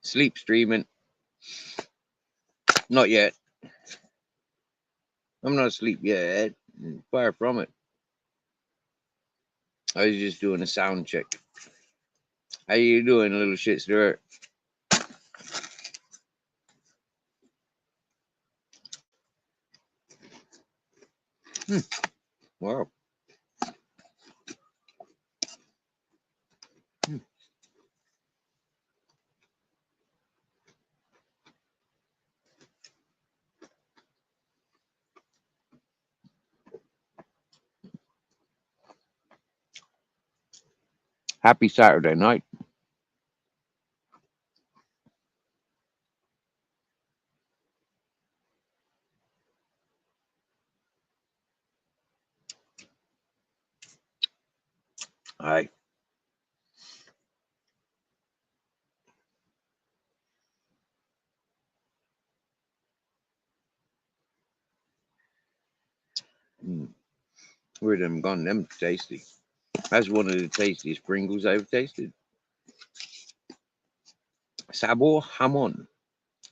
Sleep streaming. Not yet. I'm not asleep yet. Far from it. I was just doing a sound check. How you doing, little shit stir? Hmm. Wow. Hmm. Happy Saturday night. Aye. Mm. Where them gone? Them tasty. That's one of the tastiest Pringles I've tasted. Sabor Jamon,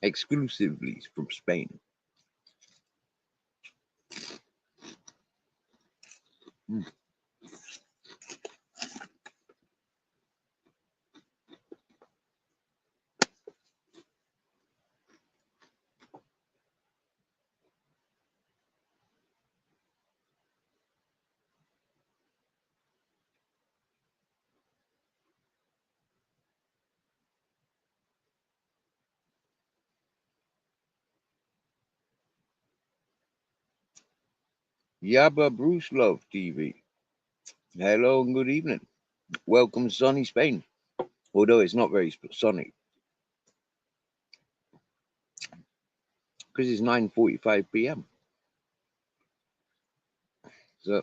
exclusively from Spain. Mm. Yaba Bruce Love TV. Hello and good evening. Welcome, sunny Spain. Although it's not very sunny because it's 9:45 p.m. So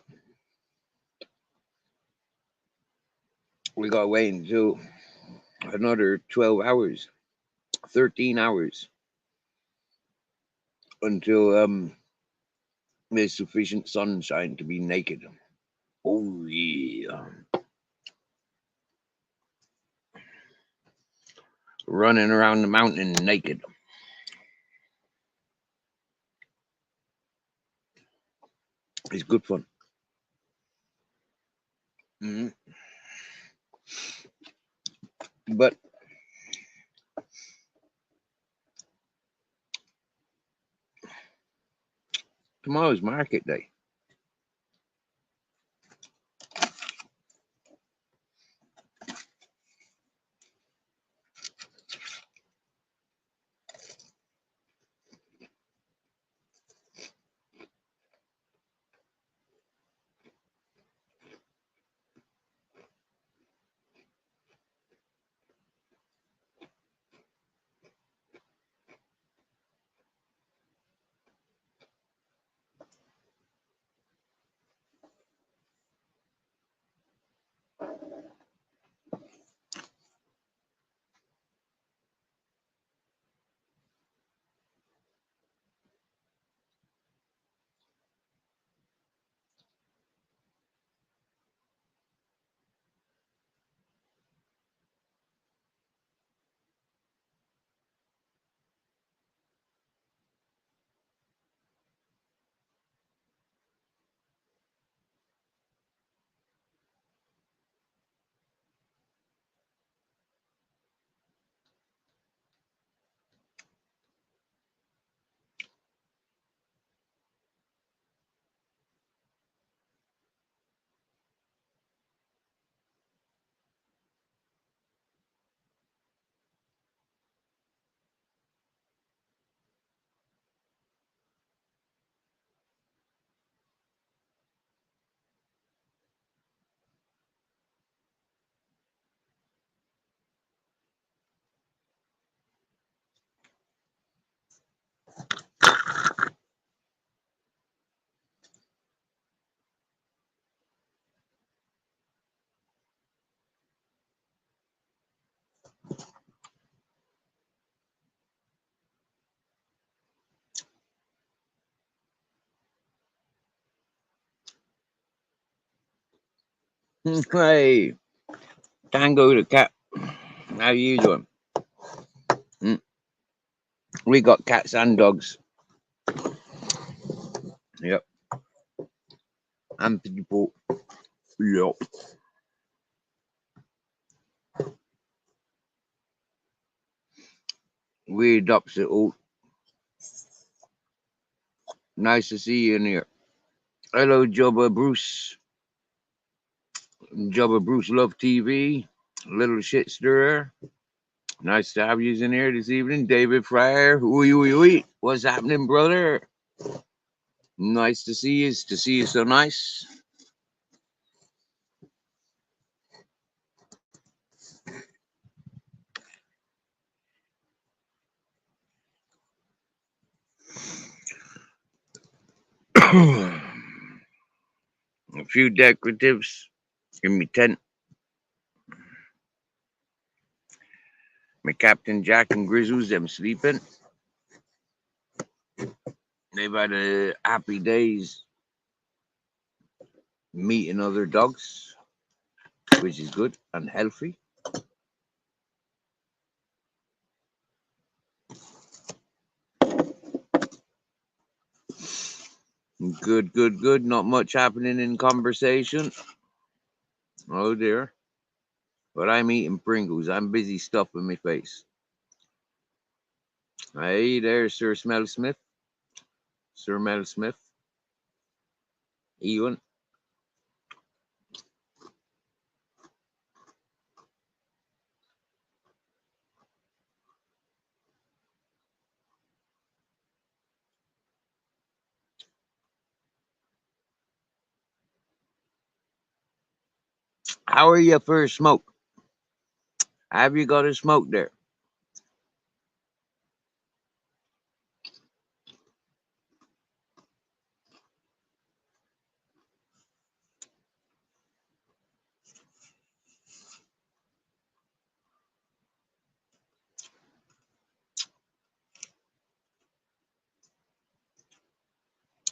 we gotta wait until another 12 hours, 13 hours until there's sufficient sunshine to be naked. Oh yeah, running around the mountain naked. It's good fun. Hmm. But tomorrow's market day. Hey, Tango the cat. How you doing? We got cats and dogs. Yep. And people. Yep. We adopts it all. Nice to see you in here. Hello, Jobba Bruce. Jobba Bruce Love TV. Little shit stirrer. Nice to have you in here this evening. David Fryer. Ooh. What's happening, brother? Nice to see you. To see you so nice. A few decoratives in my tent. My Captain Jack and Grizzles, them sleeping. They've had a happy days meeting other dogs, which is good and healthy. Good. Not much happening in conversation. Oh dear. But I'm eating Pringles. I'm busy stuffing my face. Hey there, Sir Smell Smith. Sir Mel Smith. Ewan. How are you for a smoke? Have you got a smoke there?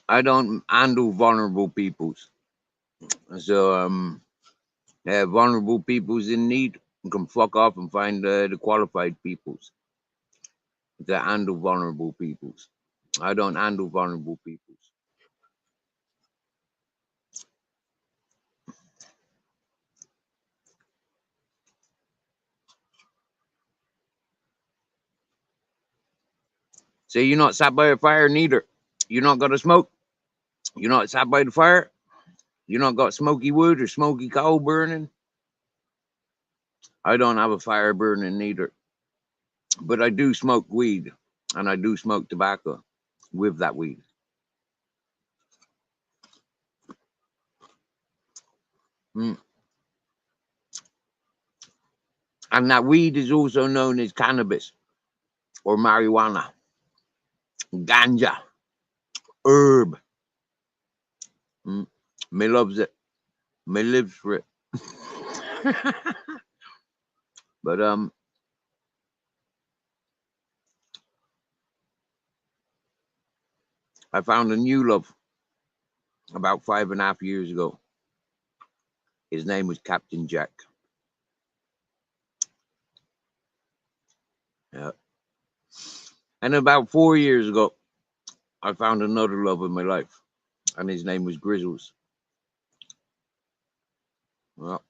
I don't handle vulnerable peoples. So vulnerable peoples in need can fuck off and find the qualified peoples that handle vulnerable peoples. I don't handle vulnerable peoples. So you're not sat by a fire neither. You're not got a smoke. You're not sat by the fire. You're not got smoky wood or smoky coal burning. I don't have a fire burning neither. But I do smoke weed and I do smoke tobacco with that weed. Mm. And that weed is also known as cannabis or marijuana, ganja, herb. Me loves it. Me lives for it. But I found a new love about 5.5 years ago. His name was Captain Jack. Yeah. And about 4 years ago, I found another love in my life, and his name was Grizzles. Well,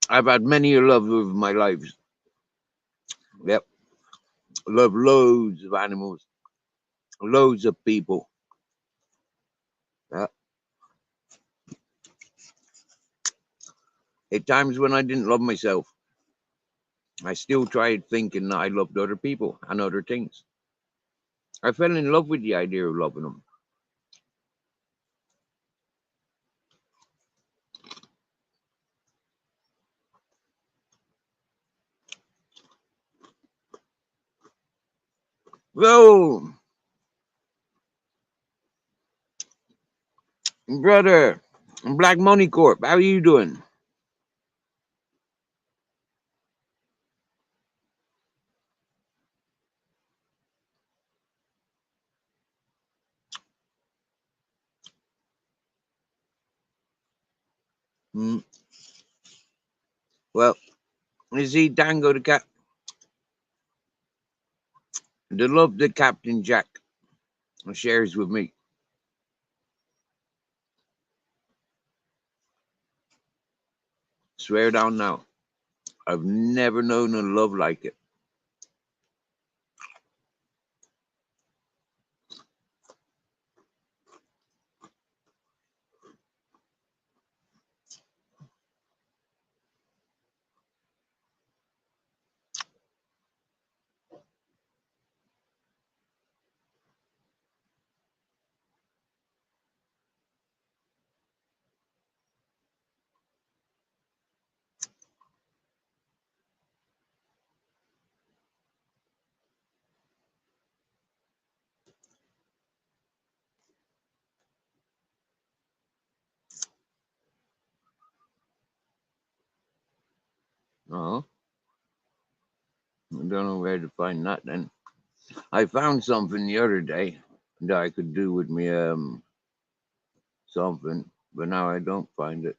I've had many a love of my life. Yep. Love loads of animals, loads of people. Yeah. At times when I didn't love myself, I still tried thinking that I loved other people and other things. I fell in love with the idea of loving them. Whoa, brother, Black Money Corp, how are you doing? Mm. Well, you see, Dango the cat, the love that Captain Jack shares with me. Swear down now, I've never known a love like it. Oh, I don't know where to find that then. I found something the other day that I could do with me something, but now I don't find it.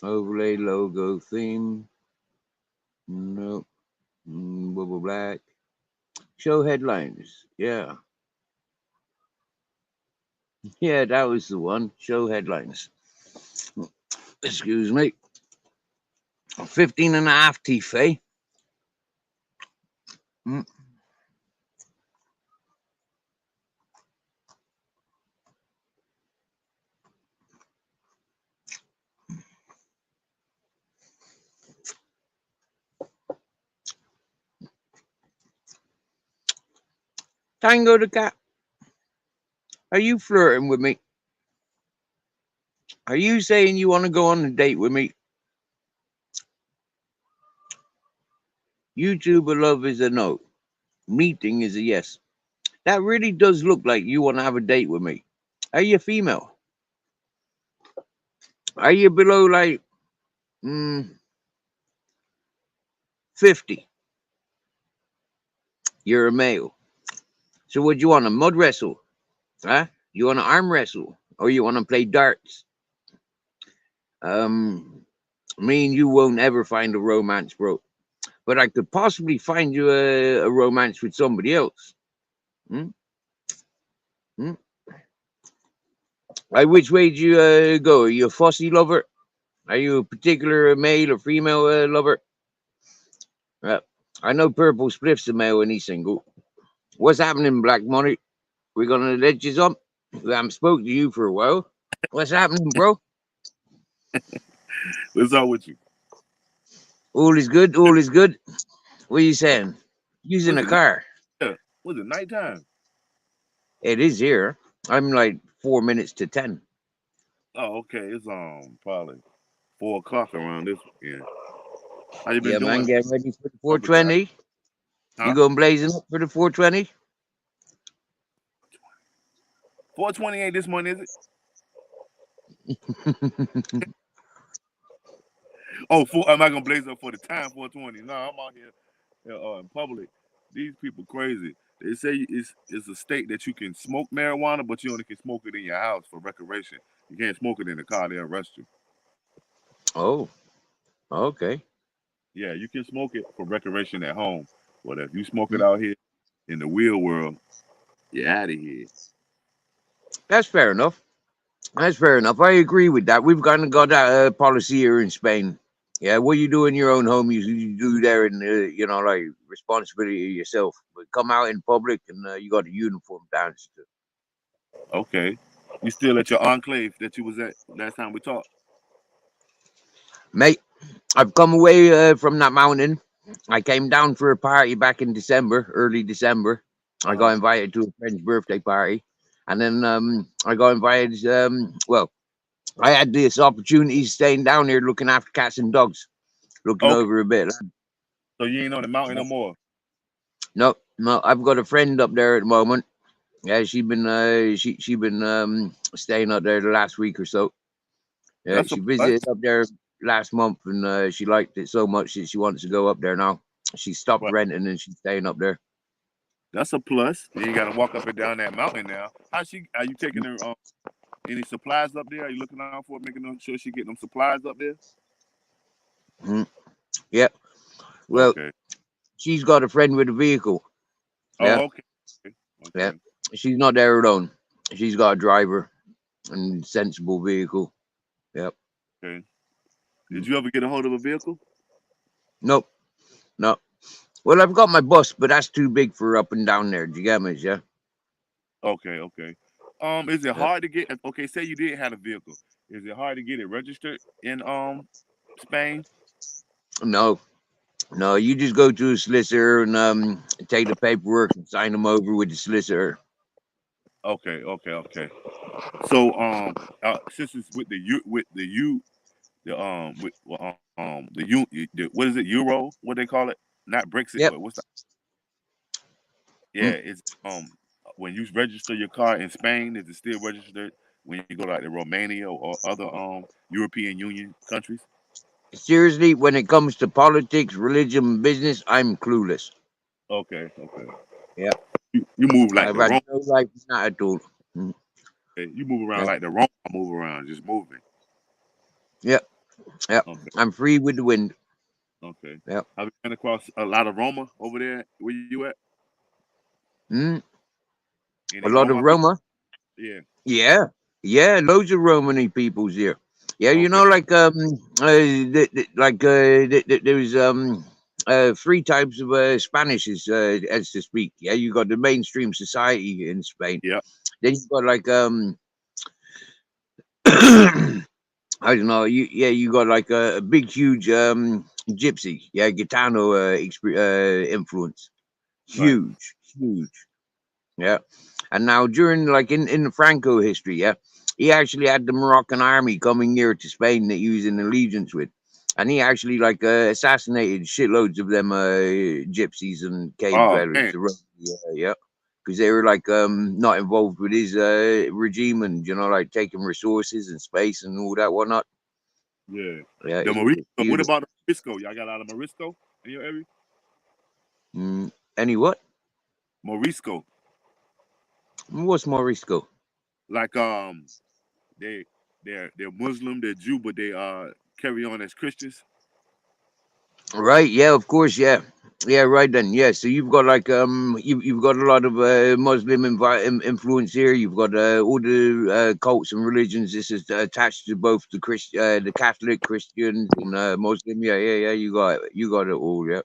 Overlay logo theme. Nope. Bubble black. Show headlines. Yeah. Yeah, that was the one. Show headlines. Excuse me. 15 and a half teeth, eh? Mm. Tango the cat. Are you flirting with me? Are you saying you want to go on a date with me? YouTuber love is a no. Meeting is a yes. That really does look like you want to have a date with me. Are you female? Are you below like 50? You're a male. So would you want to mud wrestle? Huh? You want to arm wrestle? Or you want to play darts? Me and you won't ever find a romance, bro. But I could possibly find you a romance with somebody else. Hmm? Hmm? Like, which way do you go? Are you a fussy lover? Are you a particular male or female lover? I know Purple Spliff's a male and he's single. What's happening, Black Money? We're gonna let you up. I haven't spoke to you for a while. What's happening, bro? What's up with you? All is good. All is good. What are you saying? Using Was a it car. yeah? Was it nighttime? It is here. I'm like 4 minutes to 10. Oh, okay. It's probably 4 o'clock around this weekend. How you been Yeah, man. doing? Getting ready for the Up with you? 420. You Huh? going blazing up for the 420? 4:20 ain't this month, is it? Oh, am I gonna blaze up for the time 4:20? No, I'm out here in public. These people crazy. They say it's a state that you can smoke marijuana, but you only can smoke it in your house for recreation. You can't smoke it in the car; they'll arrest you. Oh, okay. Yeah, you can smoke it for recreation at home, but if you smoke it Mm. out here in the real world, you're out of here. That's fair enough. That's fair enough. I agree with that. We've kind of got that policy here in Spain. Yeah, what you do in your own home, you do there in, like responsibility of yourself. But come out in public and you got a uniform dance to. Okay, you still at your enclave that you was at last time we talked? Mate, I've come away from that mountain. I came down for a party back in December, early December. I got Uh invited to a friend's birthday party. And then I got invited, well, I had this opportunity staying down here looking after cats and dogs, looking okay. over a bit. So you ain't on the mountain no more. No, I've got a friend up there at the moment. Yeah, she been staying up there the last week or so. Yeah, That's she a visited up there last month, and she liked it so much that she wants to go up there now. She stopped Right. renting and she's staying up there. That's a plus. You ain't got to walk up and down that mountain now. Are you taking her any supplies up there? Are you looking out for it, making sure she getting them supplies up there? Yeah. Well, Okay. she's got a friend with a vehicle. Yeah. Oh, okay. Yeah. She's not there alone. She's got a driver and sensible vehicle. Yep. Okay. Did you ever get a hold of a vehicle? Nope. No. Well, I've got my bus, but that's too big for up and down there. Do you get me? Yeah. Okay. Is it hard to get? Okay, say you did have a vehicle. Is it hard to get it registered in Spain? No. No, you just go to a solicitor and take the paperwork and sign them over with the solicitor. Okay. So since it's with the what is it, Euro? What they call it? Not Brexit, Yep. but what's that? Yeah, it's when you register your car in Spain, is it still registered when you go to like the Romania or other European Union countries? Seriously, when it comes to politics, religion, and business, I'm clueless. Okay. Yeah. You move like I've the had Rome. no life in that at all. You move around Yeah. like the Rome move around, just moving. Yeah. Yeah. Okay. I'm free with the wind. Okay. Yeah. Have you been across a lot of Roma over there? Where you at? A Any lot of Roma people? Roma. Yeah. Yeah. Loads of Romany peoples here. Yeah, you know, Okay. like there's 3 types of Spanish as to speak. Yeah, you got the mainstream society in Spain. Yeah. Then you got like I don't know. You got like a big, huge gypsy. Yeah, Gitano influence. Right. Huge. Yeah, and now during like in the Franco history, yeah, he actually had the Moroccan army coming here to Spain that he was in allegiance with, and he actually like assassinated shitloads of them gypsies and cave Oh dwellers. man. Yeah, because they were like not involved with his regime and like taking resources and space and all that whatnot. Yeah. Yeah, The it's Morisco. What beautiful. about the Morisco? Y'all got a lot of Morisco in your area? Any what? Morisco. What's Morisco? Like they're Muslim, they're Jew, but they carry on as Christians. Right, yeah, of course, yeah. Yeah, right then. Yeah, so you've got like you've got a lot of Muslim influence here. You've got all the cults and religions. This is attached to both the Catholic, Christians, and Muslim. Yeah. You got it all. Yeah,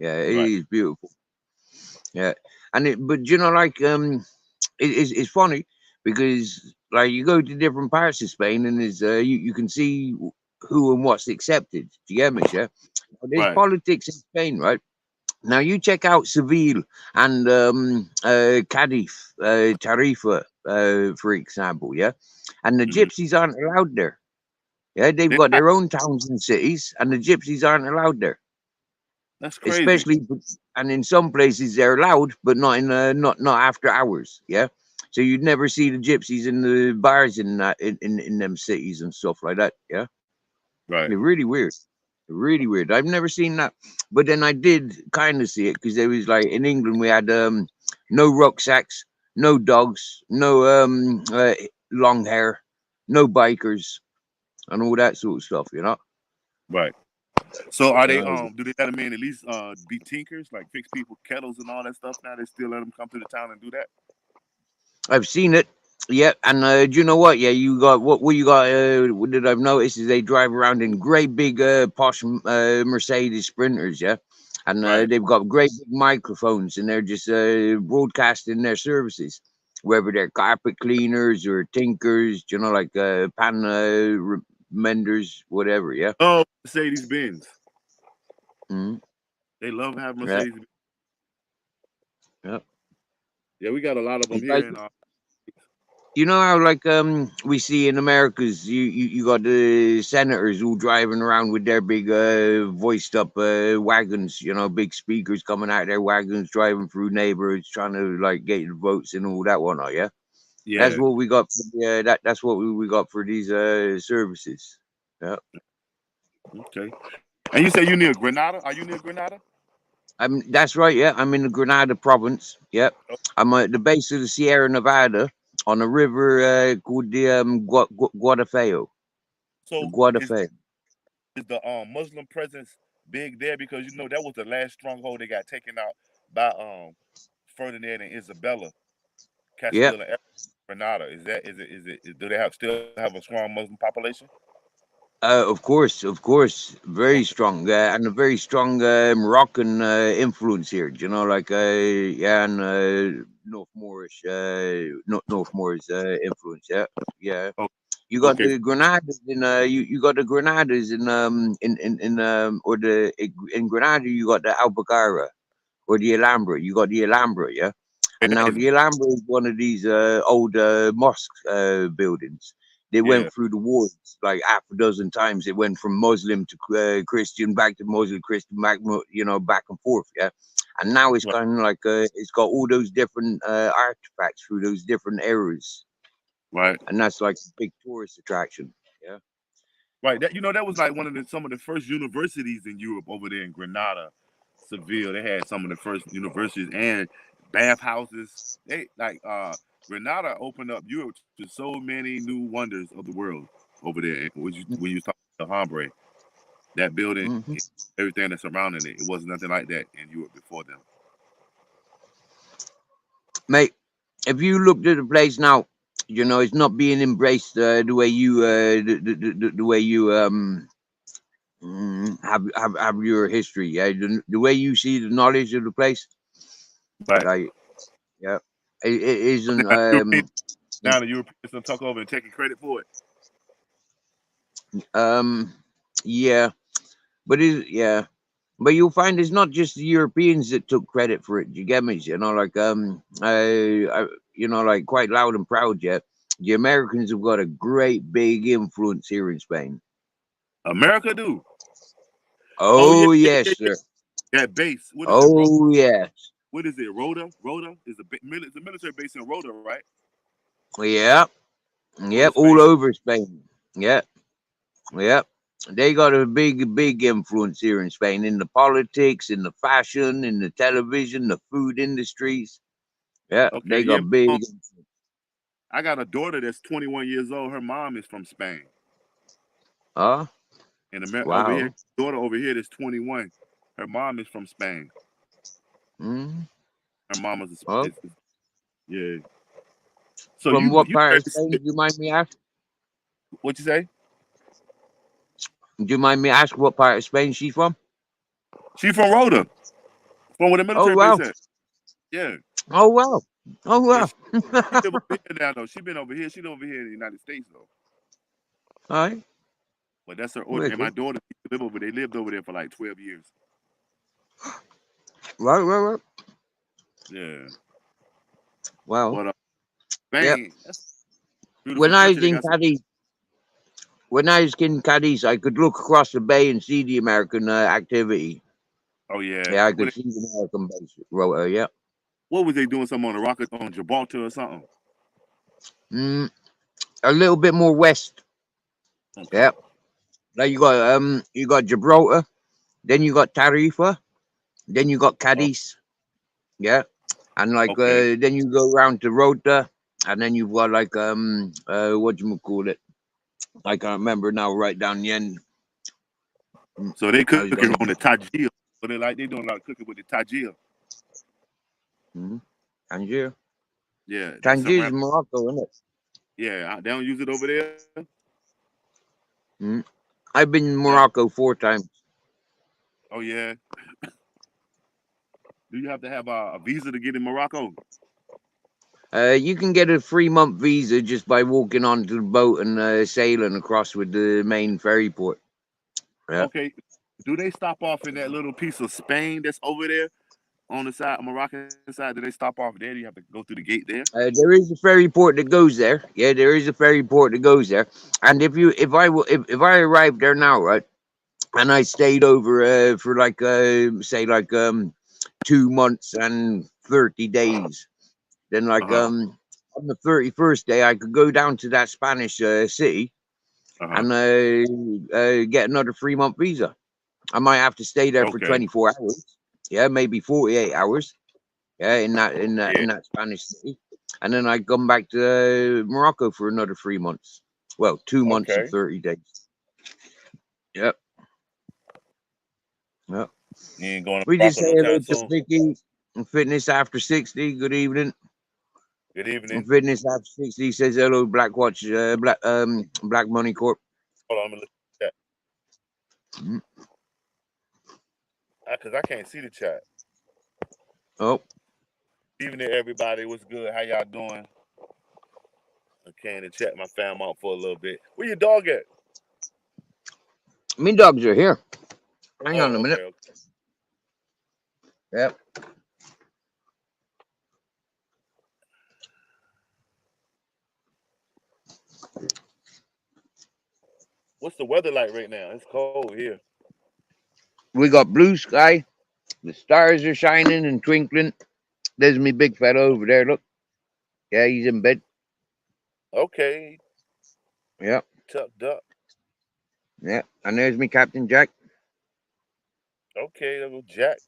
it Right. is beautiful. Yeah, but like it's funny because like you go to different parts of Spain and you can see who and what's accepted. Do you get me? Yeah. There's Right. politics in Spain, right? Now you check out Seville and Cadiz, Tarifa, for example, yeah, and the Mm-hmm. gypsies aren't allowed there. Yeah, they've got their own towns and cities, and the gypsies aren't allowed there. That's crazy. Especially, and in some places they're allowed, but not in not after hours. Yeah, so you'd never see the gypsies in the bars in that in them cities and stuff like that. Yeah, Right. they're really weird. Really weird. I've never seen that, but then I did kind of see it because there was like in England we had no rucksacks, no dogs, no long hair, no bikers, and all that sort of stuff. Right. So are they Uh, do they let them in at least be tinkers, like fix people kettles and all that stuff now? They still let them come to the town and do that? I've seen it. Yeah, and do you know what? Yeah, you got what you got. What did I've noticed is they drive around in great big posh Mercedes Sprinters. Yeah, and Right. they've got great big microphones, and they're just broadcasting their services, whether they're carpet cleaners or tinkers. Like pan menders, whatever. Yeah. Oh, Mercedes Benz. Mm-hmm. They love having Yeah. Mercedes. Yeah. Yeah, we got a lot of them It's like here in You know how like we see in Americas, you got the senators who driving around with their big voiced up wagons, you know, big speakers coming out their wagons, driving through neighborhoods, trying to like get the votes and all that whatnot. Yeah, that's Yeah. what we got. For that's what we got for these services. Yeah, Okay. And you say you near Grenada? Are you near Grenada? that's right. Yeah, I'm in the Grenada province. Yep, Oh, I'm at the base of the Sierra Nevada on a river called the Guadafeo. The so Guadafeo. is the Muslim presence big there? Because you know that was the last stronghold that got taken out by Ferdinand and Isabella, Yep. Castile and Grenada. Do they have still have a strong Muslim population? Of course, very Okay. strong, and a very strong Moroccan influence here. You know, like yeah, and North Moorish, North Moorish influence. Yeah, yeah. Oh, You got okay. the Granadas in you got the Granadas in or the in Granada you got the Albuquerque or the Alhambra. You got the Alhambra, yeah. Yeah, And now the Alhambra is one of these old mosque buildings. They yeah. went through the wars like half a dozen times. It went from Muslim to Christian, back to Muslim, Christian, back, you know, back and forth. Yeah. And now it's Right. kind of like it's got all those different artifacts through those different eras, Right. and that's like a big tourist attraction. Yeah. Right. That that was like one of some of the first universities in Europe over there in Grenada, Seville. They had some of the first universities and bathhouses. They like Grenada opened up Europe to so many new wonders of the world over there. When you talk about the Alhambra, that building, Hmm. everything that's surrounding it, it wasn't nothing like that in Europe before them. Mate, if you looked at the place now, you know it's not being embraced the way you the way you have your history. Yeah, the way you see the knowledge of the place, Right. like yeah, it isn't Now, Europeans, now the Europeans don't talk over and taking credit for it. um yeah, but it yeah. But you'll find it's not just the Europeans that took credit for it. You get me? You know, like you know, like quite loud and proud. Yet the Americans have got a great big influence here in Spain. America do. Oh yeah, Oh yeah, yes, yeah, yeah. sir. That base. What is it? Oh yes. What is it? Rhoda? Rhoda is the military base in Rhoda, right? Yep. Rhoda, Yep. All Spain. over Spain. Yep. Yep. They got a big influence here in Spain in the politics, in the fashion, in the television, the food industries. Yeah, Okay, they yeah. got big. I got a daughter that's 21 years old. Her mom is from Spain. Oh, And America over here, wow. daughter over here that's 21. Her mom is from Spain. Mm. Her mom Well, yeah. So from what you part of Spain? Do you mind me ask? what you say? Do you mind me ask what part of Spain she's from? She from Rhoda, from where the Oh military base wow. at. Yeah. Oh wow. Oh Yeah, wow. she live over here now though. She been over here. She live over here in the United States though. All right. But that's her order. And my Wicked. daughter live over. They lived over there for like 12 years. Right. Yeah. Wow. But Yep. Spain, that's a beautiful When I country. was They in got some. Cadiz, when I was in Cadiz, I could look across the bay and see the American activity. Oh yeah. Yeah, I could see the American base rotor. Yeah. What was they doing? Something on the rocket on Gibraltar or something? Mm, a little bit more west. Okay. Yeah. Like you got Gibraltar, then you got Tarifa, then you got Oh, Cadiz. Yeah. And like okay. then you go around to Rota, and then you've got like what you call it? I can't remember now. Right down the end. So they I was cooking gonna. on the Tajil. So they doing a lot of cooking with the Tajil. Mm-hmm. Tangier. Yeah, that Tangier is ceramic. Morocco, isn't it? Yeah, they don't use it over there. Mm-hmm. I've been in That. Morocco 4 times. Oh yeah. Do you have to have a visa to get in Morocco? You can get a 3-month visa just by walking onto the boat and sailing across with the main ferry port. Yeah. Okay. Do they stop off in that little piece of Spain that's over there? on the side, Moroccan side? Do they stop off there? Do you have to go through the gate there? There is a ferry port that goes there. Yeah, there is a ferry port that goes there. And if I arrived there now, right, and I stayed over for like say like 2 months and 30 days, then like on the 31st day I could go down to that Spanish city and get another 3-month visa. I might have to stay there for Okay. 24 hours. Yeah, maybe 48 hours. Yeah, in that Yeah. Spanish city, and then I come back to Morocco for another 3 months. Well, 2 months and Okay. 30 days. Yep. Yep. You ain't going to We just Morocco say no hello time to soon. Vicky. Fitness After 60. Good evening. Good evening. Fitness After 60 says hello. Black Watch. Black Money Corp. Hold on, I'm gonna look at Mhm. that because I can't see the chat. Oh, Evening, everybody. What's good? How y'all doing? I came to check my fam out for a little bit. Where your dog at? me dogs are here. Hang on a minute. Okay. Yep. What's the weather like right now? It's cold here. We got blue sky. The stars are shining and twinkling. There's me big fella over there. Look. Yeah, he's in bed. Okay. Yep. Tucked up. Yeah. And there's me Captain Jack. Okay, little Jack.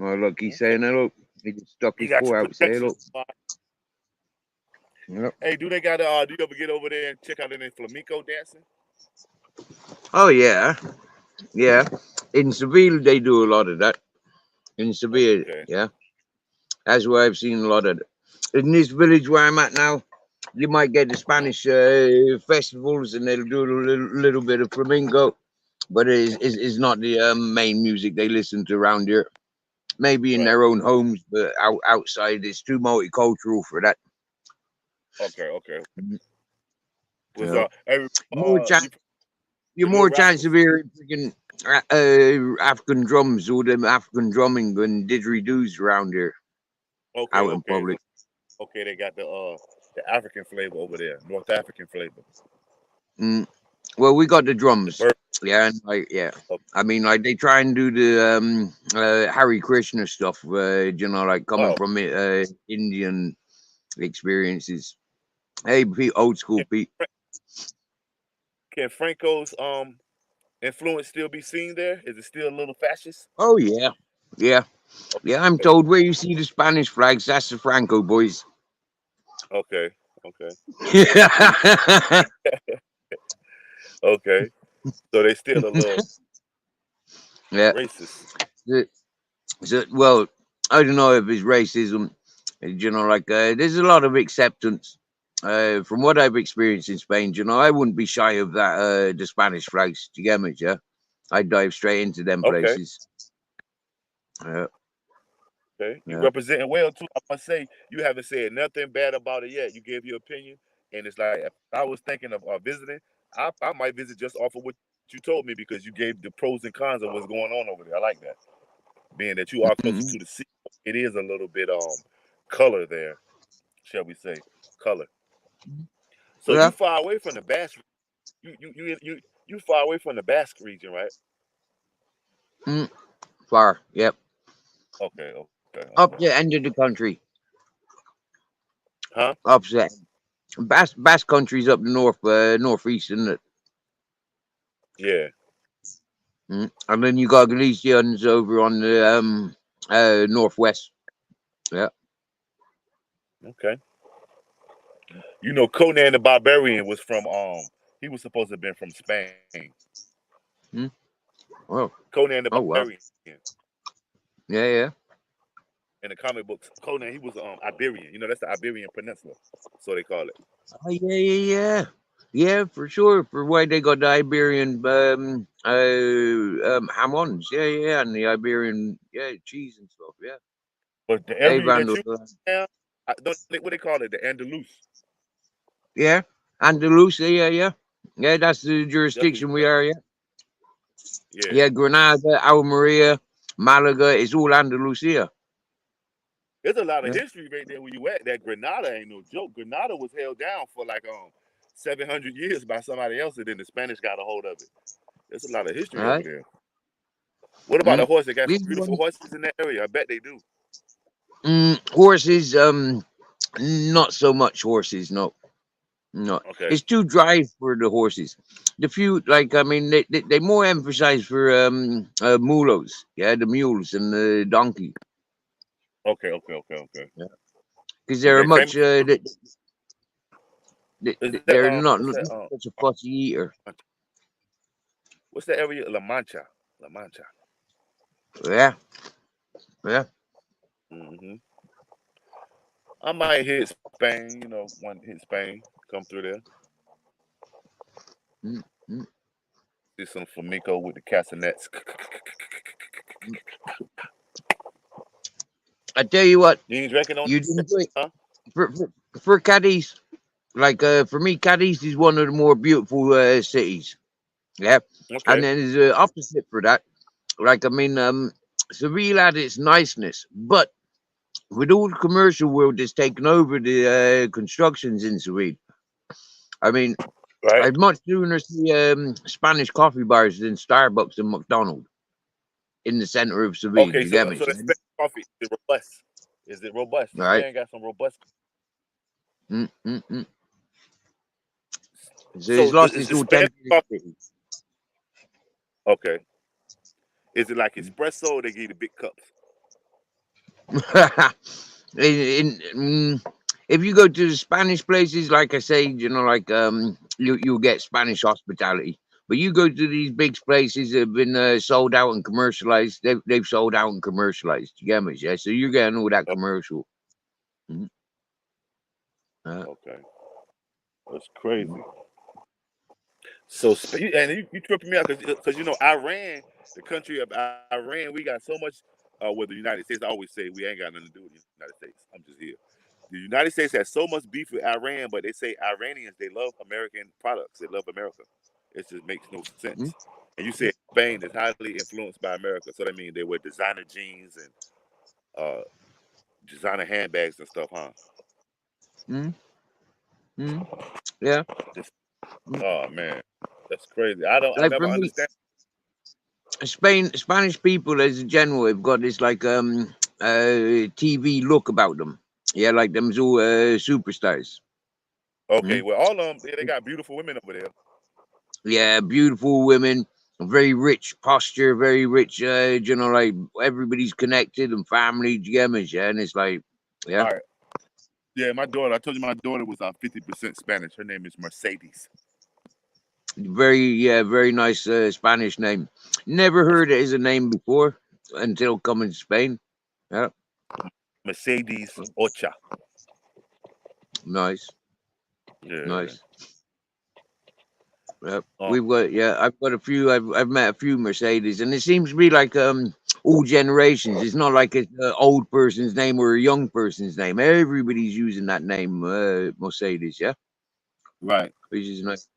Oh, look, he's saying hello. He just stuck You his got paw your out. Say hello. protection. Yep. Hey, do they got do you ever get over there and check out any flamenco dancing? Oh, yeah. Yeah. In Seville, they do a lot of that. In Seville, Okay. yeah. That's where I've seen a lot of it. In this village where I'm at now, you might get the Spanish festivals and they'll do a little bit of flamenco, but it's not the main music they listen to around here. Maybe in Right. their own homes, but outside it's too multicultural for that. Okay. Was Yeah. More chance, you're the new more chance rappers? of hearing freaking African drums or them African drumming and didgeridoos around here out in public. Okay, they got the African flavor over there, North African flavor. Well, we got the drums. The Yeah, and like okay. I mean, like they try and do the Hare Krishna stuff, you know, like coming from Indian experiences. Hey, Pete, old school Pete. Can Franco's influence still be seen there? Is it still a little fascist? Oh yeah, yeah. I'm told where you see the Spanish flags, that's the Franco boys. Okay. Yeah. Okay. So they still a little racist. So, well, I don't know if it's racism. You know, like there's a lot of acceptance. From what I've experienced in Spain, you know, I wouldn't be shy of that. The Spanish flags. Do you get me? Yeah, I'd dive straight into them places. Okay, you representing well too. I must say you haven't said nothing bad about it yet. You gave your opinion, and it's like if I was thinking of visiting, I might visit just off of what you told me because you gave the pros and cons of what's going on over there. I like that. Being that you are closer to the sea, it is a little bit color there, shall we say, color. So you far away from the Basque. You far away from the Basque region, right? Far. Yep. Okay. Up the end of the country. Huh? Upset. Basque country's up the northeast, isn't it? Yeah. And then you got Galicians over on the northwest. Yeah. Okay. You know, Conan the Barbarian was from he was supposed to have been from Spain. Oh. Conan the Barbarian. Wow. Yeah. In the comic books, Conan, he was Iberian. You know, that's the Iberian Peninsula, so they call it. Oh yeah. Yeah, for sure. For why they got the Iberian hamons. Yeah, and the Iberian cheese and stuff. Yeah. But the area that you what they call it, the Andalus. Yeah, Andalusia. Yeah. That's the jurisdiction we are. Yeah. Granada, Almeria, Malaga is all Andalusia. There's a lot of Yeah. history right there where you at. That Granada ain't no joke. Granada was held down for like 700 years by somebody else, and then the Spanish got a hold of it. There's a lot of history All over right. there. What about the horse? They got some These beautiful ones, horses in that area. I bet they do. horses, not so much horses. No, no, Okay. it's too dry for the horses. The few, like, I mean, they more emphasize for mulos, yeah, the mules and the donkey, Okay. because Is they're they much, famous? Is that they're not what's that? such a fussy eater. What's that area? La Mancha. La Mancha. Yeah, yeah. hmm I might hit Spain. One hit Spain. Come through there. Mm, mm, See some flamenco with the castanets. I tell you what, You ain't drinking on you'd enjoy huh? for Cadiz. Like for me, Cadiz is one of the more beautiful cities. Yeah, and Okay. then there's the opposite for that. Like I mean, Seville had its niceness, but with all the commercial world that's taken over the constructions in Seville, I mean, Right. I'd much sooner see Spanish coffee bars than Starbucks and McDonald's in the center of Seville. Okay. You get me? So that Spanish coffee is robust. Is it robust? All right. Spain got some robust. Mm, mm, mm. So it's So lost is its Spanish coffee authenticity. okay? Is it like Mm. espresso or they give you the big cups? If you go to the Spanish places, like I say, like you'll get Spanish hospitality. But you go to these big places that have been sold out and commercialized. They've sold out and commercialized. You get me? Yeah. So you're getting all that Oh, commercial. Mhm. okay, that's crazy. Mhm. So and you tripping me out because Iran, the country of Iran, we got so much. With the United States, I always say we ain't got nothing to do with the United States. I'm just here. The United States has so much beef with Iran, but they say Iranians they love American products. They love America. It just makes no Mhm. sense. And you said Spain is highly influenced by America, so that means they wear designer jeans and uh, designer handbags and stuff, huh? Mhm. Mhm. Yeah. Just, Mhm. oh man, that's crazy. I Like for never me, understand. Spanish people as a general have got this like TV look about them. Yeah, like them's all superstars. Okay, Mhm. well, all of them, they got beautiful women over there. Yeah, beautiful women, very rich posture, very rich. Like everybody's connected and family. Do you get me? Yeah, and it's like, yeah, All right. Yeah, my daughter. I told you my daughter was 50% Spanish. Her name is Mercedes. very nice Spanish name. Never heard it as a name before until coming to Spain. Yeah, Mercedes Ocha. nice, Yeah. nice. Yep. I've got a few. I've met a few Mercedes, and it seems to be like all generations. It's not like it's an old person's name or a young person's name. Everybody's using that name, Mercedes. Yeah, Right. which is nice.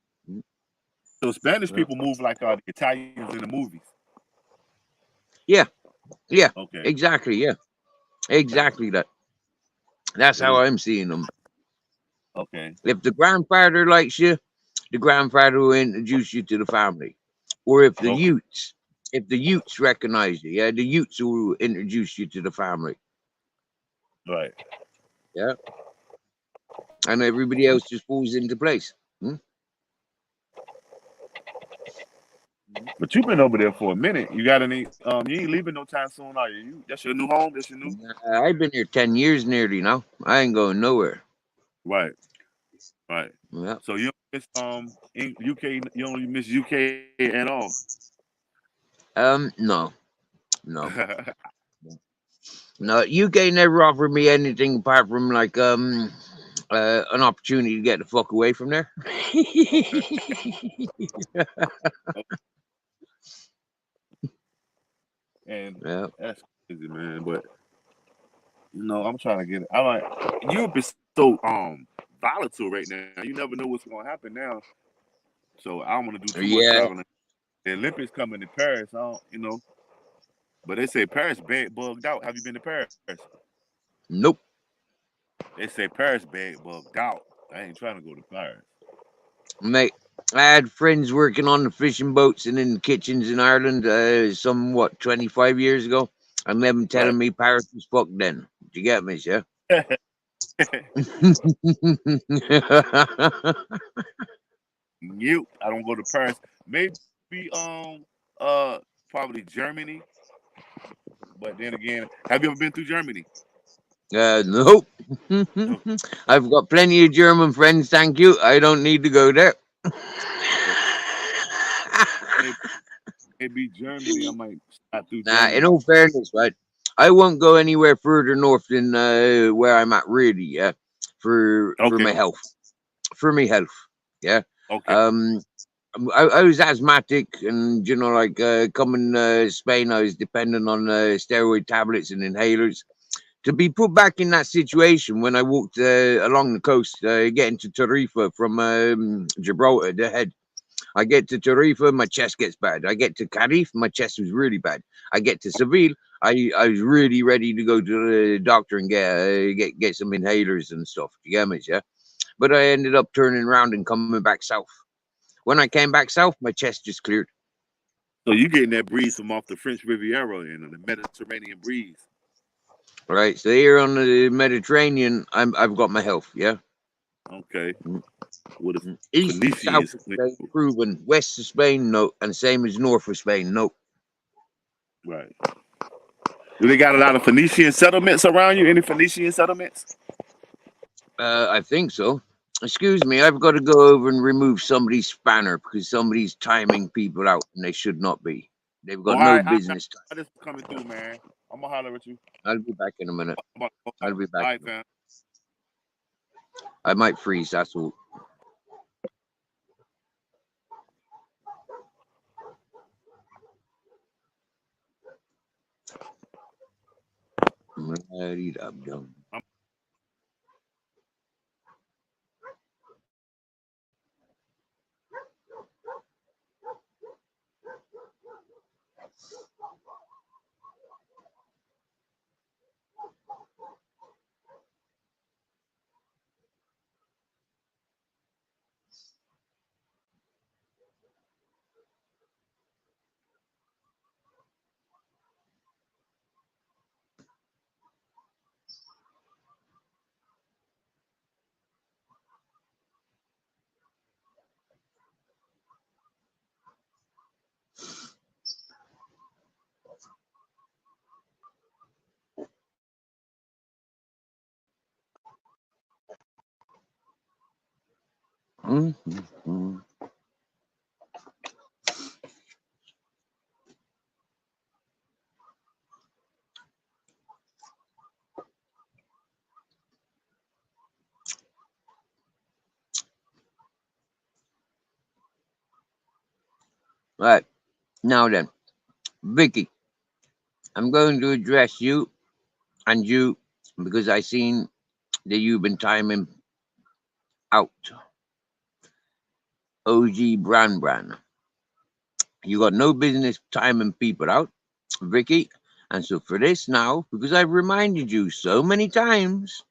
So Spanish Yeah, people move like the Italians in the movies. yeah, yeah, Okay. exactly. Yeah, exactly that. That's how I'm seeing them. Okay. If the grandfather likes you, the grandfather will introduce you to the family, or Okay. if the Utes recognize you, yeah, the Utes will introduce you to the family. Right. Yeah. And everybody else just falls into place. Hmm? But you've been over there for a minute. You got any? You ain't leaving no time soon, are you? That's your new home. That's your new. I've been here 10 years nearly now. I ain't going nowhere. Right. Right. Yeah. So you don't miss in UK. You don't miss UK at all. No, no, no. UK never offered me anything apart from like an opportunity to get the fuck away from there. Okay. And Yeah. that's crazy, man. But I'm trying to get it. I like Europe is so volatile right now. You never know what's gonna happen now. So I don't want to do too much Yeah. traveling. The Olympics coming to Paris. I don't. But they say Paris bed bugged out. Have you been to Paris? Nope. They say Paris bed bugged out. I ain't trying to go to Paris. Mate, I had friends working on the fishing boats and in the kitchens in Ireland 25 years ago. And them telling Right. me Paris was fucked then. Do you get me, yeah? Nope. I don't go to Paris. Maybe uh probably Germany. But then again, have you ever been through Germany? Nope. I've got plenty of German friends, thank you. I don't need to go there. Maybe Germany. I might stop through Nah, Germany. in all fairness, right? I won't go anywhere further north than where I'm at, really. Yeah, for Okay. my health, for me health. Yeah. Okay. I was asthmatic, and coming Spain, I was dependent on steroid tablets and inhalers. To be put back in that situation when I walked along the coast, getting to Tarifa from Gibraltar, the head. I get to Tarifa, my chest gets bad. I get to Cadiz, my chest was really bad. I get to Seville, I was really ready to go to the doctor and get some inhalers and stuff. You get me, yeah? But I ended up turning around and coming back south. When I came back south, my chest just cleared. So you getting that breeze from off the French Riviera and the Mediterranean breeze. Right, so here on the Mediterranean, I've got my health, yeah. Okay. With a East and south Phoenicians. of Spain, proven. West of Spain, no, and same as north of Spain, no. Right. Do they got a lot of Phoenician settlements around you? Any Phoenician settlements? I think so. Excuse me, I've got to go over and remove somebody's spanner because somebody's timing people out and they should not be. They've got no business time. I just coming through, man. I'm gonna holler at you. I'll be back in a minute. I'll be back. All right, fam. I might freeze, that's all. Mm-hmm. Right, now then, Vicky, I'm going to address you and you because I seen that you've been timing out. OG Bran. You got no business timing people out, Vicky. And so for this now, because I've reminded you so many times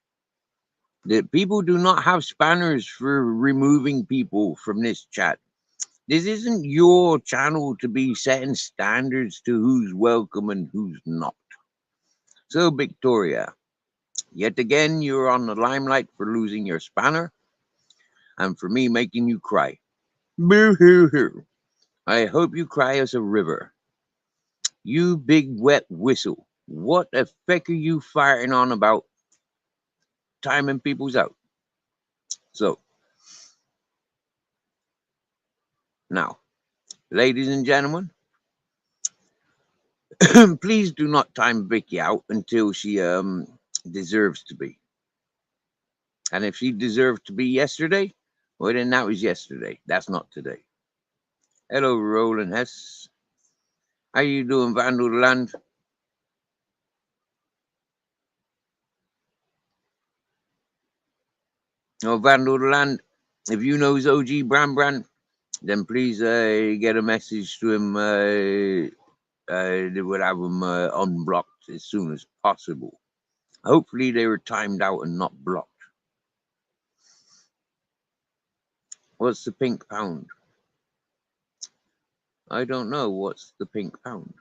that people do not have spanners for removing people from this chat. This isn't your channel to be setting standards to who's welcome and who's not. So, Victoria, yet again, you're on the limelight for losing your spanner and for me making you cry. Boo-hoo-hoo. I hope you cry as a river. You big wet whistle. What the feck are you firing on about timing people's out? So, now, ladies and gentlemen, please do not time Vicky out until she deserves to be. And if she deserved to be yesterday, well then that was yesterday. That's not today. Hello, Roland Hess. How you doing, Vanderland? Oh, Vanderland, if you know OG Bran, then please get a message to him they would have them unblocked as soon as possible. Hopefully they were timed out and not blocked. What's the pink pound? I don't know. What's the pink pound?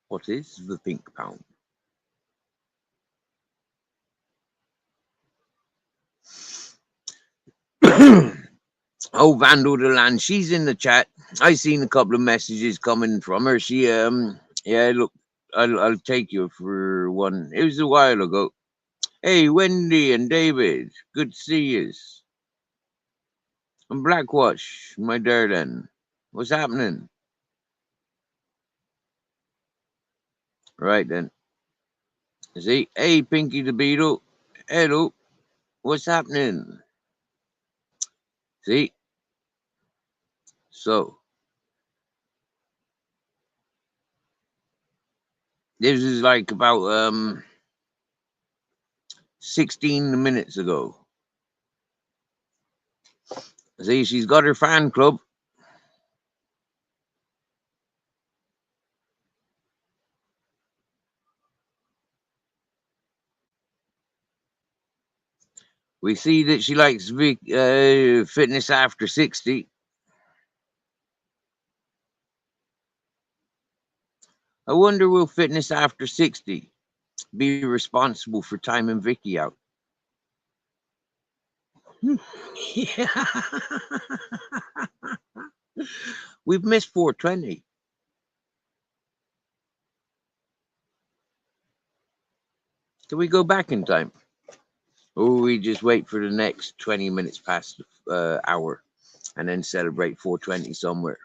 What is the pink pound? Oh, Vandal the Land, she's in the chat. I seen a couple of messages coming from her. She yeah, look, I'll take you for one. It was a while ago. Hey, Wendy and David, good to see you. I'm Blackwatch, my darling. What's happening? Right then. See, hey, Pinky the Beetle. Hello. What's happening? See? So, this is like about 16 minutes ago. See, she's got her fan club. We see that she likes fitness after 60. I wonder, will fitness after 60 be responsible for timing Vicky out? Yeah. We've missed 420. Can we go back in time? Or we just wait for the next 20 minutes past the hour and then celebrate 420 somewhere?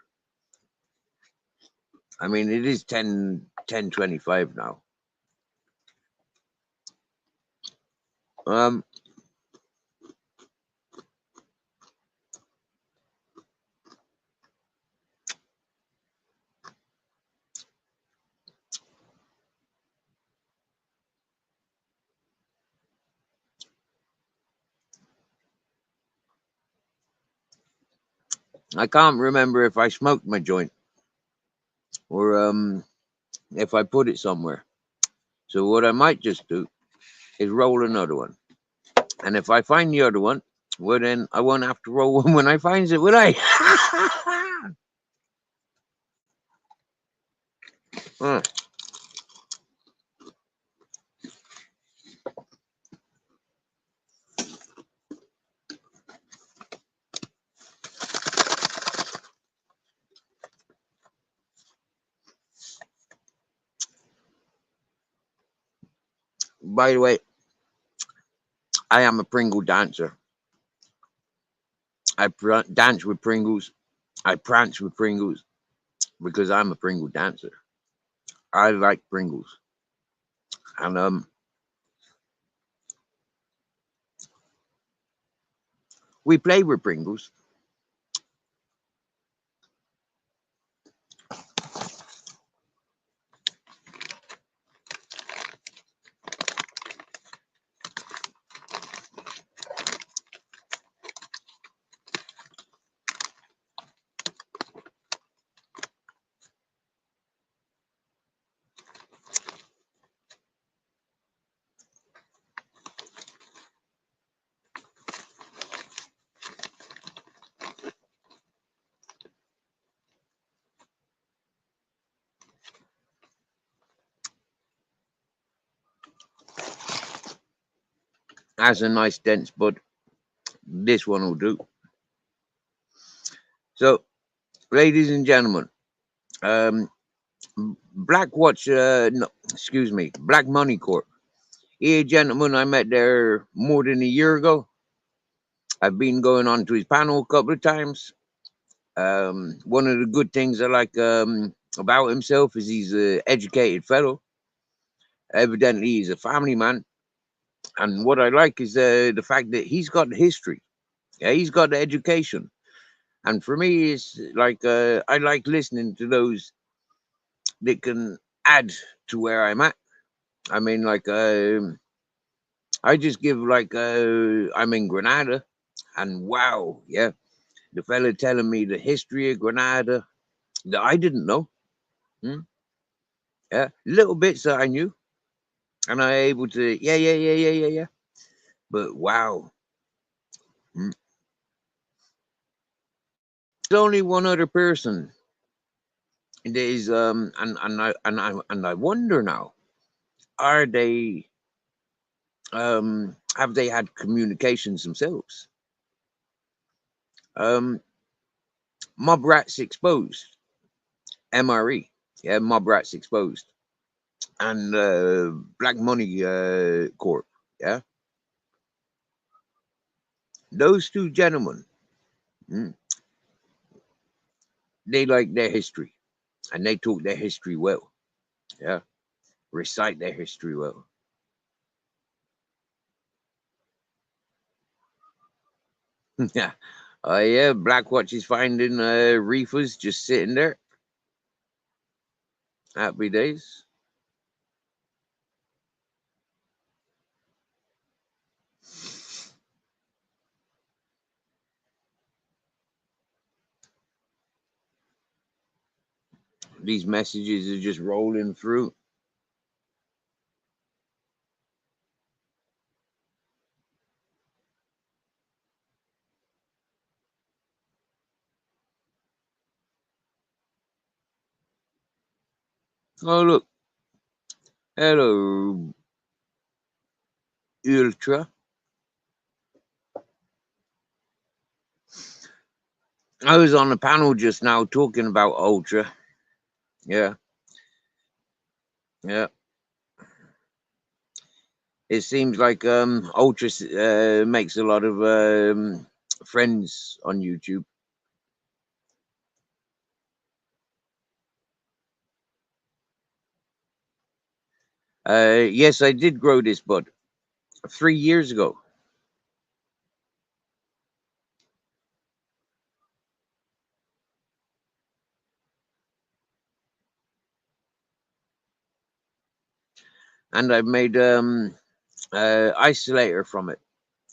I mean, it is 10:25 now. I can't remember if I smoked my joint or if I put it somewhere. So what I might just do is roll another one. And if I find the other one, well, then I won't have to roll one when I find it, will I? By the way, I am a Pringle dancer. I dance with Pringles. I prance with Pringles because I'm a Pringle dancer. I like Pringles. And we play with Pringles. That's a nice dense bud. This one will do. So, ladies and gentlemen, Blackwatch, no, excuse me, Black Money Corp. Here, gentlemen, I met there more than a year ago. I've been going on to his panel a couple of times. One of the good things I like about himself is he's an educated fellow. Evidently, he's a family man. And what I like is the fact that he's got the history. Yeah, he's got the education. And for me, it's like I like listening to those that can add to where I'm at. I mean, like I just give like I'm in Granada, and wow, yeah, The fella telling me the history of Granada that I didn't know. Yeah, little bits that I knew, and I able to, yeah. But wow, there's only one other person. There is and I wonder now, are they have they had communications themselves? Mob Rats Exposed, MRE, yeah, Mob Rats Exposed, and Black Money Corp, yeah. Those two gentlemen, they like their history, and they talk their history well, yeah, recite their history well. Yeah. Oh yeah, Blackwatch is finding reefers just sitting there. Happy days. These messages are just rolling through. Oh look, hello, Ultra. I was on the panel just now talking about Ultra. Yeah, yeah. It seems like Ultra makes a lot of friends on YouTube. Yes, I did grow this bud 3 years ago. And I made isolator from it.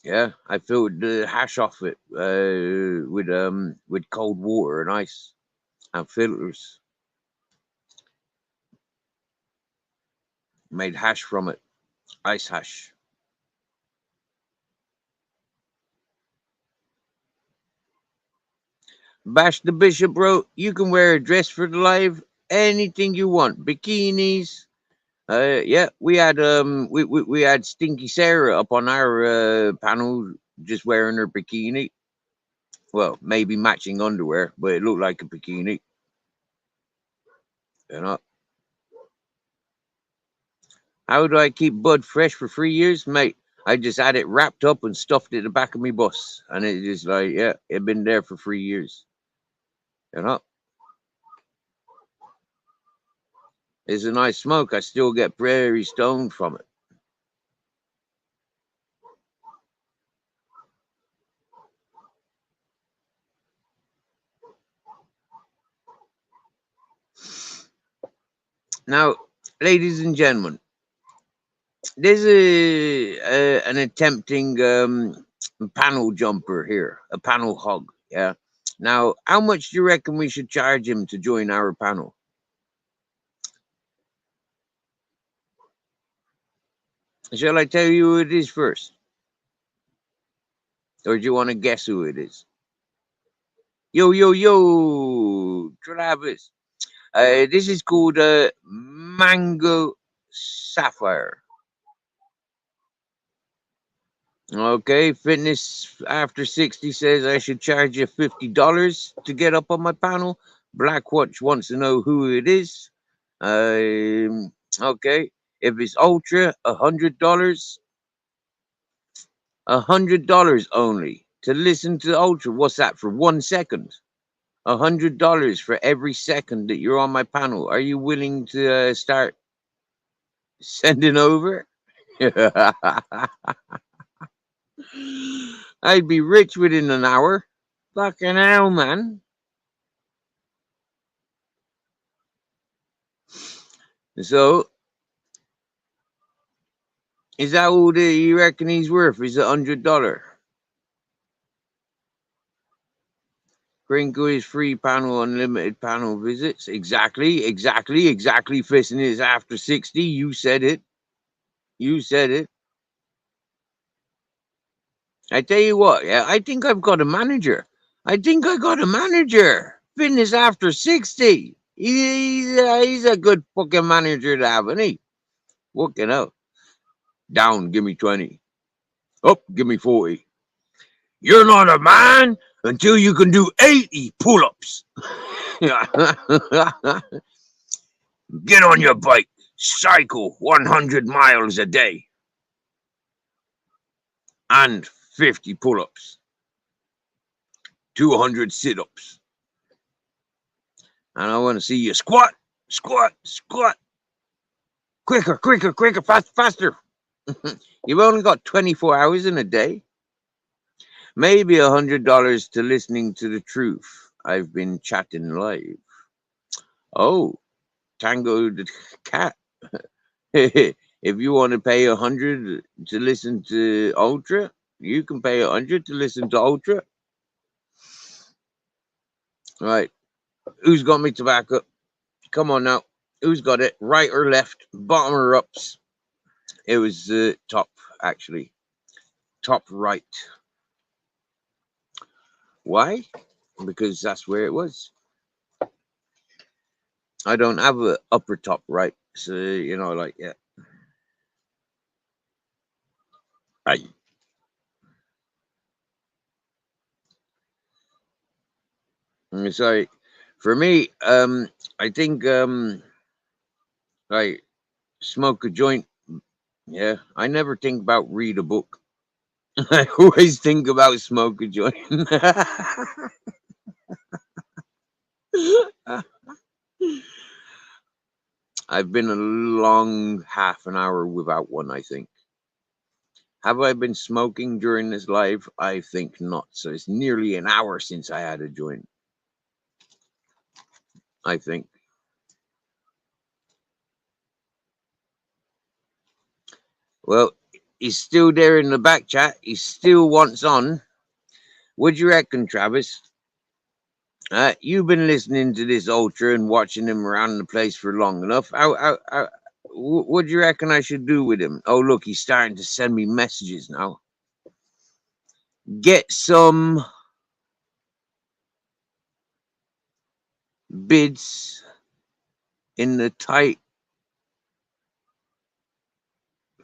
Yeah, I filled the hash off it with cold water and ice and filters. Made hash from it, ice hash. Bash the Bishop wrote, "You can wear a dress for the live, anything you want, bikinis." Yeah, we had Stinky Sarah up on our panel just wearing her bikini. Well, maybe matching underwear, but it looked like a bikini. You know. How do I keep bud fresh for 3 years, mate? I just had it wrapped up and stuffed it in the back of my bus, and it just like, yeah, it been there for 3 years. You know. It's a nice smoke. I still get very stoned from it. Now, ladies and gentlemen, there's an attempting panel jumper here, a panel hog. Yeah. Now, how much do you reckon we should charge him to join our panel? Shall I tell you who it is first? Or do you want to guess who it is? Yo, Travis. This is called Mango Sapphire. Okay, Fitness After 60 says I should charge you $50 to get up on my panel. Blackwatch wants to know who it is. Okay, if it's Ultra, $100. $100 only to listen to Ultra. What's that for 1 second? $100 for every second that you're on my panel. Are you willing to start sending over? I'd be rich within an hour. Fucking hell, man. So, is that all that you reckon he's worth? Is $100? Crinkle is free panel, unlimited panel visits. Exactly. Fishing is after 60. You said it. I tell you what, yeah, I think I've got a manager. Fitness after 60. He's a good fucking manager to have, isn't he? Working out. Down, give me 20. Up, give me 40. You're not a man until you can do 80 pull-ups. Get on your bike. Cycle 100 miles a day. And 50 pull-ups. 200 sit-ups. And I want to see you squat. Quicker, faster. You've only got 24 hours in a day. Maybe $100 to listening to the truth. I've been chatting live. Oh, Tango the cat. If you want to pay 100 to listen to Ultra, you can pay 100 to listen to Ultra. Right. Who's got me tobacco? Come on now. Who's got it? Right or left? Bottom or ups? It was top, actually. Top right. Why? Because that's where it was. I don't have a upper top right. So, you know, like, yeah. Right. Sorry. For me, I think, like, smoke a joint. Yeah. I never think about read a book. I always think about smoke a joint. I've been a long half an hour without one, I think. Have I been smoking during this live? I think not. So it's nearly an hour since I had a joint, I think. Well, he's still there in the back chat. He still wants on. What do you reckon, Travis? You've been listening to this Ultra and watching him around the place for long enough. What do you reckon I should do with him? Oh, look, he's starting to send me messages now. Get some bids in the tight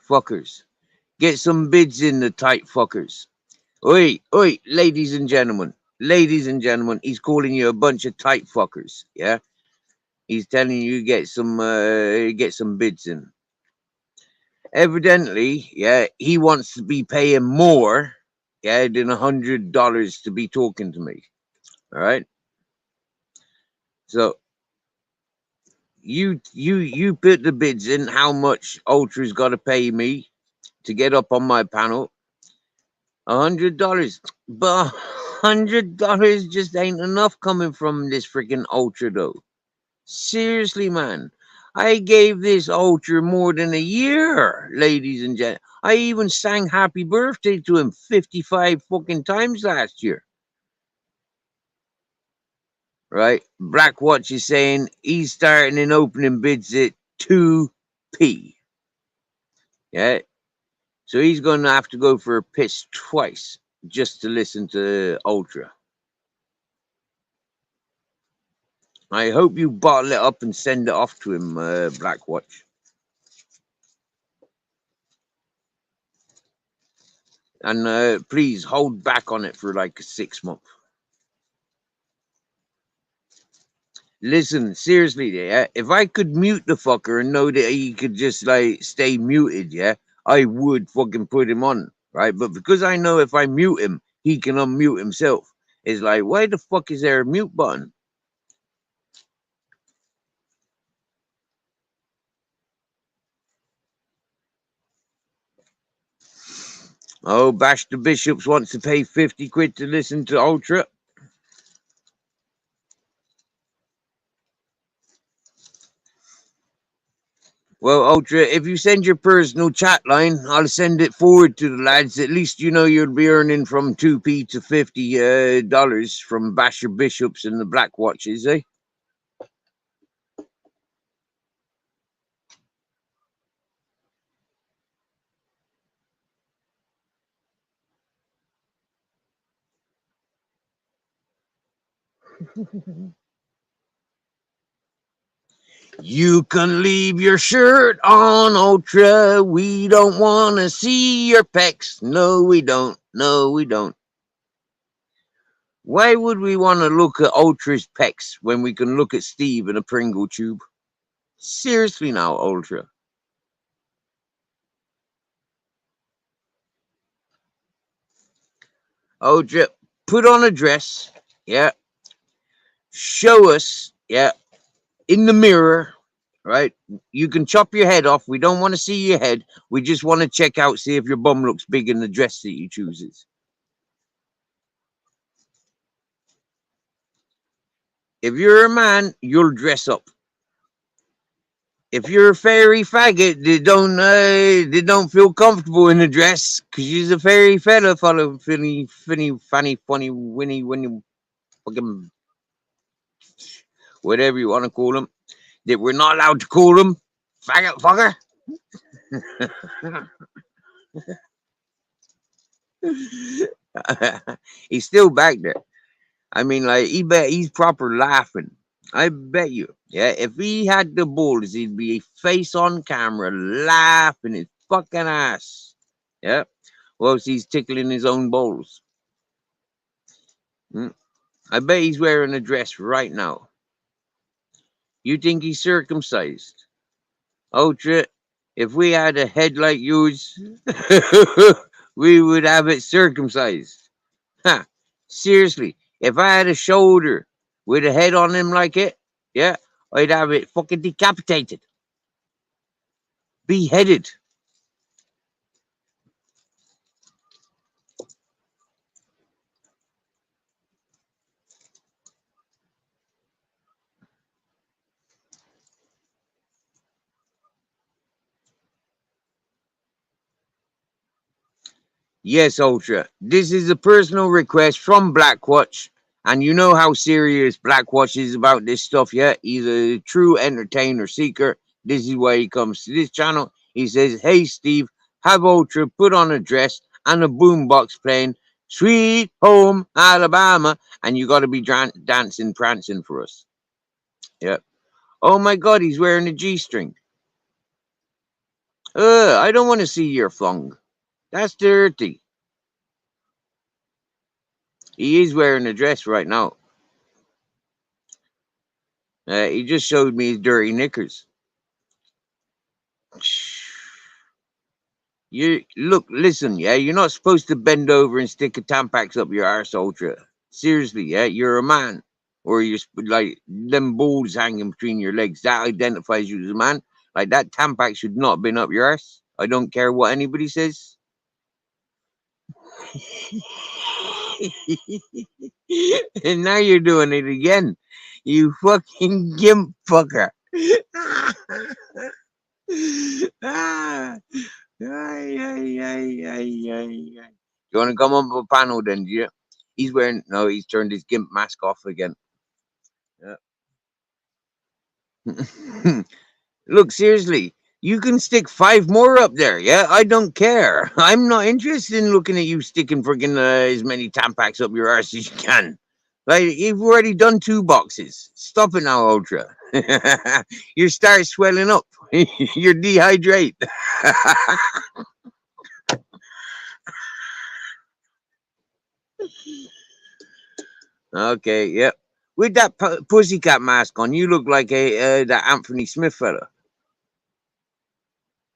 fuckers. Get some bids in the tight fuckers. Oi, ladies and gentlemen. He's calling you a bunch of tight fuckers. Yeah, he's telling you get some bids in. Evidently, yeah, he wants to be paying more, yeah, than $100 to be talking to me. All right. So you put the bids in. How much Ultra's got to pay me to get up on my panel? $100, but $100 just ain't enough coming from this freaking Ultra though. Seriously, man. I gave this Ultra more than a year, ladies and gentlemen. I even sang happy birthday to him 55 fucking times last year. Right? Blackwatch is saying he's starting and opening bids at 2p. Yeah. So he's going to have to go for a piss twice just to listen to Ultra. I hope you bottle it up and send it off to him, Blackwatch. And please hold back on it for like 6 months. Listen, seriously, yeah. If I could mute the fucker and know that he could just like stay muted, yeah, I would fucking put him on, right? But because I know if I mute him, he can unmute himself. It's like, why the fuck is there a mute button? Oh, Bash the Bishops wants to pay 50 quid to listen to Ultra. Well, Ultra, if you send your personal chat line, I'll send it forward to the lads. At least you know you'll be earning from 2p to $50 from Basher Bishops and the Black Watches, eh? You can leave your shirt on, Ultra. We don't want to see your pecs. No, we don't. No, we don't. Why would we want to look at Ultra's pecs when we can look at Steve in a Pringle tube? Seriously now, Ultra. Ultra, put on a dress, yeah. Show us, yeah, in the mirror, right? You can chop your head off. We don't want to see your head. We just want to check out, see if your bum looks big in the dress that you chooses. If you're a man, you'll dress up. If you're a fairy faggot, they don't feel comfortable in the dress because she's a fairy fella, funny, funny, winny, fucking whatever you want to call them. That we're not allowed to call them faggot fucker. He's still back there. I mean, like, he's proper laughing. I bet you. Yeah, if he had the balls, he'd be face on camera laughing his fucking ass. Yeah. Whilst he's tickling his own balls. I bet he's wearing a dress right now. You think he's circumcised? Ultra, if we had a head like yours, we would have it circumcised. Ha! Seriously, if I had a shoulder with a head on him like it, yeah, I'd have it fucking decapitated. Beheaded. Yes, Ultra. This is a personal request from Blackwatch. And you know how serious Blackwatch is about this stuff, yeah? He's a true entertainer seeker. This is why he comes to this channel. He says, hey, Steve, have Ultra put on a dress and a boombox playing Sweet Home Alabama. And you got to be dancing, prancing for us. Yep. Oh, my God, he's wearing a G-string. I don't want to see your thong. That's dirty. He is wearing a dress right now. He just showed me his dirty knickers. You look, listen, yeah, you're not supposed to bend over and stick a Tampax up your arse, Ultra. Seriously, yeah, you're a man. Or you're like them balls hanging between your legs. That identifies you as a man. Like that Tampax should not have been up your arse. I don't care what anybody says. And now you're doing it again. You fucking gimp fucker. You want to come up a panel then, do you? He's wearing, no, he's turned his gimp mask off again. Yeah. Look, seriously, you can stick 5 more up there, yeah? I don't care. I'm not interested in looking at you sticking friggin' as many Tampax up your arse as you can. Like, you've already done 2 boxes. Stop it now, Ultra. You start swelling up. You're dehydrate. Okay, yep. With that pussycat mask on, you look like that Anthony Smith fella.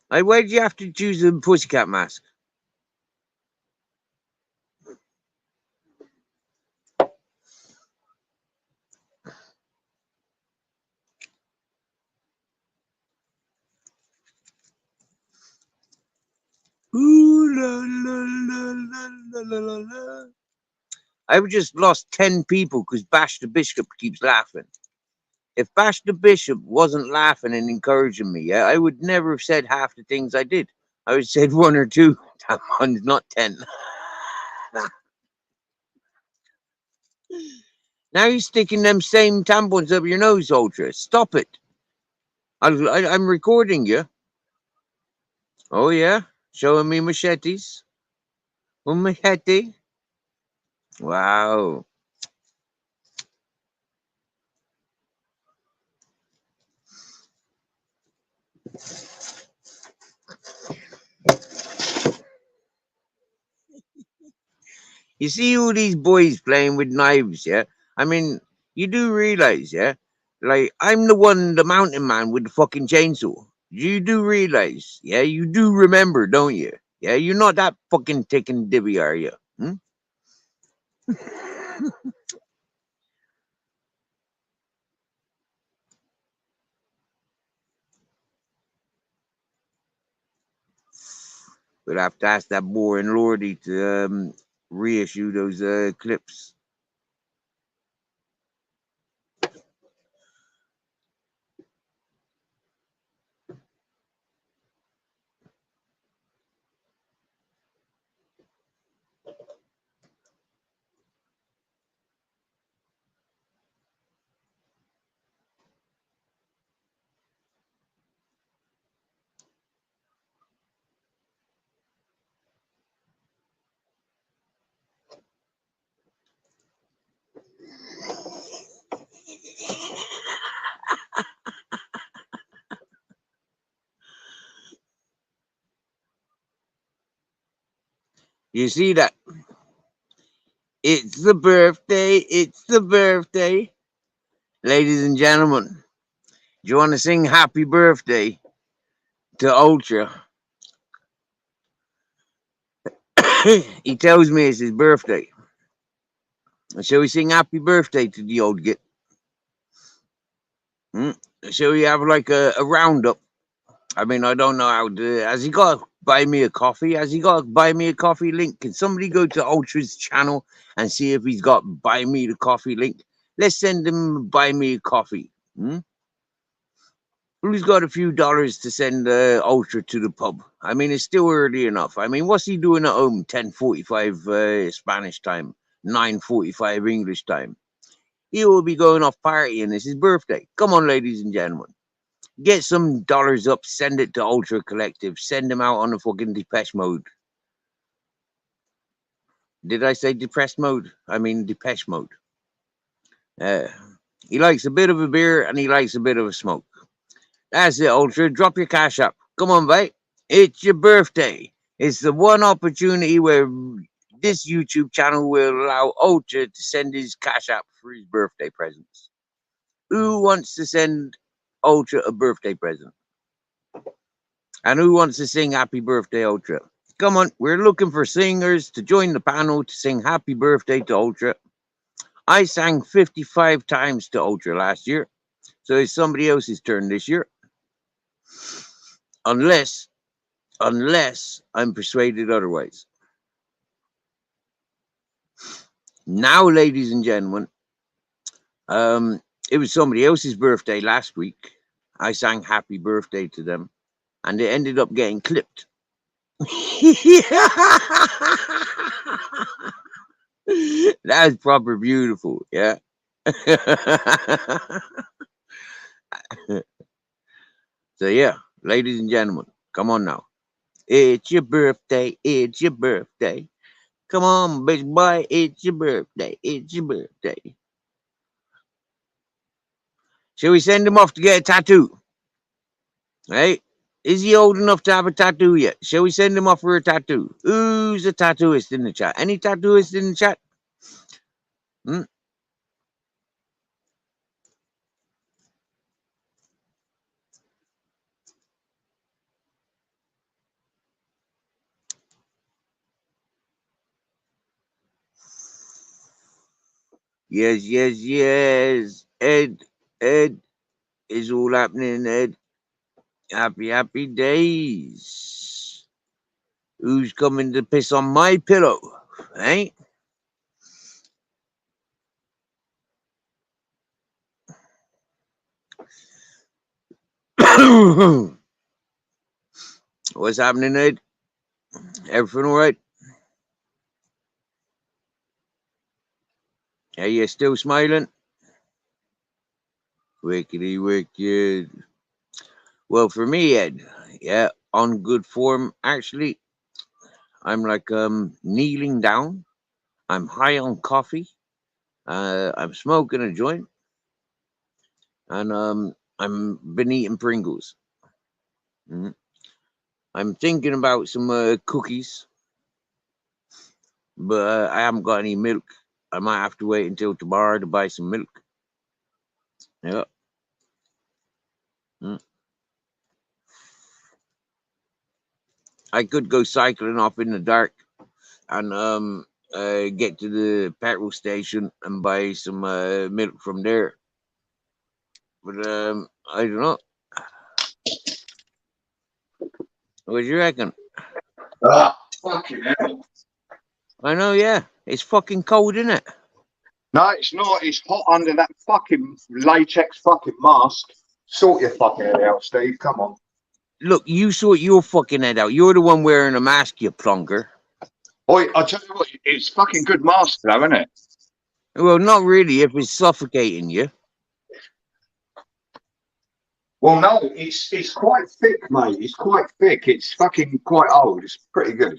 Like, why did you have to choose a pussycat mask? Ooh, la, la, la. I've just lost 10 people because Bash the Bishop keeps laughing. If Bash the Bishop wasn't laughing and encouraging me, yeah, I would never have said half the things I did. I would have said one or two tampons, not 10. Now you're sticking them same tampons up your nose, Ultra. Stop it. I'm recording you. Oh, yeah? Showing me machetes. Un machete. Wow. You see all these boys playing with knives, yeah? I mean, you do realize, yeah? Like, I'm the one, the mountain man with the fucking chainsaw. You do realize, yeah? You do remember, don't you? Yeah, you're not that fucking ticking divvy, are you? Hmm? We'll have to ask that boring lordy to reissue those clips. You see that? It's the birthday. It's the birthday. Ladies and gentlemen, do you want to sing happy birthday to Ultra? He tells me it's his birthday. Shall we sing happy birthday to the old git? Hmm? Shall we have like a roundup? I mean, I don't know how to. Has he got to buy me a coffee? Has he got to buy me a coffee link? Can somebody go to Ultra's channel and see if he's got buy me the coffee link? Let's send him buy me a coffee. Hmm? Who's got a few dollars to send Ultra to the pub? I mean, it's still early enough. I mean, what's he doing at home? 10:45 Spanish time, 9:45 English time. He will be going off partying. It's his birthday. Come on, ladies and gentlemen. Get some dollars up, send it to Ultra Collective, send them out on the fucking Depeche Mode. Did I say depressed mode? I mean Depeche Mode. He likes a bit of a beer and he likes a bit of a smoke. That's it, Ultra. Drop your cash up. Come on, mate. It's your birthday. It's the one opportunity where this YouTube channel will allow Ultra to send his cash up for his birthday presents. Who wants to send Ultra a birthday present? And who wants to sing Happy Birthday, Ultra? Come on, we're looking for singers to join the panel to sing Happy Birthday to Ultra. I sang 55 times to Ultra last year, so it's somebody else's turn this year. Unless I'm persuaded otherwise. Now, ladies and gentlemen, it was somebody else's birthday last week. I sang Happy Birthday to them, and it ended up getting clipped. That was proper beautiful, yeah. So yeah, ladies and gentlemen, come on now. It's your birthday, it's your birthday. Come on, bitch boy, it's your birthday, it's your birthday. Shall we send him off to get a tattoo? Hey, is he old enough to have a tattoo yet? Shall we send him off for a tattoo? Who's a tattooist in the chat? Any tattooist in the chat? Hmm? Yes, yes, yes. Ed is all happening, Ed. Happy, happy days. Who's coming to piss on my pillow? Eh? What's happening, Ed? Everything all right? Are you still smiling? Wickedy wicked. Well, for me, Ed, yeah, on good form. Actually, I'm like kneeling down. I'm high on coffee. I'm smoking a joint, and I'm been eating Pringles. Mhm. I'm thinking about some cookies, but I haven't got any milk. I might have to wait until tomorrow to buy some milk. Yeah. Mm. I could go cycling off in the dark and get to the petrol station and buy some milk from there. But I don't know. What do you reckon? Fucking hell. I know, yeah. It's fucking cold, isn't it? No, it's not. It's hot under that fucking latex fucking mask. Sort your fucking head out, Steve. Come on. Look, you sort your fucking head out. You're the one wearing a mask, you plonker. Oi, I tell you what, it's fucking good mask though, isn't it? Well, not really if it's suffocating you. Well, no, it's quite thick, mate. It's quite thick. It's fucking quite old. It's pretty good.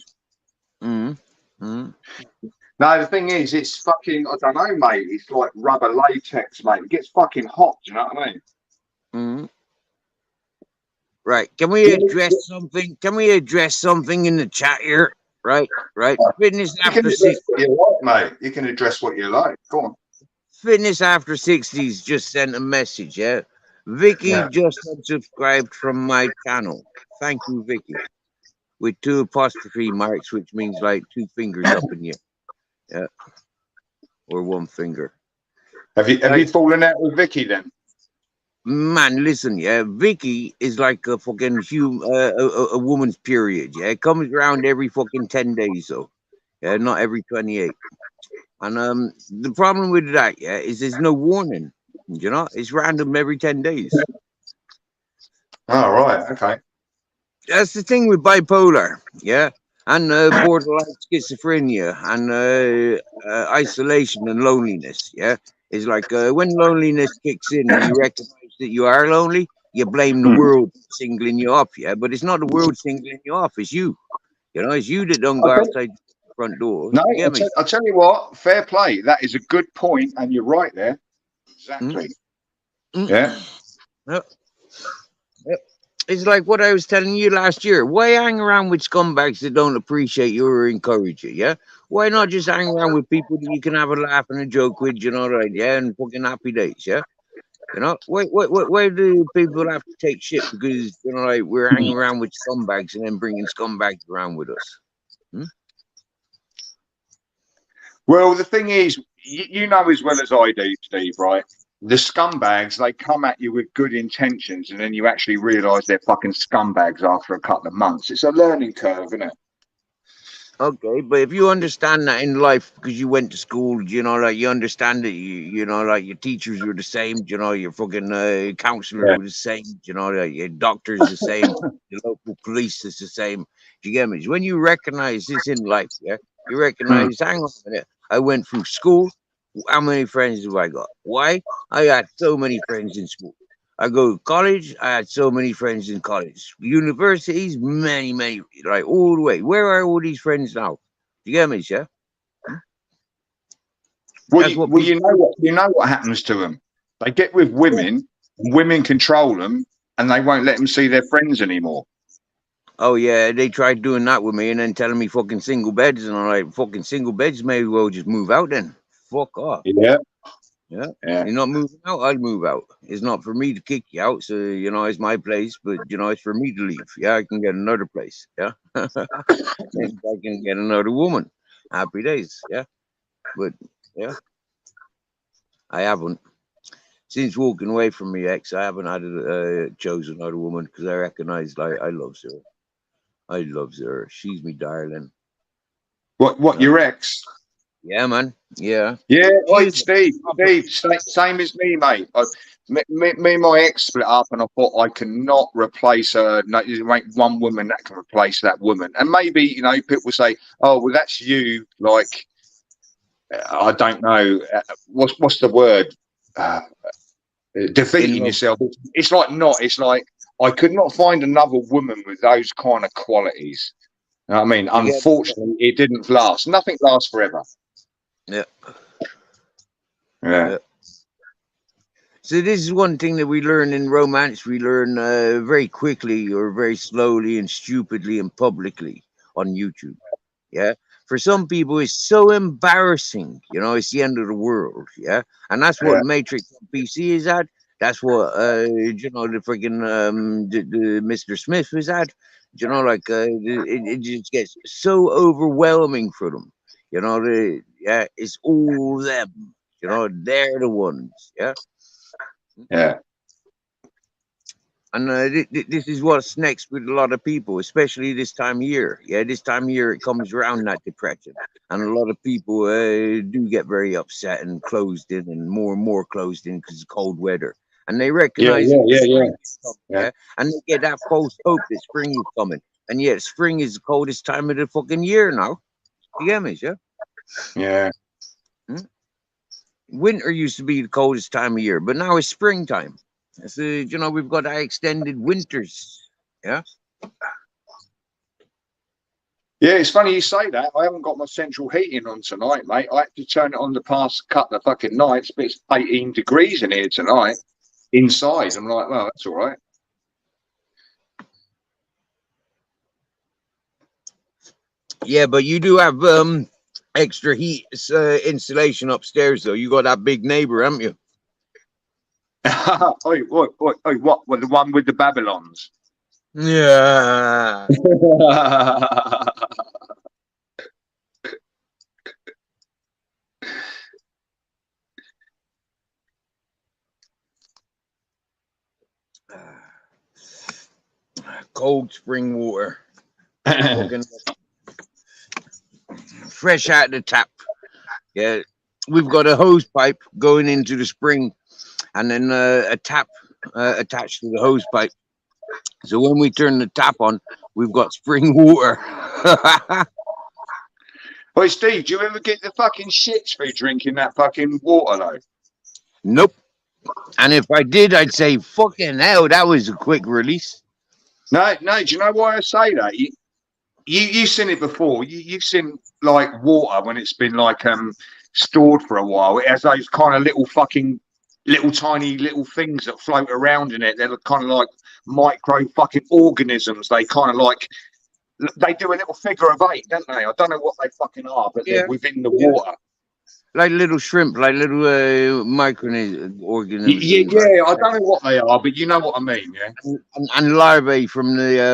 No, the thing is, it's fucking, I don't know, mate. It's like rubber latex, mate. It gets fucking hot, do you know what I mean? Right. Can we address something? Can we address something in the chat here? Right. Fitness You can after address 60s. what you like, mate. You can address what you like. Go on. Fitness after 60s just sent a message, yeah? Vicky Yeah. just unsubscribed from my channel. Thank you, Vicky. With 2 apostrophe marks, which means like 2 fingers up in you. Yeah. Or 1 finger. Have you fallen out with Vicky then? Man, listen, yeah. Vicky is like a fucking a woman's period, yeah. It comes around every fucking 10 days, though. Yeah, not every 28. And the problem with that, yeah, is there's no warning. You know, it's random every 10 days. Oh, right, okay. That's the thing with bipolar, yeah, and borderline schizophrenia and isolation and loneliness, yeah. It's like when loneliness kicks in and you recognize that you are lonely, you blame the world singling you off, yeah. But it's not the world singling you off; it's you. You know, it's you that don't go outside the front door. No, You get me? I'll tell you what, fair play. That is a good point, and you're right there. Exactly. Yeah. Yep. It's like what I was telling you last year. Why hang around with scumbags that don't appreciate you or encourage you? Yeah. Why not just hang around with people that you can have a laugh and a joke with? You know, right? Yeah, and fucking happy days. Yeah. You know, why do people have to take shit because you know, like we're hanging around with scumbags and then bringing scumbags around with us? Well, the thing is, you know as well as I do, Steve, right? The scumbags, they come at you with good intentions, and then you actually realise they're fucking scumbags after a couple of months. It's a learning curve, isn't it? Okay, but if you understand that in life because you went to school, you know, like you understand that you know, like your teachers were the same, you know, your fucking counselors were the same, you know, like your doctors the same, the local police is the same. Do you get me? When you recognize this in life, yeah, you recognize, hang on a minute, I went through school. How many friends have I got? Why? I got so many friends in school. I go to college. I had so many friends in college. Universities, many, like all the way. Where are all these friends now? You get me, yeah? Well, you know what happens to them. They get with women, women control them, and they won't let them see their friends anymore. Oh yeah, they tried doing that with me and then telling me fucking single beds, and I'm like, fucking single beds, may as well just move out then. Fuck off. Yeah. You're not moving out, I'll move out. It's not for me to kick you out, so you know it's my place, but you know it's for me to leave. Yeah, I can get another place. Yeah. I can get another woman. Happy days, yeah. But yeah, I haven't. Since walking away from my ex, I haven't had chose another woman because I recognize like I love her. I love her. She's me darling. What your ex? Yeah, man. Yeah. Yeah, Steve, same as me, mate. me and my ex split up, and I thought I cannot replace her. No, there ain't one woman that can replace that woman. And maybe, you know, people say, "Oh, well, that's you." Like, I don't know what's the word. Defeating yourself. It's like not. It's like I could not find another woman with those kind of qualities. You know what I mean? Unfortunately, it didn't last. Nothing lasts forever. Yeah. Yeah. So this is one thing that we learn in romance. We learn very quickly or very slowly and stupidly and publicly on YouTube. Yeah. For some people, it's so embarrassing. You know, it's the end of the world. Yeah. And that's what Matrix on PC is at. That's what, you know, the freaking the Mr. Smith is at. You know, like it just gets so overwhelming for them. You know, it's all them. You know, they're the ones. Yeah. Yeah. And this is what's next with a lot of people, especially this time of year. Yeah, this time of year it comes around, that depression, and a lot of people do get very upset and closed in, and more closed in because of cold weather. And they recognize yeah, and they get that false hope that spring is coming, and yet spring is the coldest time of the fucking year now. You get me? Yeah. Yeah. Winter used to be the coldest time of year, but now it's springtime. So, you know, we've got our extended winters. Yeah. Yeah, it's funny you say that. I haven't got my central heating on tonight, mate. I had to turn it on the past couple of fucking nights, but it's 18 degrees in here tonight. Inside, I'm like, well, that's all right. Yeah, but you do have extra heat insulation upstairs, though. You got that big neighbor, haven't you? What? Well, the one with the Babylons. Yeah. Cold spring water. Fresh out the tap. Yeah, we've got a hose pipe going into the spring, and then a tap attached to the hose pipe. So when we turn the tap on, we've got spring water. Hey, Steve, do you ever get the fucking shits for drinking that fucking water, though? Nope. And if I did, I'd say, fucking hell, that was a quick release. No. Do you know why I say that? You've seen it before. You've seen like water when it's been like stored for a while. It has those kind of little tiny things that float around in it. They're kind of like micro fucking organisms. They kind of like they do a little figure of 8, don't they? I don't know what they fucking are, but they're within the water. Like little shrimp, like little microorganisms. Yeah, I don't know what they are, but you know what I mean, yeah. And larvae from the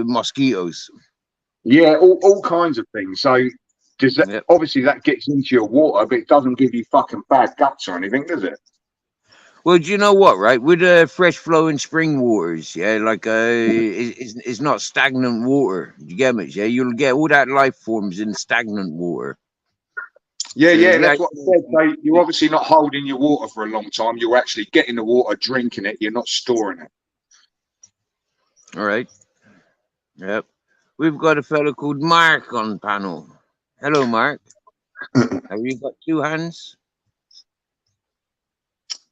mosquitoes. Yeah, all kinds of things. So does that obviously that gets into your water, but it doesn't give you fucking bad guts or anything, does it? Well, do you know what, right? With fresh flowing spring waters, yeah, like it's not stagnant water. You get me? Yeah, you'll get all that life forms in stagnant water. Yeah, that's what I said. So you're obviously not holding your water for a long time. You're actually getting the water, drinking it. You're not storing it. All right. Yep. We've got a fellow called Mark on panel. Hello, Mark. Have you got 2 hands?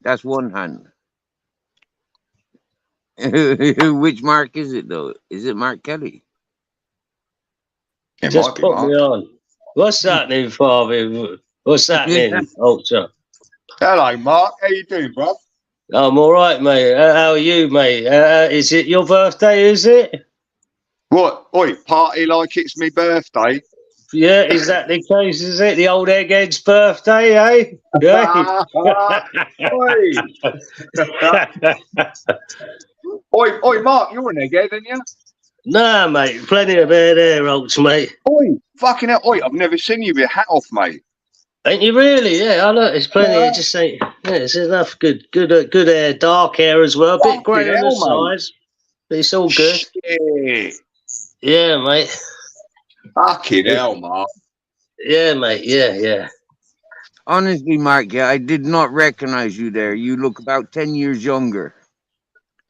That's 1 hand. Which Mark is it, though? Is it Mark Kelly? It just put me on. What's happening, Father? What's happening, Ultra? Hello, Mark. How you doing, bro? I'm all right, mate. How are you, mate? Is it your birthday, is it? What? Oi, party like it's my birthday? Yeah, is that the case, is it? The old egghead's birthday, eh? Yeah. Oi, Mark, you're an egghead, aren't you? Nah, mate. Plenty of hair there, Ultra, mate. Oi, fucking hell. Oi, I've never seen you with a hat off, mate. Ain't you really? Yeah, I know. There's plenty of just ain't. Yeah, it's enough good hair, dark hair as well. A bit grey on the sides, but it's all good. Shit. Yeah, mate. Fucking hell, Mark. Yeah, mate. Yeah. Honestly, Mark, yeah, I did not recognize you there. You look about 10 years younger.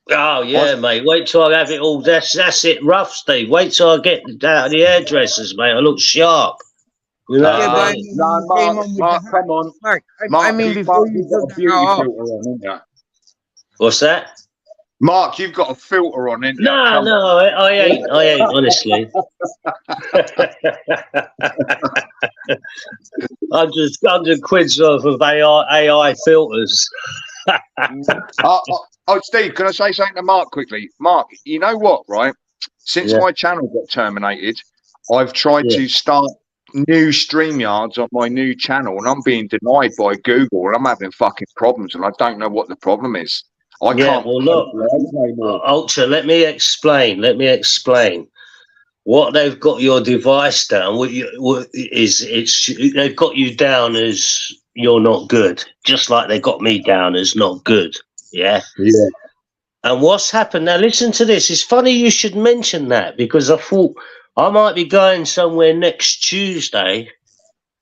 Oh yeah, mate. Wait till I have it all. That's it, rough, Steve. Wait till I get out of the hairdressers, mate. I look sharp. You know Yeah, what but I I mean? mean, No, you came Mark, on with Mark, the hat. come on. Mark, I Mark, mean, you, before Mark, you you've got took a the hat beauty off. filter on, haven't you? What's that? Mark, you've got a filter on, ain't you? No, Come no, I ain't. I ain't, honestly. £100 worth of AI filters. Oh, Steve, can I say something to Mark quickly? Mark, you know what, right? Since Yeah. my channel got terminated, I've tried Yeah. to start new StreamYards on my new channel, and I'm being denied by Google, and I'm having fucking problems, and I don't know what the problem is. I Yeah, can't well, post look, live no more. Ultra, let me explain. What they've got your device down, they've got you down as you're not good, just like they got me down as not good. Yeah. Yeah. And what's happened now? Listen to this. It's funny you should mention that because I thought I might be going somewhere next Tuesday,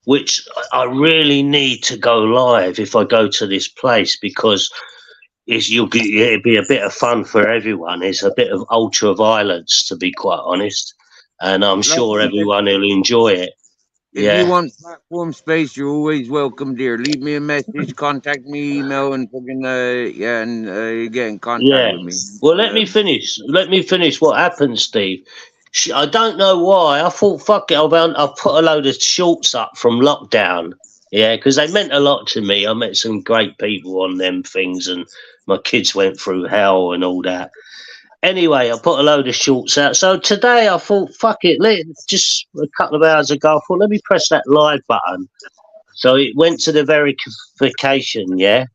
which I really need to go live if I go to this place because it'd be a bit of fun for everyone. It's a bit of ultra violence, to be quite honest, and I'm sure everyone will enjoy it. If you want platform space, you're always welcome, dear. Leave me a message, contact me, email, and fucking get in contact with me. Well, let me finish. Let me finish. What happened, Steve? I don't know why. I thought, fuck it. I'll put a load of shorts up from lockdown. Yeah, because they meant a lot to me. I met some great people on them things, and my kids went through hell and all that. Anyway, I put a load of shorts out. So today I thought, fuck it. Just a couple of hours ago, I thought, let me press that live button. So it went to the verification, yeah.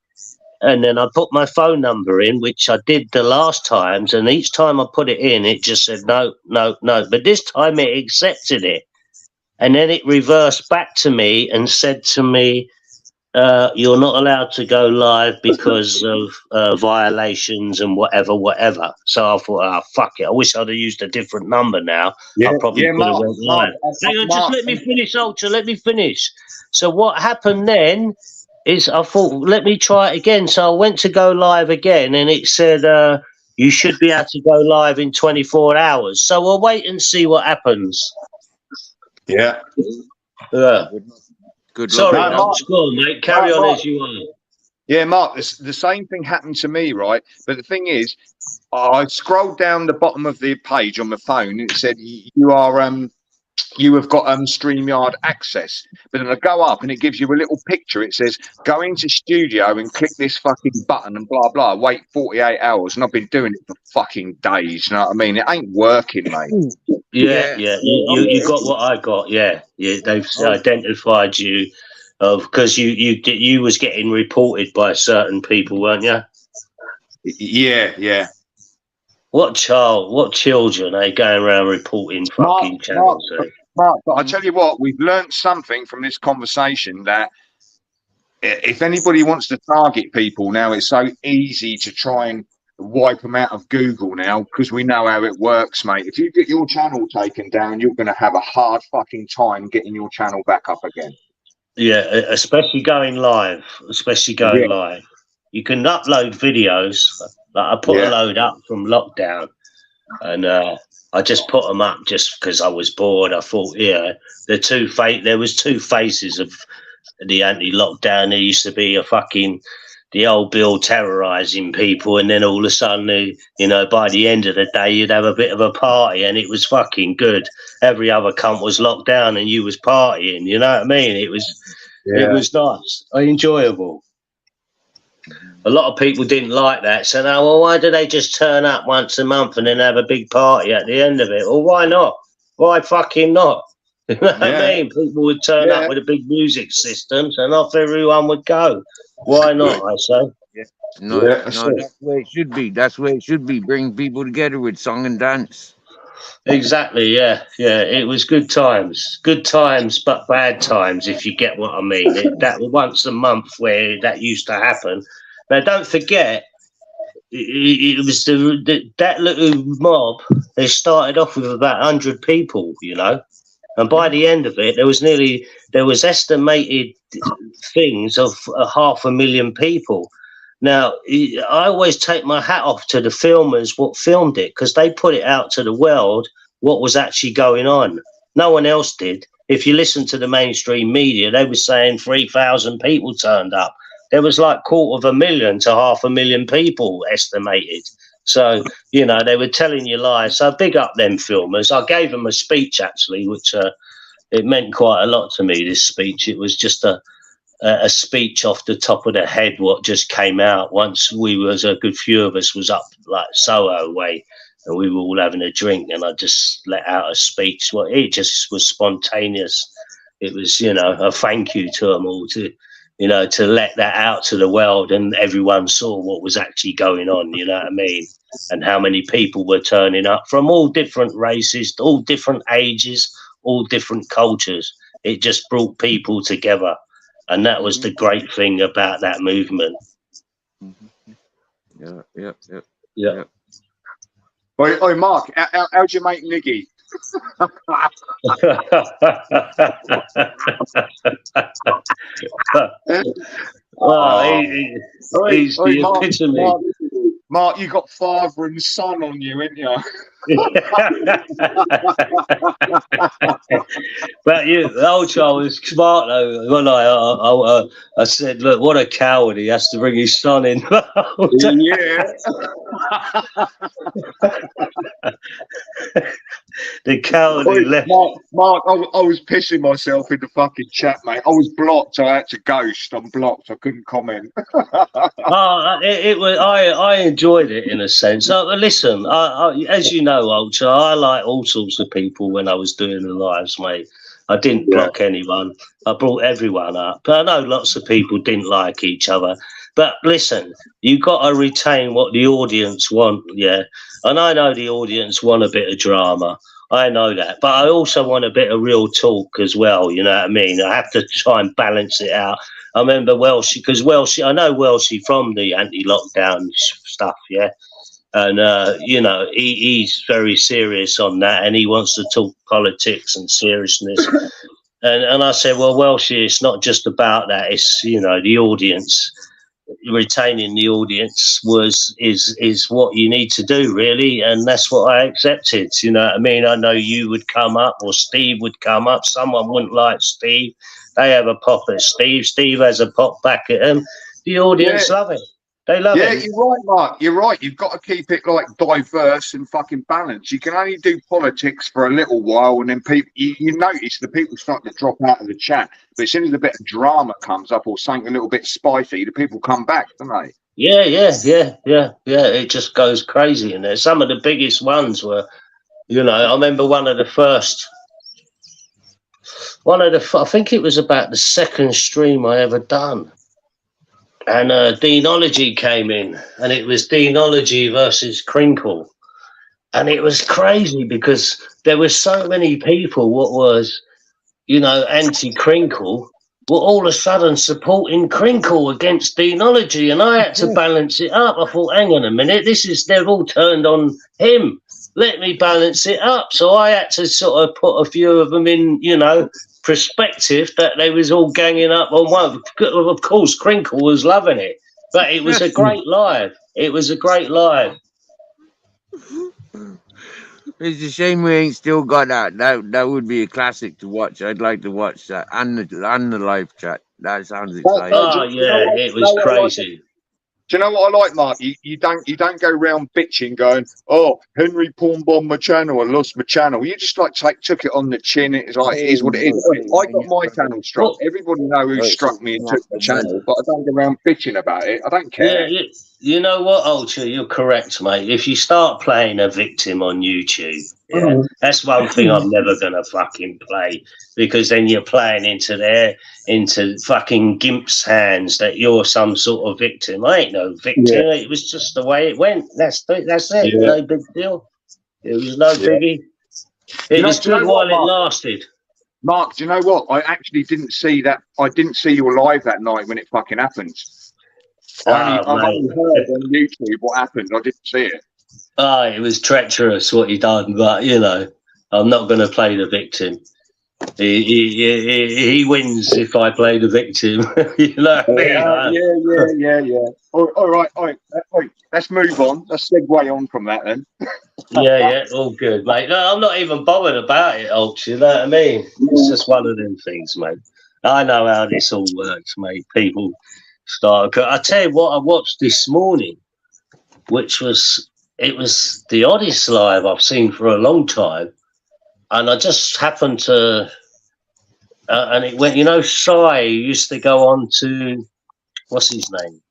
And then I put my phone number in, which I did the last times. And each time I put it in, it just said, no, no, no. But this time it accepted it. And then it reversed back to me and said to me, you're not allowed to go live because of violations and whatever. So I thought, oh, fuck it. I wish I'd have used a different number now. I probably could have went live. Hang on, just let me finish, Ultra. Let me finish. So what happened then is I thought, let me try it again. So I went to go live again, and it said, you should be able to go live in 24 hours. So we'll wait and see what happens. Yeah. Yeah. Good luck. Sorry, Mark, go on, mate. Carry on as you are. Yeah, Mark, the same thing happened to me, right? But the thing is, I scrolled down the bottom of the page on my phone, and it said, you have got StreamYard access. But then I go up and it gives you a little picture. It says, go into studio and click this fucking button and blah, blah. Wait 48 hours. And I've been doing it for fucking days. You know what I mean? It ain't working, mate. Yeah. You got what I got. Yeah. They've identified you because you was getting reported by certain people, weren't you? Yeah. What children are going around reporting fucking channels? Mark, but I tell you what, we've learned something from this conversation that if anybody wants to target people now, it's so easy to try and wipe them out of Google now because we know how it works, mate. If you get your channel taken down, you're going to have a hard fucking time getting your channel back up again. Yeah, especially going live. Live. You can upload videos. Like I put a load up from lockdown, and I just put them up just because I was bored. I thought, there was two faces of the anti-lockdown. There used to be the old Bill terrorizing people, and then all of a sudden, by the end of the day, you'd have a bit of a party, and it was fucking good. Every other cunt was locked down, and you was partying. You know what I mean? It was nice, enjoyable. A lot of people didn't like that, said, "Oh, well, why do they just turn up once a month and then have a big party at the end of it?" Well, why not? Why fucking not? You know what I mean? People would turn up with a big music system, and off everyone would go. Why not? I say. No, that's the way it should be. That's the way it should be. Bring people together with song and dance. Exactly. Yeah. It was good times, but bad times, if you get what I mean. That once a month where that used to happen. Now, don't forget, it was that little mob. They started off with about 100 people, And by the end of it, there was estimated things of 500,000 people. Now, I always take my hat off to the filmers what filmed it, because they put it out to the world what was actually going on. No one else did. If you listen to the mainstream media, they were saying 3,000 people turned up. There was like 250,000 to 500,000 people estimated. So, you know, they were telling you lies. So big up them filmers. I gave them a speech, actually, which it meant quite a lot to me, this speech. It was just a speech off the top of the head, what just came out once a good few of us was up like Soho way, and we were all having a drink, and I just let out a speech. Well, it just was spontaneous. It was, you know, a thank you to them all, to, you know, to let that out to the world, and everyone saw what was actually going on, you know what I mean? And how many people were turning up from all different races, all different ages, all different cultures. It just brought people together. And that was the great thing about that movement. Yeah. Oi, Mark, how'd you make Niggy? Well, he's the epitome. Mark, you got father and son on you, ain't you? But the old child was smart though. When I said, look, what a coward, he has to bring his son in. Yeah. The coward he left. Mark, I was pissing myself in the fucking chat, mate. I was blocked. I had to ghost. I'm blocked. I couldn't comment. It was. I enjoyed it in a sense. Listen, as you know, Ultra, I like all sorts of people when I was doing the lives, mate. I didn't block anyone. I brought everyone up. But I know lots of people didn't like each other. But listen, you got to retain what the audience want, yeah. And I know the audience want a bit of drama. I know that. But I also want a bit of real talk as well, you know what I mean? I have to try and balance it out. I remember Welshie, because I know Welshie from the anti-lockdown stuff, yeah. And, you know, he's very serious on that, and he wants to talk politics and seriousness. And I said, well, Welshie, it's not just about that. It's, you know, the audience. Retaining the audience is what you need to do, really, and that's what I accepted. You know what I mean? I know you would come up, or Steve would come up. Someone wouldn't like Steve. They have a pop at Steve. Steve has a pop back at him. The audience love it. They love it. Yeah, you're right, Mark. You're right. You've got to keep it like diverse and fucking balanced. You can only do politics for a little while, and then people, you notice the people start to drop out of the chat. But as soon as a bit of drama comes up or something a little bit spicy, the people come back, don't they? Yeah. It just goes crazy in there. Some of the biggest ones were, you know, I remember one of the, I think it was about the second stream I ever done. And Deanology came in, and it was Deanology versus Crinkle. And it was crazy because there were so many people what was, you know, anti-Crinkle, were all of a sudden supporting Crinkle against Deanology. And I had to balance it up. I thought, hang on a minute, they've all turned on him. Let me balance it up. So I had to sort of put a few of them in, you know, perspective, that they was all ganging up on one. Of course, Crinkle was loving it, but it was a great live. It was a great live. It's a shame we ain't still got that. That would be a classic to watch. I'd like to watch that and the live chat. That sounds exciting. Oh yeah, it was crazy. Do you know what I like, Mark? You don't go around bitching, going, "Oh, Henry pawn bombed my channel. I lost my channel." You just like took it on the chin. It's like it is what it is. I got my channel struck. Everybody know who struck me and took the channel, but I don't go around bitching about it. I don't care. Yeah, you know what, Ultra? You're correct, mate. If you start playing a victim on YouTube, yeah, that's one thing I'm never gonna fucking play, because then you're playing into fucking Gimp's hands that you're some sort of victim. I ain't no victim. Yeah. It was just the way it went. That's it. Yeah. No big deal. It was no biggie. It was good while it lasted. Mark, do you know what? I actually didn't see that. I didn't see you live that night when it fucking happened. I've only heard on YouTube what happened. I didn't see it. It was treacherous what he done, but you know, I'm not going to play the victim. He wins if I play the victim. You know what I mean? Yeah. All right. Let's move on. Let's segue on from that then. Yeah, all good, mate. No, I'm not even bothered about it, Ulch. You know what I mean? It's just one of them things, mate. I know how this all works, mate. People start. I tell you what, I watched this morning, which was the oddest live I've seen for a long time, and I just happened to, and it went. You know, Sai used to go on to, what's his name?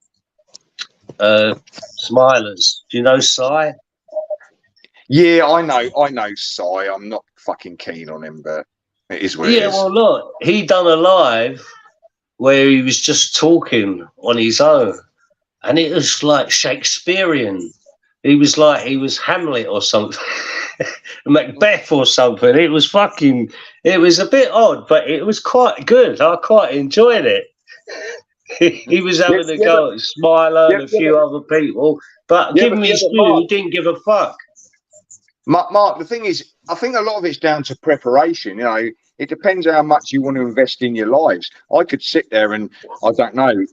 Smilers. Do you know Sai? Yeah, I know. Sai. I'm not fucking keen on him, but it is what it is. Well, look, he done a live where he was just talking on his own, and it was like Shakespearean. He was Hamlet or something, Macbeth or something. It was a bit odd, but it was quite good. I quite enjoyed it. He was having a go at Smiler and a few other people, but give him his due, he didn't give a fuck. Mark, the thing is, I think a lot of it's down to preparation. You know, it depends how much you want to invest in your lives. I could sit there and, I don't know,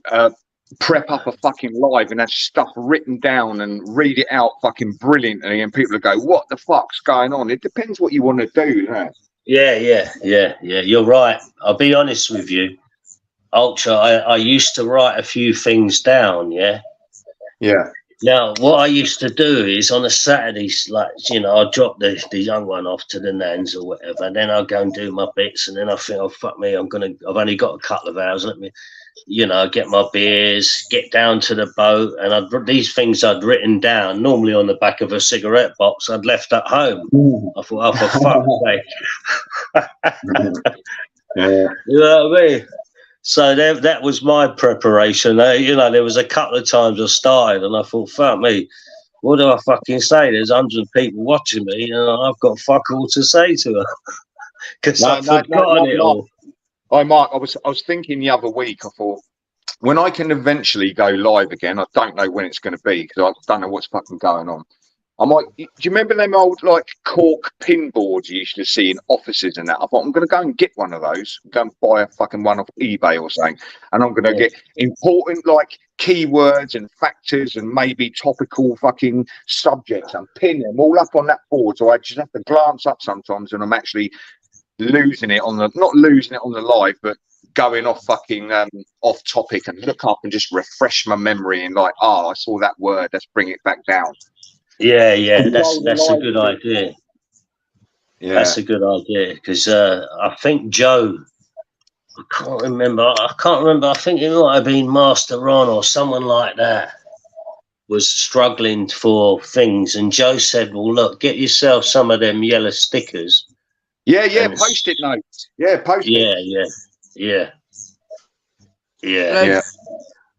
prep up a fucking live and have stuff written down and read it out fucking brilliantly, and people would go, what the fuck's going on? It depends what you want to do, you know? Yeah, you're right. I'll be honest with you, Ultra, I used to write a few things down, yeah? Now, what I used to do is on a Saturday, like, you know, I'd drop the young one off to the nans or whatever, and then I'd go and do my bits, and then I think, oh, fuck me, I've only got a couple of hours, let me, you know, get my beers, get down to the boat, and these things I'd written down, normally on the back of a cigarette box I'd left at home. I thought, oh, for fuck's sake. You know what I mean? So that was my preparation. You know, there was a couple of times I started and I thought, fuck me, what do I fucking say? There's hundreds of people watching me and I've got fuck all to say to them because I've forgotten it all. Hi, Mark. I was thinking the other week, I thought, when I can eventually go live again, I don't know when it's going to be because I don't know what's fucking going on. I might. Do you remember them old like cork pin boards you used to see in offices and that? I thought I'm going to go and get one of those. Go and buy a fucking one off eBay or something, and I'm going to get important like keywords and factors and maybe topical fucking subjects and pin them all up on that board. So I just have to glance up sometimes, and I'm actually not losing it on the live, but going off fucking off topic and look up and just refresh my memory and like, I saw that word. Let's bring it back down. Yeah, that's a good idea. Yeah, that's a good idea because I think Joe, I can't remember. I think it might have been Master Ron or someone like that was struggling for things, and Joe said, "Well, look, get yourself some of them yellow stickers." Yeah, post-it notes. Yeah, post-it. Yeah.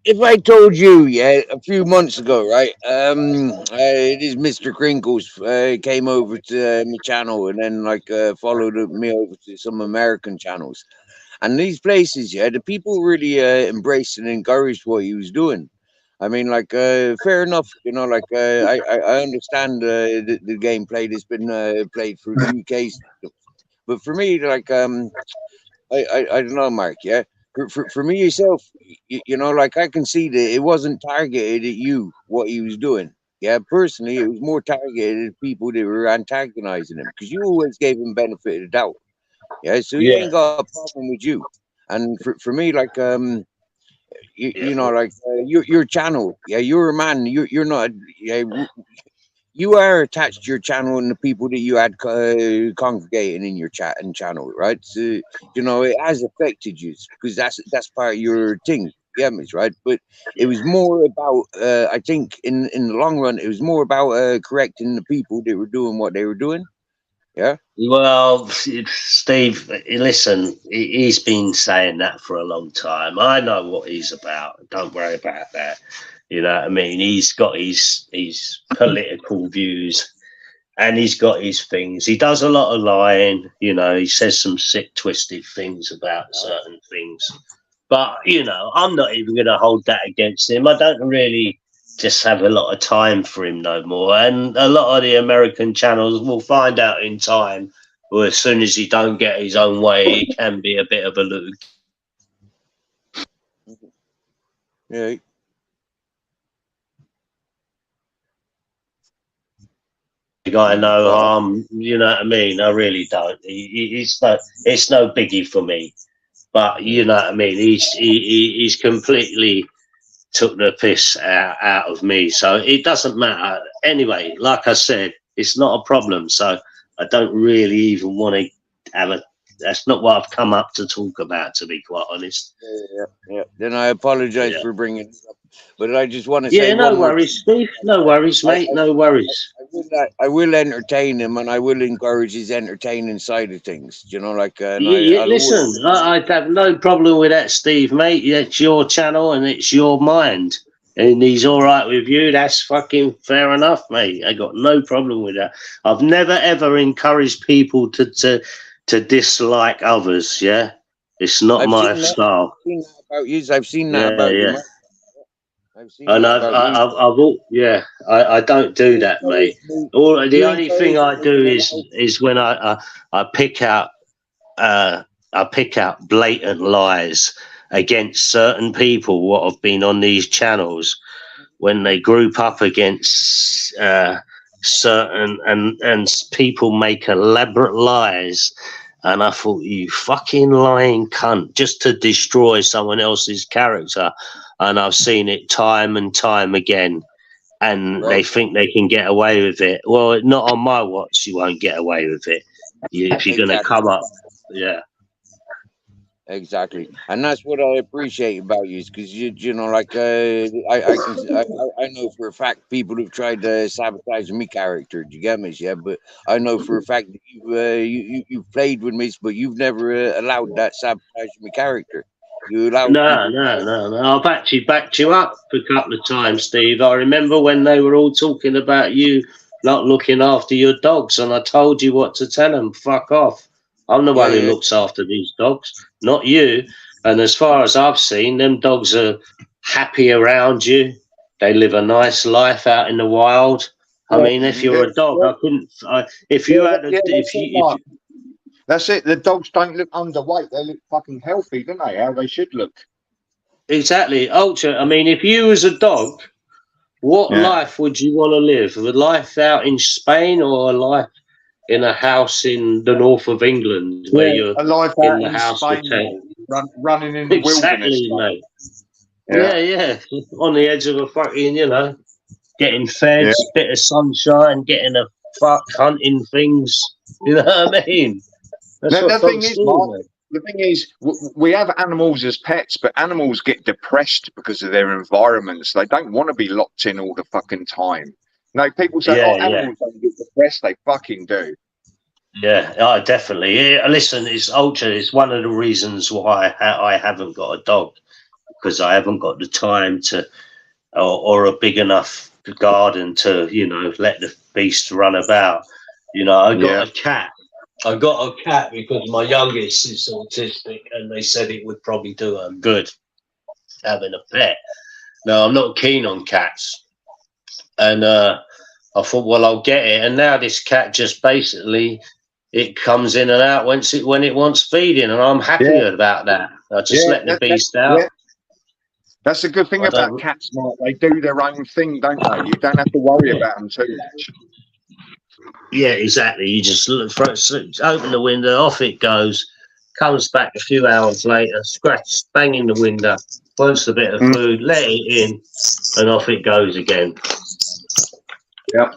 If I told you, a few months ago, right, this Mr. Crinkles came over to my channel and then followed me over to some American channels, and these places, the people really embraced and encouraged what he was doing. I mean, fair enough, you know, I understand the gameplay that's been played through the UK system, but for me, I don't know, Mark, For me yourself, you know, I can see that it wasn't targeted at you, what he was doing. Yeah, personally, it was more targeted at people that were antagonizing him because you always gave him benefit of the doubt. Yeah, so he ain't got a problem with you. And for me, your channel, you're a man. You're not. You are attached to your channel and the people that you had congregating in your chat and channel, right? So, you know, it has affected you because that's part of your thing, right? But it was more about, I think, in the long run, it was more about correcting the people that were doing what they were doing. Yeah. Well, Steve, listen, he's been saying that for a long time. I know what he's about. Don't worry about that. You know what I mean? He's got his political views and he's got his things. He does a lot of lying. You know, he says some sick, twisted things about certain things. But, you know, I'm not even going to hold that against him. I don't really just have a lot of time for him no more. And a lot of the American channels will find out in time Or as soon as he don't get his own way, he can be a bit of a look. Yeah. The guy no harm, you know what I mean? I really don't. It's no biggie for me. But you know what I mean? He's completely took the piss out of me. So it doesn't matter. Anyway, like I said, it's not a problem. So I don't really even want to have a. That's not what I've come up to talk about, to be quite honest. Yeah. Then I apologize for bringing it up. But I just want to Yeah, say no worries, Steve. No worries, mate. No worries. I will entertain him, and I will encourage his entertaining side of things. You know, like Listen, I have no problem with that, Steve, mate. It's your channel and it's your mind, and he's all right with you. That's fucking fair enough, mate. I got no problem with that. I've never ever encouraged people to dislike others. Yeah, it's not my style. I've seen that about you. And I don't do that, mate. The only thing I do is when I pick out blatant lies against certain people what have been on these channels when they group up against certain and people make elaborate lies. And I thought, you fucking lying cunt, just to destroy someone else's character. And I've seen it time and time again. And they think they can get away with it. Well, not on my watch, you won't get away with it. If you're going to come up, yeah. Exactly. And that's what I appreciate about you, because you know, like I know for a fact people have tried to sabotage me character. Do you get me? Yeah, but I know for a fact that you've played with me, but you've never allowed that sabotage me character. You allowed no. I've actually backed you up a couple of times, Steve. I remember when they were all talking about you not looking after your dogs, and I told you what to tell them. Fuck off. I'm the one who looks after these dogs, not you. And as far as I've seen, them dogs are happy around you. They live a nice life out in the wild. I mean, if you're a dog, I couldn't. That's it. The dogs don't look underweight. They look fucking healthy, don't they? How they should look. Exactly, Ultra. I mean, if you was a dog, what life would you want to live? A life out in Spain or a life in a house in the north of England where you're alive in the house Spain, running in the wilderness, mate. Yeah, on the edge of a fucking, getting fed, bit of sunshine, getting a fuck, hunting things. You know what I mean? The thing is, we have animals as pets, but animals get depressed because of their environments. They don't want to be locked in all the fucking time. No, people say, animals don't get depressed. They fucking do. Yeah, definitely. Yeah, listen, it's Ultra. It's one of the reasons why I haven't got a dog, because I haven't got the time to, or a big enough garden to, let the beast run about. I got a cat. I got a cat because my youngest is autistic, and they said it would probably do her good having a pet. No, I'm not keen on cats. And I thought, well, I'll get it. And now this cat just basically, it comes in and out when it wants feeding, and I'm happy about that. I just let the beast out. Yeah. That's the good thing about cats, Mark. They do their own thing, don't they? You don't have to worry about them too much. Yeah, exactly. You just open the window, off it goes, comes back a few hours later, bang in the window, wants a bit of food, let it in, and off it goes again. Yeah.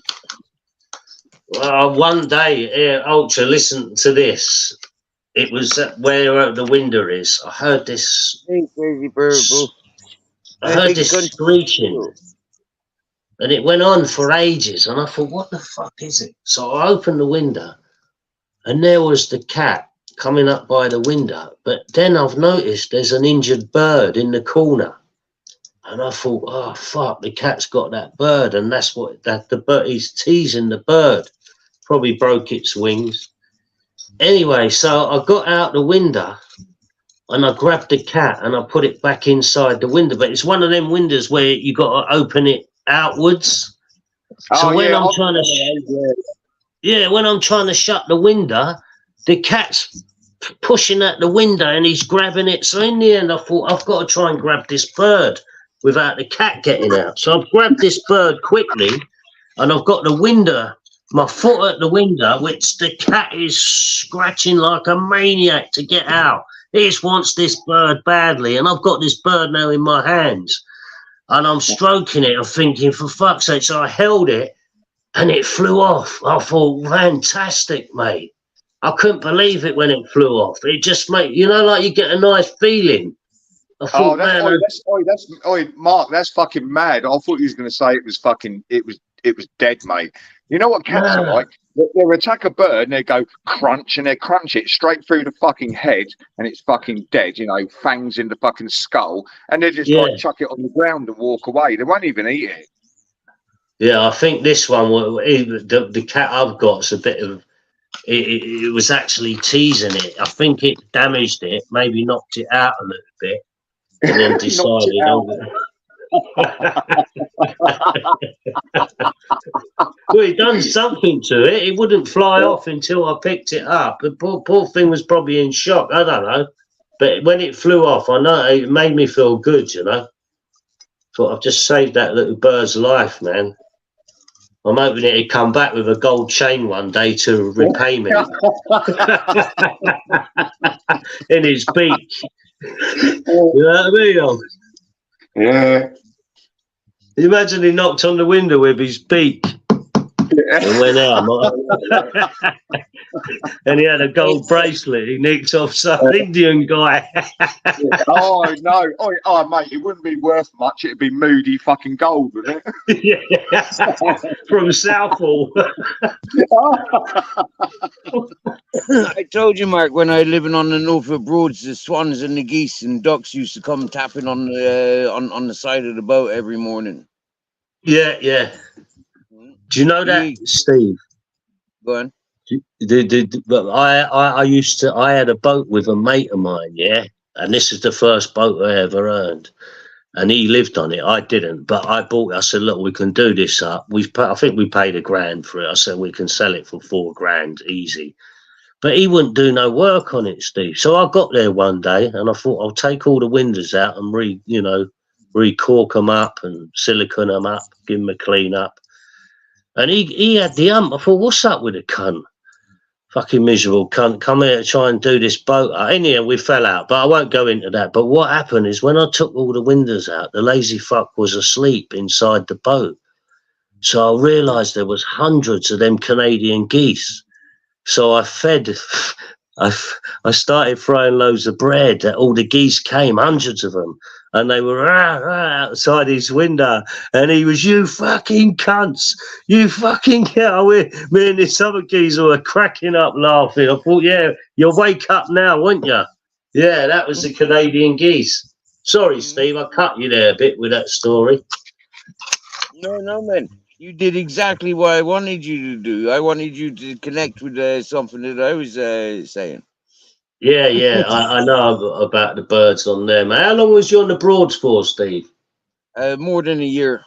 Well, one day, Ultra, listen to this. It was where the window is. I heard this. I heard this screeching, and it went on for ages. And I thought, what the fuck is it? So I opened the window, and there was the cat coming up by the window. But then I've noticed there's an injured bird in the corner. And I thought, oh, fuck, the cat's got that bird. And that's the bird, he's teasing the bird. Probably broke its wings. Anyway, so I got out the window and I grabbed the cat and I put it back inside the window. But it's one of them windows where you got to open it outwards. So when I'm trying to shut the window, the cat's pushing at the window and he's grabbing it. So in the end, I thought, I've got to try and grab this bird without the cat getting out. So I've grabbed this bird quickly and I've got the window, my foot at the window, which the cat is scratching like a maniac to get out. He just wants this bird badly. And I've got this bird now in my hands and I'm stroking it. I'm thinking, for fuck's sake. So I held it and it flew off. I thought, fantastic, mate. I couldn't believe it when it flew off. It just made, you know, like you get a nice feeling. I thought, Mark, that's fucking mad. I thought he was going to say it was dead, mate. You know what cats are like? They'll attack a bird and they go crunch and they crunch it straight through the fucking head and it's fucking dead, you know, fangs in the fucking skull, and they just like chuck it on the ground and walk away. They won't even eat it. Yeah, I think this one, the cat I've got's a bit of, it was actually teasing it. I think it damaged it, maybe knocked it out a little bit, and then decided. Well, it done something to it. It wouldn't fly off until I picked it up. The poor thing was probably in shock. I don't know, but when it flew off, I know it made me feel good. You know, thought I've just saved that little bird's life, man. I'm hoping it'd come back with a gold chain one day to repay me. In his beak. You know what I mean? Yeah. Imagine he knocked on the window with his beak and went out. And he had a gold bracelet he nicked off some Indian guy. Oh, no. Oh, mate, it wouldn't be worth much. It'd be moody fucking gold, wouldn't it? Yeah. From Southall. I told you, Mark, when I was living on the Norfolk Broads, the swans and the geese and ducks used to come tapping on the side of the boat every morning. Yeah, yeah. Do you know that, Steve? Go on. I had a boat with a mate of mine, yeah, and this is the first boat I ever earned, and he lived on it. I didn't, but I bought it. I said, look, we can do this up. I think we paid $1,000 for it. I said we can sell it for $4,000 easy, but he wouldn't do no work on it, Steve. So I got there one day and I thought I'll take all the windows out and re-cork them up and silicone them up, give them a clean up. And he had the I thought, what's up with the cunt? Fucking miserable cunt, come here to try and do this boat. In the end, we fell out, but I won't go into that. But what happened is when I took all the windows out, the lazy fuck was asleep inside the boat. So I realised there was hundreds of them Canadian geese. So I started throwing loads of bread. All the geese came, hundreds of them. And they were outside his window. And he was, you fucking cunts. You fucking hell. Me and this other geezer were cracking up laughing. I thought, yeah, you'll wake up now, won't you? Yeah, that was the Canadian geese. Sorry, Steve, I cut you there a bit with that story. No, man. You did exactly what I wanted you to do. I wanted you to connect with something that I was saying. Yeah, I know about the birds on there, man. How long was you on the Broads for, Steve? More than a year.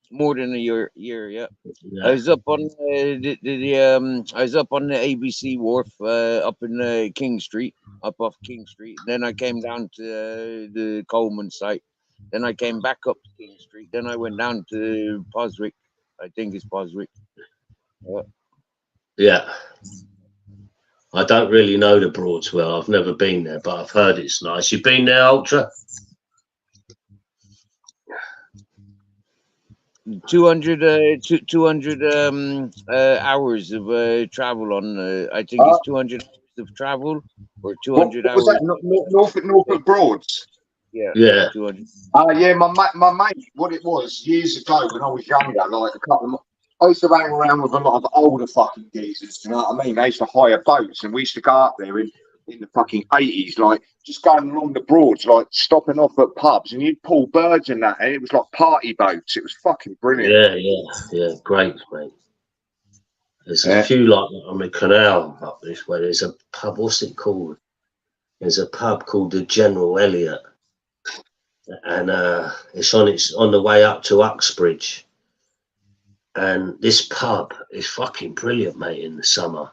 Yeah. I was up on I was up on the ABC wharf up in King Street, up off King Street. Then I came down to the Coleman site. Then I came back up to King Street. Then I went down to Poswick. I think it's Poswick. Yeah. I don't really know the Broads well. I've never been there, but I've heard it's nice. You've been there, Ultra? 200 hours of travel on. I think it's 200 hours of travel or 200 hours. Was that Norfolk Broads? Yeah. 200. Yeah, my mate. What it was years ago when I was younger, like a couple of. I used to hang around with a lot of older fucking geezers, you know what I mean? They used to hire boats and we used to go up there in the fucking 80s, like just going along the Broads, like stopping off at pubs, and you'd pull birds and that, and it was like party boats. It was fucking brilliant. Yeah, great, mate. There's a few like that on the canal up this way. There's a pub, what's it called? There's a pub called the General Elliot, and it's on the way up to Uxbridge. And this pub is fucking brilliant, mate, in the summer.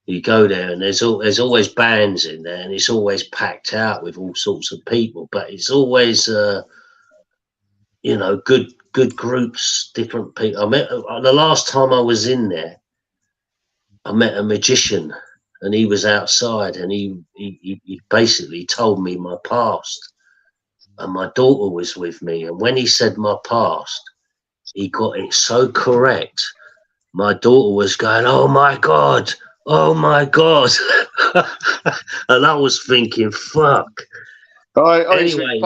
You go there and there's always bands in there, and it's always packed out with all sorts of people. But it's always you know, good groups, different people. I met the last time I was in there, I met a magician, and he was outside, and he basically told me my past, and my daughter was with me. And when he said my past, he got it so correct. My daughter was going, "Oh my God, oh my God," and I was thinking, "Fuck." Anyway,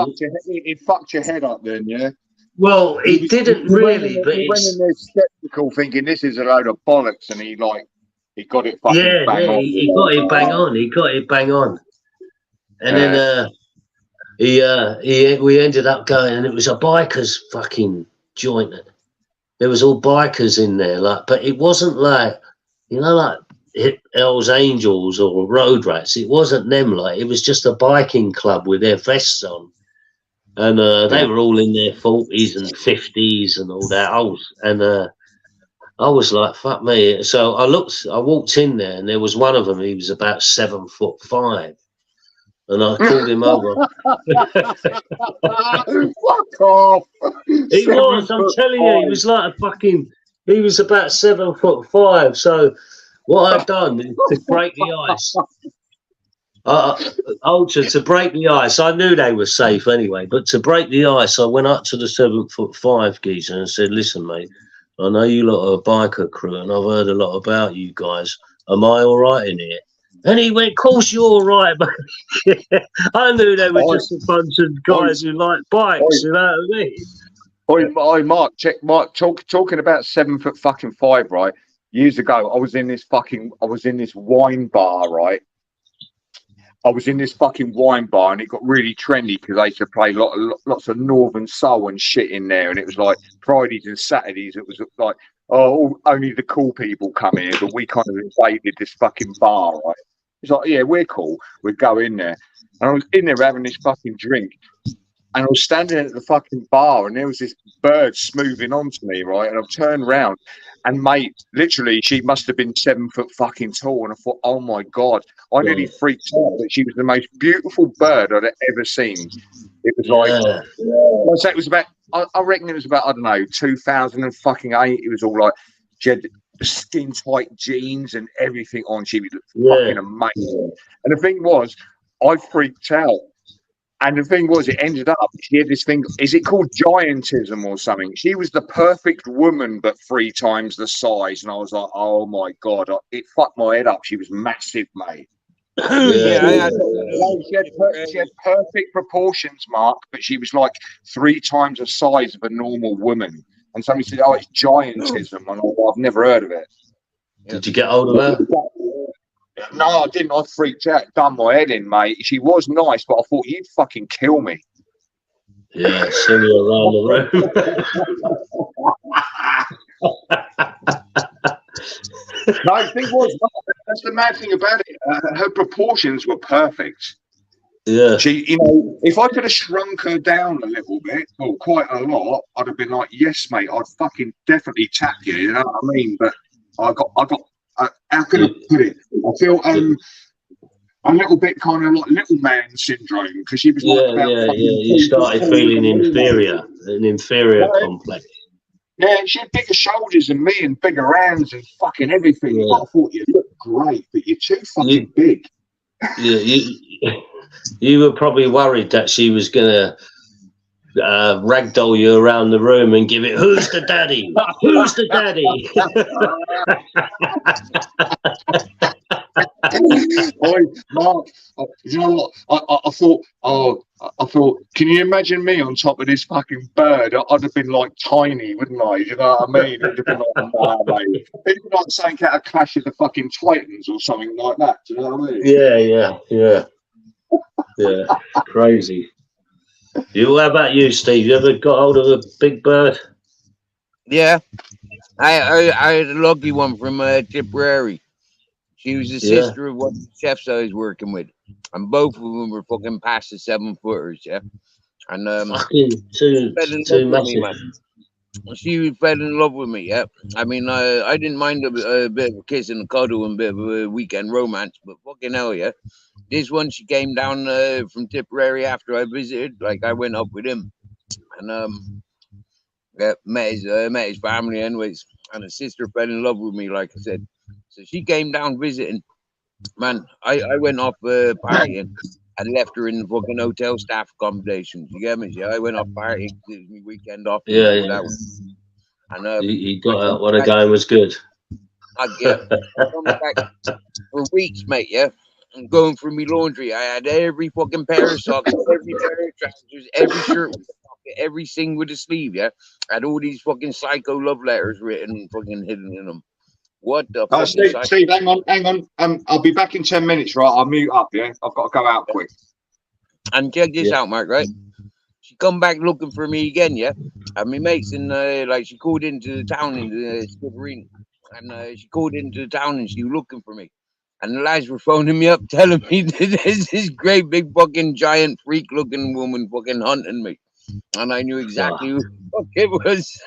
it fucked your head up then, yeah. Well, it didn't really, but he went in there skeptical, thinking this is a load of bollocks, and he got it fucking bang on. He got it bang on. He got it bang on, and then we ended up going, and it was a bikers fucking joint. There was all bikers in there, like, but it wasn't like, you know, like Hell's Angels or Road Rats. It wasn't them. Like, it was just a biking club with their vests on. And they were all in their 40s and 50s and all that. I was like, fuck me. So I walked in there, and there was one of them. He was about 7'5", and I called him over. Fuck off. He was. I'm telling you, he was like a fucking. He was about 7'5". So what I've done is to break the ice. Ultra, to break the ice, I knew they were safe anyway, but to break the ice, I went up to the 7'5" geezer and said, "Listen, mate, I know you lot are a biker crew, and I've heard a lot about you guys. Am I all right in here?" And he went, "Of course you're all right, mate." I knew they were just a bunch of guys who like bikes, you know what I mean? Mark, talking about 7'5", right? Years ago, I was in this wine bar, right? I was in this fucking wine bar, and it got really trendy because they used to play lots of Northern Soul and shit in there. And it was like Fridays and Saturdays. It was like, oh, only the cool people come here, but we kind of invaded this fucking bar, right? It's like, yeah, we're cool. We'd go in there. And I was in there having this fucking drink. And I was standing at the fucking bar, and there was this bird smoothing onto me, right? And I've turned round, and mate, literally, she must have been 7 foot fucking tall. And I thought, oh my God, I nearly freaked out that she was the most beautiful bird I'd ever seen. It was like, it was about, I reckon it was about, I don't know, 2008. It was all like, she had skin tight jeans and everything on. She was fucking amazing. And the thing was, I freaked out. And the thing was, it ended up, she had this thing, is it called giantism or something? She was the perfect woman, but 3 times the size. And I was like, oh my God, it fucked my head up. She was massive, mate. She had perfect proportions, Mark, but she was like 3 times the size of a normal woman. And somebody said, oh, it's giantism. And I've never heard of it. Did you get hold of her? No, I didn't. I freaked out, done my head in, mate. She was nice, but I thought, you'd fucking kill me. Yeah, send me around the room. No, the thing was, that's the mad thing about it. Her proportions were perfect. Yeah. She, you know, if I could have shrunk her down a little bit, or quite a lot, I'd have been like, yes, mate, I'd fucking definitely tap you. You know what I mean? But I got. How can I put it? I feel a little bit kind of like little man syndrome, because she was like about You started feeling inferior, an inferior complex. Yeah, she had bigger shoulders than me and bigger hands and fucking everything. Yeah. I thought you looked great, but you're too fucking big. Yeah, you were probably worried that she was gonna ragdoll you around the room and give it, who's the daddy? Who's the daddy? Mark, you know what? I thought, can you imagine me on top of this fucking bird? I'd have been like tiny, wouldn't I? You know what I mean? It'd have been like, nah, mate. It'd be like saying out a Clash of the fucking Titans or something like that. Do you know what I mean? Yeah. Crazy. How about you, Steve? You ever got hold of a big bird? Yeah, I had a lucky one from Tipperary. She was the sister of one of the chefs I was working with, and both of them were fucking past the 7 footers. Yeah, and fucking too massive. she fell in love with me. Yeah, I mean, I didn't mind a bit of a kiss and a cuddle and a bit of a weekend romance, but fucking hell, yeah. This one, she came down from Tipperary after I visited. Like, I went up with him, and yeah, met his family, anyways. And his sister fell in love with me, like I said. So she came down visiting. Man, I went off partying. I left her in the fucking hotel staff accommodation. You get me? Yeah, I went off partying. It was my weekend off. Yeah, You know, yeah. that was, and You got out when the game was good. yeah, I come back for weeks, mate. Yeah, I'm going through my laundry. I had every fucking pair of socks, every pair of trousers, every shirt with a pocket, every thing with a sleeve. Yeah, I had all these fucking psycho love letters written and fucking hidden in them. What the fuck? Steve, hang on. I'll be back in 10 minutes, right? I'll mute up, yeah? I've got to go out quick. And check this out, Mark, right? She come back looking for me again, yeah? And my mates, and like, she called into the town in the Skibbereen. And she called into the town and she was looking for me. And the lads were phoning me up telling me that there's this great big fucking giant freak looking woman fucking hunting me. And I knew exactly who the fuck it was.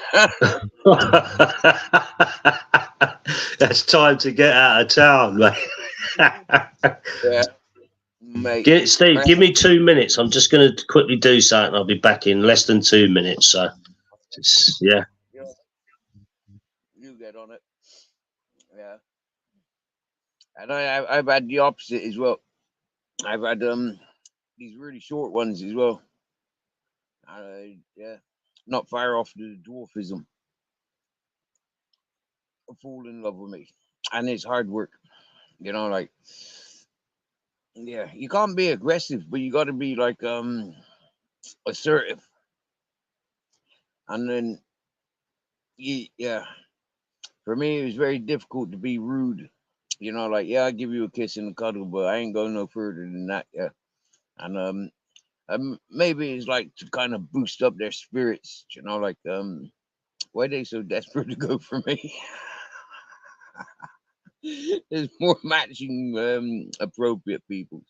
That's time to get out of town, mate. Yeah, mate. Steve, give me 2 minutes. I'm just going to quickly do something. I'll be back in less than 2 minutes. So, yeah. You get on it. Yeah. And I've had the opposite as well. I've had these really short ones as well. Yeah, not far off the dwarfism. Fall in love with me, and it's hard work. You know, like, yeah, you can't be aggressive, but you got to be like assertive. And then, yeah, for me, it was very difficult to be rude. You know, like, yeah, I'll give you a kiss and a cuddle, but I ain't going no further than that. Yeah, and maybe it's like to kind of boost up their spirits. You know, like, why are they so desperate to go for me? There's more matching appropriate people,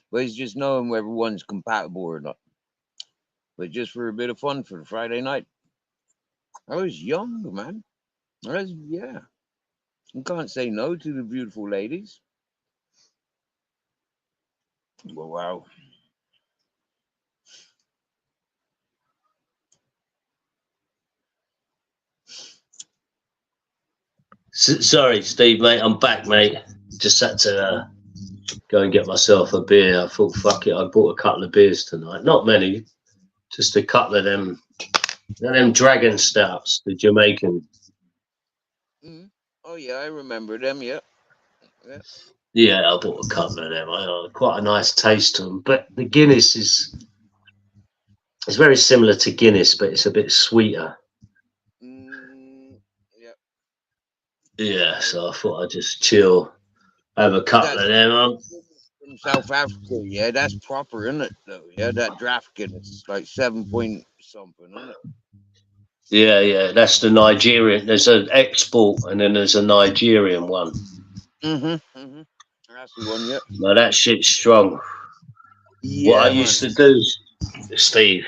but it's just knowing whether one's compatible or not. But just for a bit of fun for the Friday night. I was young, man. Yeah. You can't say no to the beautiful ladies. But wow. Sorry, Steve, mate. I'm back, mate. Just had to go and get myself a beer. I thought, fuck it. I bought a couple of beers tonight. Not many, just a couple of them dragon stouts, the Jamaican. Oh yeah, I remember them. Yeah. Yeah, I bought a couple of them. Quite a nice taste to them. But the Guinness is very similar to Guinness, but it's a bit sweeter. Yeah, so I thought I'd just chill, have a couple of them. In South Africa, yeah, that's proper, isn't it? Though, yeah, that draft Guinness, like 7 point something, isn't it? Yeah, that's the Nigerian. There's an export, and then there's a Nigerian one. That's the one, yeah. No, that shit's strong. Yeah, what I used to do, Steve,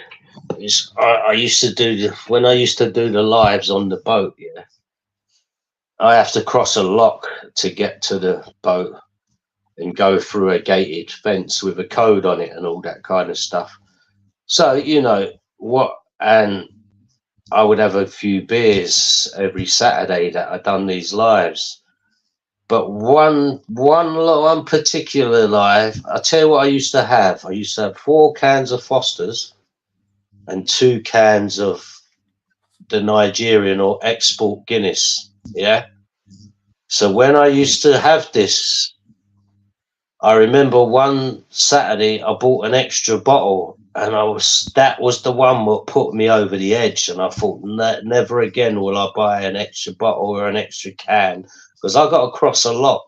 is I used to do when I used to do the lives on the boat. Yeah. I have to cross a lock to get to the boat and go through a gated fence with a code on it and all that kind of stuff. So, you know, and I would have a few beers every Saturday that I'd done these lives. But one particular live, I'll tell you what I used to have. I used to have 4 cans of Foster's and 2 cans of the Nigerian or export Guinness. Yeah. So when I used to have this, I remember one Saturday I bought an extra bottle, and that was the one that put me over the edge. And I thought, never again will I buy an extra bottle or an extra can, because I got to cross a lock.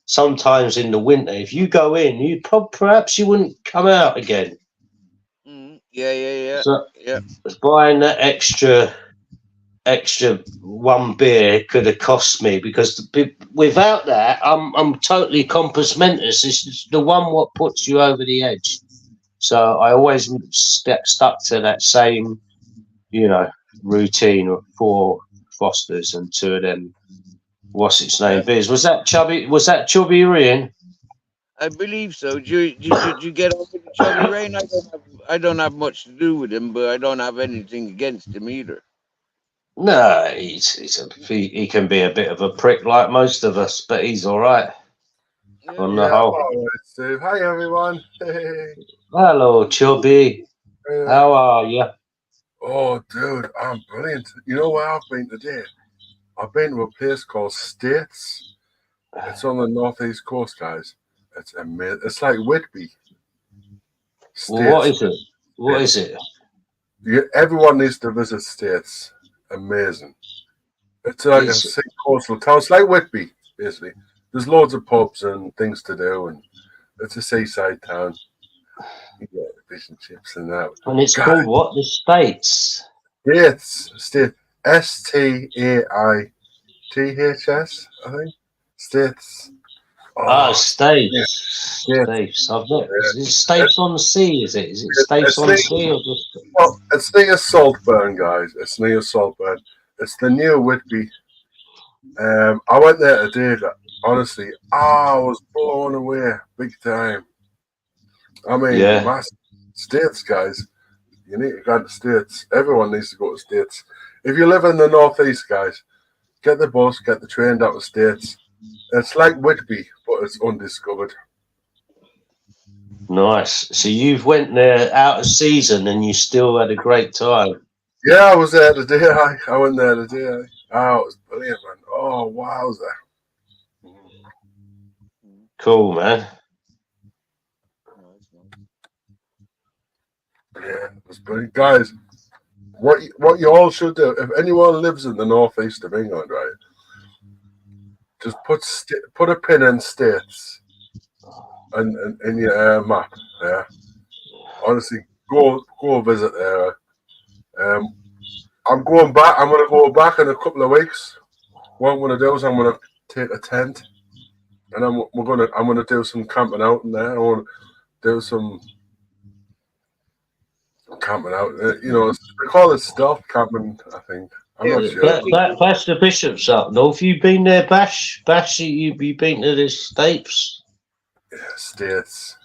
Sometimes in the winter, if you go in, perhaps you wouldn't come out again. Yeah. So buying that extra 1 beer could have cost me, because without that, I'm totally compass mentis. It's the one what puts you over the edge. So I always stuck to that same, you know, routine of 4 Fosters and 2 of them. What's its name? Biz. Was that Chubby? Was that Chubby Ian? I believe so. Did you get on with the Chubby Rain? I don't have much to do with him, but I don't have anything against him either. No, he can be a bit of a prick like most of us, but he's all right on the whole. Hello, Steve. Hi, everyone. Hello, Chubby. How are you? Oh, dude, I'm brilliant. You know where I've been today? I've been to a place called States. It's on the northeast coast, guys. It's amazing. It's like Whitby. Well, what is it? What is it? Everyone needs to visit States. Amazing. It's like a sick coastal town. It's like Whitby, basically. There's loads of pubs and things to do, and it's a seaside town. You get fish and chips and that. And it's called what? The States. States. STAITHS, I think. States. States. Yeah. States. I've got. Is it States on the Sea? Is it? Is it States on the Sea or just? Well, it's near Saltburn, guys. It's near Saltburn. It's the new Whitby. I went there today. Honestly, I was blown away big time. I mean, massive. States, guys. You need to go to States. Everyone needs to go to States. If you live in the northeast, guys, get the bus, get the train down to States. It's like Whitby, but it's undiscovered. Nice. So you've went there out of season and you still had a great time. Yeah, I was there today. I went there today. Oh, it was brilliant, man. Oh, wowza. Cool, man. Yeah, it was brilliant. Guys, what you all should do, if anyone lives in the northeast of England, right, just put a pin in States and in your map. Yeah, honestly, go visit there. I'm going back. I'm going to go back in a couple of weeks. What I'm going to do is I'm going to take a tent, and I'm going to do some camping out in there. I want to do some camping out. You know, they call it stealth camping, I think. I'm not sure. Bash the Bishops up north. You been there, Bash? Bash, you been to the States? Yeah, States.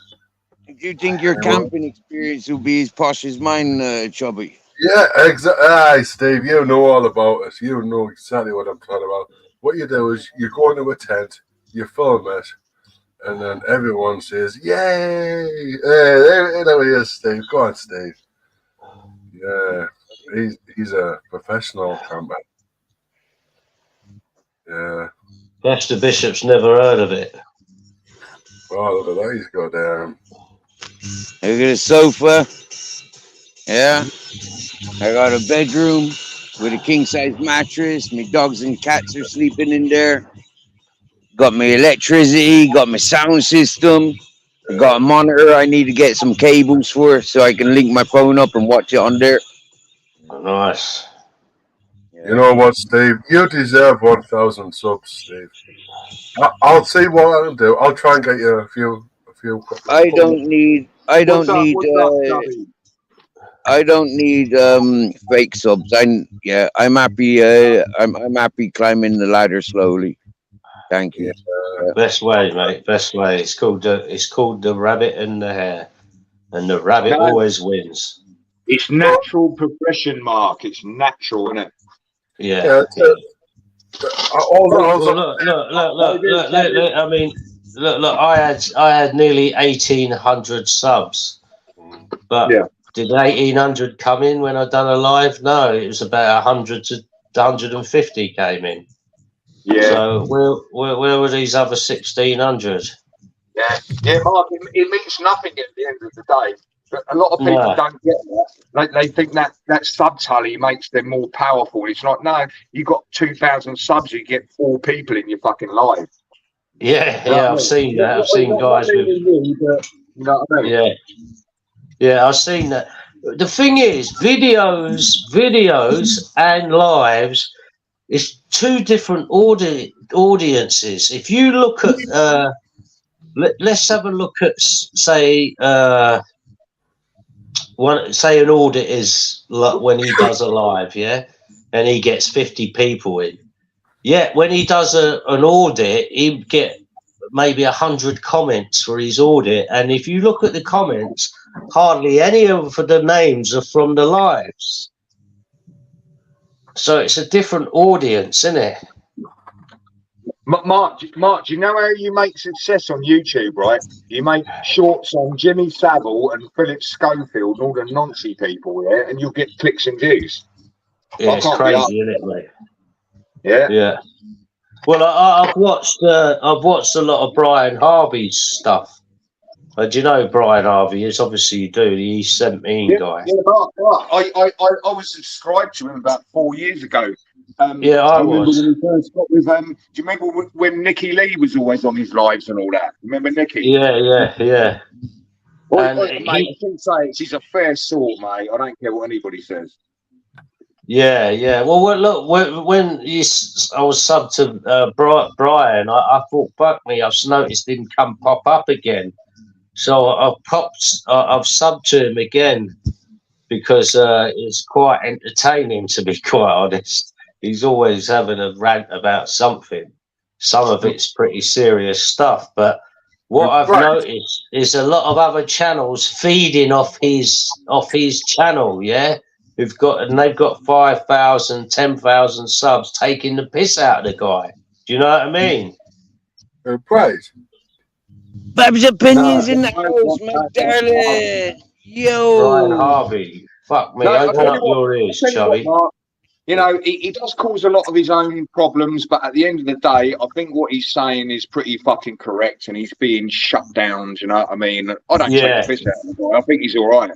Do you think your camping experience will be as posh as mine, Chubby? Yeah, exactly. Aye, Steve, you know all about it. You know exactly what I'm talking about. What you do is you go into a tent, you film it, and then everyone says, "Yay!" Hey, there he is, Steve. Go on, Steve. Yeah, he's a professional camper. Yeah. Bash the Bishops never heard of it. Oh, look at that. He's got I got a sofa. Yeah. I got a bedroom with a king-size mattress. My dogs and cats are sleeping in there. Got my electricity. Got my sound system. Got a monitor I need to get some cables for so I can link my phone up and watch it on there. Nice. You know what, Steve? You deserve 1,000 subs, Steve. I'll see what I'll do. I'll try and get you a few. I don't need fake subs. I'm happy. I'm happy climbing the ladder slowly. Thank you. Best way, mate. Best way. It's called the rabbit and the hare, and the rabbit always wins. It's natural progression, Mark. It's natural, isn't it? Yeah. Look. I mean, look. I had nearly 1,800 subs, but did 1,800 come in when I done a live? No, it was about 100 to 150 came in. Yeah. So where were these other 1,600? Yeah, Mark. It means nothing at the end of the day. But a lot of people don't get that. They think that sub tally makes them more powerful. It's like, no, you got 2,000 subs, you get 4 people in your fucking live. Yeah, I've seen that. I've seen guys with. You know what I mean? Yeah, I've seen that. The thing is, videos and lives is 2 different audiences. If you look at, let's have a look at, say, say an audit is like when he does a live, yeah, and he gets 50 people in. Yeah, when he does an audit, he'd get maybe 100 comments for his audit, and if you look at the comments, hardly any of the names are from the lives. So it's a different audience, isn't it? Mark, do you know how you make success on YouTube, right? You make shorts on Jimmy Savile and Philip Schofield and all the Nancy people, yeah, and you'll get clicks and views. Yeah, it's crazy, isn't it, mate? Yeah. Yeah. Well, I've watched a lot of Brian Harvey's stuff. Do you know Brian Harvey? Yes, obviously you do. The East 17 guy. Yeah, Mark. I was subscribed to him about 4 years ago. Yeah, I was. When he first got with, do you remember when Nicky Lee was always on his lives and all that? Remember Nicky? Yeah. Mate, I can say he's a fair sort, mate. I don't care what anybody says. Yeah. Well, look, when I was subbed to Brian, I thought, fuck me, I've noticed him pop up again. So I've subbed to him again because it's quite entertaining, to be quite honest. He's always having a rant about something. Some of it's pretty serious stuff, but what I've noticed is a lot of other channels feeding off his channel, yeah? They've got 5,000, 10,000 subs taking the piss out of the guy. Do you know what I mean? Right. Bob's opinions in the house, my darling. Yo. Brian Harvey. Fuck me. Open up your ears, Chubby. You know, he does cause a lot of his own problems, but at the end of the day, I think what he's saying is pretty fucking correct, and he's being shut down. Do you know what I mean? I don't take the piss out of the guy. I think he's all right.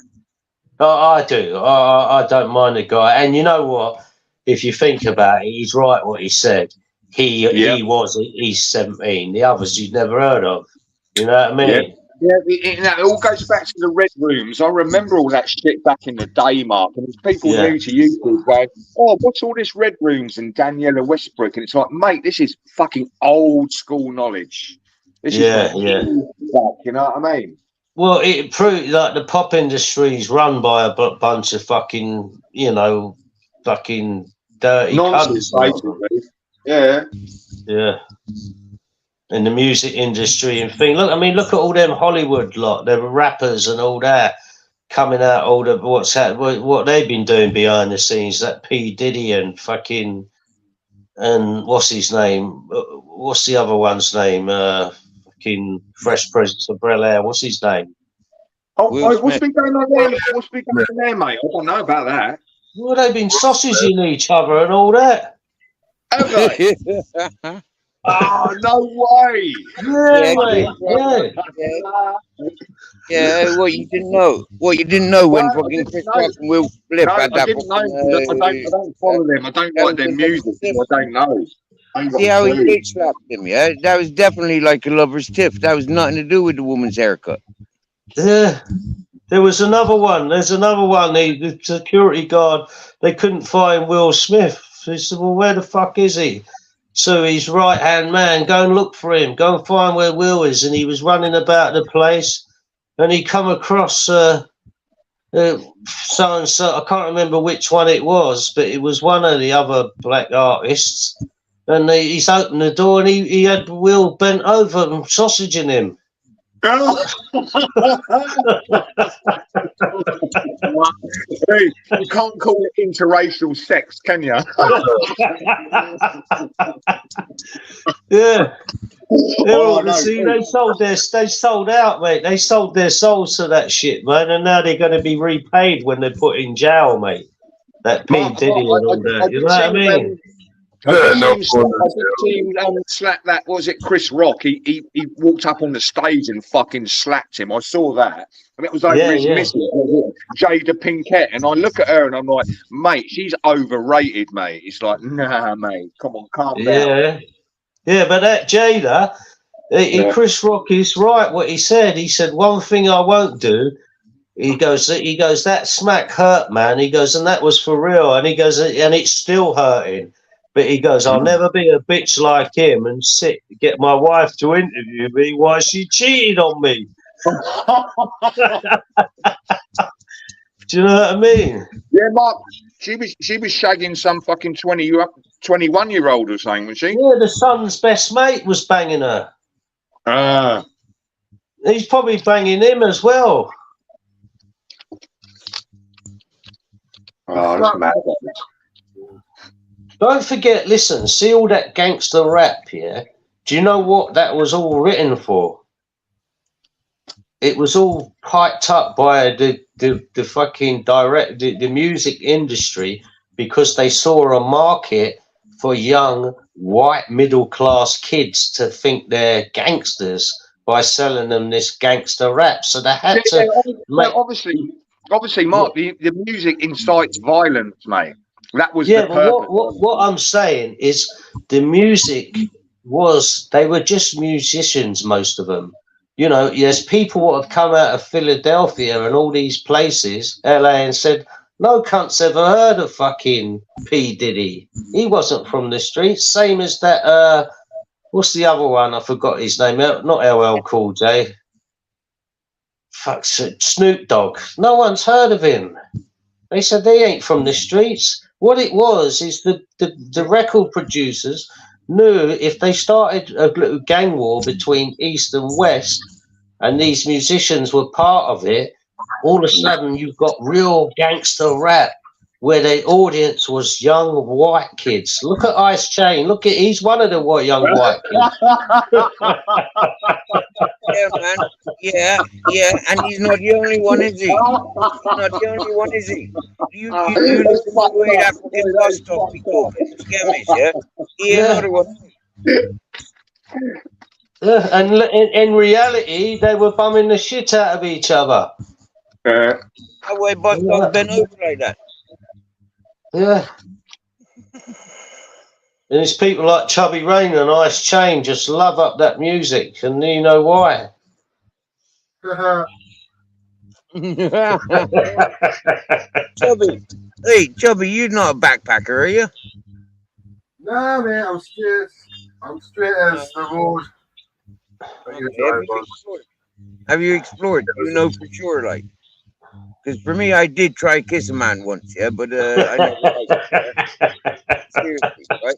I do. I don't mind the guy. And you know what? If you think about it, he's right what he said. He's 17. The others you've never heard of. You know what I mean? Yeah, it all goes back to the Red Rooms. I remember all that shit back in the day, Mark. And there's people new to YouTube going, oh, what's all this Red Rooms and Daniela Westbrook? And it's like, mate, this is fucking old school knowledge. This is back, you know what I mean? Well, it proved like the pop industry is run by a bunch of fucking, fucking dirty nonsense, basically. Yeah. Yeah. In the music industry and thing. Look at all them Hollywood lot. There were rappers and all that coming out. All the what they've been doing behind the scenes. That P Diddy and fucking and what's his name? What's the other one's name? Fucking Fresh Prince of Bel-Air. What's his name? What's been going on there? What's been going on there, mate? I don't know about that. Well, they've been sausaging each other and all that. Have they? Oh, no way! Yeah, what you didn't know? What you didn't know when fucking Chris Rock and Will Flip had that? I don't follow them. I don't like their music. I don't know. See how he did slap him, yeah? That was definitely like a lover's tip. That was nothing to do with the woman's haircut. Yeah. There was another one. There's another one. The security guard, they couldn't find Will Smith. They said, well, where the fuck is he? So his right-hand man, go and look for him. Go and find where Will is. And he was running about the place. And he come across so-and-so. I can't remember which one it was, but it was one of the other black artists. And he's opened the door and he had Will bent over and sausaging him. Hey, you can't call it interracial sex, can you? Yeah. They sold out, mate. They sold their souls to that shit, man, and now they're going to be repaid when they're put in jail, mate. That P Diddy and all that. You know what I mean? I seen slap that. What was it, Chris Rock? He walked up on the stage and fucking slapped him. I saw that, and it was over his missus, Jada Pinkett. And I look at her and I'm like, mate, she's overrated, mate. It's like, nah, mate, come on, calm down. Yeah, but that Jada, Chris Rock is right. What he said, one thing I won't do. He goes, that smack hurt, man. He goes, and that was for real. And he goes, and it's still hurting. But he goes, I'll never be a bitch like him and get my wife to interview me while she cheated on me. Do you know what I mean? Yeah, Mark. She was shagging some fucking 21-year-old or something, was she? Yeah, the son's best mate was banging her. Ah. He's probably banging him as well. Oh, that's mad. Don't forget, listen, see all that gangster rap, yeah? Do you know what that was all written for? It was all piped up by the fucking the music industry because they saw a market for young white middle class kids to think they're gangsters by selling them this gangster rap. So they had to make... Obviously, Mark, the music incites violence, mate. That was yeah, the purpose. but what I'm saying is the music was, they were just musicians, most of them. You know, there's people who have come out of Philadelphia and all these places, LA, and said, no cunt's ever heard of fucking P. Diddy. He wasn't from the streets. Same as that, what's the other one? I forgot his name. Not LL Cool J. Fuck, Snoop Dogg. No one's heard of him. They said they ain't from the streets. What it was is the record producers knew if they started a little gang war between East and West, and these musicians were part of it, all of a sudden you've got real gangster rap where the audience was young white kids. Look at Ice Chain. Look at, he's one of the young white kids. Yeah, man. Yeah, and he's not the only one, is he? He's not the only one, is he? You listen to the way that fucking bus stop people scammers, yeah? He ain't another one. Yeah, and in reality, they were bumming the shit out of each other. That way bus stop bent over like that. Yeah. And it's people like Chubby Rain and Ice Chain just love up that music, and you know why. Chubby. Hey, Chubby, you're not a backpacker, are you? Nah, man, I'm straight as the road. Have you explored? You know for sure, like. Because for me, I did try kiss a man once, yeah, but I never liked it. Seriously, right?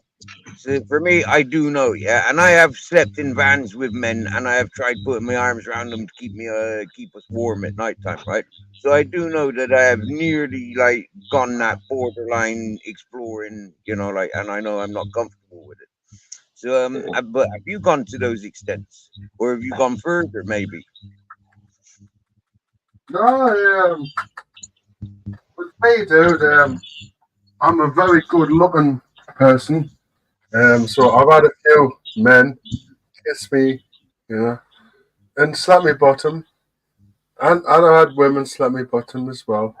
So for me, I do know, yeah, and I have slept in vans with men, and I have tried putting my arms around them to keep us warm at nighttime, right? So I do know that I have nearly like gone that borderline exploring, you know, like, and I know I'm not comfortable with it. So, but have you gone to those extents, or have you gone further, maybe? No, with me, dude, I'm a very good-looking person. So I've had a few men kiss me, you know, and slap me bottom, and I had women slap me bottom as well.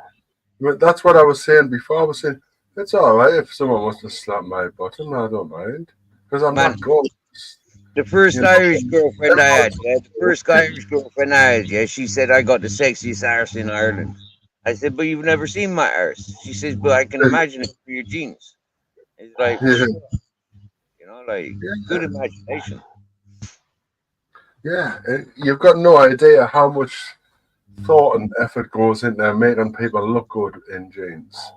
But that's what I was saying before. I was saying it's all right if someone wants to slap my bottom. I don't mind because I'm not gorgeous. The first Irish girlfriend I had, yeah, she said I got the sexiest arse in Ireland. I said, but you've never seen my arse. She says, but I can imagine it through your jeans. It's like, you know, like good imagination. Yeah, you've got no idea how much thought and effort goes into making people look good in jeans.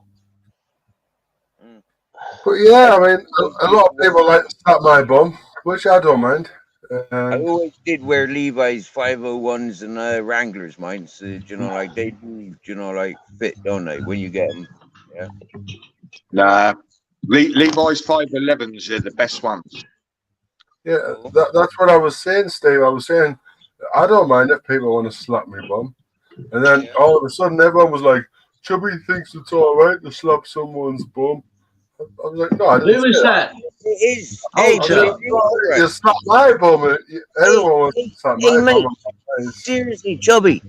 But yeah, I mean, a lot of people like to slap my bum, which I don't mind. I always did wear Levi's 501s and Wranglers, mine. So, you know, like they do, you know, like fit, don't they? When you get them, yeah. Nah, Levi's 511s are the best ones. Yeah, that's what I was saying, Steve. I was saying I don't mind if people want to slap me bum, and then all of a sudden everyone was like, "Chubby thinks it's all right to slap someone's bum." I was like, "No, I didn't." Who is that? It is. Hey, you slap my bum. Everyone wants to slap my bum. Seriously, Chubby.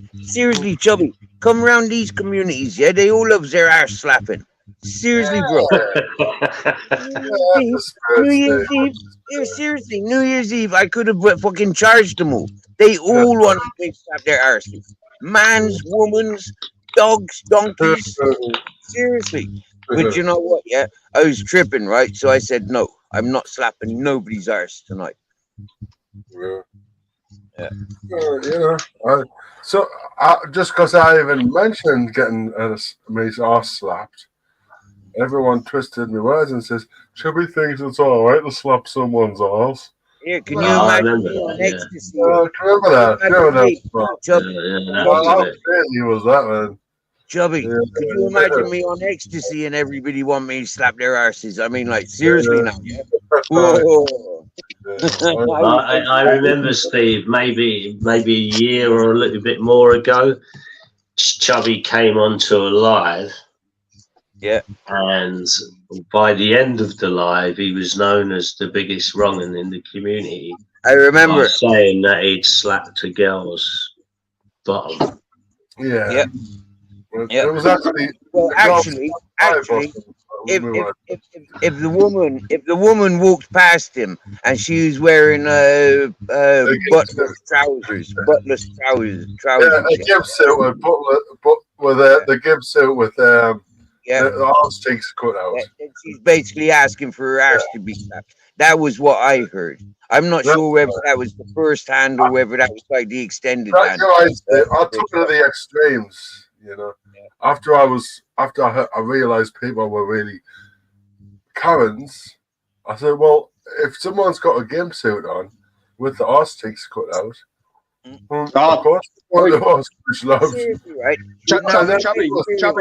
Come around these communities, yeah? They all love their ass slapping. Seriously, bro. New Year's Eve. Yeah, seriously, New Year's Eve, I could have fucking charged them all. They all want to slap their arses. Mans, womans, dogs, donkeys. Seriously. But you know what? Yeah, I was tripping, right? So I said, no, I'm not slapping nobody's arse tonight. So just because I even mentioned getting my arse slapped, everyone twisted my words and says, Chubby thinks it's all right to slap someone's arse. Yeah, can No, you I imagine remember me on that, yeah. ecstasy? Remember that? Remember that? Chubby, That Well, was how a bit. crazy was that, man? Chubby, Yeah, could you imagine me on ecstasy and everybody want me to slap their arses? I mean, like, seriously now, yeah? Whoa. I remember, Steve, maybe a year or a little bit more ago, Chubby came onto a live. Yeah. And by the end of the live, he was known as the biggest wrong'un in the community. I remember. By saying that he'd slapped a girl's bottom. Yeah. Yep. Yep. It was actually. Well, actually, if the woman walked past him and she was wearing buttless trousers, yeah, a gib suit with the gib suit with the arse cheeks cut out. And she's basically asking for her ass to be slapped. That was what I heard. I'm not sure whether that was the first hand or whether that was like the extended hand. I took it to the extremes, you know. After I realized people were really Karens, I said, well, if someone's got a gimp suit on with the arse cheeks cut out, of course, Seriously, right? Chubby,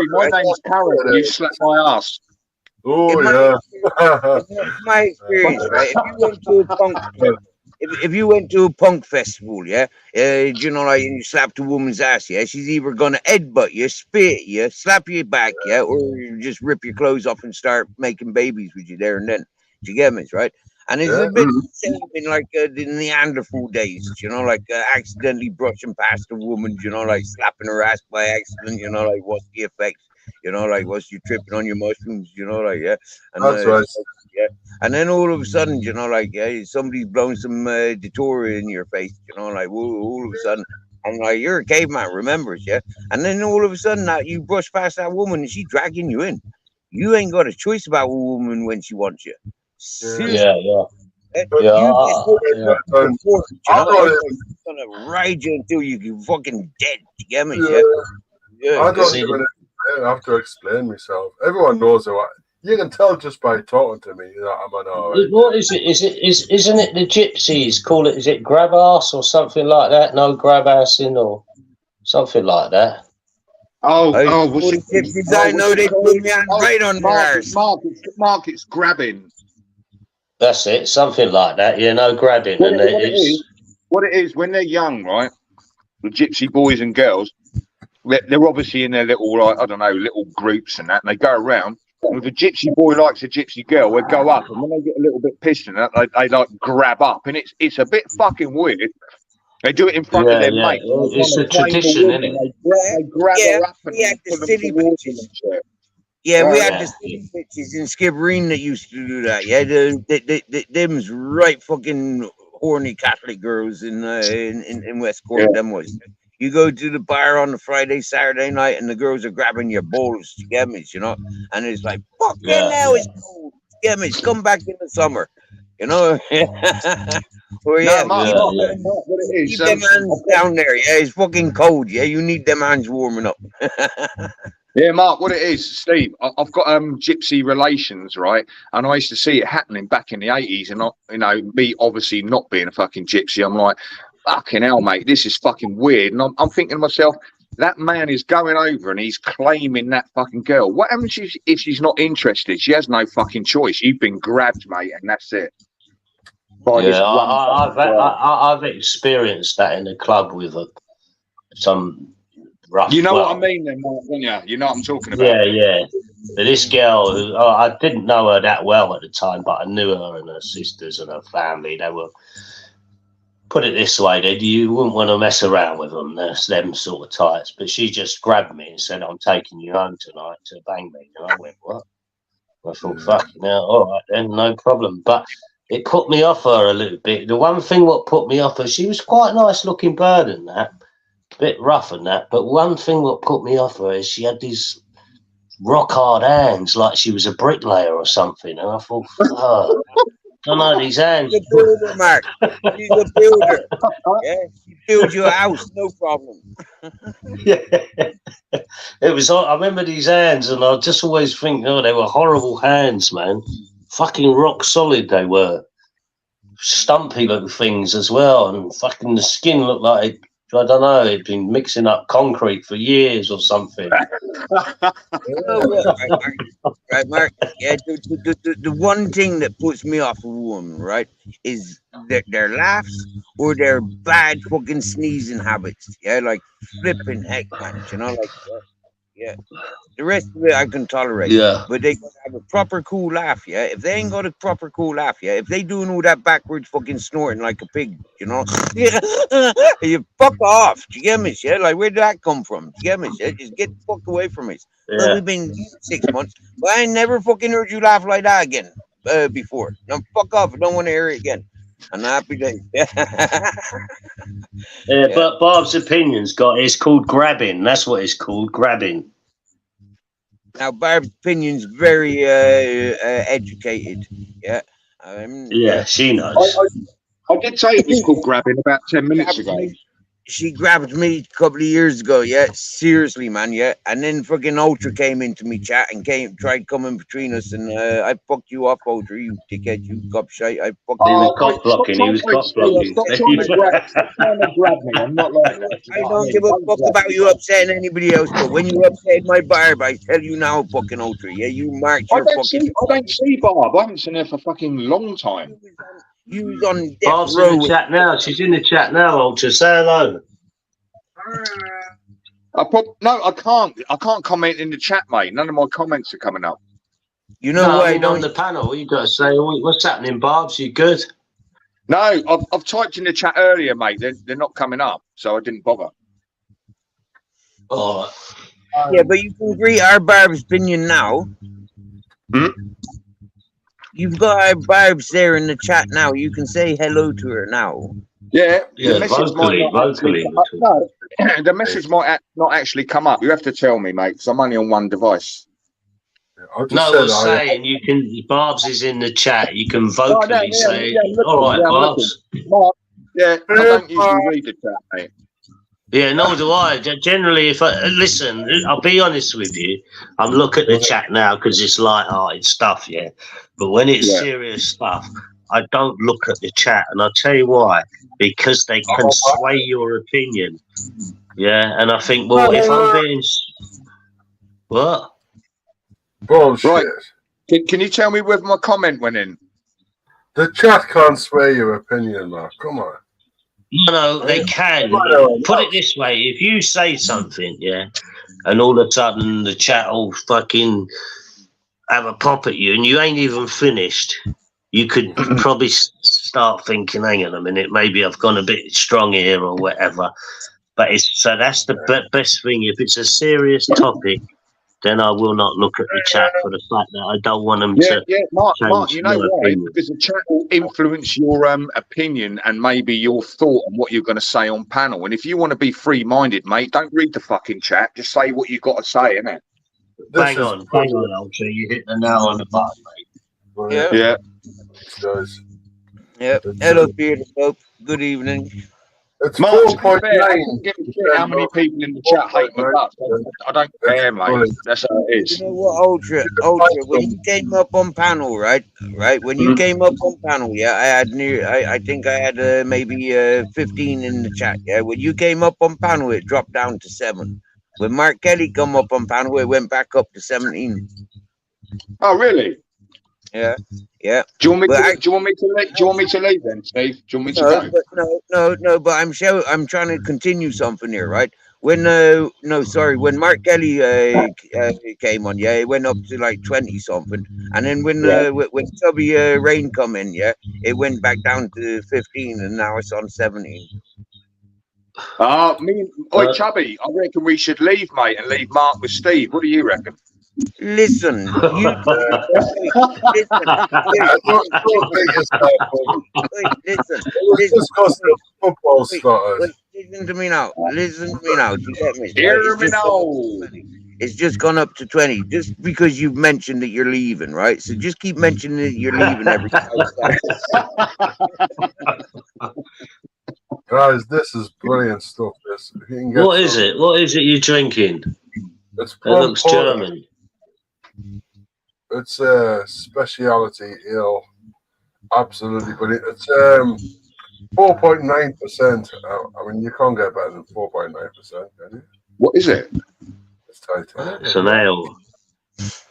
my name's Karen. You slapped my ass. Oh, In my experience, right? If you went to a punk festival, yeah, you know, like, and you slapped a woman's ass, yeah, she's either gonna headbutt you, spit you, slap you back, yeah, or you just rip your clothes off and start making babies with you there and then. Do you get me, right? And it's a bit the same in like the Neanderthal days, you know, like accidentally brushing past a woman, you know, like slapping her ass by accident, you know, like what's the effect? You know, like what's you tripping on your mushrooms, you know, like, yeah. And, that's right. Yeah. And then all of a sudden, you know, like, yeah, somebody's blowing some Datura in your face, you know, like all of a sudden, and like you're a caveman, remembers, yeah. And then all of a sudden, now you brush past that woman and she's dragging you in. You ain't got a choice about a woman when she wants you. Yeah. I'm gonna ride you until you fucking dead. You get me? Yeah. I don't even have to explain myself. Everyone knows who I. You can tell just by talking to me that I'm an alright. What is it? Isn't it the gypsies call it? Is it grab ass or something like that? No grab ass in or something like that. Gypsies, I know they put me on right on their arse. Mark, it's grabbing. That's it, something like that. Yeah, no grabbing. What it is when they're young, right? The gypsy boys and girls, they're obviously in their little, like, I don't know, little groups and that, and they go around. And if a gypsy boy likes a gypsy girl, they go up, and when they get a little bit pissed in that, they like grab up, and it's a bit fucking weird. They do it in front of their mates. It's a tradition, isn't it? They grab her up and had the city bitches. We had the city bitches in Skibbereen that used to do that. Yeah, them's right fucking horny Catholic girls in West Cork. Them was. You go to the bar on the Friday, Saturday night, and the girls are grabbing your balls, you get me, you know? And it's like, fuck yeah, now it's cold, you get me? Come back in the summer, you know? Or keep them hands down there, yeah, it's fucking cold, yeah, you need them hands warming up. Yeah, Mark, what it is, Steve, I've got gypsy relations, right? And I used to see it happening back in the 80s, and, you know, me obviously not being a fucking gypsy, I'm like, fucking hell, mate, this is fucking weird. And I'm thinking to myself, that man is going over and he's claiming that fucking girl. What happens if she's not interested? She has no fucking choice. You've been grabbed, mate, and that's it. I've experienced that in the club with some rough. You know what I mean, then, Mark, don't you? You know what I'm talking about. Yeah. But this girl, I didn't know her that well at the time, but I knew her and her sisters and her family. They were. Put it this way, you wouldn't want to mess around with them. There's them sort of types. But she just grabbed me and said, I'm taking you home tonight to bang me. And I went, what? I thought, fucking hell, all right then, no problem. But it put me off her a little bit. The one thing what put me off her, she was quite a nice looking bird and that. A bit rough and that. But one thing what put me off her is she had these rock hard hands like she was a bricklayer or something. And I thought, I know these hands. She's a builder, Mark. She's a builder. Yeah, she builds you a house, no problem. It was. I remember these hands, and I just always think, oh, they were horrible hands, man. Fucking rock solid they were. Stumpy little things as well, and fucking the skin looked like, I don't know, it'd been mixing up concrete for years or something. Right, Mark. Yeah, the one thing that puts me off a woman, right, is their laughs or their bad fucking sneezing habits. Yeah, like flipping heck, man. You know, like yeah. The rest of it I can tolerate. Yeah. But they gotta have a proper cool laugh, yeah. If they ain't got a proper cool laugh, yeah, if they doing all that backwards fucking snorting like a pig, you know, you fuck off. Do you get me? Yeah, like where did that come from? Do you get me? Yeah? Just get the fuck away from us. Yeah. Well, we've been 6 months, but I ain't never fucking heard you laugh like that again before. Now fuck off. I don't want to hear it again. I'm happy day. But Barb's opinion's it's called grabbing. That's what it's called, grabbing. Now, Barb's opinion's very educated. Yeah. Yeah, she knows. I did say it was called grabbing about 10 minutes ago. She grabbed me a couple of years ago, yeah. Seriously, man, yeah. And then fucking Ultra came into me chat and tried coming between us, and I fucked you up, Ultra, you dickhead, you gobshite. I fucked He you was up. cock blocking. He was cock blocking. Stop trying to grab me. I'm not like that. I don't give a fuck about you upsetting anybody else, but when you upset my Barb, I tell you now, fucking Ultra, yeah, you marked your fucking. I don't see Barb. I haven't seen her for fucking long time. You was on death Barb's row. in the chat now. She's in the chat now, Ultra. Say hello. No, I can't. I can't comment in the chat, mate. None of my comments are coming up. You know No, why? I mean, on the panel, you got to say, what's happening, Barbs? You good? No, I've typed in the chat earlier, mate. They're not coming up, so I didn't bother. Oh, Yeah, but you can greet our Barb's opinion now. You've got our Barb's there in the chat now. You can say hello to her now. Yeah, yeah, vocally. No, the message might not actually come up. You have to tell me, mate, because I'm only on one device. No, I was saying you can. Barb's is in the chat. You can vocally say, "All right, Barb's." Yeah, I don't usually read the chat, mate. Yeah, nor do I. Generally, if I listen, I'll be honest with you. I'm looking at the chat now because it's light-hearted stuff, yeah. But when it's serious stuff, I don't look at the chat, and I'll tell you why. Because they can sway your opinion. Yeah, and I think, well, if I'm being what? Bullshit. Right. Can you tell me whether my comment went in? The chat can't sway your opinion, Mark. Come on. No, they can. Put it this way: if you say something, yeah, and all of a sudden the chat will fucking have a pop at you, and you ain't even finished, you could probably start thinking, "Hang on a minute, maybe I've gone a bit strong here or whatever." But that's the best thing. If it's a serious topic, then I will not look at the chat for the fact that I don't want them to. Yeah, Mark, you know why? Opinion. Because the chat will influence your opinion and maybe your thought on what you're going to say on panel. And if you want to be free-minded, mate, don't read the fucking chat. Just say what you got to say, innit? Bang on, Ultra. You hit the nail on the button, mate. Yeah. Guys. Yep. Hello, Peter Pope. Good evening. It's Mark, 4.9. I don't give a shit how many people in the chat hate me up. I don't care, mate. That's how it is. You know what, Ultra, when you came up on panel, right? When you came up on panel, yeah, I think I had maybe 15 in the chat, yeah. When you came up on panel, it dropped down to 7. When Mark Kelly come up on panel, it went back up to 17. Oh, really? Yeah, yeah. Do you want me to leave then, Steve? Do you want me to go? No. But I'm trying to continue something here, right? When when Mark Kelly came on, yeah, it went up to like 20 something, and then when Chubby Rain come in, yeah, it went back down to 15, and now it's on 17. Chubby, I reckon we should leave, mate, and leave Mark with Steve. What do you reckon? Listen, listen to me now. Do you get me? Hear me now. It's just gone up to 20, just because you've mentioned that you're leaving, right? So just keep mentioning that you're leaving every 5 seconds. Guys, this is brilliant stuff. This. If you can get What is some- it? What is it you're drinking? It's It plum looks porter. German. It's a speciality ale. Absolutely brilliant. It's 4.9%. I mean, you can't get better than 4.9%, can you? What is it? It's Titanic. It's an ale.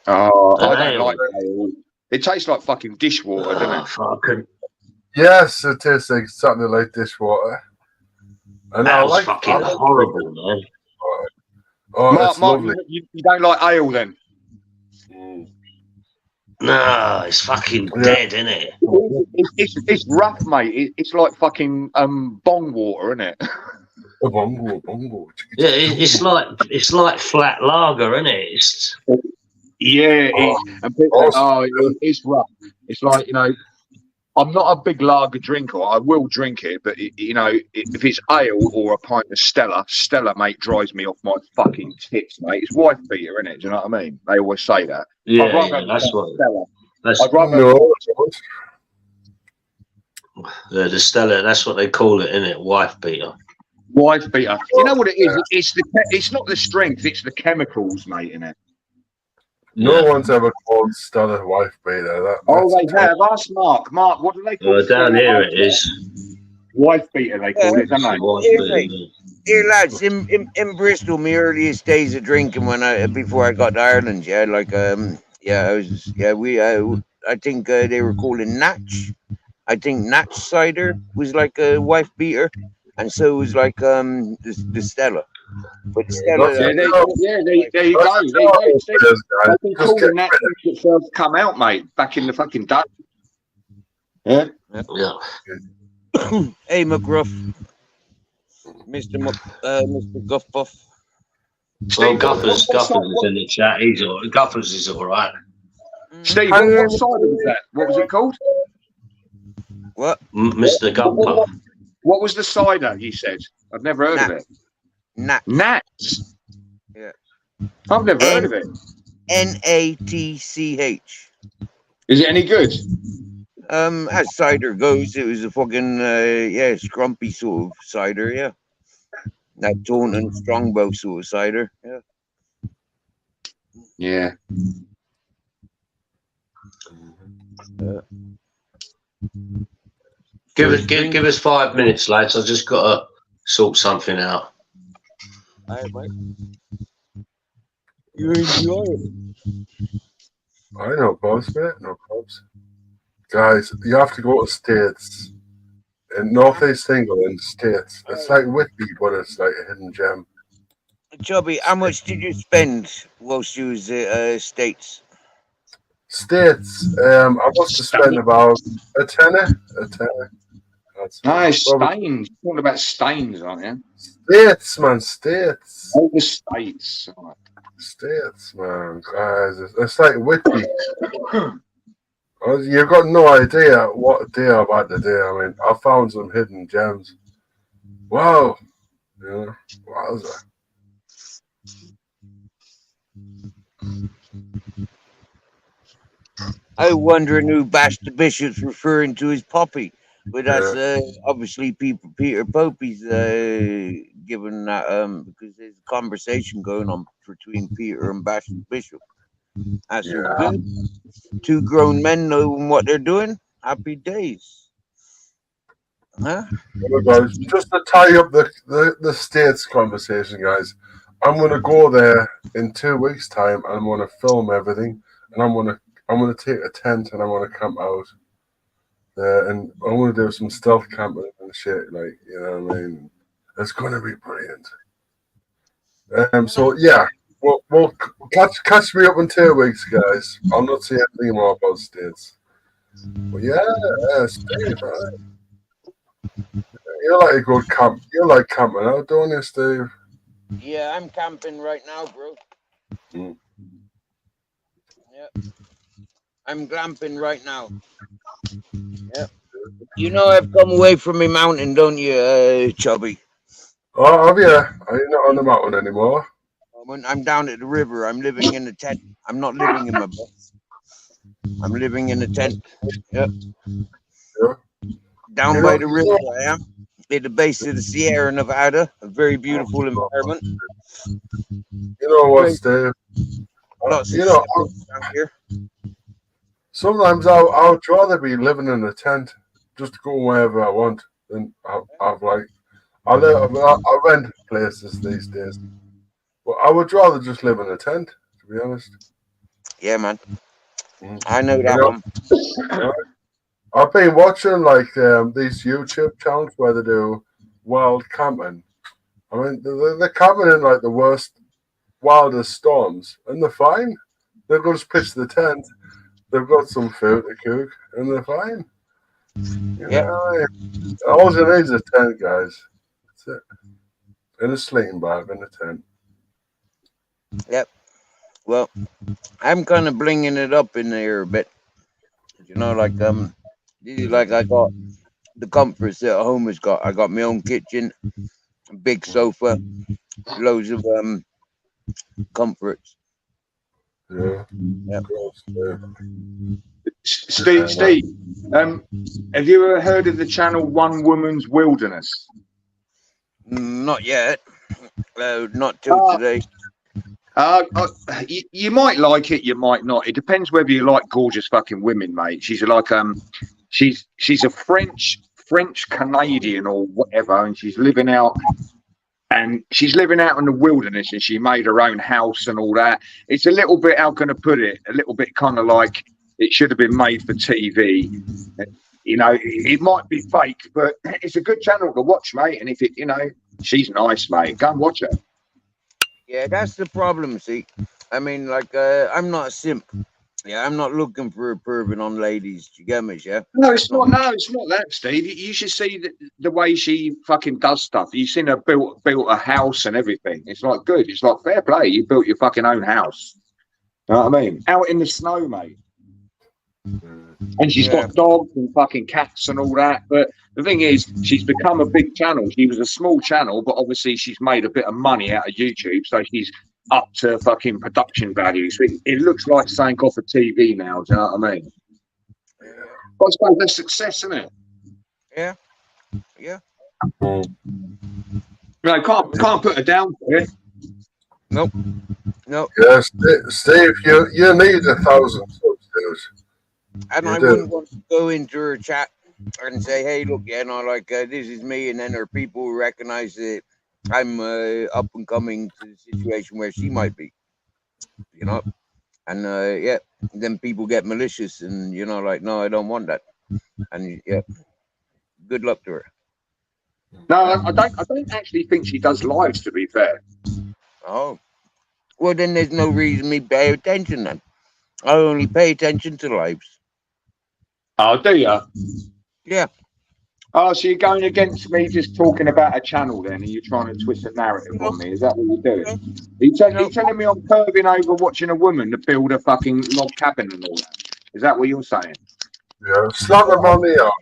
Oh, I An don't ale. like ale. It tastes like fucking dishwater, doesn't Oh, it? fucking, Yes, it tastes exactly like dishwater. And I that was like fucking I like horrible, man. Oh, Mark, it's Mark, lovely. you don't like ale then? Mm. No, it's fucking Yeah. dead, isn't it? It's rough, mate. It's like fucking bong water, isn't it? Bongo, bongo. Yeah, it's like flat lager, isn't it? It's, Yeah, awesome. it's rough. It's like, you know, I'm not a big lager drinker. I will drink it, but you know, if it's ale or a pint of Stella, mate, drives me off my fucking tits, mate. It's wife beater, isn't it? Do you know what I mean? They always say that. yeah, I'd rather yeah, have that's a what. Stella. That's I'd rather No, the Stella. That's what they call it, isn't it? Wife beater. wife beater. You know what it is? It's not the strength. It's the chemicals, mate. In it. no Yeah. one's ever called Stella wife beater. Oh, That's they have. Ask Mark. Mark, what do they call it? Down here it is. Wife beater, they call it, don't they? Wife Here, beater. Here, lads, in Bristol, my earliest days of drinking before I got to Ireland, yeah, like I think they were calling Natch. I think Natch cider was like a wife beater, and so was like the Stella. But the Stella, That's- there you go. There you go. See, Yes, guys. I've been Just calling get that since it first come out, mate, back in the fucking day. Yeah. Yeah. hey McGruff, Mr. Guffbuff. Well, Guffers is in the chat. Guffers is all right. Steve, what cider was that? What was it called? What? Mr. Guffer. What was the cider you said? I've never heard of it. Natch. Nats. Yeah. I've never heard of it. Natch. Is it any good? As cider goes, it was a fucking scrumpy sort of cider, yeah. That Taunton Strongbow sort of cider, yeah. Yeah. Give us 5 minutes, lads. I've just got to sort something out. Alright, mate. You enjoy it. I know, Bobs, mate. No problems. Guys, you have to go to States. In Northeast England, States. It's like Whitby, but it's like a hidden gem. Chubby, how much did you spend whilst you was States? States, I must have spent about a tenner. That's Nice, probably- stains. Talking about stains, aren't you? States, man, States. All the states. States, man, guys. It's like Whitby. You've got no idea what day I'm about to do. I mean, I found some hidden gems. Wow. You know, wowza. I wondering who Bash the Bishop's referring to as Poppy. But that's obviously Peter Popey's given that because there's a conversation going on between Peter and Bash the Bishop. That's all good. Two grown men knowing what they're doing. Happy days. Huh? Well, guys, just to tie up the States conversation, guys, I'm gonna go there in 2 weeks' time and I'm gonna film everything and I'm gonna take a tent and I'm gonna camp out there and I'm gonna do some stealth camping and shit, like, you know what I mean? It's gonna be brilliant. So yeah, we'll catch me up in 2 weeks, guys. I'll not say anything more about States. But yeah, Steve, right? You like a good camp. You like camping out, don't you, Steve? Yeah, I'm camping right now, bro. Mm. Yeah. I'm glamping right now. Yeah. You know I've come away from my mountain, don't you, Chubby? Oh, have you? Are you not on the mountain anymore? When I'm down at the river, I'm living in a tent. I'm not living in my bed. I'm living in a tent. Yep. Yeah. Down You by know- the river I am. At the base of the Sierra Nevada. A very beautiful environment. You know what, Steve? Lots of You know, shepherds down here. sometimes I would rather be living in a tent, just to go wherever I want, than I've like I rent places these days. But I would rather just live in a tent, to be honest. Yeah, man. Mm. I know You that know, one. I've been watching like these YouTube channels where they do wild camping. I mean, they're camping in like the worst, wildest storms, and they're fine. They've got to pitch the tent. They've got some food to cook, and they're fine. You Yep. know, all it needs is a tent, guys. That's it. In a sleeping bag, in a tent. Yep. Well, I'm kind of blinging it up in there a bit. You know, like like I got the comforts that a home has got. I got my own kitchen, big sofa, loads of comforts. Yeah. Yep. Steve, have you ever heard of the channel One Woman's Wilderness? Not yet. Not till today. You might like it, you might not. It depends whether you like gorgeous fucking women, mate. She's like she's a French Canadian or whatever, and she's living out in the wilderness, and she made her own house and all that. It's a little bit, how can I put it? A little bit kind of like it should have been made for TV. You know, it might be fake, but it's a good channel to watch, mate. And if it, you know, she's nice, mate. Go and watch her. Yeah, that's the problem, see. I mean, like, I'm not a simp. Yeah, I'm not looking for a pervert on ladies. You get me, yeah? No, it's not that, Steve. You should see the way she fucking does stuff. You've seen her built a house and everything. It's like good. It's like fair play. You built your fucking own house. You know what I mean? Out in the snow, mate. And she's got dogs and fucking cats and all that. But the thing is, she's become a big channel. She was a small channel, but obviously she's made a bit of money out of YouTube. So she's up to fucking production value. So it looks like something off of TV now. Do you know what I mean? But I suppose that's success, isn't it? Yeah. Yeah. No, can't put her down for it. Nope. Yes, Steve, you need 1,000 subs, dude. And I wouldn't want to go into her chat and say, hey, look, yeah, no, like, this is me. And then her people will recognize that I'm up and coming to the situation where she might be, you know? And, yeah, then people get malicious and, you know, like, no, I don't want that. And, yeah, good luck to her. No, I don't actually think she does lives, to be fair. Oh, well, then there's no reason me pay attention then. I only pay attention to lives. Oh, do you? Yeah. Oh, so you're going against me just talking about a channel then, and you're trying to twist a narrative on me? Is that what you're doing? You're telling me I'm curving over watching a woman to build a fucking log cabin and all that? Is that what you're saying? Yeah, slap her on the arm.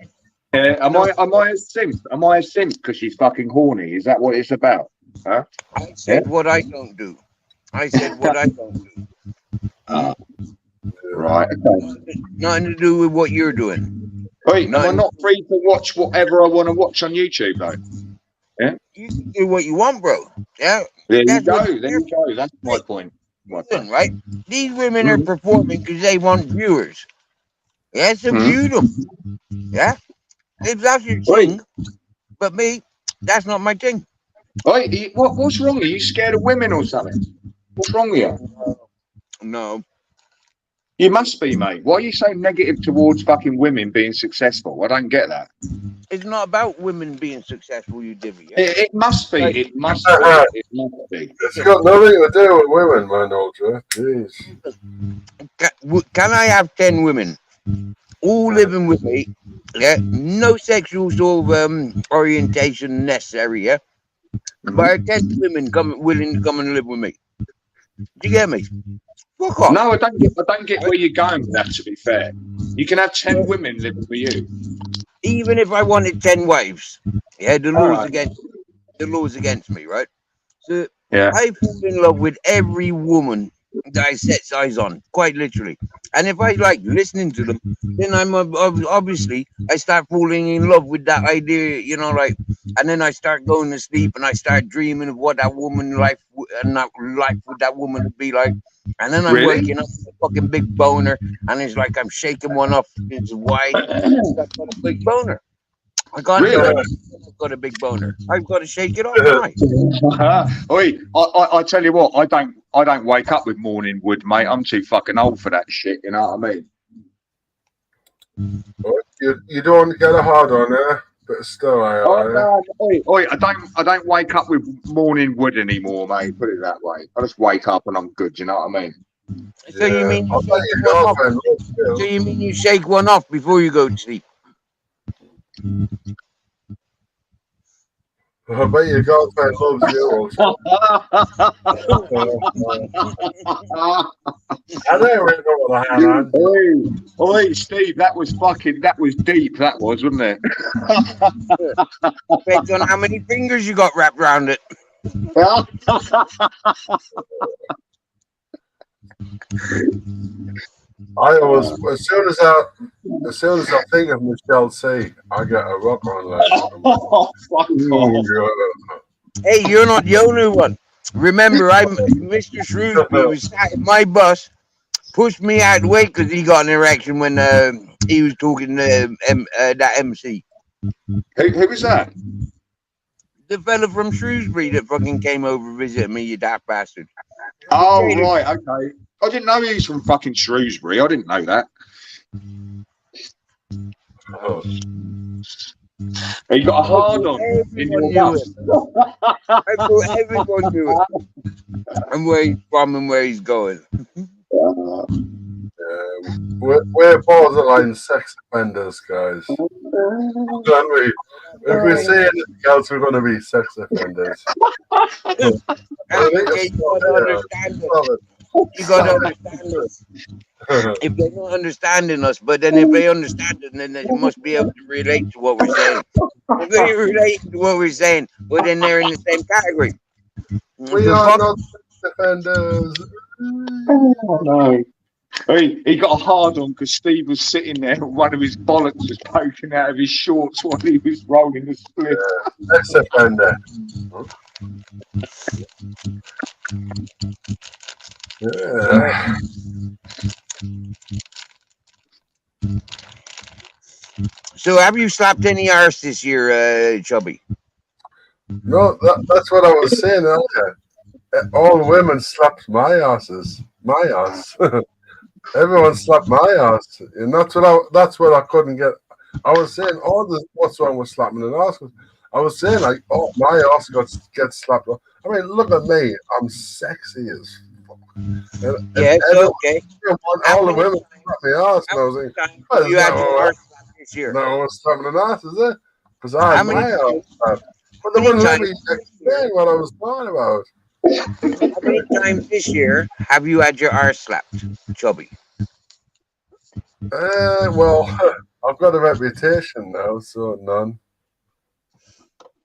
Am I a simp? Am I a simp because she's fucking horny? Is that what it's about? Huh? I said what I don't do. I said what I don't do. Right. Okay. Nothing to do with what you're doing. Wait, am I not free to watch whatever I want to watch on YouTube though? Yeah. You can do what you want, bro. Yeah. There you That's go. what There you go. That's my point. Listen, right? These women are performing because they want viewers. Yeah, so view them. Yeah. If that's your thing, but me, that's not my thing. Wait, what's wrong? Are you scared of women or something? What's wrong with you? No. You must be, mate. Why are you so negative towards fucking women being successful? I don't get that. It's not about women being successful, you divvy. Yeah? It must be. It must be. It must be. It's got nothing to do with women, man, Ultra. Jeez. Can I have 10 women all living with me? Yeah, no sexual sort of orientation necessary. Yeah, but 10 women willing to come and live with me. Do you get me? Fuck off. No, I don't get where you're going with that. To be fair, you can have 10 women living with you. Even if I wanted 10 wives, yeah, the law's against me, right? So Yeah. I fall in love with every woman that I set eyes on, quite literally. And if I like listening to them, then I'm obviously I start falling in love with that idea, you know, like, and then I start going to sleep and I start dreaming of what that woman life and that life with that woman would be like. And then I'm Really? waking up with a fucking big boner, and it's like I'm shaking one off. It's wide. I've got a big boner. I can't Really? tell anyone I've got a big boner. I've got to shake it off, right? Oi, I tell you what, I don't wake up with morning wood, mate. I'm too fucking old for that shit. You know what I mean? You don't get a hard on there, but still, Oi, I don't wake up with morning wood anymore, mate. Put it that way. I just wake up and I'm good. You know what I mean? So you mean I'll bet your girlfriend loves so you. you mean you shake one off before you go to sleep? I bet your girlfriend loves you also. I don't really know what I had on. Oi, Steve, that was deep. That was, wasn't it? Depends on how many fingers you got wrapped around it. I always, as soon as I think of Michelle C, I get a rock on like. Oh, fuck off. Hey, you're not the only one. Remember, Mr. Shrewsbury was sat in my bus, pushed me out of the way because he got an erection when he was talking to that MC. Who was that? The fella from Shrewsbury that fucking came over visiting me, you daft bastard. Oh, right, okay. I didn't know he was from fucking Shrewsbury. I didn't know that. Oh. He got a hard on in your bus. I thought everyone knew it. And where he's from and where he's going. We're borderline sex offenders, guys. If we say anything else, we're going to be sex offenders. Okay, you gotta understand us. You gotta understand us. If they're not understanding us, but then if they understand it, then they must be able to relate to what we're saying. If they relate to what we're saying, well, then they're in the same category. We are not sex offenders. Oh, no. He got a hard on because Steve was sitting there and one of his bollocks was poking out of his shorts while he was rolling the split. Sex offender. Yeah. So, have you slapped any arse this year, Chubby? No, that's what I was saying earlier. All women slapped my asses. My ass. Everyone slapped my ass. And that's what I couldn't get. I was saying, what's wrong with slapping an ass? I was saying, like, oh, my ass gets slapped. I mean, look at me. I'm sexy as fuck. Yeah, okay. All the women slapped my ass. And I was like, well, you had your arse slapped this year? No one's slapping an ass, is it? Because I had my ass slapped. But they wouldn't let me explain what I was talking about. How many times this year have you had your arse slapped, Chubby? Well, I've got a reputation now, so none.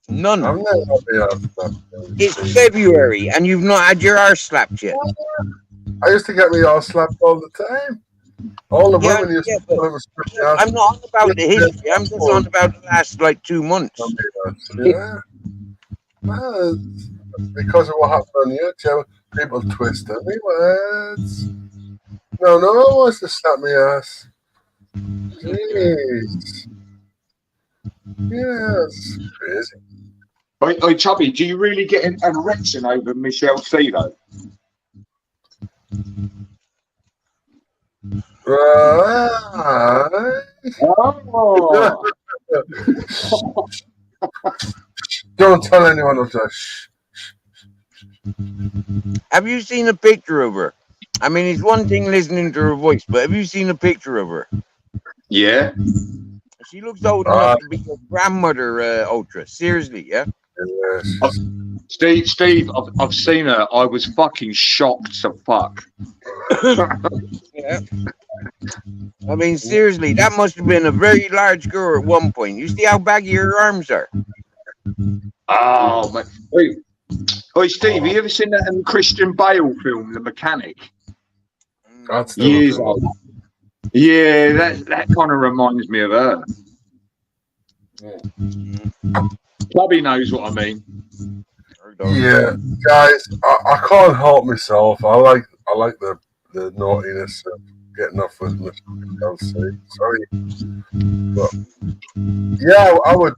None. I've never had my arse slapped. It's February and you've not had your arse slapped yet. I used to get my arse slapped all the time. All the women used to tell me I'm not on about the history. I'm just on about the last like 2 months. Yeah. Well, because of what happened on YouTube, people twisted me words. No one wants to slap me ass. Jeez. Yes. Crazy. Oi, Chubby, do you really get an erection over Michelle C, though? Right. Oh. Don't tell anyone of that. Have you seen a picture of her? I mean, it's one thing listening to her voice, but have you seen a picture of her? Yeah. She looks old enough to be your grandmother, Ultra. Seriously, yeah? Yes. Steve, I've seen her. I was fucking shocked to fuck. Yeah. I mean, seriously, that must have been a very large girl at one point. You see how baggy her arms are? Oh, man. Wait. Oh, Steve, you ever seen that Christian Bale film, The Mechanic? That's Years still old. Yeah, that kind of reminds me of her. Bobby knows what I mean. Yeah, guys, I can't help myself. I like the naughtiness of getting off with Michelle C. Sorry, but yeah, I would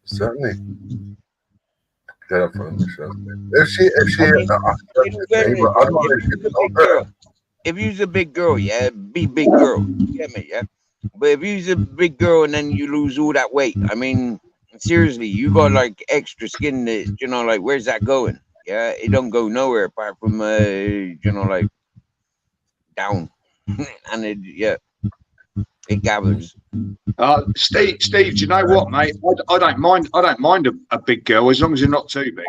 certainly get off with Michelle C. If she, I mean, but I don't know if she's not her. if you's a big girl, yeah, be big girl. You get me, yeah. But if you's a big girl and then you lose all that weight, I mean, seriously, you got like extra skin that, you know, like where's that going? Yeah, it don't go nowhere apart from you know, like down. And it gathers. Steve, do you know what, mate? I don't mind a big girl as long as they're not too big.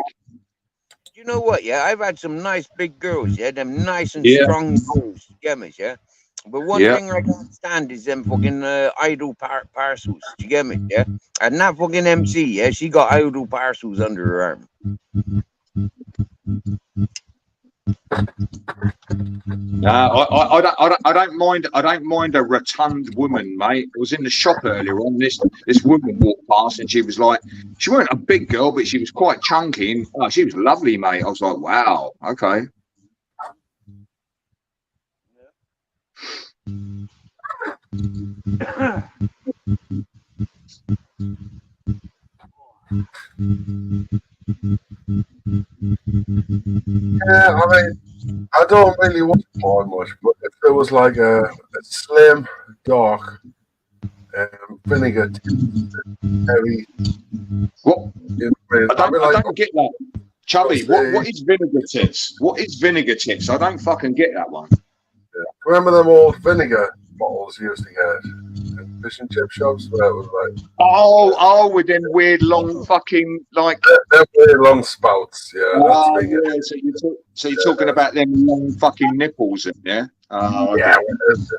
You know what, yeah, I've had some nice big girls, yeah, them nice and Yeah. strong girls, you get me, yeah. But one Yeah. thing I can't stand is them fucking idle parcels. Do you get me? Yeah. And that fucking MC, yeah, she got idle parcels under her arm. I don't mind a rotund woman, mate. I was in the shop earlier on. This woman walked past and she was like, she weren't a big girl, but she was quite chunky and she was lovely, mate. I was like, wow, okay. Yeah, I mean, I don't really want to buy much, but if there was like a slim, dark, vinegar, heavy. What? You know, I don't get that. Chubby, what is vinegar tits? What is vinegar tits? I don't fucking get that one. Yeah. Remember them old vinegar bottles you used to get in fish and chip shops where it was like with them weird long fucking like them weird long spouts, yeah. That's vinegar. Yeah, so you're talking about them long fucking nipples, yeah? Oh, okay. Yeah, it's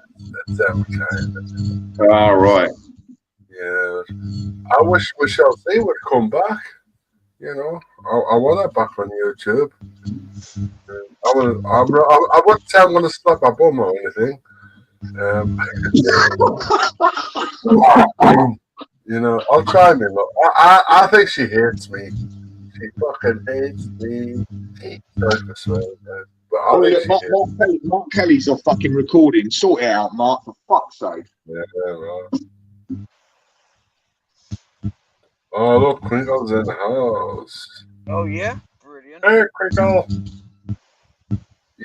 them kind. Oh, right. Yeah, I wish Michelle C would come back. You know, I want her back on YouTube. I wouldn't say I'm going to slap my bum or anything. You know, I'll try me. Look, I think she hates me. She fucking hates me. Sorry for swearing, but I think Mark Kelly's off fucking recording. Sort it out, Mark, for fuck's sake. Yeah, right. Oh, look, Crinkle's in the house. Oh yeah, brilliant. Hey, Crinkle.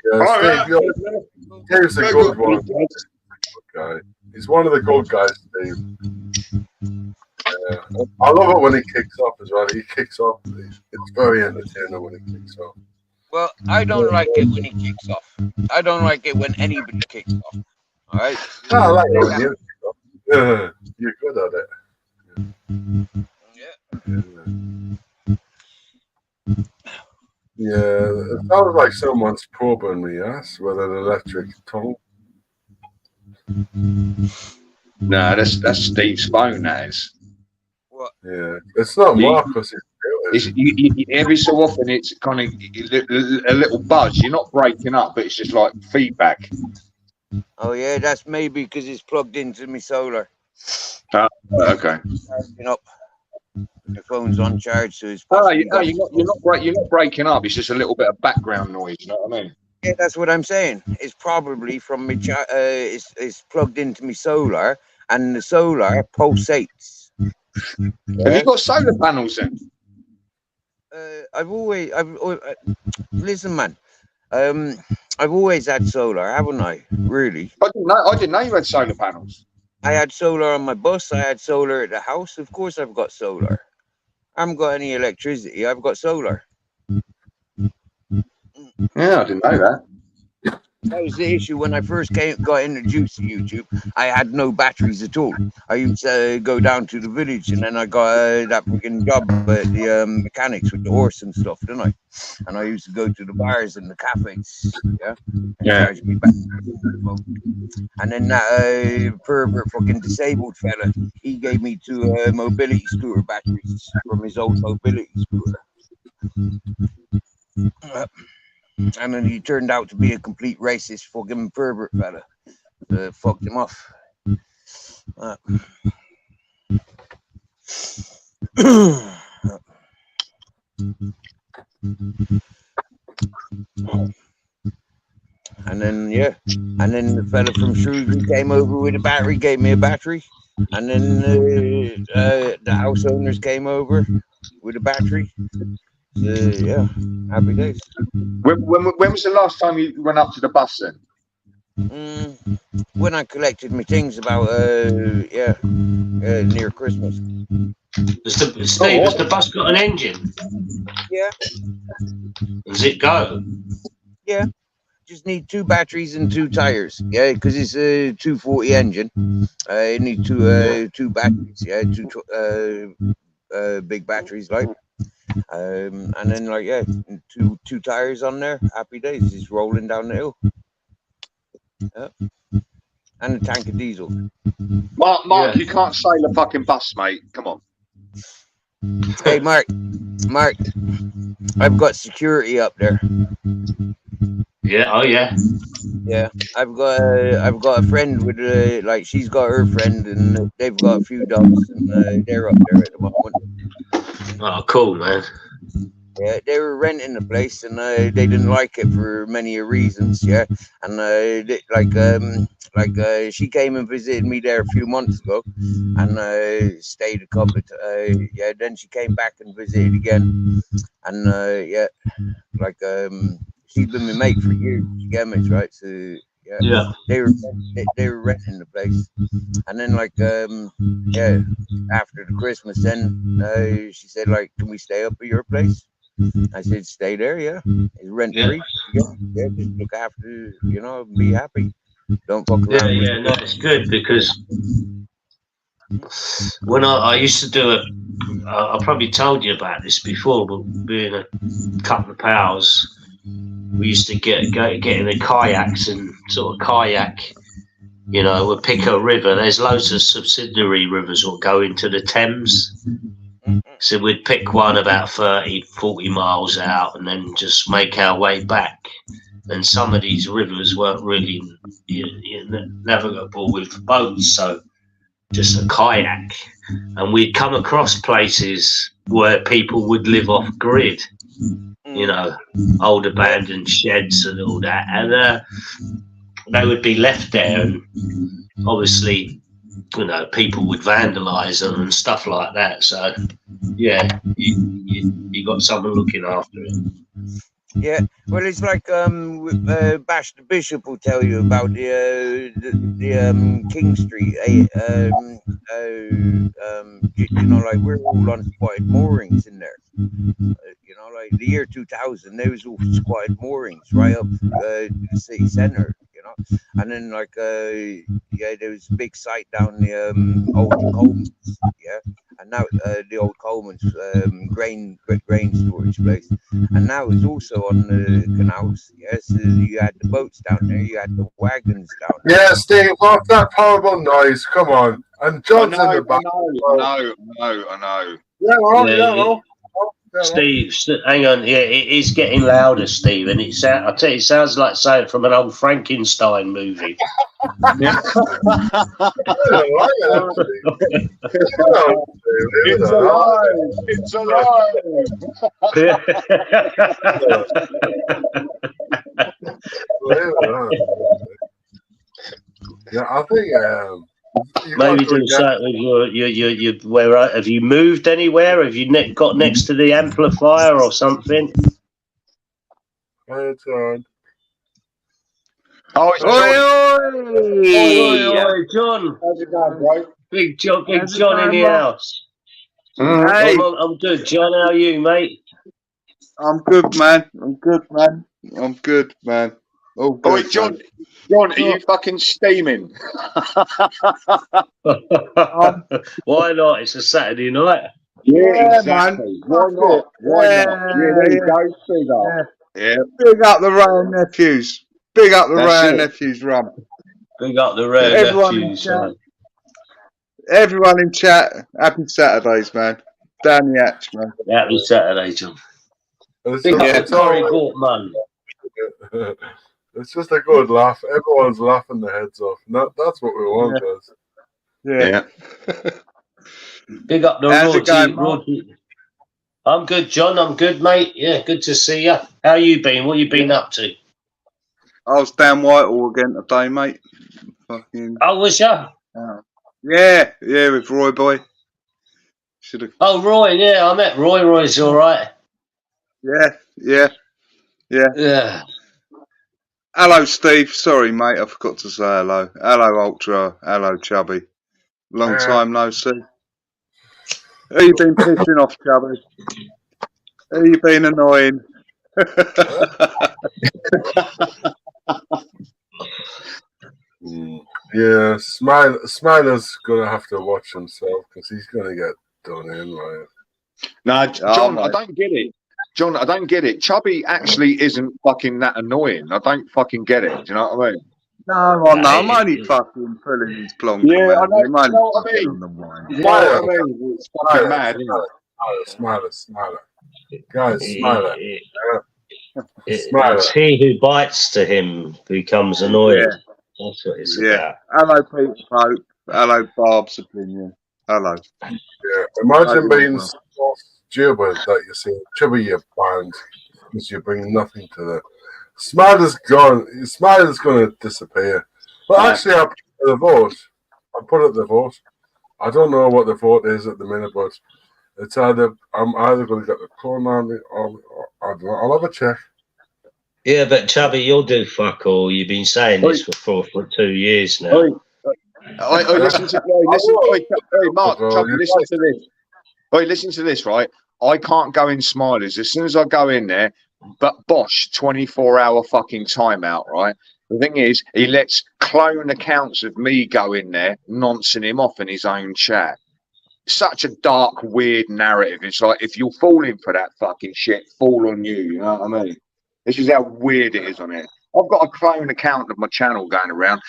Yeah, Steve, here's a good one. Good guy. He's one of the good guys, Steve. I love it when he kicks off as well. He kicks off. It's very entertaining when he kicks off. Well, I don't like it when he kicks off. I don't like it when anybody kicks off. All right. I like it when you kick off. Yeah, you're good at it. Yeah, it sounds like someone's probing me, yes, with an electric tongue. No, that's Steve's phone, that is. What? Yeah, it's not Marcus. Every so often it's kind of a little buzz. You're not breaking up, but it's just like feedback. Oh yeah, that's maybe because it's plugged into my solar. Okay. Charging up. The phone's on charge, so it's. You're not breaking up. It's just a little bit of background noise. You know what I mean? Yeah, that's what I'm saying. It's probably from me. It's plugged into my solar, and the solar pulsates. Have you got solar panels then? I've always listen, man. I've always had solar, haven't I? Really? I didn't know you had solar panels. I had solar on my bus. I had solar at the house. Of course, I've got solar. I haven't got any electricity. I've got solar. Yeah, I didn't know that. That was the issue when I first got introduced to YouTube. I had no batteries at all. I used to go down to the village, and then I got that freaking job at the mechanics with the horse and stuff, didn't I? And I used to go to the bars and the cafes, and charge me back. And then that pervert fucking disabled fella, he gave me 2 mobility scooter batteries from his old mobility scooter. And then he turned out to be a complete racist fucking pervert fella. Fucked him off. And then the fella from Shrewsbury came over with a battery, gave me a battery, and then the house owners came over with a battery. Yeah, happy days. When was the last time you went up to the bus then? When I collected my things about near Christmas. Steve, has the bus got an engine? Yeah. Does it go? Yeah. Just need 2 batteries and 2 tires. Yeah, because it's a 240 engine. You need two batteries. Yeah, 2 big batteries like. And then two tires on there. Happy days. Just rolling down the hill. Yeah. And a tank of diesel. Mark, you can't sail a fucking bus, mate. Come on. Hey, Mark, I've got security up there. Yeah. Oh, yeah. Yeah, I've got a friend with she's got her friend, and they've got a few dogs, and they're up there at the moment. Oh, cool, man. Yeah, they were renting the place, and they didn't like it for many reasons. Yeah, and she came and visited me there a few months ago, and stayed a couple of then she came back and visited again, and she's been my mate for years. You get me, right? So Yeah. they were renting the place, and then after the Christmas, then she said can we stay up at your place? I said stay there, yeah. It's rent free. Yeah, just look after, be happy. Don't fuck around. Yeah, no, it's good because when I used to do it, I probably told you about this before, but being a couple of pals, we used to get in the kayaks and sort of kayak, we'd pick a river. There's loads of subsidiary rivers that go into the Thames. So we'd pick one about 30, 40 miles out and then just make our way back. And some of these rivers weren't really navigable with boats, so just a kayak. And we'd come across places where people would live off grid, old abandoned sheds and all that. And they would be left there, and obviously, people would vandalise them and stuff like that. So, yeah, you got someone looking after it. Yeah, well, it's like Bash the Bishop will tell you about the King Street. We're all on squatted moorings in there. The year 2000, there was all squatted moorings right up the city centre. And then there was a big site down the old Coleman's, and now the old Coleman's grain storage place, and now it's also on the canals. So you had the boats down there, you had the wagons down there. Yeah, Steve, what's that horrible noise? Come on. And John's in the back. I know. Yeah. Steve, hang on. Yeah, it is getting louder, Steve, and I tell you, it sounds like something from an old Frankenstein movie. It's alive! It's alive! Yeah, I think maybe do something with your where have you moved anywhere? Have you got next to the amplifier or something? It's on. Oh, it's Oi, John. How's it going, bro? Big John in the house. Hey, I'm good, John. How are you, mate? I'm good, man. Oh, good, Oi, John, are you fucking steaming? Why not? It's a Saturday night. Yeah, exactly. man. Why not? Yeah, there you go. Big up. Yeah. Big up the Ryan nephews. Big up the That's Ryan it. nephews, run. Big up the rare Everyone nephews. in chat. Everyone in chat. Happy Saturdays, man. Down the hatch, man. Happy Saturday, John. It's Big just, Yeah. it's all Tory right. Gortman. It's just a good laugh. Everyone's laughing their heads off. That's what we want, guys. Yeah. Big up the How's it going, Mark? Roger. I'm good, John. I'm good, mate. Yeah, good to see you. How you been? What you been up to? I was down Whitehall again today, mate. Fucking. Oh, was ya? Yeah, with Roy Boy. Should have. Oh, Roy. Yeah, I met Roy. Roy's all right. Yeah. Yeah. Hello, Steve. Sorry, mate. I forgot to say hello. Hello, Ultra. Hello, Chubby. Long time no see. Who you been pissing off, Chubby? Who you been annoying? Yeah, Smiler's gonna have to watch himself because he's gonna get done in, right? No, John, I mate. don't get it. John, I don't get it. Chubby actually isn't fucking that annoying. I don't fucking get it. Do you know what I mean? No, I'm only fucking pulling his plonk. Yeah, I know. I'm only You know what I fucking mean? on the wine. You know what I mean? It's fucking mad, isn't it? Smiler. Guys, Smiler. It's he who bites to him becomes annoying. Yeah. That's what it's Yeah. about. Hello, Peter Pope. Hello, Barb's opinion. Hello. Yeah. Imagine Hello, being Will. so stupid that you see Chubby you're banned because you bring nothing to the Smiler's gone. Smiler's gonna disappear. But actually I put the vote. I don't know what the vote is at the minute, but it's either I'm either gonna get the Clone Army or I don't know. I'll have a check. Yeah, but Chubby, you'll do fuck all. You've been saying this for 2 years now. Listen to Mark, Chubby, listen to this. Listen to this, right? I can't go in Smilers. As soon as I go in there, but Bosch 24-hour fucking timeout, right? The thing is, he lets clone accounts of me go in there, noncing him off in his own chat. Such a dark, weird narrative. It's like, if you're falling for that fucking shit, fall on you. You know what I mean? This is how weird it is on it. I've got a clone account of my channel going around,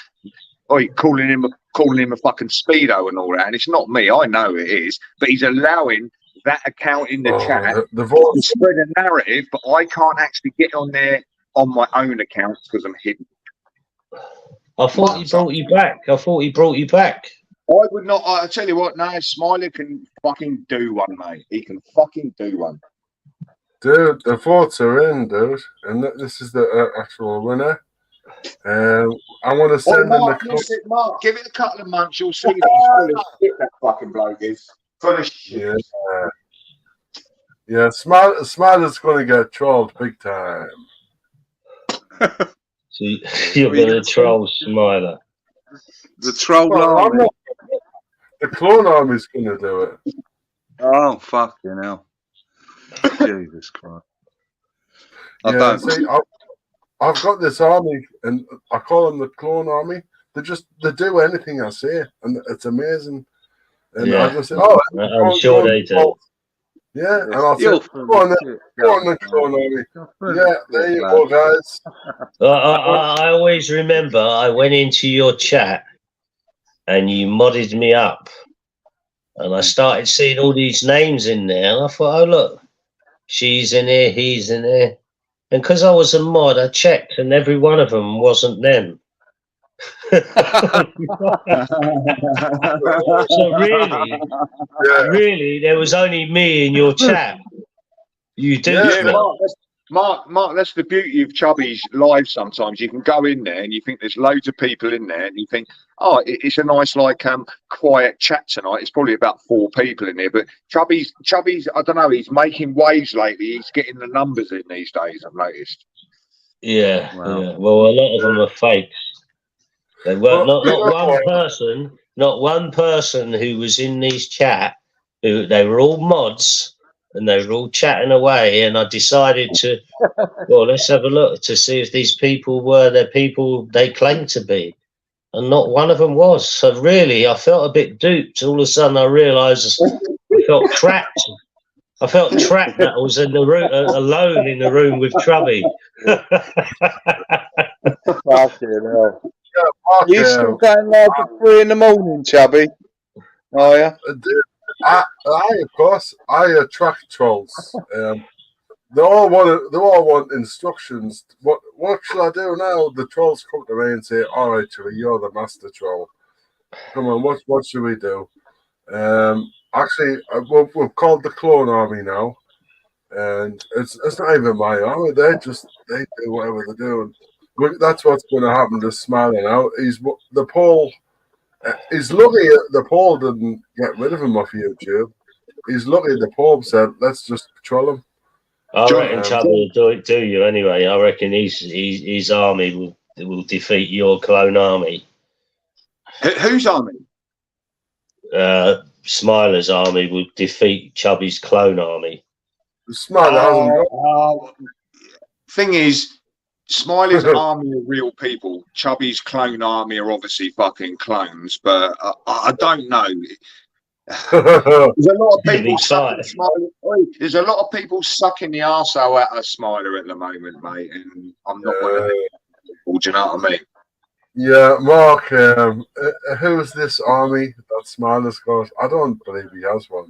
calling him a fucking speedo and all that. And it's not me. I know it is, but he's allowing that account in the chat The vote. to spread a narrative, but I can't actually get on there on my own account because I'm hidden. I thought he brought you back. I would not. I tell you what, no, Smiley can fucking do one, mate. He can fucking do one. Dude, the votes are in, dude, and this is the actual winner. I want to send in the. Mark, give it a couple of months. You'll see that he's full of shit. That fucking bloke is full of shit. Yeah, Smiler's going to get trolled big time. So you're going to troll Smiler. The troll Well, army. the Clone Army's going to do it. Oh, fucking hell. Jesus Christ. I Yeah, don't. see, I've got this army, and I call them the Clone Army. They do anything I say, and it's amazing. And I just say, I'm sure they do. Yeah, and I'll say, You're go on the Clone Army. Yeah, there you go, guys. I always remember I went into your chat and you modded me up, and I started seeing all these names in there, and I thought, oh look, she's in here, he's in here, and because I was a mod, I checked, and every one of them wasn't them. So really, there was only me in your chat. You do, Mark, that's the beauty of Chubby's live sometimes. You can go in there and you think there's loads of people in there and you think, oh, it's a nice, quiet chat tonight. It's probably about 4 people in here. But Chubby's, I don't know, he's making waves lately. He's getting the numbers in these days, I've noticed. Yeah, yeah. Well, a lot of them are fakes. They were not one person who was in these chat. They were all mods. And they were all chatting away, and I decided to, let's have a look to see if these people were the people they claimed to be. And not one of them was. So really, I felt a bit duped. All of a sudden, I realised I felt trapped. I felt trapped that I was in the room, alone in the room with Trubby. Fucking hell. You still going live at 3 in the morning, Chubby? Oh, yeah? Of course, I attract trolls. They all want instructions. What shall I do now? The trolls come to me and say, "All right, Chili, you're the master troll. Come on, what should we do?" Actually, we've called the Clone Army now, and it's not even my army. They do whatever they're doing. That's what's going to happen to Smiley now. He's lucky the poll didn't get rid of him off YouTube. He's lucky the poll said, "Let's just patrol him." I reckon Chubby will do you anyway. I reckon his army will defeat your clone army. Whose army? Smiler's army will defeat Chubby's clone army. Smiley hasn't got. Thing is, Smiley's army are real people. Chubby's clone army are obviously fucking clones, but I don't know. There's a lot of people sucking Smiley. There's a lot of people sucking the arsehole out of Smiler at the moment, mate, and I'm not one of them people. Do you know what I mean? Yeah, Mark. Who's this army that Smiler's got? I don't believe he has one.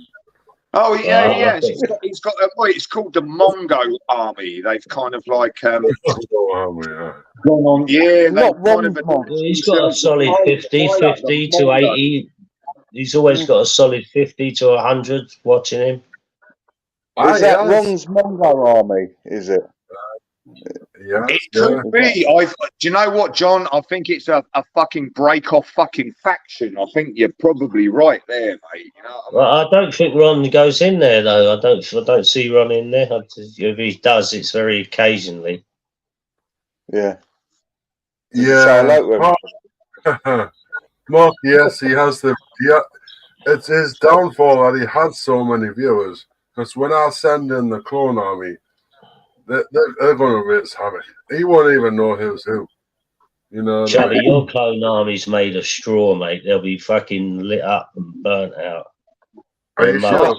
Oh yeah. He's got it's called the Mongo Army. They've kind of like gone on. Yeah, he's got a solid 50 to 80. He's always got a solid 50 to 100 watching him. Is that Ron's Mongo Army? Is it? Yeah, it could be. Do you know what, John? I think it's a fucking break off fucking faction. I think you're probably right there, mate. You know what I mean? I don't think Ron goes in there though. I don't see Ron in there. If he does, it's very occasionally. Yeah. Yeah. Mark, yes, he has the. Yeah, it's his downfall that he had so many viewers. Because when I send in the Clone Army, they're going to raise havoc. He won't even know who's who. You know, Charlie, your clone army's made of straw, mate. They'll be fucking lit up and burnt out. Are you sure?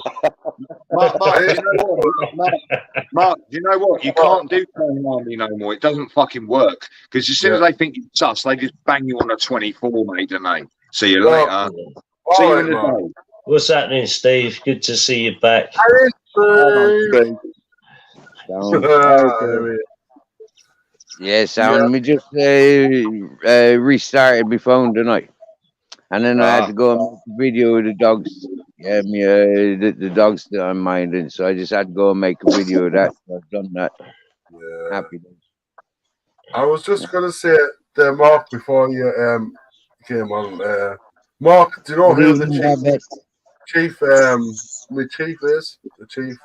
Mark, do you know what? You can't do clone army no more. It doesn't fucking work. Because as soon as they think you're sus, they just bang you on a 24, mate, don't they? See you later. See you in the day. What's happening, Steve? Good to see you back. Yeah, sound. Me just restarted my phone tonight, and then I had to go and make a video of the dogs. Yeah, the dogs that I'm minding, so I just had to go and make a video of that. So I've done that. Yeah. Happy days. I was just gonna say Mark, before you came on. Mark, do you know who the chief? My chief is the chief.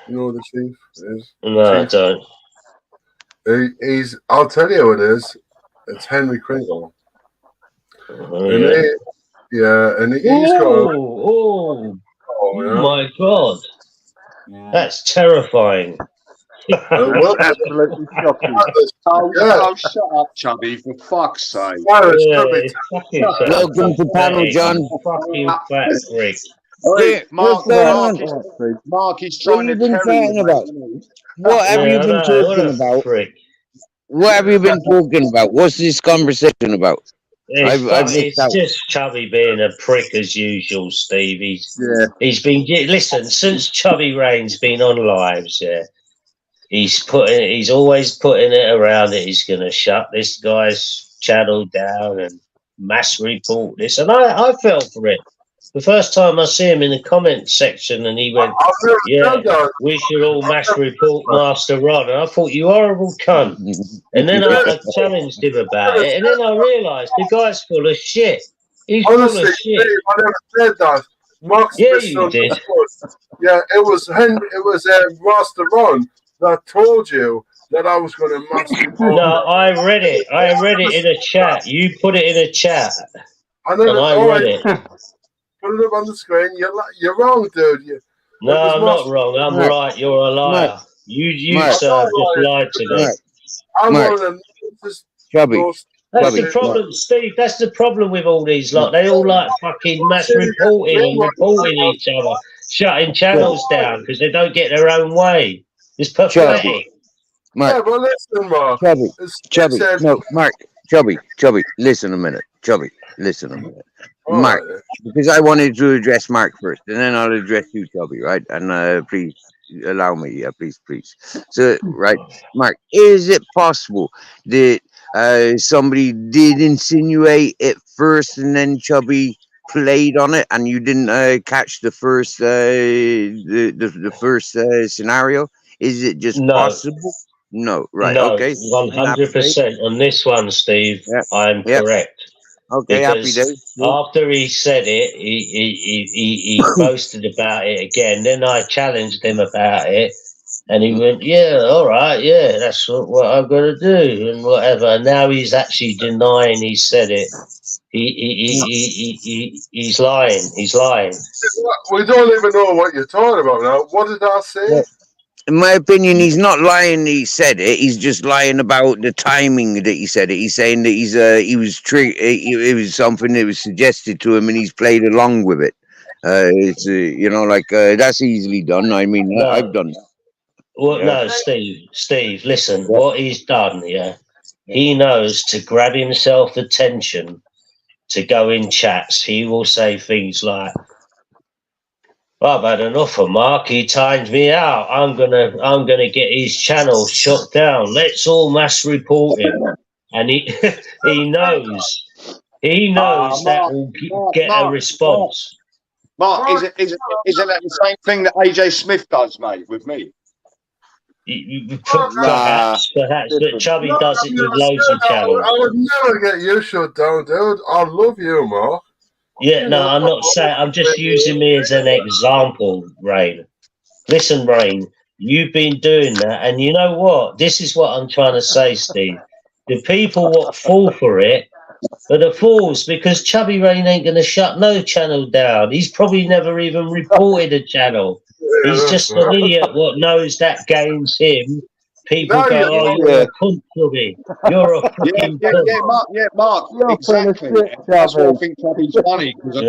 You know who the chief is? No, I don't. He's. I'll tell you who it is. It's Henry Kringle. Oh, yeah. And he's got. Oh my God, that's terrifying. Absolutely shocking. Oh, shut up, Chubby, for fuck's sake. Welcome to panel, John. Fucking fat freak. Mark is trying to carry you. What have you been talking about? What have you been talking about? What's this conversation about? It's just Chubby being a prick as usual, Steve. He's been since Chubby Rain's been on lives. Yeah, he's always putting it around that he's going to shut this guy's channel down and mass report this, and I fell for it. The first time I see him in the comment section, and he went, "Yeah, we should all mass report Master Ron." And I thought, "You horrible cunt!" And then I challenged him about it, and then I realised the guy's full of shit. He's Honestly, full of shit. Steve, I never said that. Mark's you did. Yeah, it was Henry. It was Master Ron that told you that I was going to mass report. No, I read it. I read it in a chat. You put it in a chat, and I read it. Put it up on the screen. You're wrong, dude. No, I'm not wrong. I'm right. You're a liar. You sir, just lied to me. I'm one of them. That's the problem, Steve. That's the problem with all these lot. They all like fucking mass reporting and reporting each other, shutting channels down because they don't get their own way. It's pathetic. Mark. Yeah, but listen, Mark. Chubby. No, Mark. Chubby. Listen a minute. Listen a minute. Mark, because I wanted to address Mark first, and then I'll address you, Chubby, right? And please allow me. Yeah, please. So, right, Mark, is it possible that somebody did insinuate it first and then Chubby played on it and you didn't catch the first the first scenario? Is it just No, possible? No, right, no, okay. I'm happy days. 100% on this one, Steve. Yeah, I'm yeah. correct. Okay, happy Because days. after he said it, he boasted about it again. Then I challenged him about it, and he went, "Yeah, all right, yeah, that's what I've got to do, and whatever." Now he's actually denying he said it. He's lying. He's lying. We don't even know what you're talking about now. What did I say? Yeah. In my opinion, he's not lying. He said it. He's just lying about the timing that he said it. He's saying that he was it was something that was suggested to him, and he's played along with it. It's that's easily done. I mean, No. I've done. Well, Yeah. no, Steve, listen. What he's done, he knows to grab himself attention, to go in chats. He will say things like, "I've had enough of Mark. He timed me out. I'm gonna get his channel shut down. Let's all mass report him." And he he knows that will get a response. Mark, is it that the same thing that AJ Smith does, mate, with me? Perhaps, but Chubby does it with loads of channels. I would never get you shut down, dude. I love you, Mark. Yeah, no, I'm not saying. I'm just using me as an example, Rain. Listen, Rain, you've been doing that, and you know what? This is what I'm trying to say, Steve. The people what fall for it are the fools, because Chubby Rain ain't going to shut no channel down. He's probably never even reported a channel. He's just an idiot what knows that game's him. People go, "Oh, you're a cunt, Chubby. You're a fucking cunt." Mark, exactly. That's why I think Chubby's funny, because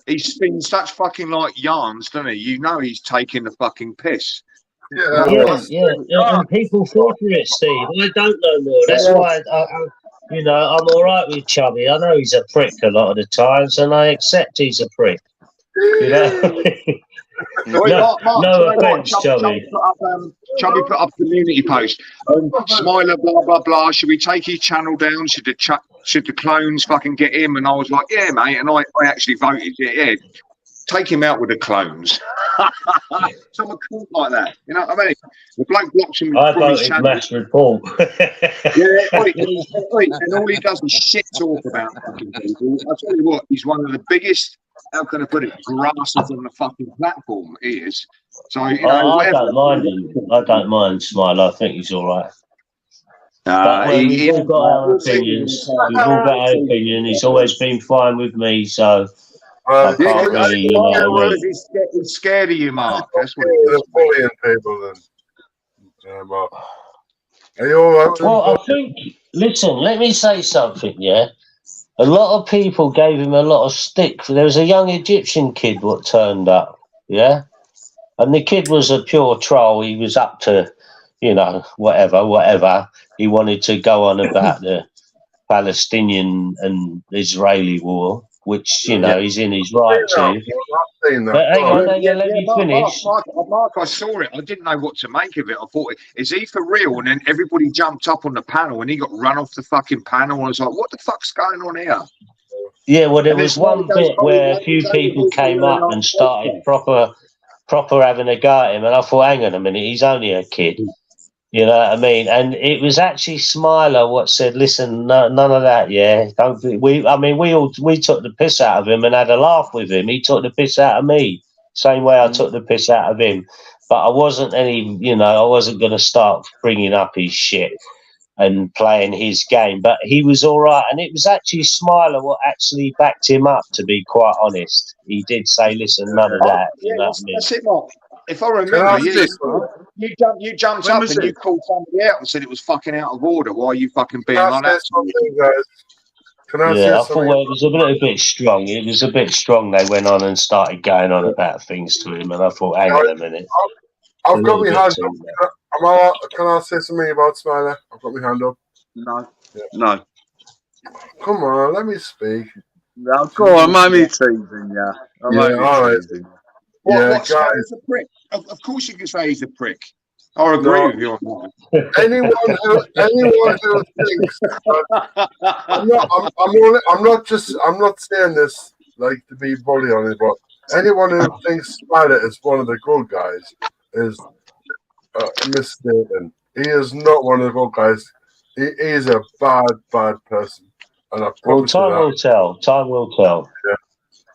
he spins such fucking like yarns, doesn't he? You know he's taking the fucking piss. Yeah. And people fall for it, Steve. I don't know more. That's why I'm all right with Chubby. I know he's a prick a lot of the times, and I accept he's a prick. You know. No offense, Chubby. Chubby put up a community post. Smiler, blah blah blah. Should we take his channel down? Should the clones fucking get him? And I was like, yeah, mate. And I actually voted, yeah. Take him out with the clones. Someone cool like that. You know what I mean? The bloke blocks him. I voted mass report. And all he does is shit talk about fucking people. I tell you what, he's one of the biggest, how can I put it, grassers on the fucking platform. He is. So, I don't mind him. I don't mind Smile. I think he's all right. We've all got our opinions. We've all got our opinion. He's always been fine with me, so I can't really, he's scared of you, Mark. That's what it is. They're bullying people, then. Mark. Are you all right? Well, I think. Listen, let me say something. Yeah, a lot of people gave him a lot of stick. There was a young Egyptian kid what turned up. Yeah, and the kid was a pure troll. He was up to, whatever. He wanted to go on about the Palestinian and Israeli war, which, he's in his right to. But hang on, let me finish. Mark, I saw it. I didn't know what to make of it. I thought, is he for real? And then everybody jumped up on the panel and he got run off the fucking panel. I was like, what the fuck's going on here? Yeah, well, there was one bit where a few people came up and started proper having a go at him. And I thought, hang on a minute, he's only a kid. You know what I mean? And it was actually Smiler what said, listen, none of that, yeah. We took the piss out of him and had a laugh with him. He took the piss out of me, same way I took the piss out of him. But I wasn't I wasn't going to start bringing up his shit and playing his game. But he was all right. And it was actually Smiler what actually backed him up, to be quite honest. He did say, listen, none of that. That's it, Mark. If I remember, you jumped up and you called somebody out and said it was fucking out of order. Why are you fucking being like that? I thought it was a little bit strong. It was a bit strong. They went on and started going on about things to him, and I thought, hang on a minute. I've got my hand up. Can I say something about Smiler? I've got my hand up. No. Come on, let me speak. No, go on, I'm only teasing you. All right. What guys. Smiler's a prick? Of course you can say he's a prick. I agree No. with you on that. Anyone who thinks I'm not saying this like to be bully on it, but anyone who thinks Smiler is one of the good guys is mistaken. He is not one of the good guys. He is a bad person, and I Well, promise you time will that. tell. Time will tell.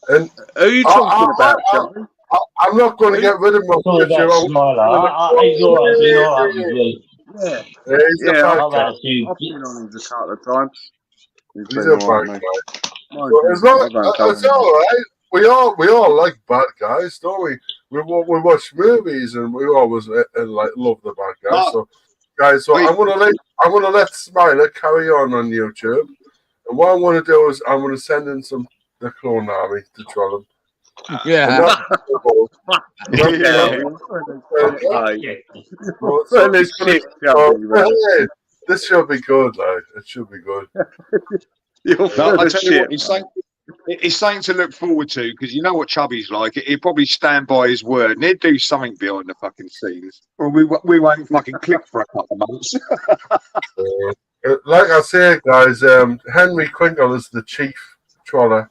And Who are you talking about, Charlie? I'm not going to get rid of my Talking picture. about Smiler. You're up with you. Yeah. Yeah, he's a Yeah, bad I've guy. had a few. I've been on him a couple of times. He's He's been a all bad right, guy. mate. Mind Well, you, as long, I don't tell it's him. all right. We all like bad guys, don't we? We watch movies and we always like love the bad guys. Oh. So, guys, so Wait. I'm gonna let Smiler carry on YouTube, and what I'm gonna do is I'm gonna send in the clone army to troll him. Yeah. Yeah. Well, Well, it's shit, Charlie, man. hey, this should be good, like it should be good. You're No, full I of tell you shit. what, it's something to look forward to, because you know what Chubby's like. He'll probably stand by his word and he'll do something behind the fucking scenes, or we won't fucking click for a couple of months. Like I say, guys, Henry Kringle is the chief troller.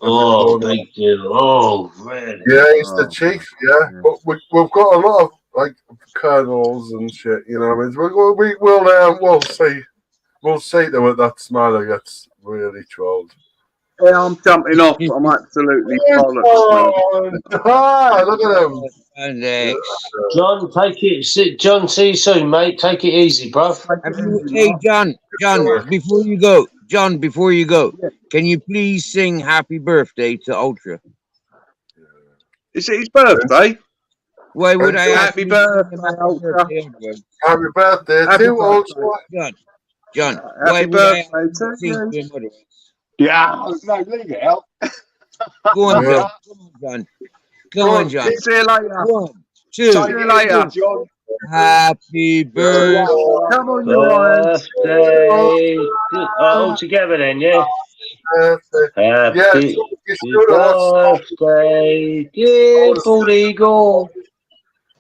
Oh, big deal. Oh, really? Yeah, he's the chief. Yeah, but we've got a lot of like colonels and shit. You know, what I mean, we'll see though that Smiler gets really trolled. Yeah, I'm jumping off. I'm absolutely bollocks. Look at him. And, John, take it. John, see you soon, mate. Take it easy, bro. hey, John, before you go, can you please sing happy birthday to Ultra? Is it his birthday? Why would I Happy ask birthday, you happy Ultra. birthday, Ultra? Happy birthday Happy to birthday. Ultra. John, why Happy would I ask birthday you to to sing to you. him otherwise? Yeah, no, leave it out. Go on, Yeah. John. Go on, John. See you later. 1, 2, See you later. John. happy birthday. Come on, you irons. Birthday. All together then, yeah? Yeah, Happy you should have. birthday, dear Bald Eagle.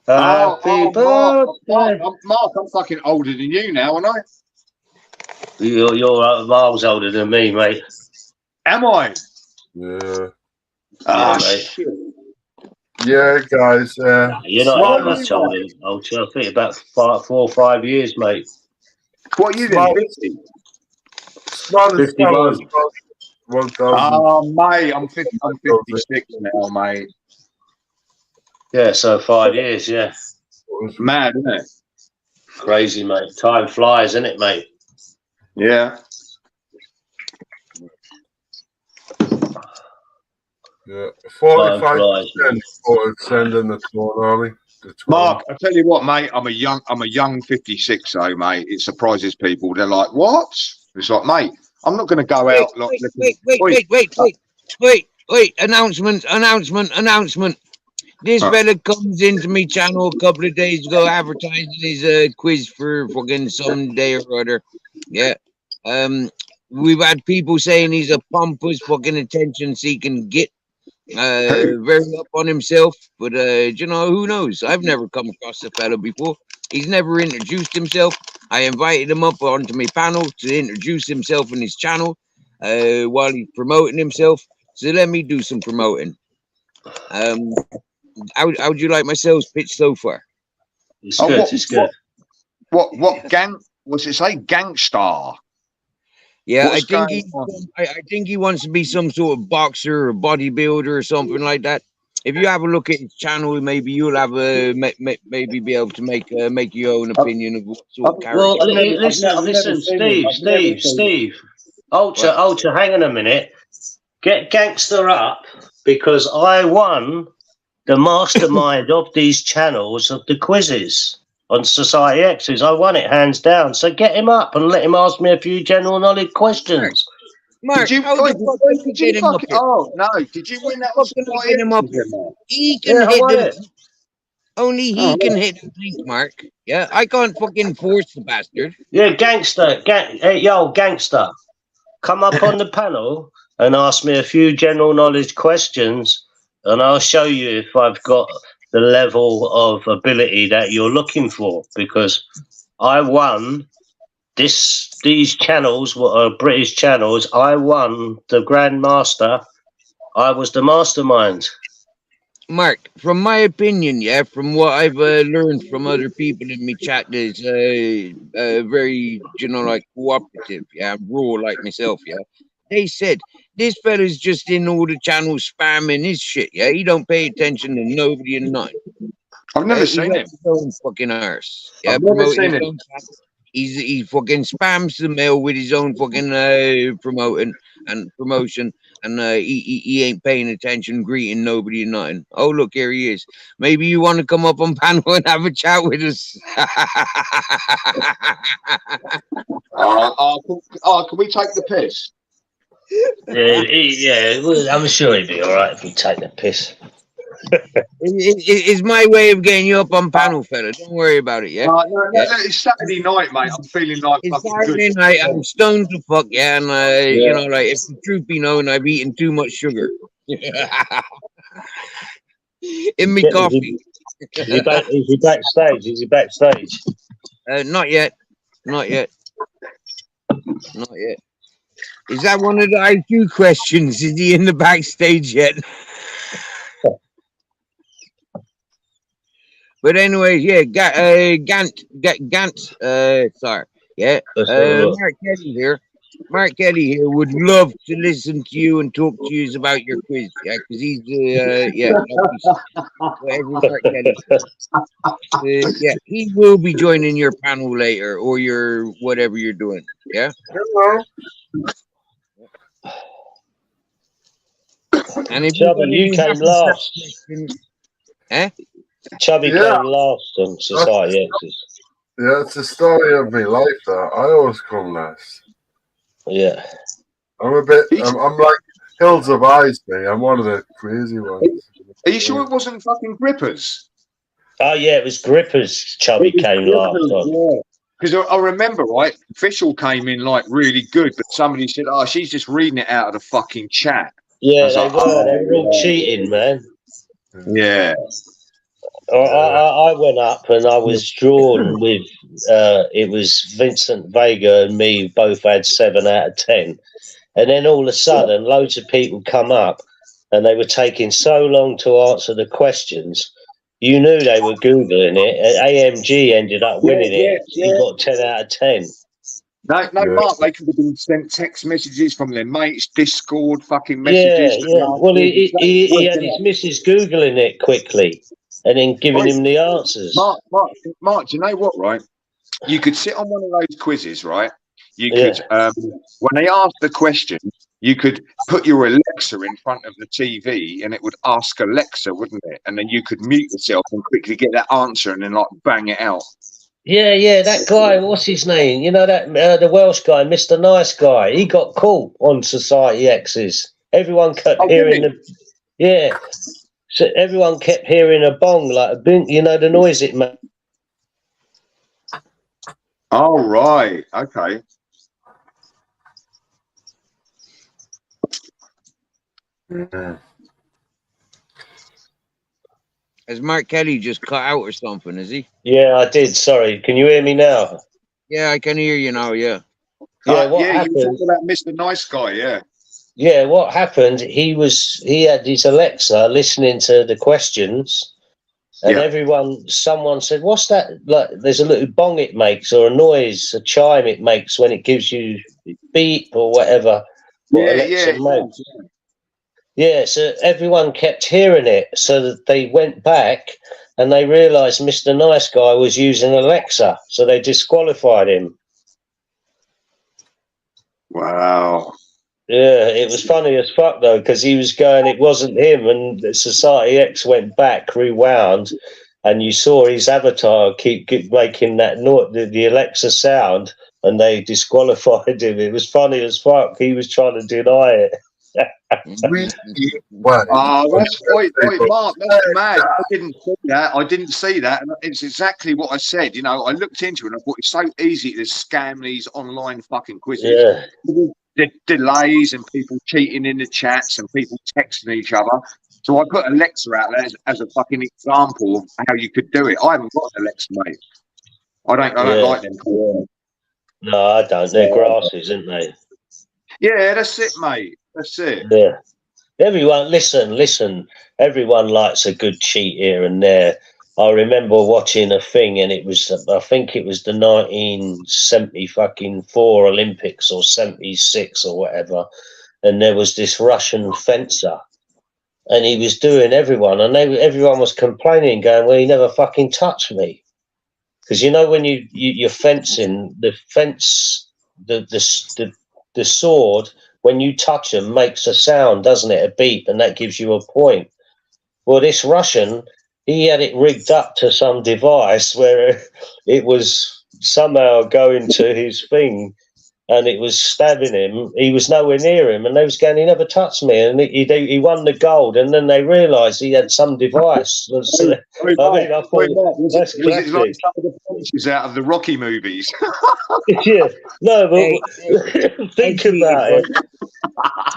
Happy birthday. Mark, I'm fucking older than you now, aren't I? You're miles older than me, mate. Am I? Yeah. Ah, mate. shit. Yeah, guys. You're not that much older. I think about 4 or 5 years, mate. What are you Smart. then, 50? Smiler's 51. 1,000. Oh, mate, I'm 56 now, mate. Yeah, so 5 years, yeah. Mad, isn't it? Crazy, mate. Time flies, isn't it, mate? Yeah. Yeah, Time 45% flies. for sending the clone army. Mark, I tell you what, mate, I'm a young 56, though, mate. It surprises people. They're like, what? It's like, mate, I'm not going to go out. Wait. Announcement. This fella comes into me channel a couple of days ago advertising his quiz for fucking some day or other. Yeah. We've had people saying he's a pompous fucking attention seeking git. Very up on himself, but you know, who knows? I've never come across the fella before. He's never introduced himself. I invited him up onto my panel to introduce himself in his channel while he's promoting himself. So let me do some promoting. How would you like my sales pitch so far? It's good, it's good. What gang? What's it say? Gangstar. Yeah, What's I think he wants to be some sort of boxer or bodybuilder or something like that. If you have a look at his channel, maybe you'll have maybe be able to make your own opinion of what sort of character. Well, listen, Steve. Ultra, hang on a minute. Get Gangster up, because I won the mastermind of these channels of the quizzes on Society X's. I won it hands down. So get him up and let him ask me a few general knowledge questions. Mark, Did you win that? Get him up here. He can hit it. Only he can hit the link, Mark. Yeah, I can't fucking force the bastard. Yeah, Gangster. Gangster. Come up on the panel and ask me a few general knowledge questions and I'll show you if I've got the level of ability that you're looking for, because I won these channels were British channels. I won the Grandmaster. I was the mastermind. Mark, from my opinion, yeah, from what I've learned from other people in my chat, is very, like cooperative, yeah, raw like myself, yeah. They said this fella's just in all the channels spamming his shit, yeah. He don't pay attention to nobody and nothing. I've never He's seen up him. his own fucking arse. Yeah, I've never promoting seen his him. own channel. He fucking spams the mail with his own fucking promotion, and he ain't paying attention, greeting nobody and nothing. Oh, look, here he is. Maybe you want to come up on panel and have a chat with us. Can we take the piss? Yeah, I'm sure he'd be all right if we take the piss. It's my way of getting you up on panel, fella. Don't worry about it, yeah? No, it's Saturday night, mate. I'm feeling like It's fucking Saturday good. night. I'm stoned to fuck, yeah, and like if the truth be known, I've eaten too much sugar in me coffee. Is he backstage? Is he backstage? Not yet. Is that one of the IQ questions? Is he in the backstage yet? But anyway, yeah, Gant, sorry, yeah, Mark Kelly here. Mark Kelly here would love to listen to you and talk to you about your quiz, yeah, because he's, whatever Mark Kelly says. Yeah, he will be joining your panel later, or your whatever you're doing, yeah? Hello. And if Chubby, you came last. Chubby Yeah. came last on Society X's. Yeah, it's the story of my life. That I always come last. Yeah. I'm like Hills of Eyes, me. I'm one of the crazy ones. Are you sure it wasn't fucking Grippers? Oh yeah, it was Grippers. Chubby came last on. Because I remember, right, Official came in like really good, but somebody said, "Oh, she's just reading it out of the fucking chat." Yeah, was they like, were. They were all cheating, man. Yeah. I went up and I was drawn with. It was Vincent Vega and me both had 7 out of 10, and then all of a sudden, loads of people come up, and they were taking so long to answer the questions. You knew they were googling it. And AMG ended up winning it. He got 10 out of 10. No, Mark, they could have been sent text messages from their mates, Discord, fucking messages. Yeah. Well, he had his missus googling it quickly and then giving him the answers. Mark, do you know what, right? You could sit on one of those quizzes, right? You could, when they ask the question, you could put your Alexa in front of the TV and it would ask Alexa, wouldn't it? And then you could mute yourself and quickly get that answer and then like bang it out. Yeah, that guy, what's his name? You know, that the Welsh guy, Mr. Nice Guy, he got caught on Society X's. Everyone kept hearing so everyone kept hearing a bong, like a bing, you know, the noise it made. Oh, right. Okay. Has Mark Kelly just cut out or something, is he? Yeah, I did. Sorry. Can you hear me now? Yeah, I can hear you now, yeah. Yeah, what you happened? were talking about Mr. Nice Guy, yeah. Yeah, what happened? He had his Alexa listening to the questions, and someone said, "What's that?" Like, there's a little bong it makes, or a noise, a chime it makes when it gives you beep or whatever. Yeah, so everyone kept hearing it, so that they went back and they realised Mr. Nice Guy was using Alexa, so they disqualified him. Wow. Yeah, it was funny as fuck though, because he was going, it wasn't him, and Society X went back, rewound, and you saw his avatar keep making that note, the Alexa sound, and they disqualified him. It was funny as fuck. He was trying to deny it. Oh, that's right, Mark. That's mad. I didn't see that, and it's exactly what I said. You know, I looked into it and I thought it's so easy to scam these online fucking quizzes. Yeah. The delays and people cheating in the chats and people texting each other. So I put Alexa out there as a fucking example of how you could do it. I haven't got an Alexa, mate. I don't like them. No, I don't. They're grasses, aren't they? Yeah, that's it, mate. That's it. Yeah. Everyone, listen. Everyone likes a good cheat here and there. I remember watching a thing, and I think it was the 1974 Olympics or 76 or whatever, and there was this Russian fencer, and he was doing everyone, and everyone was complaining, going, "Well, he never fucking touched me," because you know when you're fencing, the sword, when you touch them, makes a sound, doesn't it? A beep, and that gives you a point. Well, this Russian, he had it rigged up to some device where it was somehow going to his thing, and it was stabbing him. He was nowhere near him, and they was going, "He never touched me," and he won the gold. And then they realised he had some device. I thought, that's was it like some of the punches out of the Rocky movies? Yeah, no, but think about it.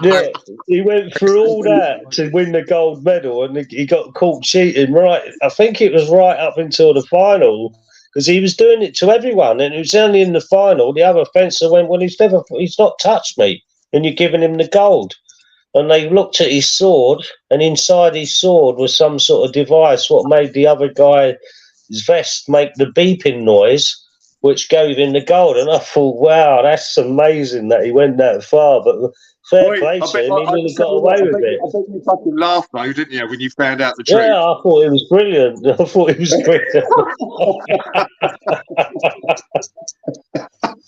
Yeah, he went through all that to win the gold medal, and he got caught cheating. Right, I think it was right up until the final, because he was doing it to everyone, and it was only in the final the other fencer went, "Well, he's not touched me, and you're giving him the gold." And they looked at his sword, and inside his sword was some sort of device what made the other guy's vest make the beeping noise, which gave him the gold. And I thought, wow, that's amazing that he went that far. But fair play to him, he really got away with it. I bet you fucking laughed though, didn't you, when you found out the truth? Yeah, I thought it was brilliant.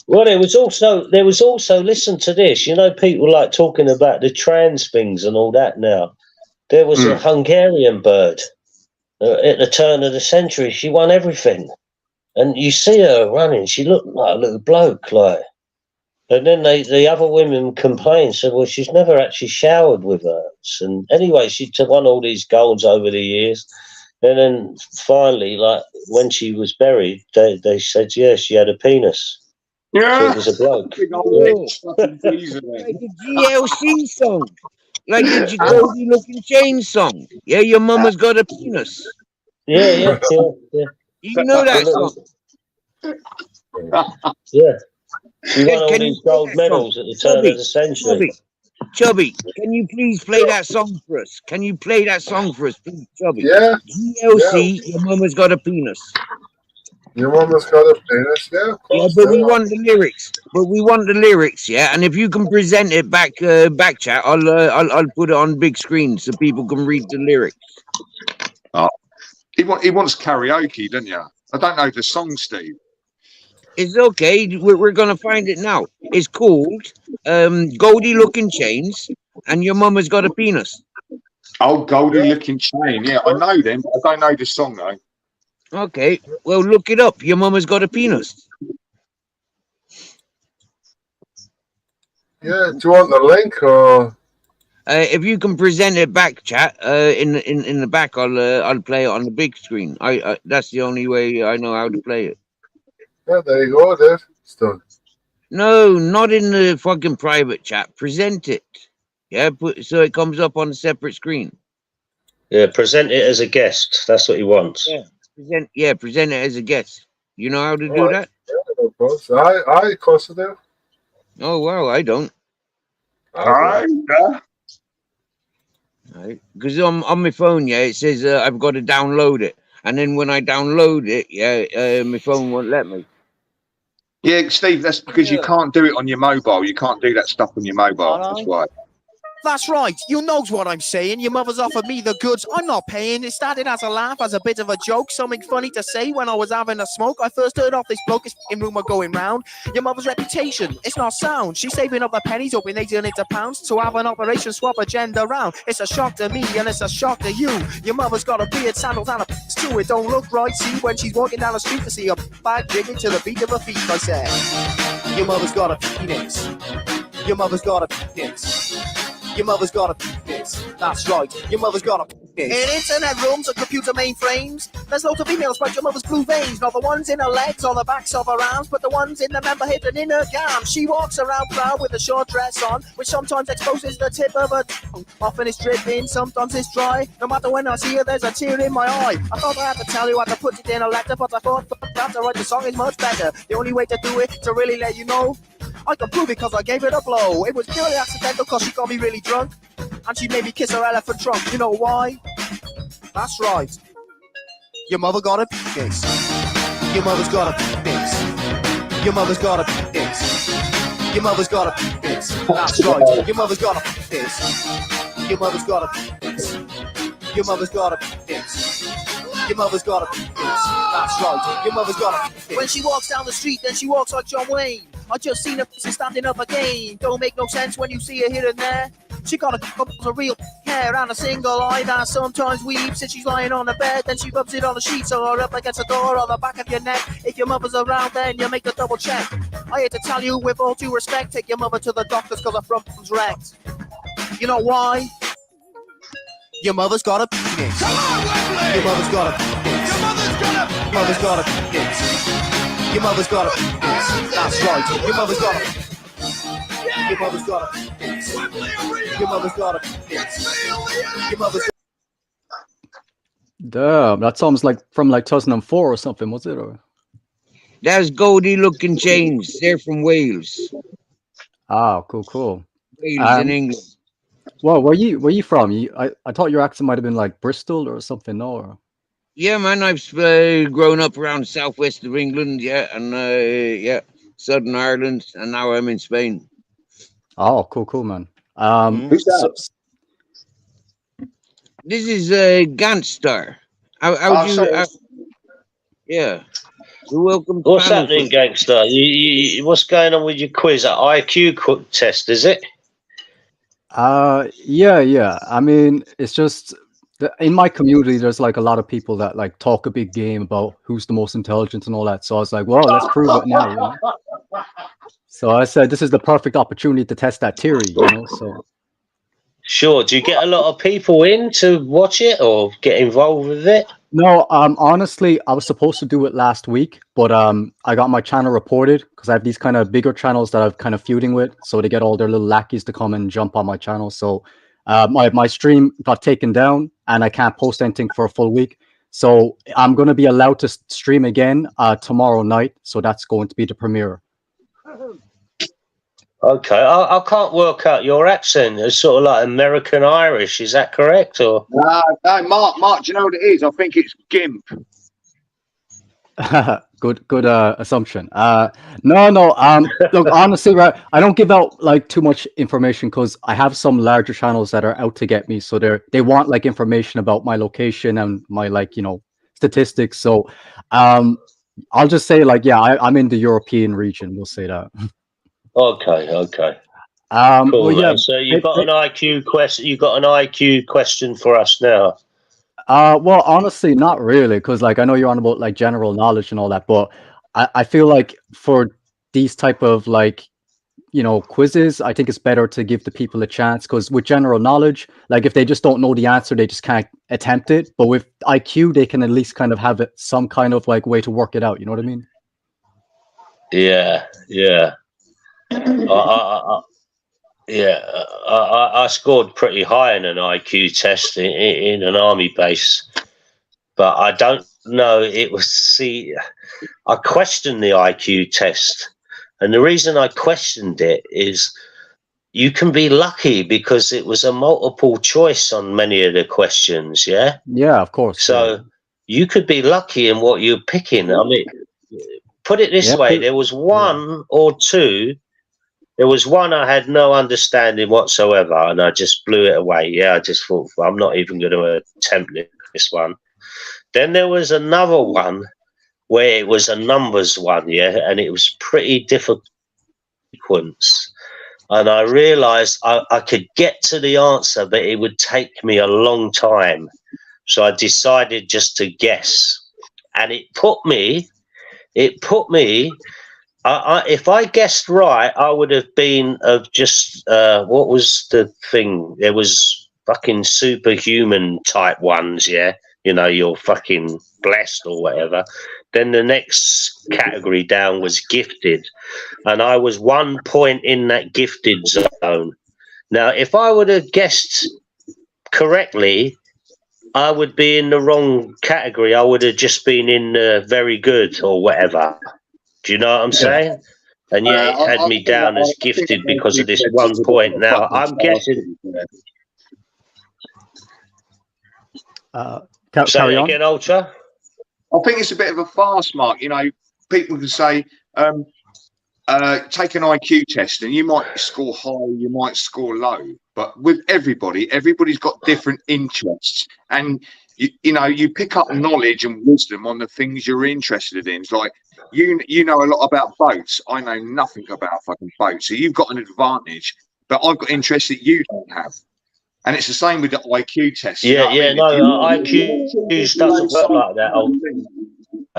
Well, there was also, listen to this, you know, people like talking about the trans things and all that now. There was a Hungarian bird at the turn of the century. She won everything. And you see her running, she looked like a little bloke, like. And then the other women complained, said, well, she's never actually showered with her. And anyway, she won all these golds over the years. And then finally, like, when she was buried, they said, yeah, she had a penis. Yeah. So it was a bloke. Like a GLC song. Like a Jacoby Looking Chains song. Yeah, your mama's got a penis. Yeah. You know that song? Yeah. She won all these gold medals at the turn of the century. Chubby, can you please play that song for us? Can you play that song for us, please, Chubby? Yeah. GLC, your mama's got a penis. Your mama's got a penis, yeah. Of course, Yeah, but we want the lyrics. Yeah. And if you can present it back chat, I'll put it on big screen so people can read the lyrics. Oh, he wants karaoke, doesn't you? I don't know the song, Steve. It's okay. We're gonna find it now. It's called Goldie Looking Chains, and your mama's got a penis. Oh, Goldie Looking Chain. Yeah, I know them. But I don't know the song though. Okay, well, look it up. Your mama's got a penis. Yeah, do you want the link or? If you can present it back, chat, in the back, I'll play it on the big screen. I that's the only way I know how to play it. Yeah, there you go, dude. It's done. No, not in the fucking private chat. Present it. Yeah, so it comes up on a separate screen. Yeah, present it as a guest. That's what he wants. Yeah. Present it as a guest. You know how to do that? Yeah, of course. I of course I do. Oh wow, I don't. Alright. Because on my phone, yeah, it says I've got to download it, and then when I download it, yeah, my phone won't let me. Yeah, Steve, that's because you can't do it on your mobile. You can't do that stuff on your mobile. That's why. That's right. You knows what I'm saying. Your mother's offered me the goods. I'm not paying. It started as a laugh, as a bit of a joke, something funny to say when I was having a smoke. I first heard off this bloke, his f***ing rumour going round. Your mother's reputation, it's not sound. She's saving up the pennies, hoping they turn into pounds to have an operation, swap a gender round. It's a shock to me and it's a shock to you. Your mother's got a beard, sandals and a too. It don't look right. See when she's walking down the street to see a bag jigging to the beat of her feet. I said, your mother's got a penis. Your mother's got a penis. Your mother's got a penis. That's right. Your mother's got a In internet rooms and computer mainframes, there's loads of emails about your mother's blue veins. Not the ones in her legs or the backs of her arms, but the ones in the member hidden in her gown. She walks around proud with a short dress on, which sometimes exposes the tip of her tongue. Often it's dripping, sometimes it's dry. No matter when I see her, there's a tear in my eye. I thought I had to tell you how to put it in a letter, but I thought that to write the song is much better. The only way to do it, to really let you know, I can prove it because I gave it a blow. It was purely accidental because she got me really drunk, and she made me kiss her elephant trunk. You know why? That's right. Your mother got a piss. Your mother's got a piss. Your mother's got a piss. Your mother's got a piss. That's right. Your mother's got a piss. Your mother's got a piss. Your mother's got a piss. Your mother's got a piss. That's right. Your mother's got a piss. When she walks down the street, then she walks like John Wayne. I just seen her standing up again. Don't make no sense when you see her here and there. She got a couple of real hair and a single eye that sometimes weeps. Since she's lying on the bed, then she rubs it on the sheets or up against the door or the back of your neck. If your mother's around, then you make the double check. I hate to tell you, with all due respect, take your mother to the doctors because her front's wrecked. You know why? Your mother's got a penis. Your mother's got a penis. Your mother's got a penis. Your mother's got a penis. That's right. Your mother's got a penis. Your mother's got a piss. Your mother's got a piss. Your mother's. Damn, that sounds like from like 2004 or something, was it? Or That's Goldie Looking Chains. They're from Wales. ah, cool. Wales in England. Well, where you from? I thought your accent might have been like Bristol or something, no? Or... Yeah, man, I've grown up around the southwest of England, yeah, and yeah, Southern Ireland, and now I'm in Spain. Oh, cool, man. Who's that? This is Gangstar. Yeah. You're welcome. What's happening, Gangster? What's going on with your quiz? An IQ test, is it? Yeah. I mean, it's just in my community, there's like a lot of people that like talk a big game about who's the most intelligent and all that. So I was like, well, let's prove it now. You know? So I said, this is the perfect opportunity to test that theory, you know. So sure. Do you get a lot of people in to watch it or get involved with it? no, honestly, I was supposed to do it last week, but I got my channel reported because I have these kind of bigger channels that I'm kind of feuding with, so they get all their little lackeys to come and jump on my channel. So my stream got taken down, and I can't post anything for a full week. So I'm going to be allowed to stream again tomorrow night. So that's going to be the premiere. Okay, I can't work out your accent. It's sort of like American Irish. Is that correct? Or No, Mark. Do you know what it is? I think it's GIMP. Good assumption. No. Look, honestly, right, I don't give out like too much information because I have some larger channels that are out to get me. So they want like information about my location and my like statistics. So I'll just say like, yeah, I'm in the European region. We'll say that. okay. Cool. Well, yeah. So you've got an IQ question. You got an IQ question for us now. Well, honestly, not really, because like I know you're on about like general knowledge and all that, but I feel like for these type of like quizzes, I think it's better to give the people a chance, because with general knowledge, like if they just don't know the answer, they just can't attempt it. But with IQ, they can at least kind of have some kind of like way to work it out. You know what I mean? Yeah. I scored pretty high in an IQ test in an army base, but I don't know. I questioned the IQ test, and the reason I questioned it is you can be lucky because it was a multiple choice on many of the questions. Yeah. Yeah, of course. So you could be lucky in what you're picking. I mean, put it this way: there was one or two. There was one I had no understanding whatsoever, and I just blew it away. Yeah, I just thought, I'm not even going to attempt this one. Then there was another one where it was a numbers one, and it was pretty difficult sequence. And I realised I could get to the answer, but it would take me a long time. So I decided just to guess, and it put me. If I guessed right, I would have been of just what was the thing? There was fucking superhuman type ones, yeah, you know, you're fucking blessed or whatever. Then the next category down was gifted, and I was 1 point in that gifted zone. Now, if I would have guessed correctly, I would be in the wrong category. I would have just been in very good or whatever. Do you know what I'm saying? And yeah, it had me down as gifted because of this 1 point. Now, I'm guessing... Say carry it on. again, Ultra? I think it's a bit of a farce, Mark. You know, people can say, take an IQ test and you might score high, you might score low. But with everybody's got different interests. And, you know, you pick up knowledge and wisdom on the things you're interested in. It's like, you know a lot about boats. I know nothing about fucking boats. So you've got an advantage, but I've got interests that you don't have. And it's the same with the IQ test. Yeah, you know yeah, what I mean? no, IQ doesn't work like that, Ultra.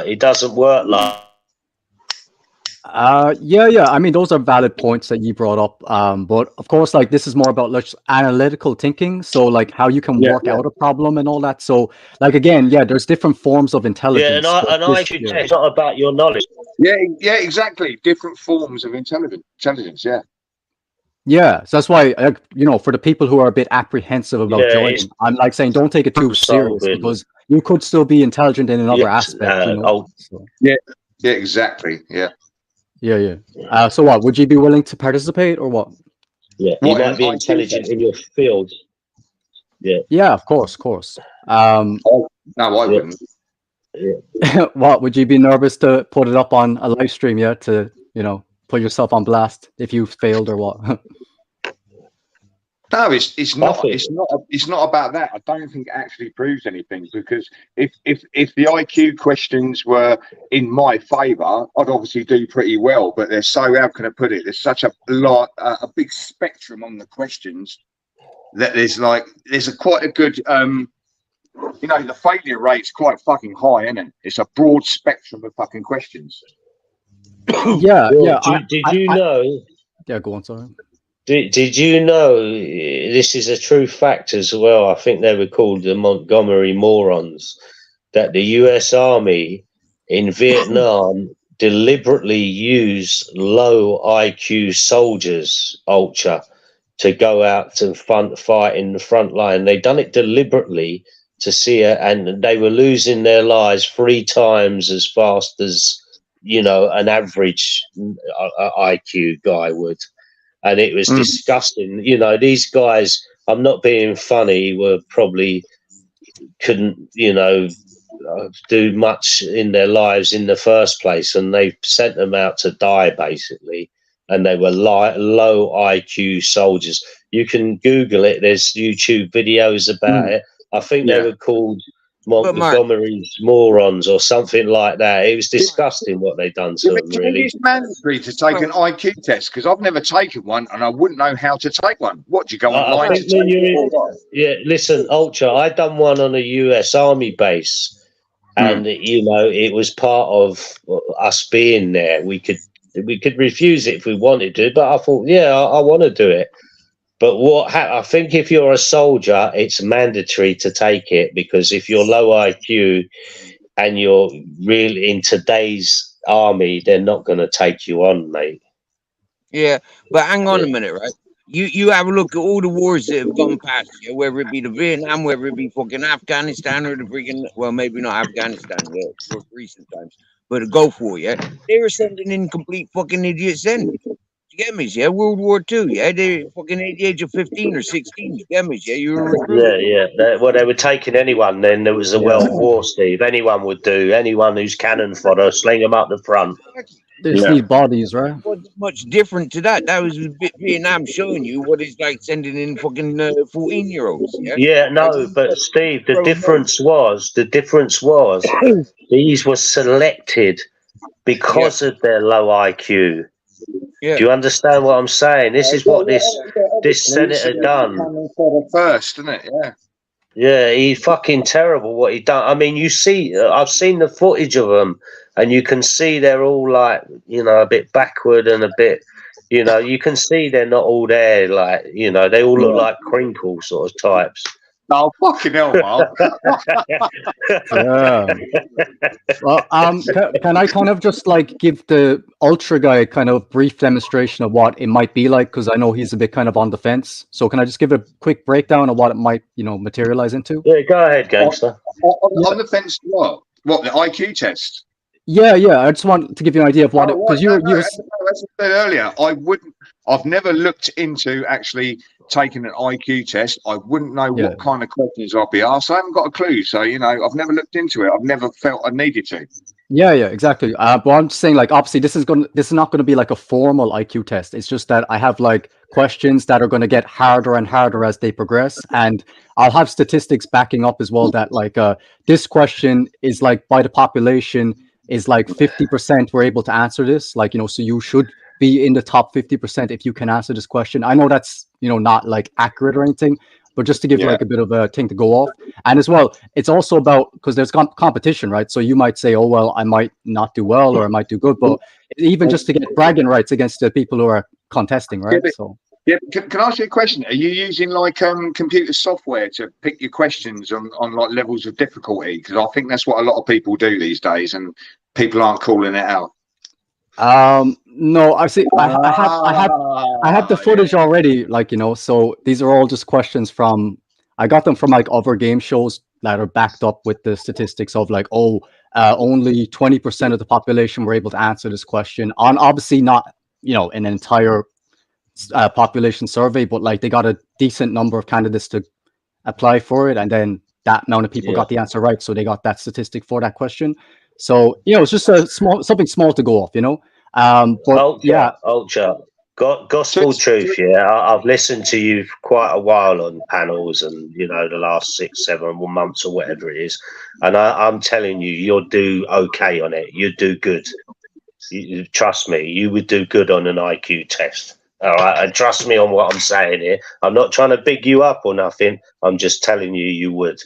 It doesn't work like... Yeah. I mean, those are valid points that you brought up. But of course, like this is more about like analytical thinking. So like how you can work out a problem and all that. So like again, yeah, there's different forms of intelligence. Yeah, and IQ test is not about your knowledge. Yeah, exactly. Different forms of intelligence. Yeah. Yeah, so that's why, you know, for the people who are a bit apprehensive about joining, I'm like saying, don't take it too serious because you could still be intelligent in another aspect. You know? Yeah, exactly. Yeah. So what, would you be willing to participate or what? Yeah, you might be intelligent in your field. Yeah, of course. No, I wouldn't. Yeah. What, would you be nervous to put it up on a live stream, to, you know, put yourself on blast if you failed or what? No, it's not about that. I don't think it actually proves anything, because if the IQ questions were in my favour, I'd obviously do pretty well. But there's how can I put it? There's such a big spectrum on the questions that there's quite a good you know, the failure rate's quite fucking high, isn't it? It's a broad spectrum of fucking questions. Yeah. Did you know? Yeah, go on. Sorry. Did you know this is a true fact as well? I think they were called the Montgomery Morons. That the U.S. Army in Vietnam deliberately used low IQ soldiers, Ultra, to go out to fight in the front line. They done it deliberately to see it, and they were losing their lives 3 times as fast as, you know, an average IQ guy would. And it was disgusting. You know, these guys, I'm not being funny, were probably couldn't, you know, do much in their lives in the first place. And they sent them out to die, basically. And they were low IQ soldiers. You can Google it. There's YouTube videos about it. I think they were called Montgomery's Morons or something like that. It was disgusting what they done to them, really. It's mandatory to take an IQ test, because I've never taken one and I wouldn't know how to take one. What, do you go online to take it? Yeah, listen, Ultra, I done one on a US Army base, and you know, it was part of us being there. We could refuse it if we wanted to, but I thought, yeah, I want to do it. But I think if you're a soldier, it's mandatory to take it, because if you're low IQ and you're really in today's army, they're not going to take you on, mate. Yeah, but hang on a minute, right? You have a look at all the wars that have gone past, whether it be the Vietnam, whether it be fucking Afghanistan, or the freaking, well, maybe not Afghanistan, for recent times, but the Gulf War, they were sending in complete fucking idiots then. You get me? Yeah, World War II. Yeah, they fucking at the age of 15 or 16. You get me? Yeah, you were recruited. Well, they were taking anyone. Then there was a World War, Steve. Anyone would do. Anyone who's cannon fodder, sling them up the front. There's these bodies, right? What's much different to that? That was Vietnam showing you what it's like sending in fucking 14-year-olds. Yeah, no, but Steve, the difference was these were selected because of their low IQ. Do you understand what I'm saying? This is what this senator done. First, isn't it? Yeah, he's fucking terrible what he done. I mean, you see, I've seen the footage of them, and you can see they're all like, you know, a bit backward and a bit, You know, you can see they're not all there. Like, you know, they all look like crinkle sort of types. Oh, fucking hell, Mark. Yeah. Well, can I kind of just like give the Ultra guy kind of brief demonstration of what it might be like? Because I know he's a bit kind of on the fence. So can I just give a quick breakdown of what it might, you know, materialize into? Yeah, go ahead, gangster. On the fence, what? What, the IQ test? Yeah. I just want to give you an idea of what because as I said earlier, I've never looked into actually taking an IQ test. I wouldn't know what kind of questions I'll be asked. I haven't got a clue. So, you know, I've never looked into it. I've never felt I needed to. Yeah, exactly. But I'm just saying, like, obviously, this is not going to be like a formal IQ test. It's just that I have like questions that are going to get harder and harder as they progress, and I'll have statistics backing up as well that like this question is like by the population is like 50% were able to answer this. Like, you know, so you should be in the top 50% if you can answer this question. I know that's, you know, not like accurate or anything, but just to give like a bit of a thing to go off. And as well, it's also about, because there's competition, right? So you might say, oh, well, I might not do well or I might do good, but even just to get bragging rights against the people who are contesting, right? Can I ask you a question? Are you using like computer software to pick your questions on like levels of difficulty? Because I think that's what a lot of people do these days, and people aren't calling it out. No, I see. I have the footage already. Like, you know, so these are all just questions I got them from like other game shows that are backed up with the statistics of like, only 20% of the population were able to answer this question on obviously not, you know, an entire population survey, but like they got a decent number of candidates to apply for it, and then that amount of people got the answer right, so they got that statistic for that question. So, you know, it's just something small to go off, you know. But Ultra, gospel truth. Yeah, I've listened to you for quite a while on panels, and you know, the last 6-7 months or whatever it is, and I'm telling you, you'll do okay on it. You do good. You trust me, you would do good on an IQ test. All right, and trust me on what I'm saying here. I'm not trying to big you up or nothing. I'm just telling you, you would.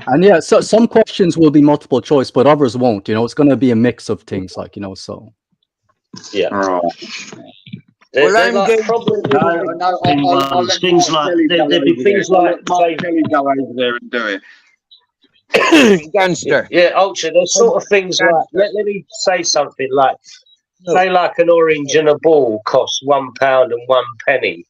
And yeah, so some questions will be multiple choice, but others won't. You know, it's going to be a mix of things, like, you know. So yeah. Right. Well, I'm getting things like there'll be things like Kelly go over there and do it. Gangster. Yeah, Ultra. There's sort of things like let me say something like. Say like an orange and a ball costs £1 and 1 penny.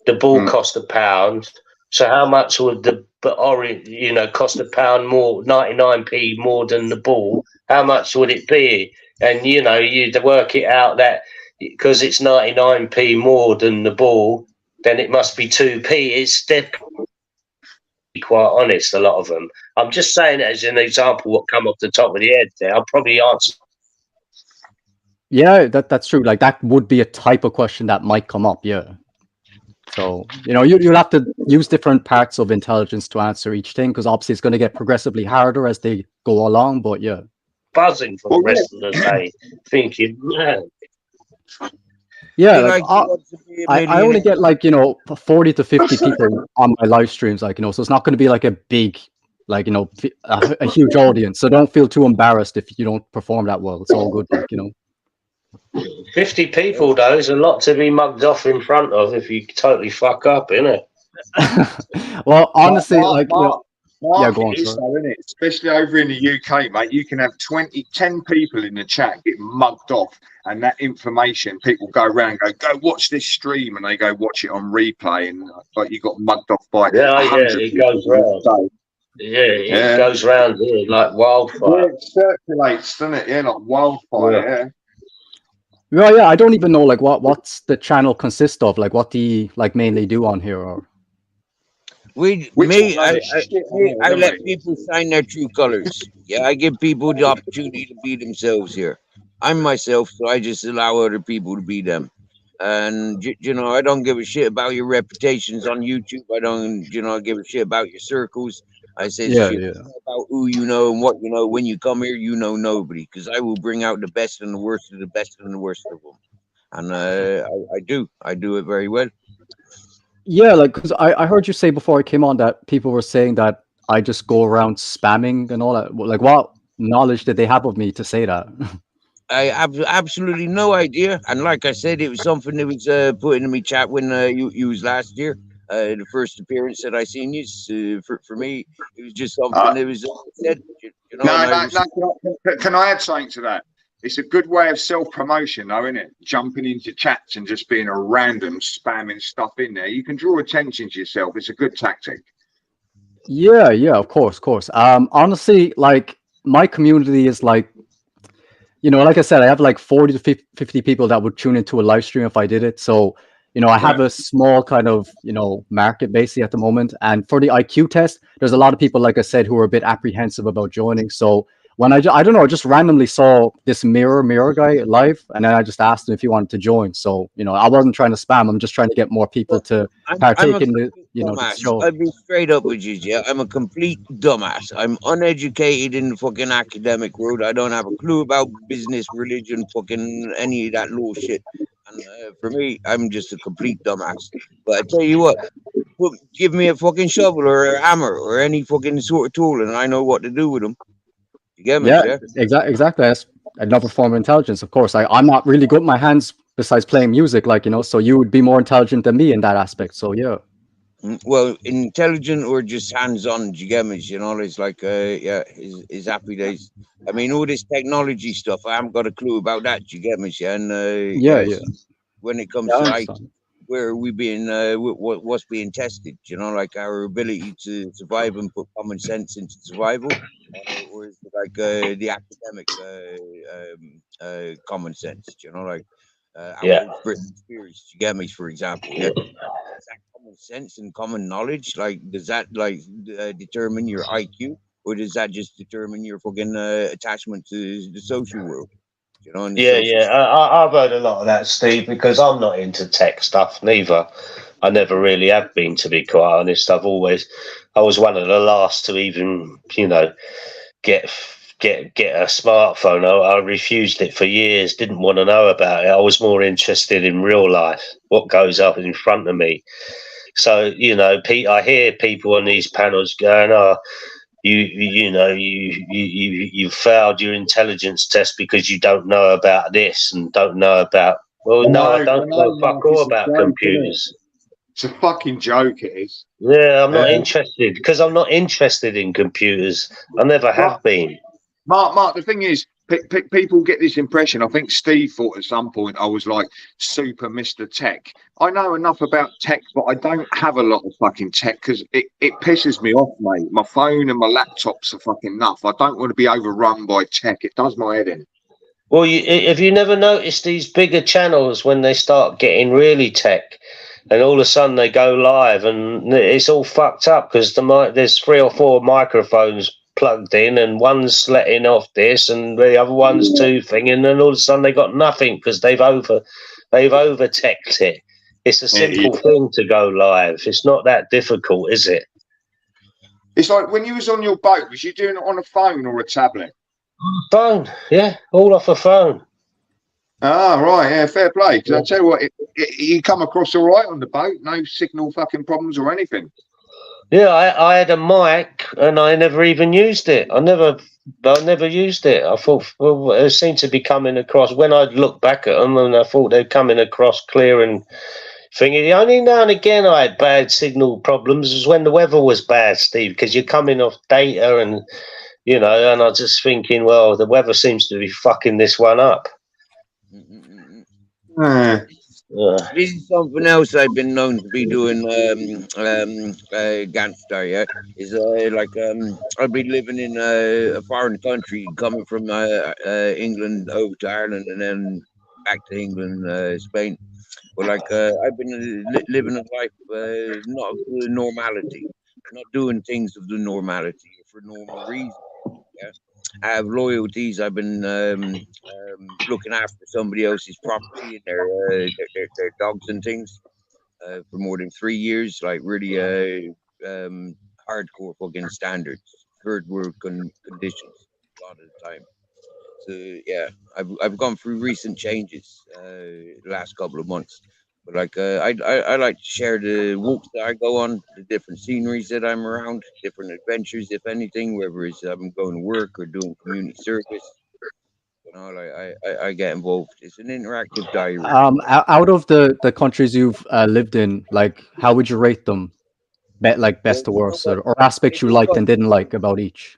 The ball cost £1. So how much would the orange, you know, cost £1 more, 99p more than the ball? How much would it be? And you know, you'd work it out that because it's 99p more than the ball, then it must be 2p. It's dead. Be quite honest, a lot of them. I'm just saying it as an example. What come off the top of the head there? I'll probably answer. Yeah, that's true. Like that would be a type of question that might come up. Yeah. So, you know, you'll have to use different parts of intelligence to answer each thing, because obviously it's going to get progressively harder as they go along. But yeah. Buzzing for the rest of the day, thinking, man. Yeah, like, I only get like, you know, 40 to 50 people on my live streams, like, you know, so it's not going to be like a big, like, you know, a huge audience. So don't feel too embarrassed if you don't perform that well. It's all good, like, you know. 50 people though is a lot to be mugged off in front of if you totally fuck up, innit? Well, honestly, like, you know, yeah, go on, isn't it? Especially over in the UK, mate, you can have 10 people in the chat get mugged off, and that information, people go around and go watch this stream, and they go watch it on replay, and like you got mugged off by it goes round. It goes round here like wildfire. Yeah, it circulates, doesn't it? Yeah, like wildfire. Well, yeah, I don't even know like what's the channel consist of, like what do you like mainly do on here, or I let people shine their true colors. Yeah, I give people the opportunity to be themselves here. I'm myself, so I just allow other people to be them. And you know, I don't give a shit about your reputations on YouTube. I don't, you know, give a shit about your circles. I say shit about who you know and what you know. When you come here, you know nobody, because I will bring out the best and the worst of the best and the worst of them. And I do it very well. Yeah, like, because I heard you say before I came on that people were saying that I just go around spamming and all that. Like, what knowledge did they have of me to say that? I have absolutely no idea. And like I said, it was something that was put into me chat when you was last year. The first appearance that I seen you. For me, it was just something that was said. You know, and I was, Can I add something to that? It's a good way of self-promotion, though, isn't it? Jumping into chats and just being a random spamming stuff in there. You can draw attention to yourself. It's a good tactic. Yeah, of course. Honestly, like my community is like, like I said, I have like 40 to 50 people that would tune into a live stream if I did it. So, I have a small kind of, market basically at the moment. And for the IQ test, there's a lot of people, like I said, who are a bit apprehensive about joining. So when I don't know, I just randomly saw this mirror guy live, and then I just asked him if he wanted to join. So, I wasn't trying to spam. I'm just trying to get more people to partake in the, the show. I'll be straight up with you, yeah. I'm a complete dumbass. I'm uneducated in the fucking academic world. I don't have a clue about business, religion, fucking any of that little shit. And for me, I'm just a complete dumbass. But I tell you what, give me a fucking shovel or a hammer or any fucking sort of tool, and I know what to do with them. You get me? Yeah, exactly. That's another form of intelligence. Of course, I'm not really good with my hands besides playing music, so you would be more intelligent than me in that aspect. So yeah. Well, intelligent or just hands-on, you get me? It's like his happy days. I mean, all this technology stuff, I haven't got a clue about that, you get me? And when it comes to like where are we being what's being tested, like our ability to survive and put common sense into survival, or is it like the academic common sense, like our experience, you get me, for example. Is that common sense and common knowledge? Like, does that like determine your IQ, or does that just determine your fucking attachment to the social world? I've heard a lot of that, Steve, because I'm not into tech stuff neither. I never really have been, to be quite honest. I was one of the last to even, get a smartphone. I refused it for years, didn't want to know about it. I was more interested in real life, what goes up in front of me. So, Pete, I hear people on these panels going, you failed your intelligence test because you don't know about this and don't know about. Well, no, I don't know fuck all about computers. It's a fucking joke, it is. Yeah, I'm not interested because I'm not interested in computers. I never have been. Mark, the thing is, people get this impression. I think Steve thought at some point I was like super Mr. Tech. I know enough about tech, but I don't have a lot of fucking tech because it pisses me off, mate. My phone and my laptops are fucking enough. I don't want to be overrun by tech. It does my head in. Well, have you never noticed these bigger channels when they start getting really tech? And all of a sudden they go live and it's all fucked up because there's 3 or 4 microphones plugged in and one's letting off this and the other one's two thing, and then all of a sudden they got nothing because they've over teched it. It's a simple thing to go live. It's not that difficult, is it? It's like when you was on your boat, was you doing it on a phone or a tablet? Phone, yeah, all off a phone. Ah, right, yeah, fair play. Because I tell you what, you come across all right on the boat, no signal fucking problems or anything. Yeah, I had a mic and I never even used it. I never used it. I thought, well, it seemed to be coming across when I'd look back at them, and I thought they're coming across clear and thingy. Only now and again I had bad signal problems was when the weather was bad, Steve, because you're coming off data and and I was just thinking, well, the weather seems to be fucking this one up. This is something else I've been known to be doing, Gangster, yeah. Is I've been living in a foreign country, coming from England over to Ireland and then back to England, Spain. But I've been living a life not of the normality, not doing things of the normality for normal reasons. Yeah. I have loyalties. I've been looking after somebody else's property and their dogs and things for more than 3 years. Like really hardcore fucking standards, third world conditions a lot of the time. So yeah, I've gone through recent changes the last couple of months. But I like to share the walks that I go on, the different sceneries that I'm around, different adventures, if anything, whether it's I'm going to work or doing community service. You know, like I get involved. It's an interactive diary. Out of the countries you've lived in, like, how would you rate them? Like best to worst, or aspects you liked and didn't like about each?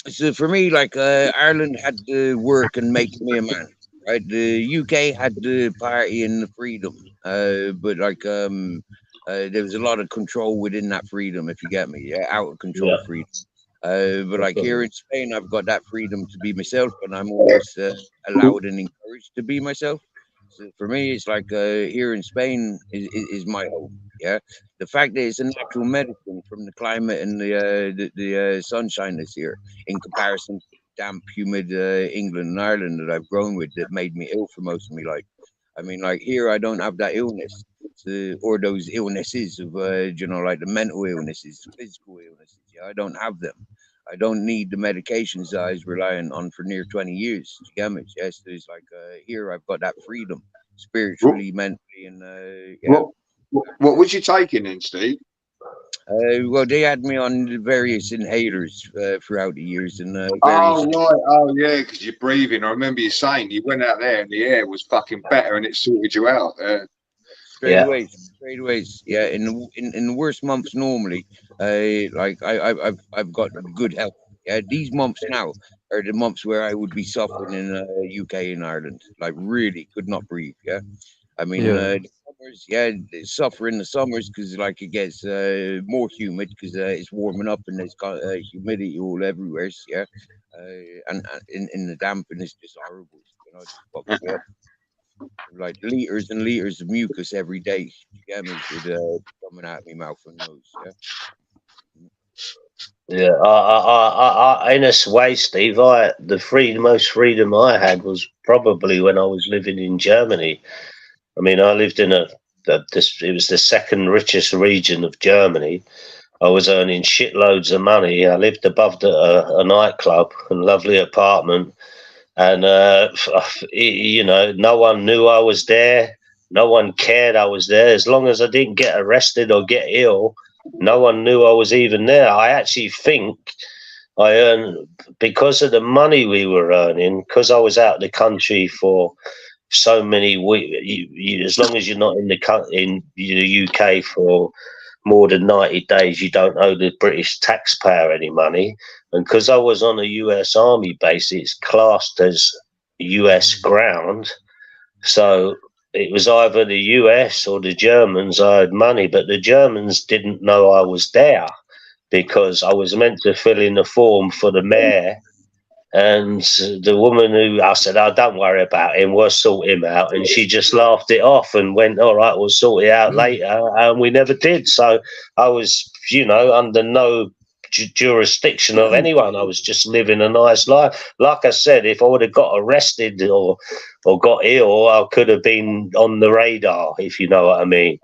So for me, like Ireland had the work and make me a man, right? The UK had the party and the freedom, but like there was a lot of control within that freedom, if you get me, yeah, out of control freedom. But like here in Spain, I've got that freedom to be myself, and I'm always allowed and encouraged to be myself. So for me, it's like here in Spain is my home. Yeah, the fact that it's a natural medicine from the climate and the sunshine that's here, in comparison to damp, humid England and Ireland that I've grown with, that made me ill for most of my life. I mean, like here, I don't have that illness, or those illnesses of, you know, like the mental illnesses, the physical illnesses. Yeah, I don't have them. I don't need the medications that I was relying on for near 20 years. You get me? Yes, there's like here, I've got that freedom, spiritually, mentally, and yeah. What was you taking then, Steve? Well, they had me on various inhalers throughout the years, and oh right, oh yeah, because you're breathing. I remember you saying you went out there and the air was fucking better, and it sorted you out. Straight away. Yeah, in the worst months normally, like I've got good health. Yeah, these months now are the months where I would be suffering in UK and Ireland, like really could not breathe. Yeah, I mean, the summers, yeah, suffer in the summers because like it gets more humid because it's warming up and there's got humidity all everywhere. Yeah, and in the damp, and it's just horrible. You know, just fucking up. Like liters and liters of mucus every day. You get me? With coming out of my mouth and nose. Yeah. Yeah, I in a way, Steve, the most freedom I had was probably when I was living in Germany. I mean, I lived in it was the second richest region of Germany. I was earning shitloads of money. I lived above a nightclub and lovely apartment. And, you know, no one knew I was there. No one cared I was there. As long as I didn't get arrested or get ill, no one knew I was even there. I actually think I earned, because of the money we were earning, because I was out of the country for so many weeks, as long as you're not in the UK for more than 90 days, you don't owe the British taxpayer any money. And because I was on a US Army base, it's classed as US ground. So it was either the US or the Germans owed money, but the Germans didn't know I was there because I was meant to fill in a form for the mayor. And the woman who I said, "Oh, don't worry about him, we'll sort him out." And she just laughed it off and went, "All right, we'll sort it out later." And we never did. So I was, you know, under no jurisdiction of anyone. I was just living a nice life. Like I said, if I would have got arrested or got ill, I could have been on the radar, if you know what I mean.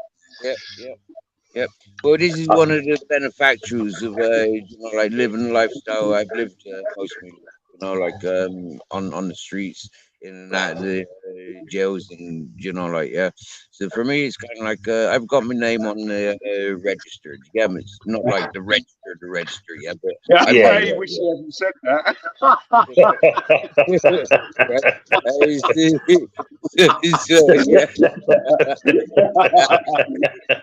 Yep. Well, this is one of the benefactors of you know, like living the lifestyle I've lived most of my life. You know, like on the streets, in and out of the jails, and you know, like So for me, it's kind of like I've got my name on the register. You get me? It's not like the register, yeah. But I wish you hadn't said that.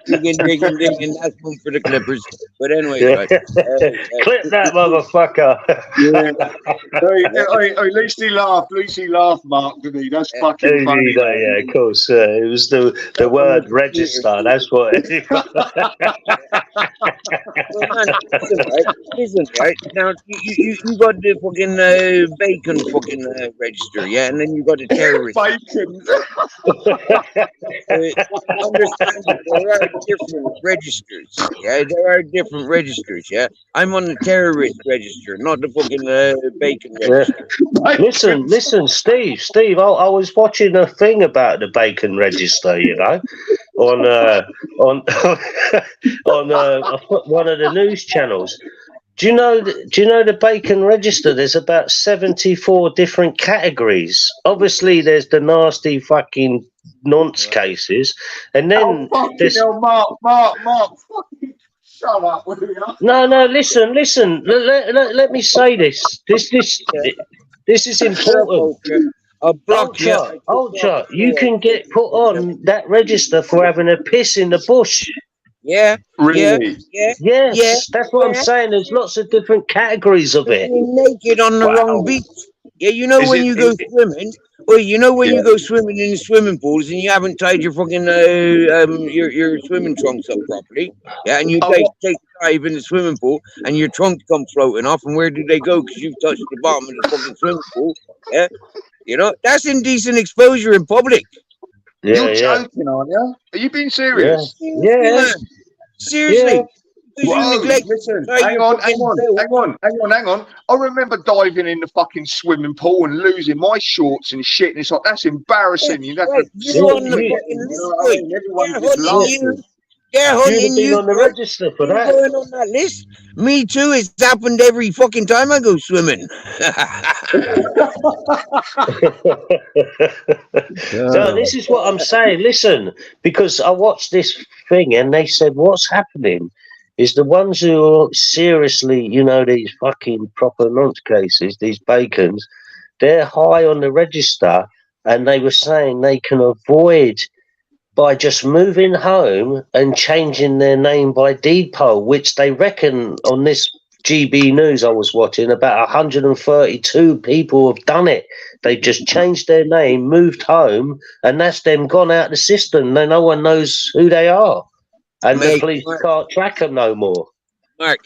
Digging. That's one for the Clippers. But anyway, clip that motherfucker. At least he laughed, Mark, didn't he? That's fucking funny. Yeah, of course. It was the word register. That's what. Listen, right? Now you got the fucking bacon fucking register, yeah, and then you got the terrorist. Bacon. Understand that there are different registers. Yeah, there are different registers. Yeah, I'm on the terrorist register, not the fucking bacon register. Listen, Steve. I was watching a thing about the bacon register. You know, on one of the news channels. Do you know the bacon register? There's about 74 different categories. Obviously, there's the nasty fucking nonce cases, and then there's Mark, fucking shut up, will you? No, listen. Let me say this. This is important. I'll block you. Ultra, you can get put on that register for having a piss in the bush. Yeah. Really? Yeah. Yes, Yeah. that's what I'm saying. There's lots of different categories of it. You're naked on the wrong beach. Yeah, you know Is when it- you go is it- swimming. Well, you know when Yeah. you go swimming in the swimming pools and you haven't tied your fucking your swimming trunks up properly. Yeah, and you Oh, take what? a dive in the swimming pool and your trunks come floating off. And where do they go? Because you've touched the bottom of the fucking swimming pool. Yeah, you know that's indecent exposure in public. You're joking, aren't you? Are you being serious? Yeah. Seriously. Yeah. Because you Whoa, neglect listen, tie hang your on, fucking hang on, belt. hang on. I remember diving in the fucking swimming pool and losing my shorts and shit. And it's like, that's embarrassing. You have Right, to. you're on the you- fucking You list, know what I boy. mean? Everyone They're just hunting laughs. you. They're You'd have hunting been you. on the bro. register for You're that. going on that list. Me too. It's happened every fucking time I go swimming. So this is what I'm saying. Listen, because I watched this thing and they said what's happening is the ones who are seriously, you know, these fucking proper nonce cases, these bacons, they're high on the register, and they were saying they can avoid by just moving home and changing their name by deed poll, which they reckon on this GB News I was watching, about 132 people have done it. They've just changed their name, moved home, and that's them gone out the system. Then no one knows who they are. And the Mate, police can't track them no more. Mark,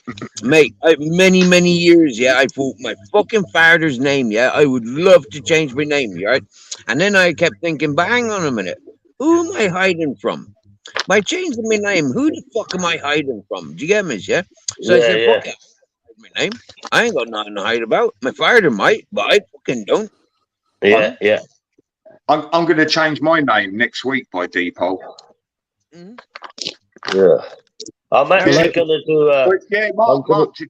mate, many years, yeah, I thought my fucking father's name, yeah, I would love to change my name, right? And then I kept thinking, but hang on a minute, who am I hiding from? By changing my name, who the fuck am I hiding from? Do you get me, yeah? So I said, fuck it, my name. I ain't got nothing to hide about. My father might, but I fucking don't. Yeah. I'm going to change my name next week by Depot. Yeah. I'm actually going to do yeah, Mark to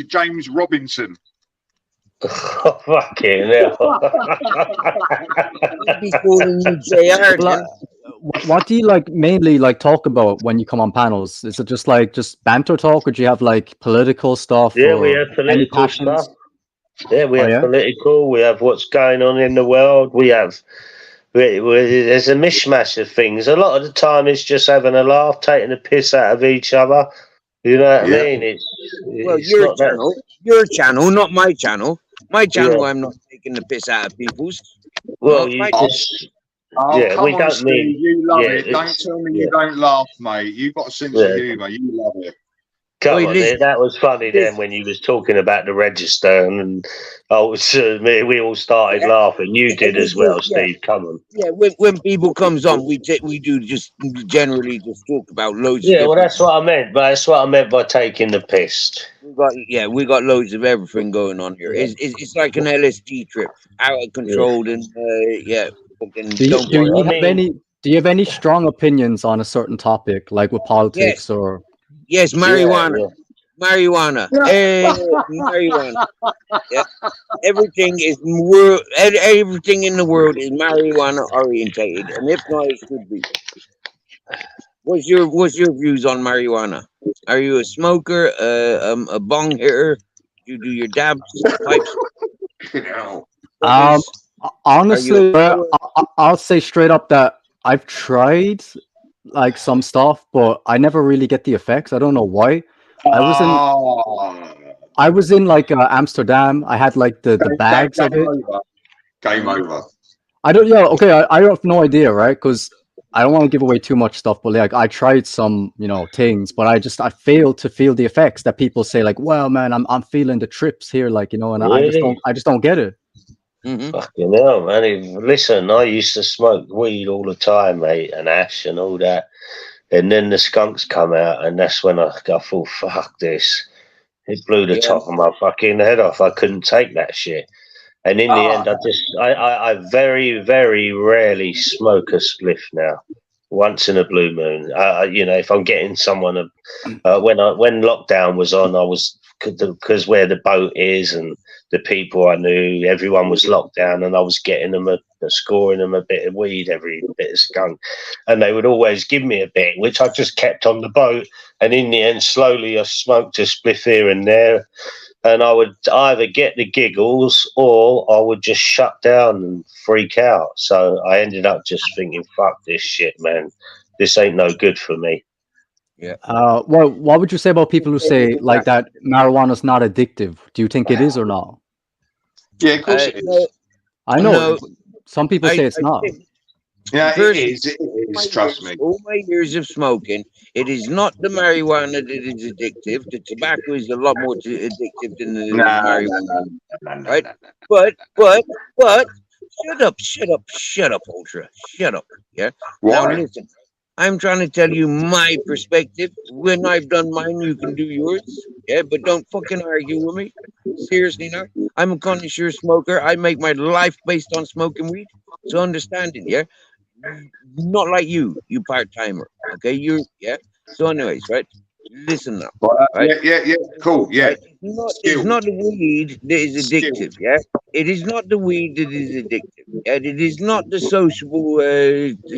James Robinson. Fucking hell. I'd be calling you JR. Like, what do you like mainly like talk about when you come on panels? Is it just banter talk, or do you have like political stuff? Yeah, or we have any political passions? stuff. Yeah, we have yeah? political. We have what's going on in the world. We have. There's a mishmash of things. A lot of the time, it's just having a laugh, taking the piss out of each other. You know what I mean? Well, it's your not that- channel, your channel, not my channel. My channel, Yeah. I'm not taking the piss out of people's. Well, No, you my- just. Oh, Yeah, come we on, don't Steve. mean- You love yeah, it. Don't it's- tell me yeah. you don't laugh, mate. You've got a sense Yeah. of humour. You love it. Come Wait, on, listen. that was funny then when you was talking about the register and we all started laughing. You did as well, Yeah. Steve. Come on. Yeah, when people comes on, we do just generally just talk about loads. Yeah, of well, different- that's what I meant. But that's what I meant by taking the piss. we got loads of everything going on here. It's like an LSD trip, out of control, and fucking Do you, don't do worry. you have any? Do you have any strong opinions on a certain topic, like with politics or? Yes, marijuana. Yeah. Marijuana. Marijuana. Yeah. Everything everything in the world is marijuana orientated, and if not, it should be. What's your views on marijuana? Are you a smoker, a bong hitter? You do your dabs, pipes? Honestly, I'll say straight up that I've tried like some stuff, but I never really get the effects. I don't know why. I was in like Amsterdam. I had like the bags of it. Game over. I don't. Yeah. Okay. I have no idea, right? Because I don't want to give away too much stuff, but like I tried some, things, but I failed to feel the effects that people say. Like, well, man, I'm feeling the trips here, like and Really? I just don't get it. Mm-hmm. Fucking hell, man. Listen, I used to smoke weed all the time, mate, and ash and all that. And then the skunks come out, and that's when I thought, fuck this. It blew the top of my fucking head off. I couldn't take that shit. And in the end, I very, very rarely smoke a spliff now. Once in a blue moon, if I'm getting someone, when lockdown was on, I was because where the boat is and the people I knew, everyone was locked down, and I was getting them a scoring them a bit of weed, every bit of skunk. And they would always give me a bit, which I just kept on the boat. And in the end, slowly I smoked a spliff here and there. And I would either get the giggles or I would just shut down and freak out. So I ended up just thinking, fuck this shit, man. This ain't no good for me. Yeah. Well, what would you say about people who say like that marijuana's not addictive? Do you think it is or not? Yeah, of course it is. No, I know no, some people say it's not. think Yeah, it first, is. It is. Trust me. all my years of smoking, it is not the marijuana that is addictive. The tobacco is a lot more addictive than the No, marijuana. Right? no. But, shut up, Ultra. Shut up. Yeah. Now Why? listen, I'm trying to tell you my perspective. When I've done mine, you can do yours. Yeah, but don't fucking argue with me. Seriously now. I'm a connoisseur smoker. I make my life based on smoking weed. So understand it, yeah? Not like you part-timer. Okay, yeah. So anyways, right? Listen now. Right? Yeah. Cool. Yeah. Right? It's not the weed that is addictive, yeah? It is not the weed that is addictive. Yeah? It is not the sociable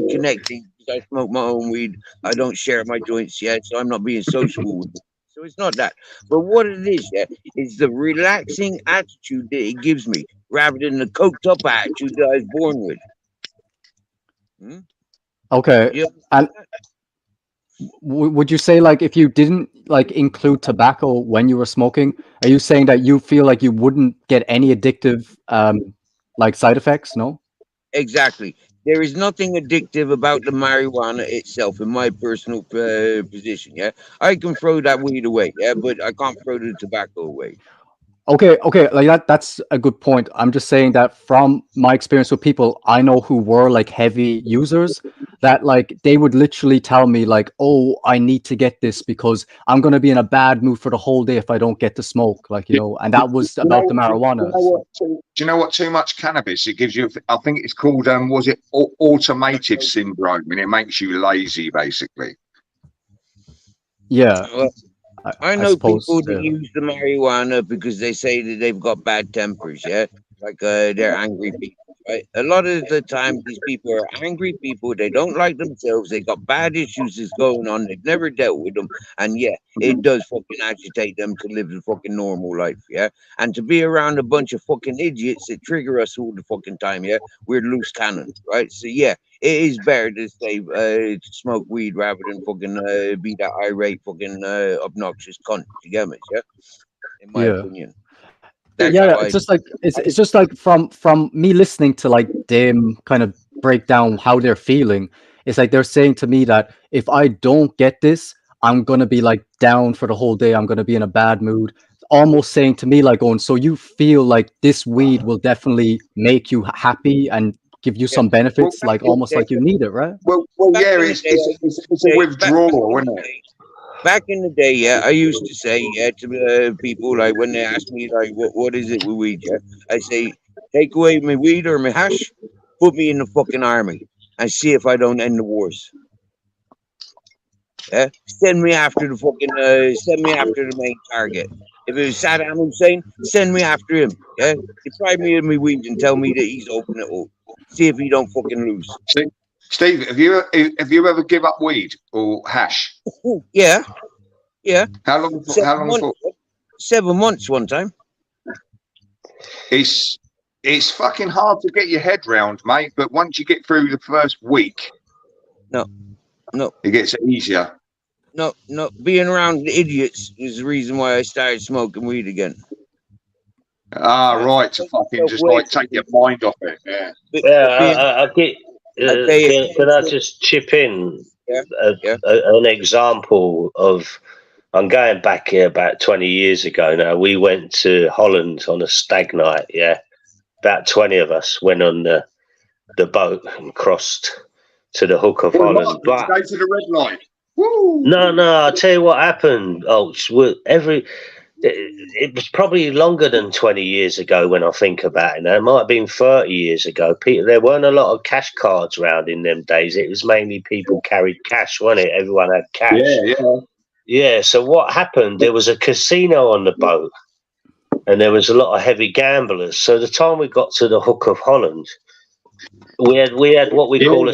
connecting. I smoke my own weed. I don't share my joints yet, so I'm not being sociable with it. So it's not that. But what it is, yeah, is the relaxing attitude that it gives me, rather than the coked up attitude that I was born with. Okay. Yeah. And would you say like if you didn't like include tobacco when you were smoking, are you saying that you feel like you wouldn't get any addictive like side effects? No? Exactly. There is nothing addictive about the marijuana itself, in my personal position. Yeah, I can throw that weed away. Yeah, but I can't throw the tobacco away. Okay, like that's a good point. I'm just saying that from my experience with people I know who were like heavy users, that like they would literally tell me like, oh, I need to get this because I'm gonna be in a bad mood for the whole day if I don't get to smoke, like, you know, and that was about the marijuana. Do you know what? Too much cannabis, it gives you, I think it's called was it automative syndrome, and it makes you lazy basically. Yeah. Well, I know suppose, people that use the marijuana because they say that they've got bad tempers, yeah? Like they're angry people, right? A lot of the time, these people are angry people. They don't like themselves. They got bad issues that's going on. They've never dealt with them. And yeah, it does fucking agitate them to live a fucking normal life, yeah? And to be around a bunch of fucking idiots that trigger us all the fucking time, yeah? We're loose cannons, right? So yeah, it is better to say to smoke weed rather than fucking be that irate fucking obnoxious cunt. You get me? Yeah, in my opinion. Yeah, it's just like from me listening to like them kind of break down how they're feeling. It's like they're saying to me that if I don't get this, I'm gonna be like down for the whole day. I'm gonna be in a bad mood. Almost saying to me like, going, so you feel like this weed will definitely make you happy and give you some benefits, like almost like you need it, right? Well, yeah, it's a withdrawal, isn't it? Back in the day, yeah, I used to say, yeah, to people, like, when they ask me, like, what is it with weed, yeah, I say, take away my weed or my hash, put me in the fucking army, and see if I don't end the wars. Yeah, send me after the fucking, send me after the main target. If it was Saddam Hussein, send me after him. Yeah, deprive me of my weed and tell me that he's open it all. See if he don't fucking lose. Steve, have you ever give up weed or hash? Yeah. How long? 7 months one time. It's fucking hard to get your head round, mate. But once you get through the first week, no, it gets easier. No, being around idiots is the reason why I started smoking weed again. Right, to fucking just like take your mind off it. Yeah. I get. Can I just chip in an example of? I'm going back here about 20 years ago now. We went to Holland on a stag night. Yeah, about 20 of us went on the boat and crossed to the Hook of Holland. But go to the red line. Woo! No. I'll tell you what happened. It was probably longer than 20 years ago when I think about it now. It might have been 30 years ago. There weren't a lot of cash cards around in them days. It was mainly people carried cash, wasn't it? Everyone had cash. Yeah, so what happened, there was a casino on the boat and there was a lot of heavy gamblers. So the time we got to the Hook of Holland, we had what we call a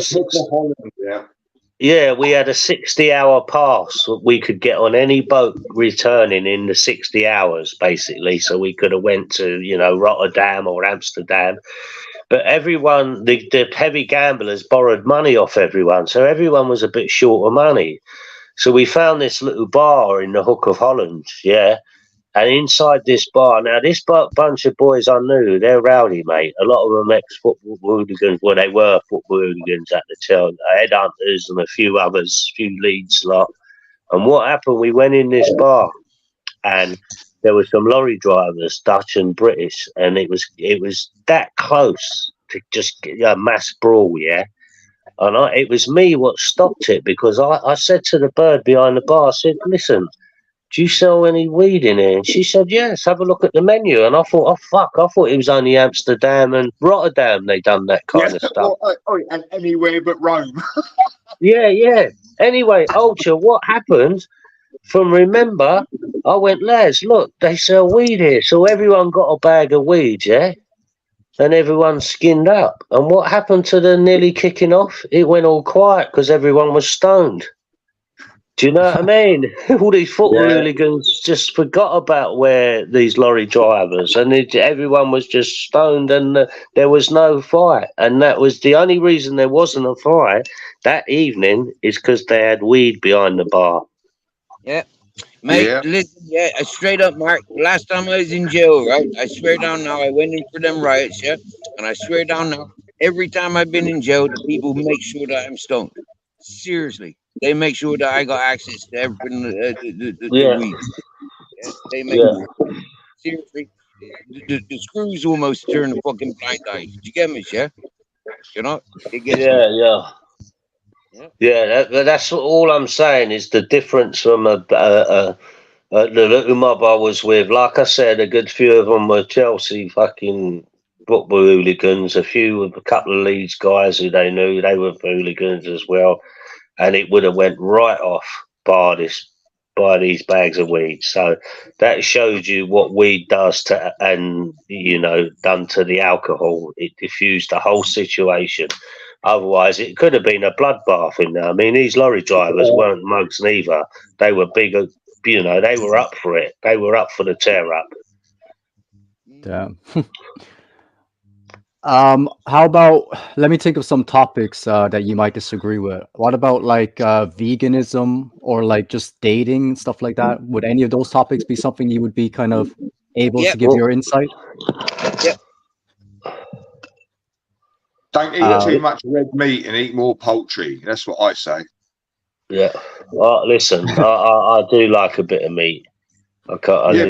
we had a 60-hour pass. We could get on any boat returning in the 60 hours, basically. So we could have went to, you know, Rotterdam or Amsterdam. But everyone, the heavy gamblers borrowed money off everyone. So everyone was a bit short of money. So we found this little bar in the Hook of Holland, yeah. And inside this bar, now this bunch of boys I knew, they're rowdy, mate. A lot of them ex-football hooligans, well, they were football hooligans at the time, headhunters and a few others, a few Leeds lot. And what happened, we went in this bar and there were some lorry drivers, Dutch and British, and it was that close to just get a mass brawl, yeah. And it was me what stopped it, because I said to the bird behind the bar, I said, listen, do you sell any weed in here? And she said, yes, have a look at the menu. And I thought, oh, fuck, I thought it was only Amsterdam and Rotterdam they done that kind of stuff. And anywhere but Rome. Yeah. Anyway, Ultra, what happened, from remember, I went, lads, look, they sell weed here. So everyone got a bag of weed, yeah? And everyone skinned up. And what happened to the nearly kicking off? It went all quiet because everyone was stoned. Do you know what I mean? All these football hooligans just forgot about where these lorry drivers, and everyone was just stoned, and there was no fight. And that was the only reason there wasn't a fight that evening, is because they had weed behind the bar. Yeah. Mate, listen, straight up, Mark. Last time I was in jail, right? I swear down now, I went in for them riots, yeah? And I swear down now, every time I've been in jail, the people make sure that I'm stoned. Seriously. They make sure that I got access to everything, the weed. Yeah? They make sure. Seriously. The screws almost turn the fucking blind eye. Did you get me, yeah? You know? It gets that's all I'm saying, is the difference from the little mob I was with. Like I said, a good few of them were Chelsea fucking football hooligans. A couple of Leeds guys who they knew, they were hooligans as well. And it would have went right off by these bags of weed. So that shows you what weed does to, and you know, done to the alcohol. It diffused the whole situation. Otherwise, it could have been a bloodbath in there. I mean, these lorry drivers weren't mugs neither. They were bigger, you know, they were up for it. They were up for the tear up. Damn. How about, let me think of some topics that you might disagree with. What about like veganism or like just dating, stuff like that? Would any of those topics be something you would be kind of able to give your insight? Yeah. Don't eat too much red meat and eat more poultry. That's what I say. Yeah. Well, listen, I do like a bit of meat. Don't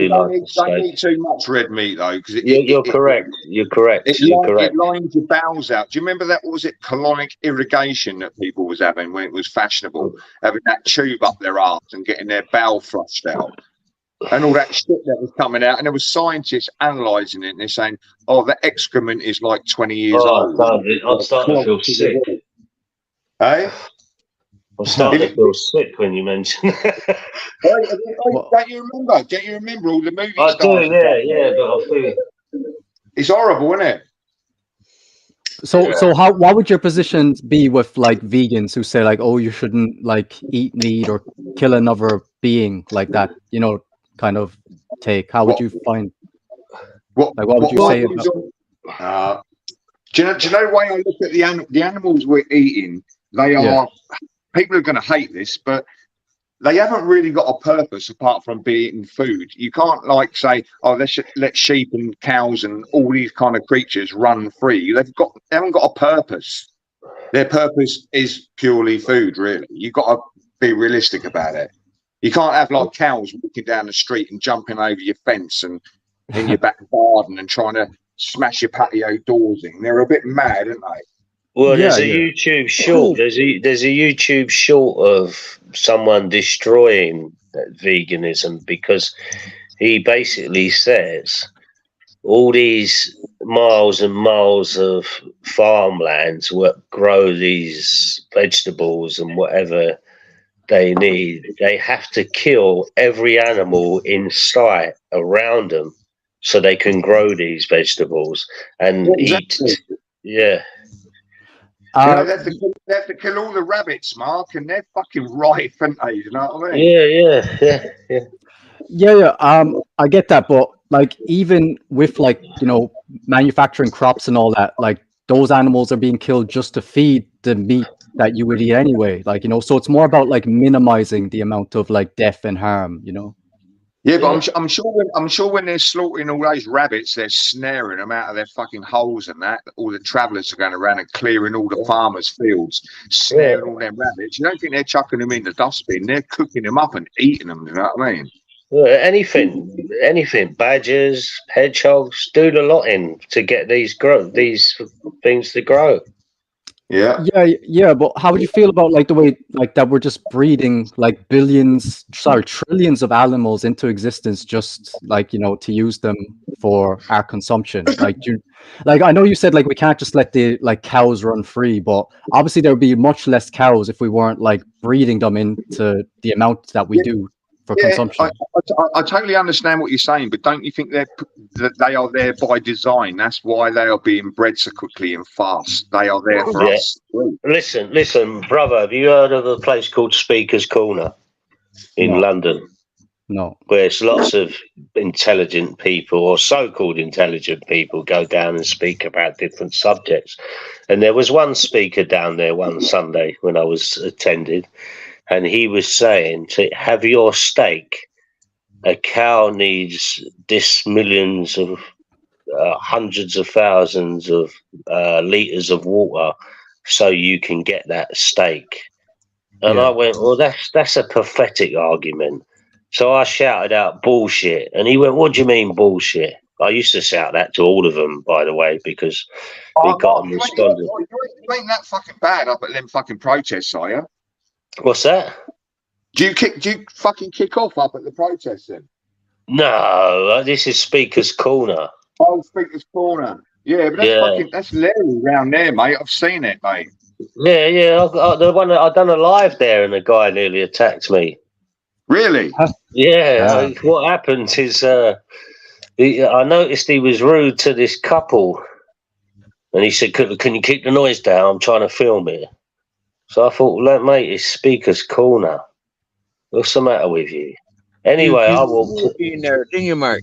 eat too much red meat though, because you're correct. You're correct. It lines your bowels out. Do you remember that? What was it? Colonic irrigation that people was having when it was fashionable, having that tube up their arse and getting their bowel flushed out, and all that shit that was coming out. And there was scientists analysing it, and they're saying, "Oh, the excrement is like 20 years old." I'm starting to feel sick. Hey. I'm starting to feel sick when you mention it. Don't you remember? Don't you remember all the movies? I do, yeah, but I feel it's horrible, isn't it? So what would your position be with like vegans who say like, oh, you shouldn't like eat meat or kill another being like that? You know, kind of take. How would you find? What would you say about? Do you know the way I look at the animals we're eating? They are. Yeah. People are going to hate this, but they haven't really got a purpose apart from being food. You can't like say, oh, let's let sheep and cows and all these kind of creatures run free. They haven't got a purpose. Their purpose is purely food, really. You've got to be realistic about it. You can't have like cows walking down the street and jumping over your fence and in your back garden and trying to smash your patio doors in. They're a bit mad, aren't they? Well, there's a YouTube short. There's a YouTube short of someone destroying veganism, because he basically says all these miles and miles of farmlands what grow these vegetables and whatever they need, they have to kill every animal in sight around them so they can grow these vegetables and eat. Yeah. they have to kill all the rabbits, Mark, and they're fucking rife, aren't they? You know what I mean? Yeah. I get that, but like even with like manufacturing crops and all that, like those animals are being killed just to feed the meat that you would eat anyway. Like so it's more about like minimizing the amount of like death and harm. Yeah, but I'm sure when they're slaughtering all those rabbits, they're snaring them out of their fucking holes and that. All the travellers are going around and clearing all the farmers' fields, snaring all them rabbits. You don't think they're chucking them in the dustbin? They're cooking them up and eating them. You know what I mean? Well, anything, badgers, hedgehogs, do the lot in to get these things to grow. Yeah, but how would you feel about like the way like that we're just breeding like trillions of animals into existence just like to use them for our consumption? Like I know you said like we can't just let the like cows run free, but obviously there would be much less cows if we weren't like breeding them into the amount that we do for consumption. I totally understand what you're saying, but don't you think that they are there by design? That's why they are being bred so quickly and fast. They are there for us. Listen, brother, have you heard of a place called Speaker's Corner in London? No. Where it's lots of intelligent people or so-called intelligent people go down and speak about different subjects. And there was one speaker down there one Sunday when I was attended, and he was saying to have your steak, a cow needs this millions of hundreds of thousands of liters of water so you can get that steak. And I went, well, that's a pathetic argument. So I shouted out bullshit, and he went, what do you mean bullshit? I used to shout that to all of them, by the way, because we got them responding. You ain't that fucking bad up at them fucking protests, are you? What's that? Do you fucking kick off up at the protests then? No, this is Speaker's Corner. Oh, Speaker's Corner. Yeah, but that's Larry round there, mate. I've seen it, mate. Yeah. I done a live there, and the guy nearly attacked me. Really? Yeah. What happened is I noticed he was rude to this couple, and he said, "Can you keep the noise down? I'm trying to film it." So I thought, look, mate, it's Speaker's Corner. What's the matter with you? Anyway, I walked in there, didn't you, Mark?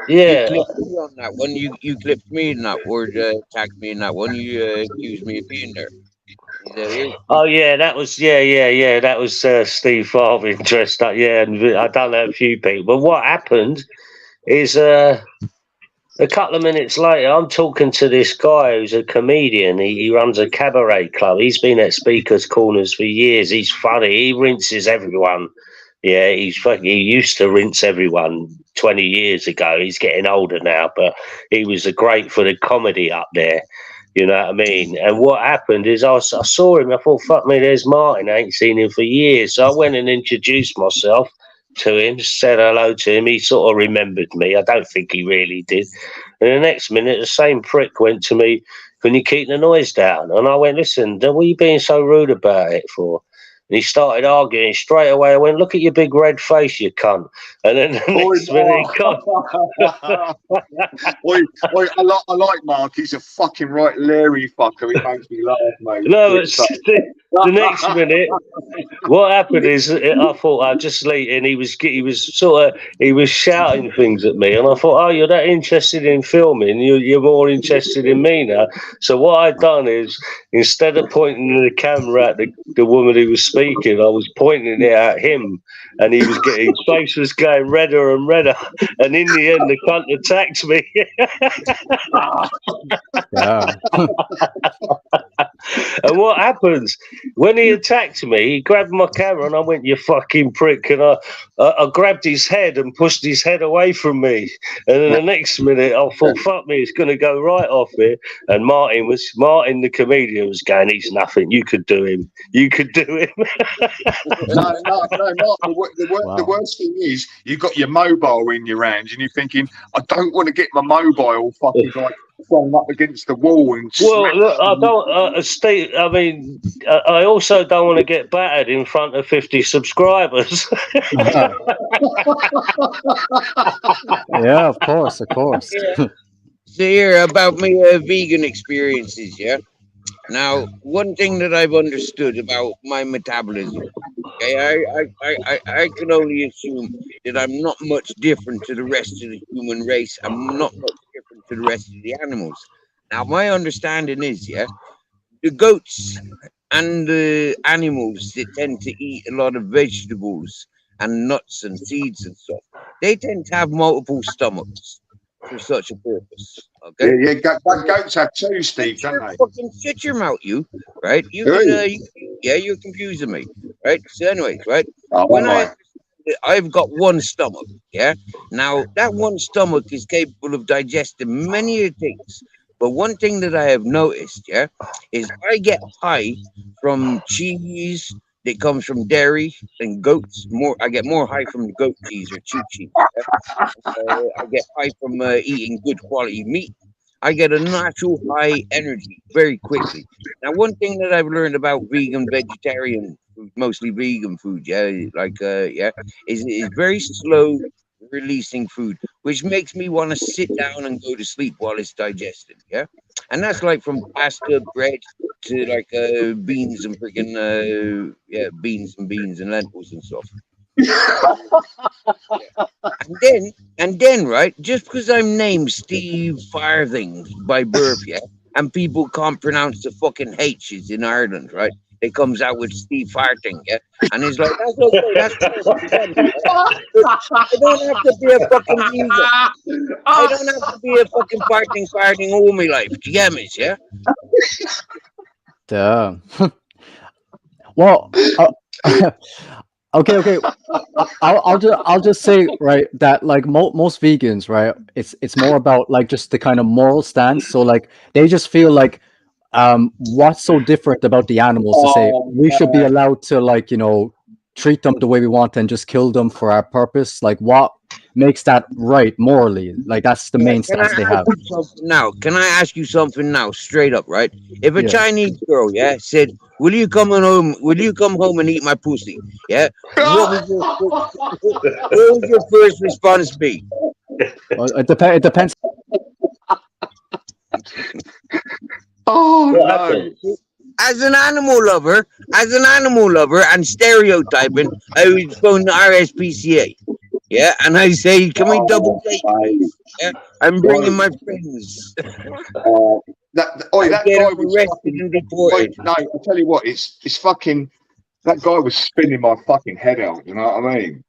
Yeah. You clipped me on that one. You clipped me in that word, tagged me in that one. You accused me of being there. Is that it? Oh yeah, that was that was Steve Farthing dressed up. Yeah, and I done that a few people. But what happened is a couple of minutes later, I'm talking to this guy who's a comedian. He runs a cabaret club. He's been at Speaker's Corners for years. He's funny. He rinses everyone. Yeah, he used to rinse everyone 20 years ago. He's getting older now, but he was great for the comedy up there. You know what I mean? And what happened is I saw him. I thought, fuck me, there's Martin. I ain't seen him for years. So I went and introduced myself to him, said hello to him. He sort of remembered me. I don't think he really did. And the next minute, the same prick went to me, can you keep the noise down? And I went, listen, what are you being so rude about it for? And he started arguing straight away. I went, look at your big red face, you cunt. And then the next minute he I like Mark. He's a fucking right Larry fucker. He makes me laugh, mate. No, it's the next minute, what happened is I thought I'd just leave, and he was shouting things at me, and I thought, oh, you're that interested in filming, you're more interested in me now. So what I'd done is, instead of pointing the camera at the woman who was speaking, I was pointing it at him, and his face was going redder and redder, and in the end the cunt attacked me. And what happens when he attacked me, he grabbed my camera, and I went, you fucking prick, and I grabbed his head and pushed his head away from me, and then the next minute I thought, fuck me, it's going to go right off here. And Martin the comedian was going, he's nothing, you could do him. No, the worst thing is you've got your mobile in your hands and you're thinking, I don't want to get my mobile fucking like thrown up against the wall and look, I don't Steve, I mean, I also don't want to get battered in front of 50 subscribers. Yeah, of course. So here about my vegan experiences, yeah. Now, one thing that I've understood about my metabolism, okay, I can only assume that I'm not much different to the rest of the human race. I'm not much different to the rest of the animals. Now, my understanding is, yeah, the goats and the animals that tend to eat a lot of vegetables and nuts and seeds and stuff, they tend to have multiple stomachs for such a purpose. Okay. Yeah, goats have two, Steve, don't they? Fucking shut your mouth, you. Right? You're confusing me. Right? So, anyways, right? Oh, When right. I've got one stomach, yeah. Now that one stomach is capable of digesting many things. But one thing that I have noticed, yeah, is I get high from cheese that comes from dairy and goats. I get more high from the goat cheese or cheap cheese. Yeah? I get high from eating good quality meat. I get a natural high energy very quickly. Now, one thing that I've learned about vegan, vegetarian food, mostly vegan food, yeah, is very slow releasing food, which makes me want to sit down and go to sleep while it's digesting, yeah. And that's like from pasta, bread to like beans and freaking beans and lentils and stuff. And then, right, just because I'm named Steve Farthing by birth, yeah, and people can't pronounce the fucking H's in Ireland, right? It comes out with Steve Farthing, yeah, and he's like, that's okay, that's fine. I don't have to be a fucking vegan. I don't have to be a fucking farting all my life. Do you get me, yeah? Damn. Well, okay. I'll just say, right, that like most vegans, right, it's more about like just the kind of moral stance. So like they just feel like what's so different about the animals to say we should be allowed to, like, you know, treat them the way we want and just kill them for our purpose? Like, what makes that right morally? Like, that's the main stance they have. Now, can I ask you something now, straight up, right? If a Chinese girl, yeah, said, will you come home and eat my pussy? Yeah. What would your first response be? Well, it depends. Oh, What no. happened? As an animal lover and stereotyping, I would phone the RSPCA. Yeah, and I say, can we double date? Yeah, I'm bringing my friends. That Get guy them was arrested fucking. and deported. No, I tell you what, it's fucking. That guy was spinning my fucking head out. You know what I mean?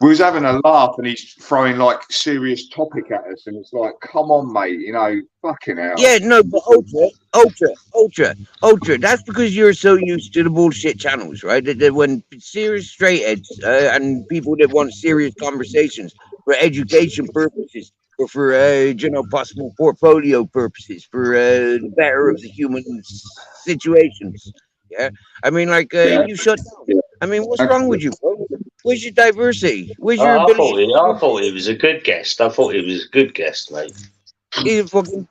We was having a laugh, and he's throwing like serious topic at us, and it's like, come on, mate, you know, fucking hell. Yeah, no, but Ultra. That's because you're so used to the bullshit channels, right? That when serious straight edge and people that want serious conversations for education purposes or for possible portfolio purposes for the better of the human situations. Yeah, I mean, like you shut down. I mean, what's wrong with you, bro? Where's your diversity? Where's your I ability? thought he was a good guest. Mate. He's fucking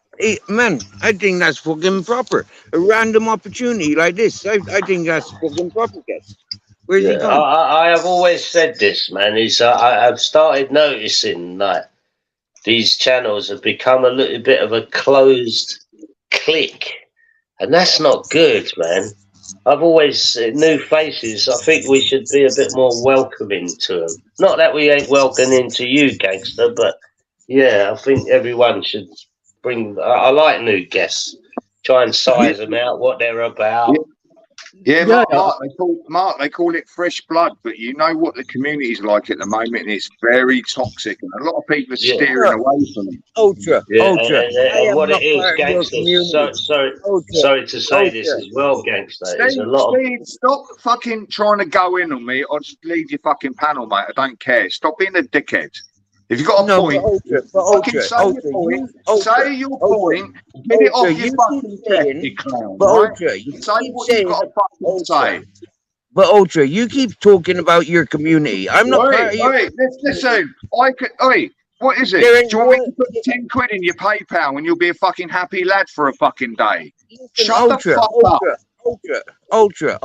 man. I think that's fucking proper. A random opportunity like this, I think that's fucking proper, guest. Where's he gone? I have always said this, man. I've started noticing that these channels have become a little bit of a closed clique, and that's not good, man. I've always new faces. I think we should be a bit more welcoming to them. Not that we ain't welcoming to you, gangster, but yeah, I think everyone should bring. I like new guests. Try and size them out, what they're about. Yeah, Mark, they call it fresh blood, but you know what the community's like at the moment, and it's very toxic, and a lot of people are steering away from it. Ultra. And what it is, gangster. Sorry to say this as well, gangster. Steve, stop fucking trying to go in on me. I'll just leave your fucking panel, mate. I don't care. Stop being a dickhead. If you've got a point, say your point, get it off your fucking chest, you clown. But right? Ultra, you Say keep what saying, you've got to fucking say. But Ultra, you keep talking about your community. I'm not part of your... Listen, what is it? Do you want me to put 10 quid in your PayPal and you'll be a fucking happy lad for a fucking day? Shut the fuck up. Ultra.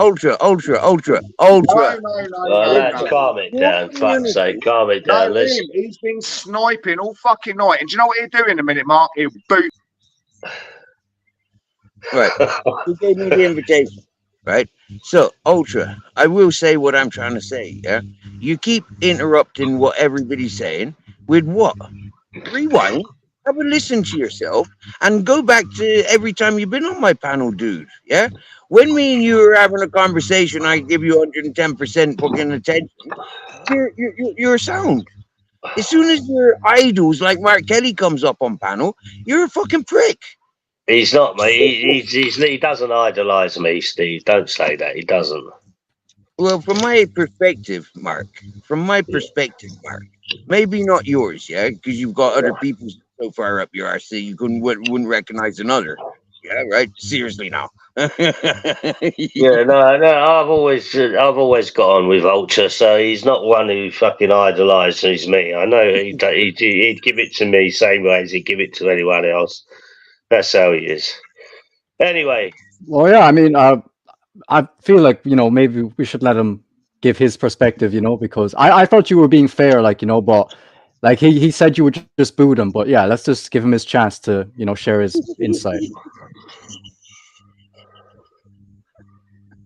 Lads, calm it down, fuck's sake, calm it down. Listen. He's been sniping all fucking night. And do you know what he'll do in a minute, Mark? He'll boot. Right. He gave me the invitation. Right. So, Ultra, I will say what I'm trying to say. Yeah. You keep interrupting what everybody's saying with what? Rewind. Have a listen to yourself and go back to every time you've been on my panel, dude. Yeah. When me and you were having a conversation, I give you 110% fucking attention. You're sound. As soon as your idols like Mark Kelly comes up on panel, you're a fucking prick. He's not, mate. He doesn't idolise me, Steve. Don't say that. He doesn't. Well, from my perspective, Mark, maybe not yours, yeah, because you've got other people so far up your arse that you wouldn't recognize another. Yeah, right. Seriously now. Yeah, no. I've always got on with Ultra, so he's not one who fucking idolises me. I know he'd give it to me same way as he'd give it to anyone else. That's how he is. Anyway. Well, yeah. I mean, I feel like, you know, maybe we should let him give his perspective, you know, because I thought you were being fair, like, you know, but like he said you would just boot him. But yeah, let's just give him his chance to, you know, share his insight.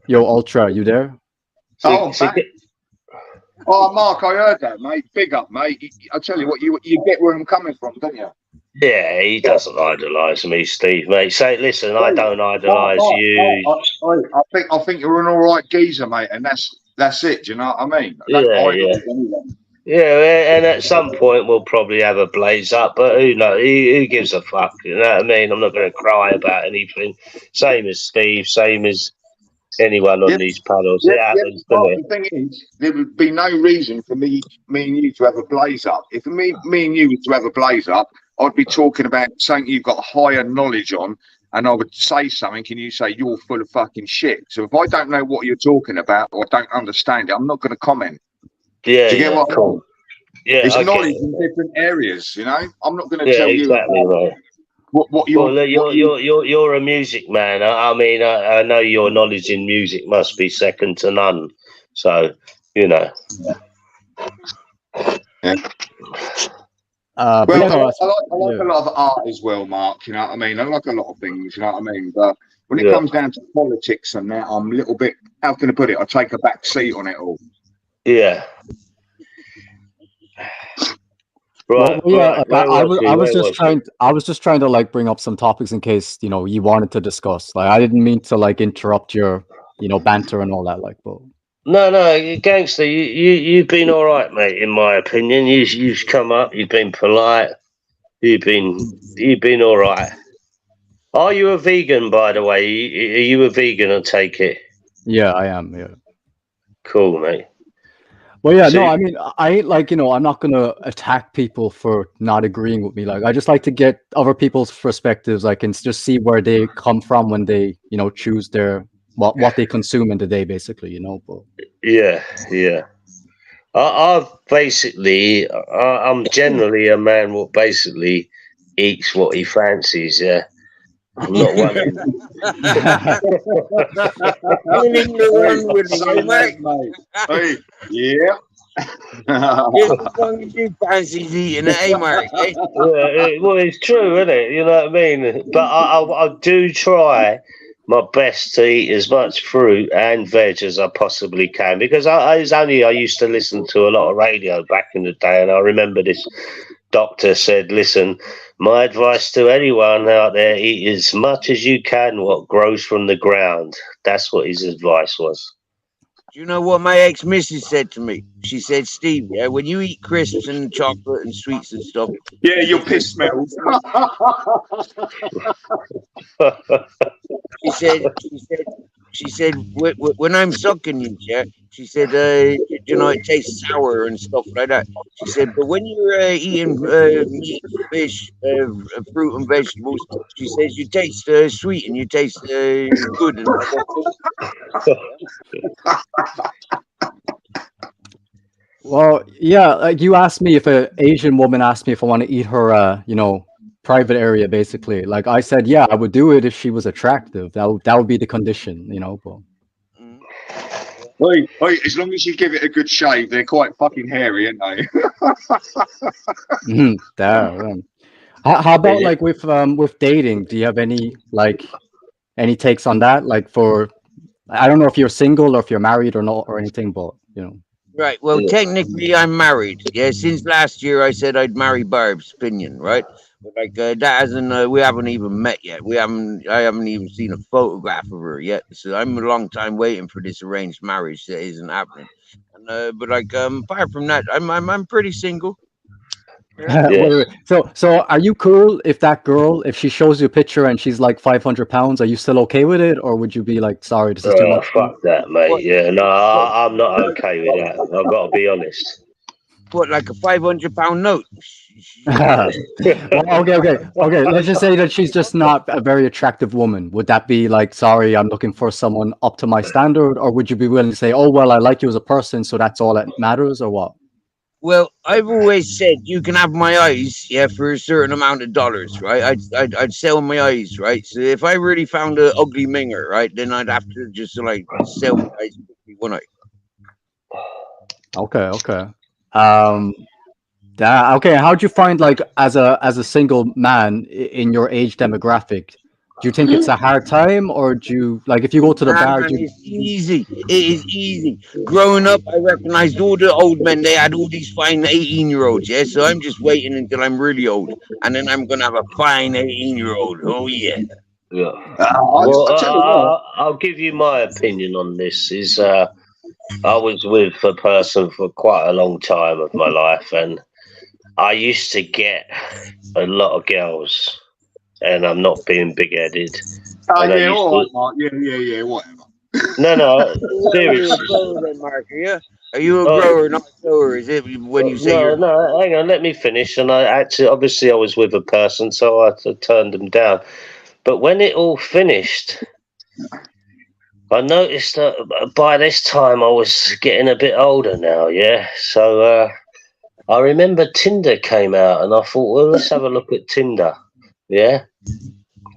Yo, Ultra, you there? Oh, Mark, I heard that, mate. Big up, mate. I tell you what, you get where I'm coming from, don't you? Yeah, he doesn't idolise me, Steve, mate. Say, listen, I don't idolise you. I think you're an all right geezer, mate, and that's it. Do you know what I mean? Yeah, and at some point we'll probably have a blaze up, but who knows? Who gives a fuck? You know what I mean? I'm not going to cry about anything. Same as Steve, same as anyone on these panels. The thing is, there would be no reason for me and you to have a blaze up. If me and you were to have a blaze up, I'd be talking about something you've got higher knowledge on, and I would say something, and you say you're full of fucking shit. So if I don't know what you're talking about or don't understand it, I'm not going to comment. Yeah, do you get what cool. Yeah, it's knowledge in different areas. You know, I'm not going to tell exactly you. Right. What you're a music man. I mean, I know your knowledge in music must be second to none. So, you know. Yeah. I like a lot of art as well, Mark. You know what I mean? I like a lot of things. You know what I mean? But when it comes down to politics and that, I'm a little bit. How can I put it? I take a back seat on it all. Yeah. Right. Well, yeah. I was just trying to like bring up some topics in case, you know, you wanted to discuss. Like, I didn't mean to like interrupt your, you know, banter and all that. Like, but no, gangster, you've been all right, mate. In my opinion, you've come up. You've been polite. You've been all right. Are you a vegan, by the way? Are you a vegan? I take it. Yeah, I am. Yeah. Cool, mate. Well, yeah, no, I mean, I ain't like, you know, I'm not gonna attack people for not agreeing with me. Like, I just like to get other people's perspectives. I can just see where they come from when they, you know, choose their what they consume in the day, basically, you know. But yeah. I'm generally a man what basically eats what he fancies. Yeah. I'm not one. Yeah. You fancy eating it, eh, Mark? Eh? Well, it's true, isn't it? You know what I mean? But I do try my best to eat as much fruit and veg as I possibly can, because I used to listen to a lot of radio back in the day, and I remember this doctor said, listen, my advice to anyone out there, eat as much as you can what grows from the ground. That's what his advice was. Do you know what my ex-missus said to me? She said, Steve, yeah, when you eat crisps and chocolate and sweets and stuff. Yeah, your piss smells. She said, when I'm sucking you, yeah, she said, you know, it tastes sour and stuff like that. She said, but when you're eating meat, fish, fruit and vegetables, she says you taste sweet and you taste good. And well, yeah, like you asked me if an Asian woman asked me if I want to eat her, you know, private area, basically. Like I said, yeah, I would do it if she was attractive. That would be the condition, you know. But Wait, as long as you give it a good shave, they're quite fucking hairy, aren't they? Damn. How about like with dating? Do you have any Any takes on that? Like for, I don't know if you're single or if you're married or not or anything, but you know. Right. Well, technically, I'm married. Yeah. Since last year, I said I'd marry Barb's Pinion. Right. But like that hasn't. We haven't even met yet. I haven't even seen a photograph of her yet. So I'm a long time waiting for this arranged marriage that isn't happening. And, but like apart from that, I'm pretty single. Wait. So are you cool if that girl, if she shows you a picture and she's like 500 pounds, are you still okay with it, or would you be like, sorry, this is too much? Fuck that, mate. What? Yeah, no, I'm not okay with that. I've got to be honest. What, like a 500-pound note? Well, okay. Let's just say that she's just not a very attractive woman. Would that be like, sorry, I'm looking for someone up to my standard, or would you be willing to say, oh well, I like you as a person, so that's all that matters, or what? Well, I've always said you can have my eyes, yeah, for a certain amount of dollars, right? I'd sell my eyes, right? So if I really found an ugly minger, right, then I'd have to just like sell my eyes, wouldn't I? Okay. Okay. How'd you find, like, as a single man in your age demographic? Do you think it's a hard time, or do you, like, if you go to the bar? It's easy. It is easy. Growing up, I recognized all the old men. They had all these fine 18-year-olds. Yeah, so I'm just waiting until I'm really old, and then I'm gonna have a fine 18-year-old. Oh yeah. Yeah. Well, I'll give you my opinion on this. I was with a person for quite a long time of my life, and I used to get a lot of girls. And I'm not being big-headed. Oh, yeah, all right, Mark. Yeah, whatever. No, seriously. Are you a grower, not a grower? Is it when you say No, hang on, let me finish. And obviously I was with a person, so I turned them down. But when it all finished, I noticed that by this time I was getting a bit older now, yeah? So I remember Tinder came out, and I thought, well, let's have a look at Tinder, yeah?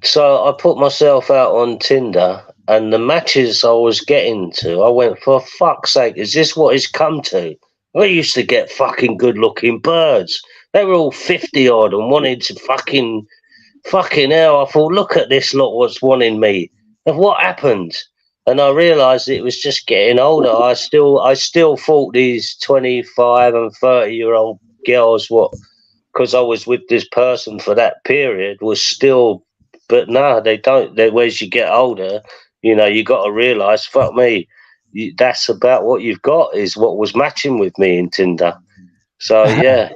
So I put myself out on Tinder, and the matches I was getting to, I went, for fuck's sake, is this what it's come to? I used to get fucking good-looking birds. They were all 50-odd and wanted to fucking hell. I thought, look at this lot was wanting me. And what happened? And I realised it was just getting older. I still thought these 25 and 30-year-old girls, because I was with this person for that period, was still, but no, they don't. As you get older, you know, you got to realise, fuck me, that's about what you've got, is what was matching with me in Tinder. So, yeah.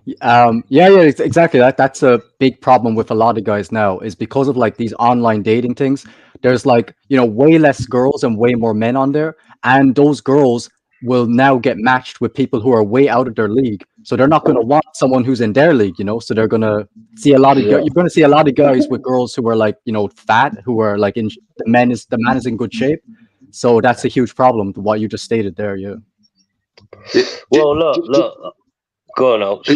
Exactly. That's a big problem with a lot of guys now, is because of like these online dating things. There's like, you know, way less girls and way more men on there, and those girls will now get matched with people who are way out of their league. So they're not going to want someone who's in their league, you know. So they're going to see a lot of you're going to see a lot of guys with girls who are like, you know, fat, who are like the man is in good shape. So that's a huge problem. What you just stated there, yeah. Well, look. Go on, Oaks.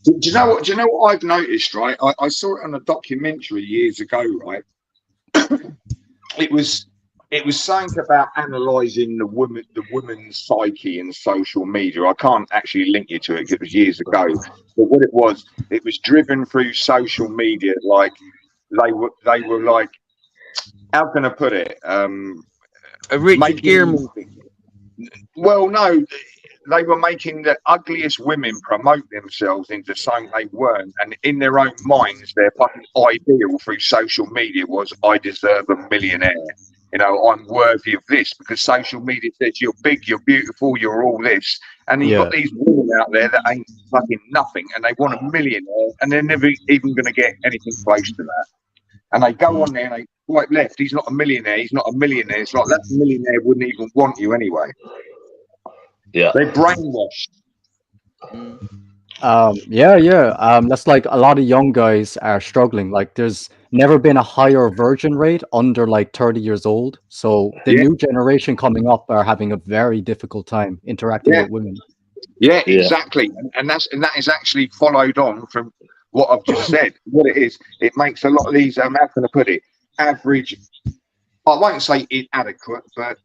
Do you know what I've noticed, right? I saw it on a documentary years ago, right? It was something about analysing the woman's psyche in social media. I can't actually link you to it because it was years ago. But what it was driven through social media. Like they were like, how can I put it? A Richard Gere movie. Well, no. They were making the ugliest women promote themselves into something they weren't, and in their own minds, their fucking ideal through social media was, I deserve a millionaire. You know, I'm worthy of this, because social media says you're big, you're beautiful, you're all this, and you've got these women out there that ain't fucking nothing, and they want a millionaire, and they're never even going to get anything close to that. And they go on there and they swipe left. He's not a millionaire. He's not a millionaire. It's like that millionaire wouldn't even want you anyway. Yeah, they're brainwashed. That's like a lot of young guys are struggling. Like, there's never been a higher virgin rate under like 30 years old. So the new generation coming up are having a very difficult time interacting with women. Yeah, exactly. And that is actually followed on from what I've just said. What it is, it makes a lot of these, how can I put it, average, I won't say inadequate, but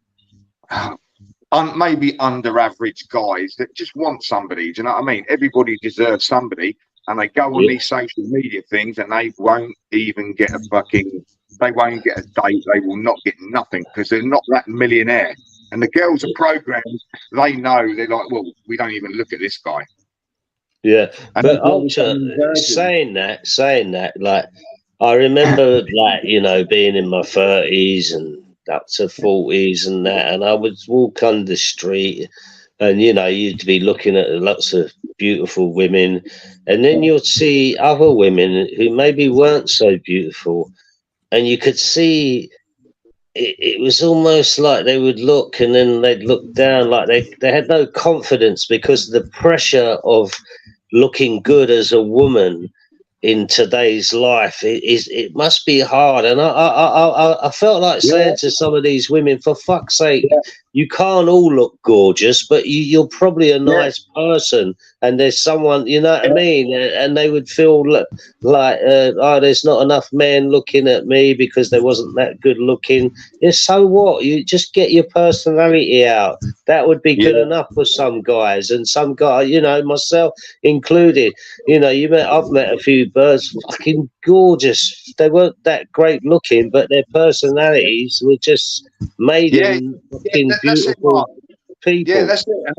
maybe under average guys that just want somebody. Do you know what I mean? Everybody deserves somebody, and they go on these social media things, and they won't even get a fucking. They won't get a date. They will not get nothing because they're not that millionaire. And the girls are programmed. They know. They're like, well, we don't even look at this guy. Yeah, And but saying that, like, I remember, like, you know, being in my 30s and up to 40s and that, and I would walk on the street, and, you know, you'd be looking at lots of beautiful women, and then you'd see other women who maybe weren't so beautiful, and you could see it was almost like they would look and then they'd look down, like they had no confidence because the pressure of looking good as a woman in today's life it must be hard. And I felt like saying to some of these women, for fuck's sake, you can't all look gorgeous, but you're probably a nice person, and there's someone, you know what I mean, and they would feel like oh, there's not enough men looking at me because they wasn't that good looking. Yeah, so what? You just get your personality out. That would be good enough for some guys, and some guys, you know, myself included, you know, I've met a few birds, fucking gorgeous. They weren't that great looking, but their personalities were just made them fucking beautiful people. Yeah, that's it. And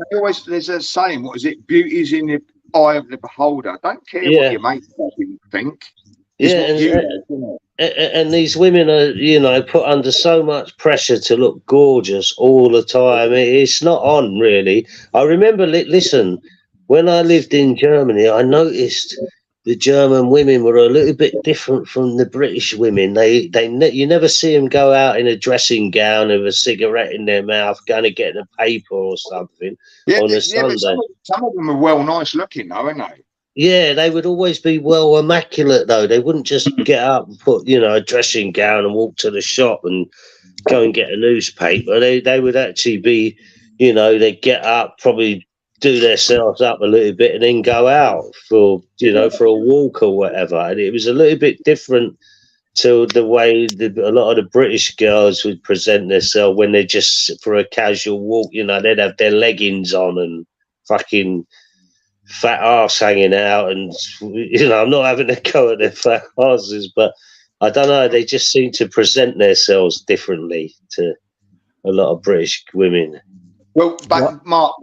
there's a saying, what is it? Beauty's in the eye of the beholder. I don't care what your mates think. And these women are, you know, put under so much pressure to look gorgeous all the time. It's not on, really. I remember, listen, when I lived in Germany, I noticed the German women were a little bit different from the British women. You never see them go out in a dressing gown with a cigarette in their mouth, going to get the paper or something on a Sunday. Some of them are well nice looking, though, aren't they? Yeah, they would always be well immaculate, though. They wouldn't just get up and put, you know, a dressing gown and walk to the shop and go and get a newspaper. They would actually be, you know, they'd get up, probably do themselves up a little bit and then go out for, you know, for a walk or whatever. And it was a little bit different to the way a lot of the British girls would present themselves when they're just for a casual walk. You know, they'd have their leggings on and fucking fat arse hanging out, and, you know, I'm not having a go at their fat asses, but I don't know, they just seem to present themselves differently to a lot of British women. Well, but Mark,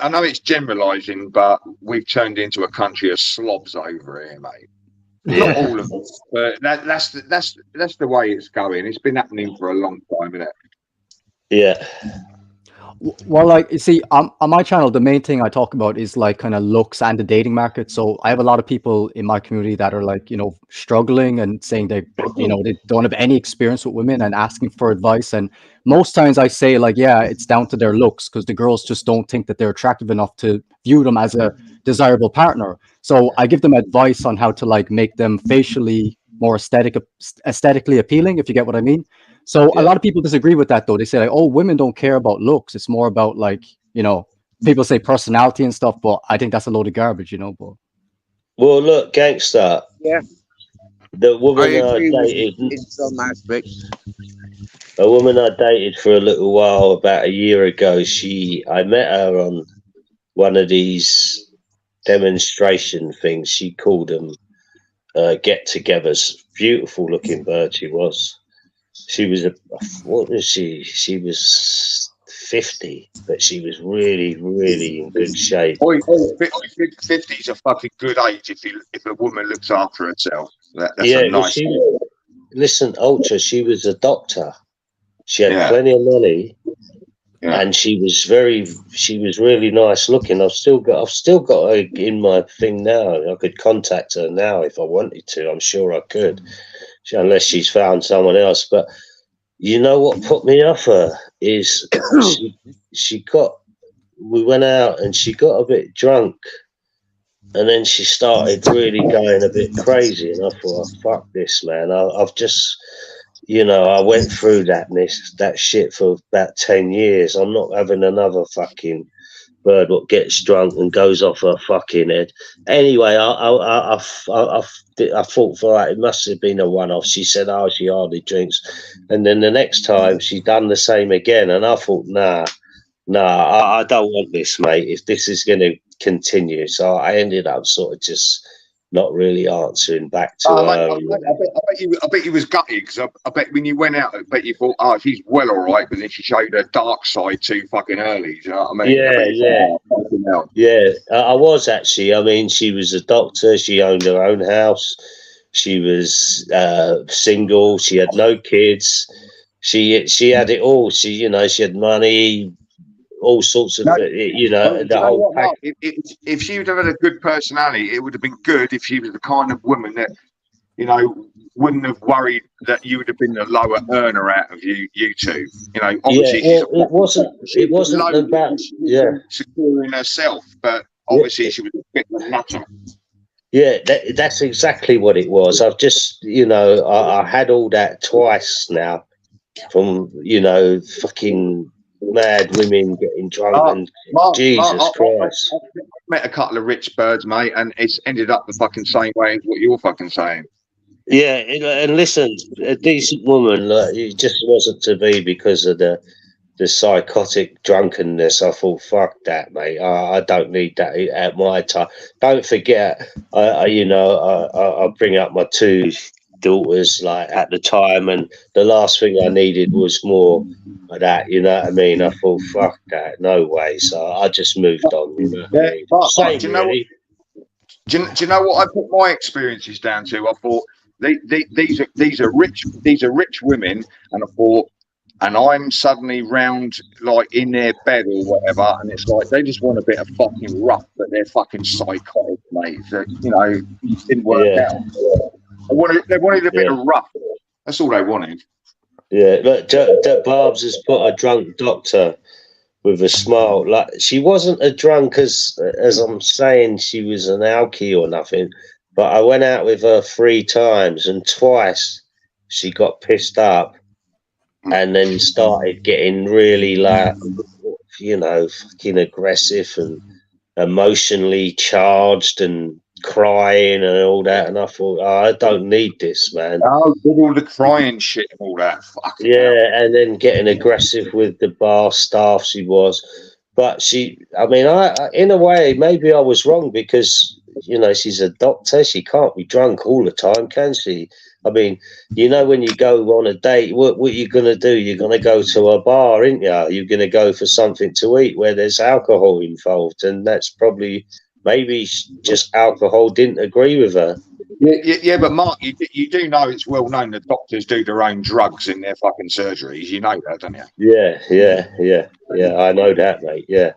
I know it's generalising, but we've turned into a country of slobs over here, mate. Not all of us, but that's the way it's going. It's been happening for a long time, isn't it? Yeah. Well, like, you see, on my channel, the main thing I talk about is like kind of looks and the dating market. So I have a lot of people in my community that are like, you know, struggling and saying they, you know, they don't have any experience with women and asking for advice. And most times I say, like, yeah, it's down to their looks, because the girls just don't think that they're attractive enough to view them as a desirable partner. So I give them advice on how to like make them facially more aesthetically appealing, if you get what I mean. So a lot of people disagree with that, though. They say, like, oh, women don't care about looks. It's more about, like, you know, people say personality and stuff, but I think that's a load of garbage, you know. But well, look, gangster. Yeah. The woman I dated in some aspects. A woman I dated for a little while, about a year ago, I met her on one of these demonstration things. She called them get-togethers. Beautiful looking bird she was. She was what was she? She was 50, but she was really, really in good shape. 50 is a fucking good age if a woman looks after herself. That's a nice. Listen, Ultra. She was a doctor. She had plenty of money, and she was really nice looking. I've still got her in my thing now. I could contact her now if I wanted to. I'm sure I could. Unless she's found someone else. But you know what put me off her is we went out and she got a bit drunk, and then she started really going a bit crazy, and I thought, oh, fuck this, man. I've just, you know, I went through that shit for about 10 years. I'm not having another fucking bird what gets drunk and goes off her fucking head. Anyway, I thought for that it must have been a one-off. She said, oh, she hardly drinks, and then the next time she done the same again, and I thought, nah, I don't want this, mate. If this is going to continue, so I ended up sort of just not really answering back to Oh, her. mate, I bet you was gutted because I bet when you went out, I bet you thought, oh, she's well all right, but then she showed her dark side too fucking early. Do you know what I mean? I bet you thought, oh, fucking hell. Yeah, I was actually. I mean, she was a doctor. She owned her own house. She was single. She had no kids. She had it all. She had money, all sorts of, the whole what, Mark, if she would have had a good personality, it would have been good if she was the kind of woman that, wouldn't have worried that you would have been the lower earner out of you two. Obviously, it wasn't about securing herself, but obviously she was a bit of a nutter. Yeah, that's exactly what it was. I've just, I had all that twice now from, fucking mad women getting drunk Jesus Christ. I've met a couple of rich birds, mate, and it's ended up the fucking same way as what you're fucking saying. Yeah, and listen, a decent woman, it just wasn't to be because of the psychotic drunkenness. I thought, fuck that, mate. I don't need that at my time. Don't forget, I bring up my two daughters at the time, and the last thing I needed was more of that. You know what I mean? I thought, fuck that, no way. So I just moved on. You know what I mean? Same, do really. Do you know what I put my experiences down to? I thought these are rich women, and I thought. And I'm suddenly round, in their bed or whatever, and it's like they just want a bit of fucking rough, but they're fucking psychotic, mate. So, it didn't work out. They wanted a bit of rough. That's all they wanted. Yeah, look, Barb's has put a drunk doctor with a smile. She wasn't a drunk as I'm saying she was an alkie or nothing, but I went out with her 3 times, and twice she got pissed up. And then started getting really fucking aggressive and emotionally charged and crying and all that. And I thought, I don't need this, man. Oh, all the crying shit and all that. And then getting aggressive with the bar staff she was. But I in a way, maybe I was wrong because, she's a doctor. She can't be drunk all the time, can she? I mean, when you go on a date, what are you going to do? You're going to go to a bar, aren't you? You're going to go for something to eat where there's alcohol involved. And that's probably, maybe just alcohol didn't agree with her. Yeah, but Mark, you do know it's well known that doctors do their own drugs in their fucking surgeries. You know that, don't you? Yeah. I know that, mate. Yeah.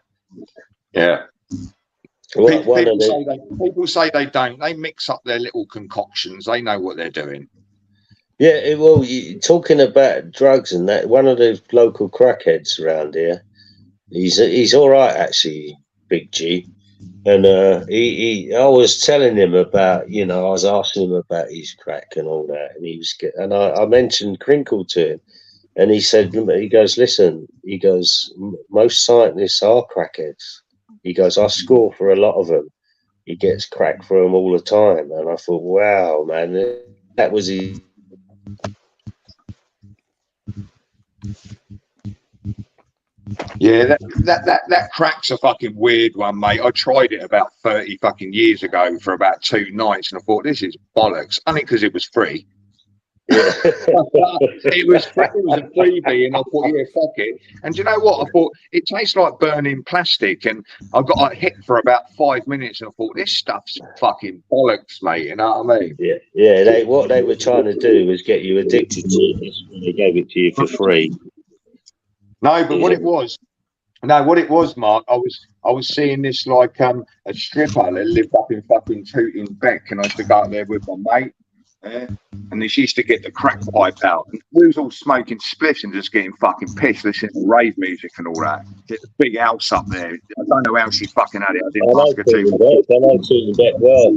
People say they don't. They mix up their little concoctions. They know what they're doing. Yeah, well, talking about drugs and that, one of the local crackheads around here, he's all right actually, Big G, and I was telling him about, I was asking him about his crack and all that, and I mentioned Crinkle to him, and he goes, listen, most scientists are crackheads. He goes, I score for a lot of them. He gets crack for them all the time. And I thought, wow, man, that was his. Yeah, that crack's a fucking weird one, mate. I tried it about 30 fucking years ago for about 2 nights, and I thought, this is bollocks. Only because it was free. It was a freebie, and I thought, yeah, fuck it. And do you know what? I thought it tastes like burning plastic, and I got a hit for about 5 minutes, and I thought, this stuff's fucking bollocks, mate. You know what I mean? Yeah. What they were trying to do was get you addicted to it. They gave it to you for free. No, but what it was, Mark, I was seeing this a stripper that lived up in fucking Tooting Beck, and I used to go out there with my mate. And she used to get the crack pipe out, and we was all smoking spliffs and just getting fucking pissed, listening to rave music and all that. It's a big house up there. I don't know how she fucking had it. I didn't ask her to. I know Tooting Beck well.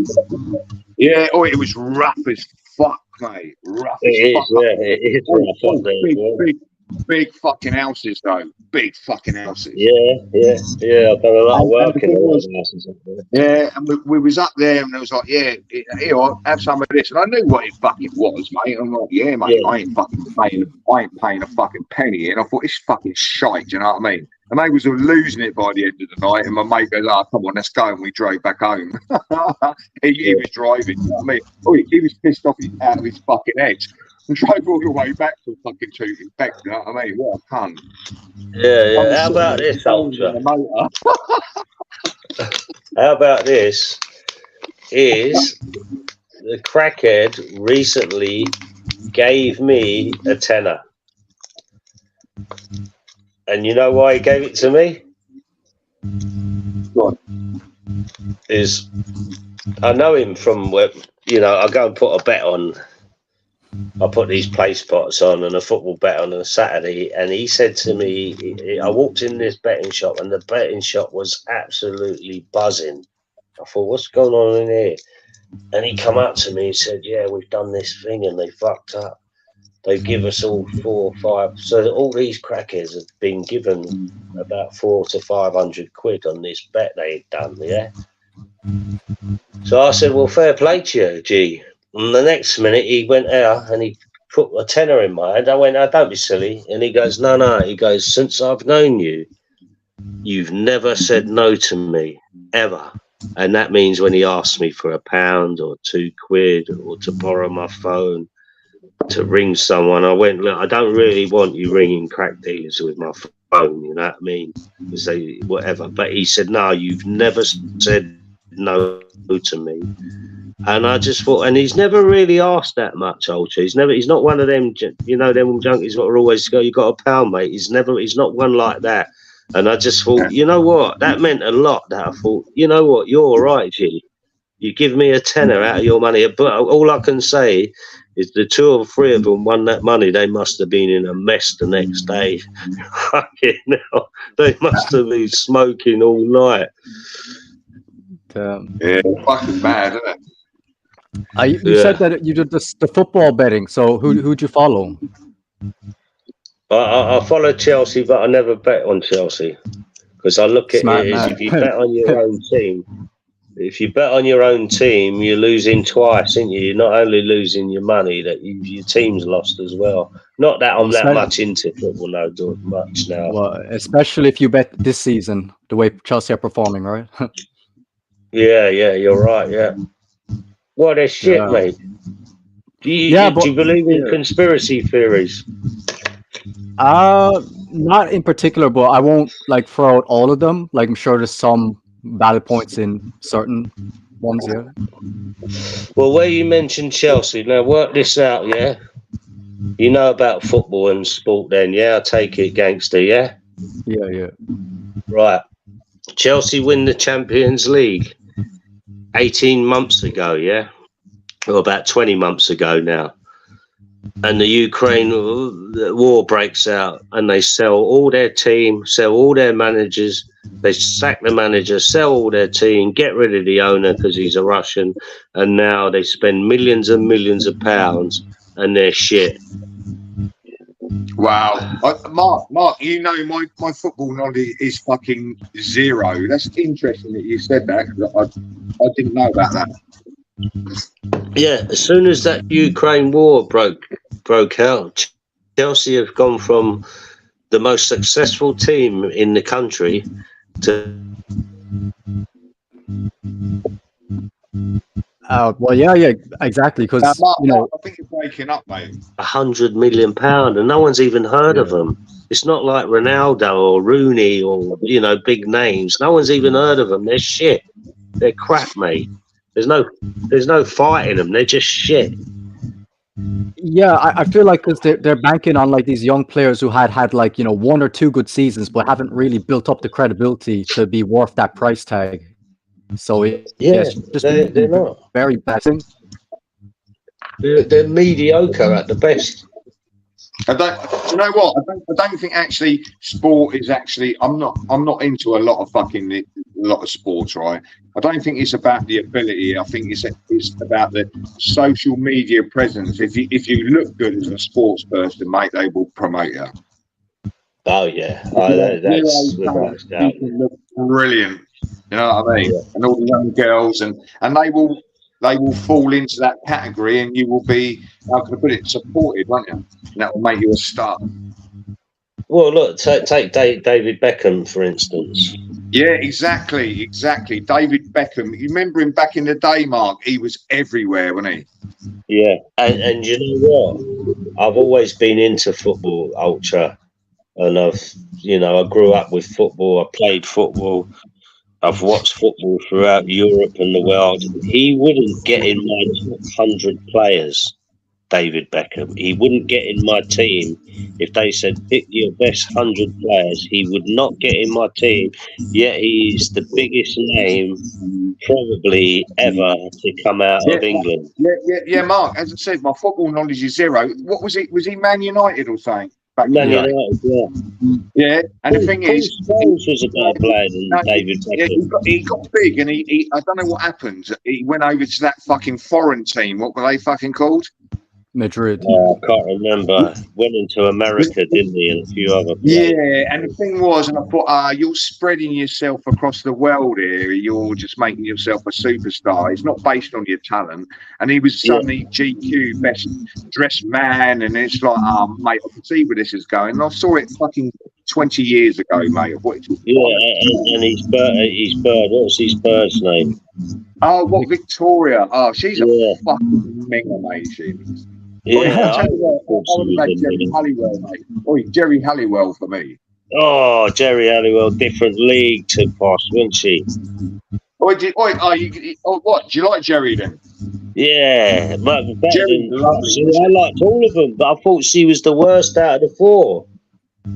Yeah, it was rough as fuck, mate. Rough as fuck. Yeah, it is rough. big fucking houses though. Big fucking houses. Yeah. I've done a lot of work in the houses. Yeah, and we was up there, and it was like, yeah, here, I'll have some of this, and I knew what it fucking was, mate. I'm like, yeah, mate, Yeah. I ain't paying a fucking penny, and I thought it's fucking shite. Do you know what I mean? And they was all losing it by the end of the night, and my mate goes, "Oh, come on, let's go," and we drove back home. he was driving. You know what I mean? Oh, he was pissed off out of his fucking head. And drove all the way back to fucking Tooting Beck, you know what I mean? What a cunt. Yeah. How about this, Ultra? How about this? Is the crackhead recently gave me a tenner. And you know why he gave it to me? What? Is I know him from where, I go and put a bet on. I put these play spots on and a football bet on a Saturday, and he said to me, I walked in this betting shop, and the betting shop was absolutely buzzing. I thought, what's going on in here? And he come up to me and said, yeah, we've done this thing and they fucked up. They give us all 4 or 5. So all these crackers have been given about 400 to 500 quid on this bet they'd done, yeah? So I said, well, fair play to you, G. And the next minute he went out and he put a tenner in my hand. I went, oh, don't be silly. And he goes, no. He goes, since I've known you, you've never said no to me, ever. And that means when he asked me for £1 or 2 quid or to borrow my phone, to ring someone, I went, look, I don't really want you ringing crack dealers with my phone, you know what I mean? Say whatever. But he said, no, you've never said no to me. And I just thought, and he's never really asked that much, Ultra. He's not one of them, them junkies that are always go, you got £1, mate. He's not one like that. And I just thought, you know what? That meant a lot. That I thought, you know what? You're all right, G. You give me a tenner out of your money. But all I can say is the 2 or 3 of them won that money. They must have been in a mess the next day. Fucking hell. They must have been smoking all night. Yeah, fucking bad, isn't it? You said that you did the football betting. So who'd you follow? I follow Chelsea, but I never bet on Chelsea because I look at Smart it as man. if you bet on your own team. If you bet on your own team, you're losing twice, aren't you? You're not only losing your money, that your team's lost as well. Not that I'm that much into football, no, do much now. Well, especially if you bet this season, the way Chelsea are performing, right? Yeah, you're right. Yeah. What a shit, Yeah. mate. Do you believe in conspiracy theories? Not in particular, but I won't throw out all of them. I'm sure there's some valid points in certain ones. Yeah. Well, where you mentioned Chelsea, now work this out. Yeah. You know about football and sport, then? Yeah, I take it, gangster. Yeah. Yeah. Right. Chelsea win the Champions League 18 months ago, yeah? Or about 20 months ago now. And the Ukraine war breaks out and they sell all their team, sell all their managers. They sack the manager, sell all their team, get rid of the owner because he's a Russian. And now they spend millions and millions of pounds and they're shit. Wow. Mark, you know my football knowledge is fucking zero. That's interesting that you said that, 'cause I didn't know about that. Yeah, as soon as that Ukraine war broke out, Chelsea have gone from the most successful team in the country to Well, yeah, exactly. Because Mark, I think you're breaking up, mate. £100 million, and no one's even heard of them. It's not like Ronaldo or Rooney or big names. No one's even heard of them. They're shit. They're crap, mate. There's no fight in them. They're just shit. Yeah, I feel like because they're banking on these young players who had 1 or 2 good seasons, but haven't really built up the credibility to be worth that price tag. So it's just they're not very bad. They're mediocre at the best. You know what? I don't think actually sport is actually. I'm not into a lot of sports, right? I don't think it's about the ability. I think it's about the social media presence. If you look good as a sports person, mate, they will promote you. Oh yeah, that's without a doubt. Brilliant. You know what I mean? Yeah. And all the young girls, and they will fall into that category, and you will be, how can I put it, supported, won't you? And that will make you a star. Well, look, take David Beckham for instance. Yeah, exactly. David Beckham. You remember him back in the day, Mark? He was everywhere, wasn't he? Yeah, and you know what? I've always been into football, Ultra, and I grew up with football. I played football. I've watched football throughout Europe and the world. He wouldn't get in my top 100 players, David Beckham. He wouldn't get in my team if they said pick your best 100 players. He would not get in my team. Yet he is the biggest name probably ever to come out of England. Yeah, Mark. As I said, my football knowledge is zero. What was it? Was he Man United or something? Man United, yeah. Yeah, and the thing is, Scholes was a better player than David Beckham. Yeah, he got big, and he I don't know what happened. He went over to that fucking foreign team. What were they fucking called? Madrid. Oh, I can't remember. Went into America, didn't he, and a few other players. Yeah, and the thing was, and I thought, you're spreading yourself across the world here. You're just making yourself a superstar. It's not based on your talent. And he was suddenly GQ best dressed man, and it's like, mate, I can see where this is going. And I saw it fucking 20 years ago, mate. And his bird. What's his bird's name? Oh, what, Victoria? Oh, she's a fucking minger, mate. She is. Yeah, I would make Jerry Halliwell, mate. Oh, Jerry Halliwell for me. Oh, Jerry Halliwell, different league to Posh, wasn't she? What? Do you like Jerry then? Yeah, but Jerry, I liked all of them, but I thought she was the worst out of the four.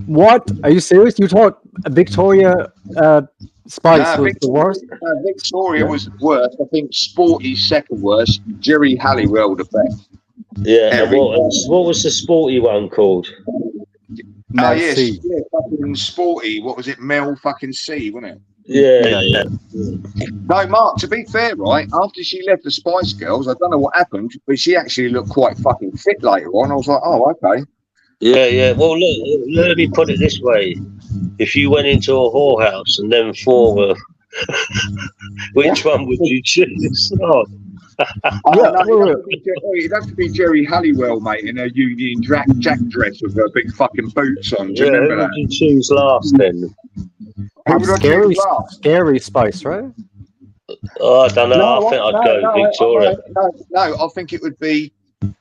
What? Are you serious? You thought Victoria Spice was the worst? Victoria was worst. I think Sporty's second worst. Jerry Halliwell the best. Yeah, and what was the sporty one called? Fucking Sporty. What was it? Mel fucking C, wasn't it? Yeah. No, Mark, to be fair, right, after she left the Spice Girls, I don't know what happened, but she actually looked quite fucking fit later on. I was like, oh, okay. Yeah. Well, look, let me put it this way. If you went into a whorehouse and then four were, which one would you choose? Oh. It'd have to be Jerry Halliwell, mate, in a Union Jack dress with her big fucking boots on. Do you remember that? Who would you choose last then? Scary Spice, right? Oh, I don't know. I think I'd go Victoria. No, I think it would be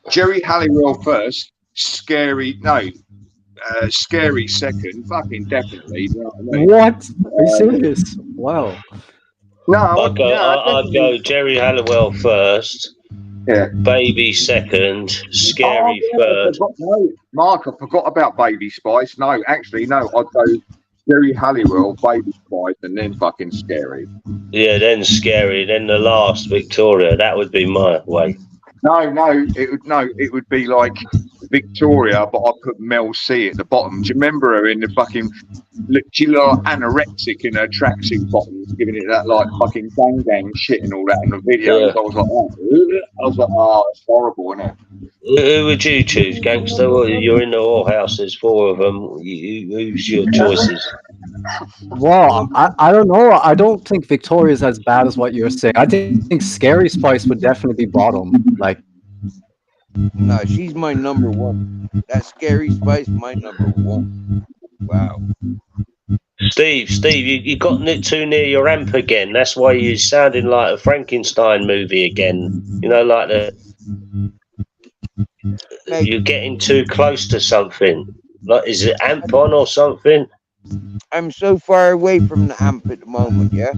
Jerry Halliwell first, Scary second, fucking definitely. You know what I mean? What? Are you serious? Wow. No, I'd go Jerry Halliwell first. Yeah. Baby second. Scary third. Mark, I forgot about Baby Spice. No, actually, no. I'd go Jerry Halliwell, Baby Spice, and then fucking Scary. Yeah, then Scary, then the last Victoria. That would be my way. No, it would be like Victoria, but I put Mel C at the bottom. Do you remember her in the fucking? She looked like anorexic in her tracksuit bottoms, giving it that like fucking gang shit and all that in the videos. Yeah. I was like, oh, it's horrible, isn't it? Who would you choose, gangster? Well, you're in the whorehouse. There's four of them. Who's your choices? Well, I don't know. I don't think Victoria's as bad as what you're saying. I think Scary Spice would definitely be bottom. Like, no, she's my number one. That Scary Spice, my number one. Wow. Steve, you got too near your amp again. That's why you're sounding like a Frankenstein movie again. You know, like you're getting too close to something. Like, is it amp on or something? I'm so far away from the amp at the moment, yeah?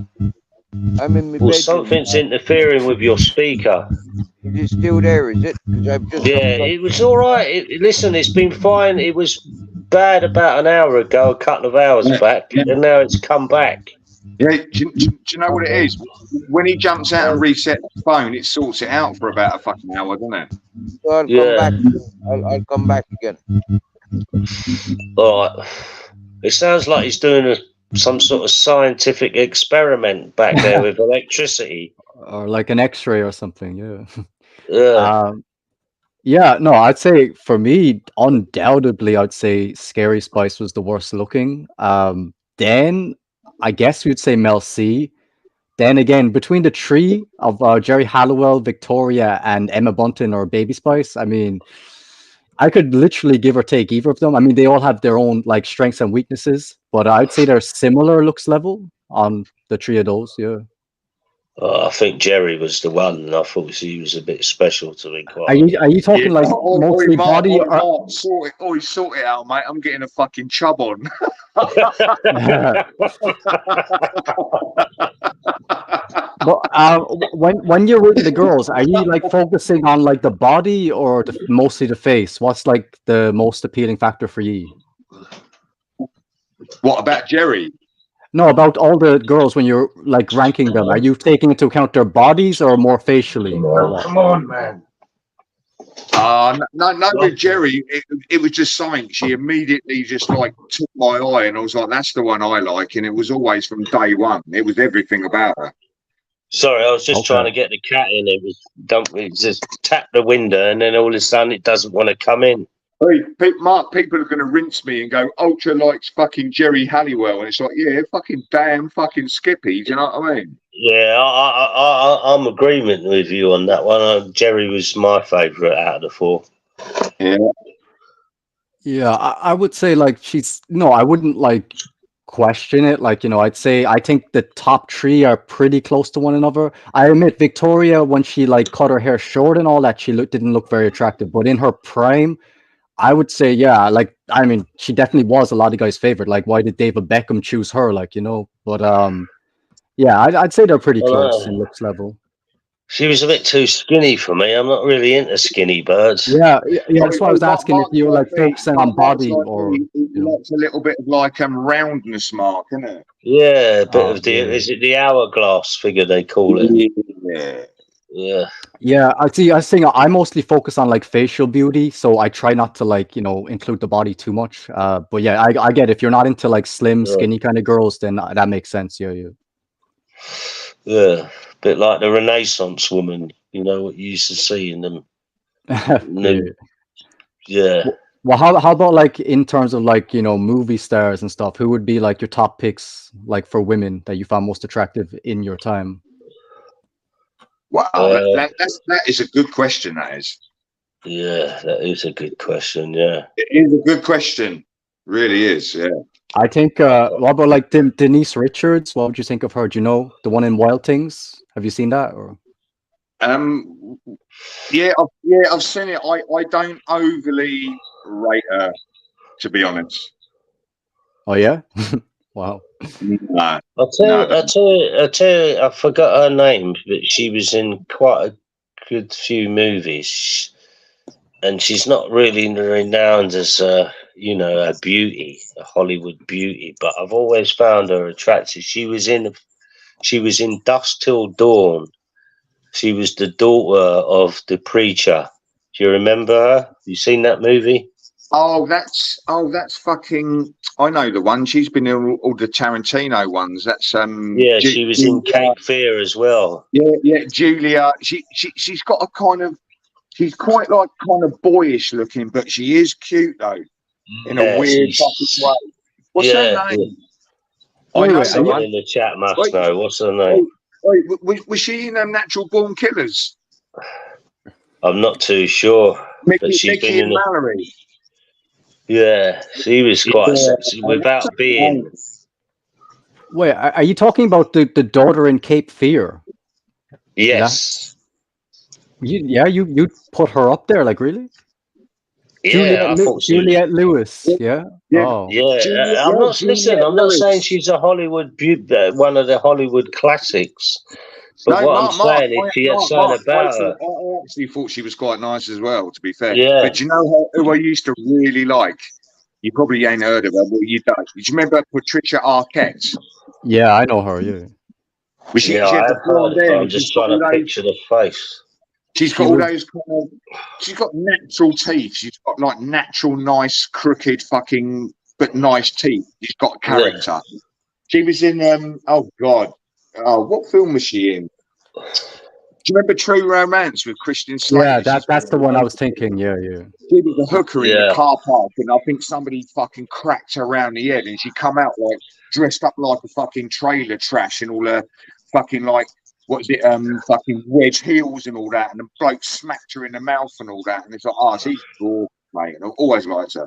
I'm in my bedroom. Something's interfering with your speaker. Is it still there, is it? It was all right. Listen, it's been fine. It was bad about an hour ago, a couple of hours back, and now it's come back. Yeah, do you know what it is? When he jumps out and resets the phone, it sorts it out for about a fucking hour, doesn't it? So I'll come back again. All right. It sounds like he's doing some sort of scientific experiment back there with electricity. Or like an X-ray or something, yeah. Yeah, no, I'd say for me, undoubtedly, I'd say Scary Spice was the worst looking. Then I guess you'd say Mel C. Then again, between the three of Jerry Halliwell, Victoria, and Emma Bunton or Baby Spice, I mean, I could literally give or take either of them. I mean, they all have their own like strengths and weaknesses, but I'd say they're similar looks level on the three of those. Yeah. I think Jerry was the one, and I thought he was a bit special to me. Are you talking like Oi, mostly Mark, body? Mark, sort it out, mate. I'm getting a fucking chub on. But when you're with the girls, are you like focusing on like the body or mostly the face? What's like the most appealing factor for you? What about Jerry? No, about all the girls when you're like ranking them. Are you taking into account their bodies or more facially? Come on, man. No, with Jerry, it was just something. She immediately just like took my eye, and I was like, "That's the one I like." And it was always from day one. It was everything about her. Sorry, I was just trying to get the cat in. It just tap the window, and then all of a sudden it doesn't want to come in. Hey, Mark, people are going to rinse me and go, Ultra likes fucking Jerry Halliwell. And it's like, yeah, fucking damn fucking Skippy. Do you know what I mean? Yeah, I'm agreement with you on that one. Jerry was my favourite out of the four. Yeah. Yeah, I would say like I wouldn't like question it. Like, I'd say I think the top three are pretty close to one another. I admit Victoria, when she like cut her hair short and all that, she didn't look very attractive. But in her prime, I would say, yeah, like, I mean, she definitely was a lot of guys' favorite. Like, why did David Beckham choose her? Like, but yeah, I'd say they're pretty close in looks level. She was a bit too skinny for me. I'm not really into skinny birds. Yeah. That's why I was asking if you were like focusing on body or. It's a little bit of like roundness, Mark, isn't it? Yeah, a bit of is it the hourglass figure they call it? Yeah. Yeah, I think I mostly focus on like facial beauty, so I try not to like include the body too much. But yeah, I get if you're not into like slim, skinny kind of girls, then that makes sense. Yeah. Bit like the Renaissance woman, what you used to see in them. Yeah. Well, how about like in terms of like movie stars and stuff? Who would be like your top picks like for women that you found most attractive in your time? Wow, that is a good question. That is. Yeah, that is a good question. Yeah, it is a good question. Really is. Yeah. I think. What about like Denise Richards? What would you think of her? Do you know the one in Wild Things? Have you seen that? Or yeah, I've seen it. I don't overly rate her, to be honest. Oh yeah. Wow. No. I'll tell you, I forgot her name, but she was in quite a good few movies, and she's not really renowned as a beauty, a Hollywood beauty, but I've always found her attractive. She was in Dusk Till Dawn. She was the daughter of the preacher. Do you remember her? You seen that movie? Oh, that's fucking. I know the one. She's been in all the Tarantino ones. That's Yeah, she was in Cape Fear as well. Yeah, Julia. She's got a kind of. She's quite like kind of boyish looking, but she is cute though, in a weird fucking way. What's her name? I know someone in the chat must know. What's her name? Was she in Natural Born Killers? I'm not too sure. Mickey and Mallory. Yeah, she was quite sexy without being. Wait, are you talking about the daughter in Cape Fear? Yes. You put her up there, like really? Yeah, Juliette Lewis. Yeah. Oh. Yeah. I'm not saying she's a Hollywood one of the Hollywood classics. But I'm saying is she had something about her. I actually thought she was quite nice as well, to be fair. Yeah. But do you know who I used to really like? You probably ain't heard of her, but you don't. Do you remember Patricia Arquette? Yeah, I know her. Yeah. I'm just trying to picture the face. She's got all those kind of. She's got natural teeth. She's got like natural, nice, crooked, fucking, but nice teeth. She's got character. Yeah. She was in. Oh God. Oh, what film was she in? you remember True Romance with Christian Slater? Yeah, that's the one I was thinking. Yeah, yeah. She was a hooker in Yeah. the car park, and I think somebody fucking cracked her around the head, and she come out like dressed up like a fucking trailer trash and all her fucking like fucking wedge heels and all that, and the bloke smacked her in the mouth and all that, and it's like, oh, she's raw, mate. And I've always liked her.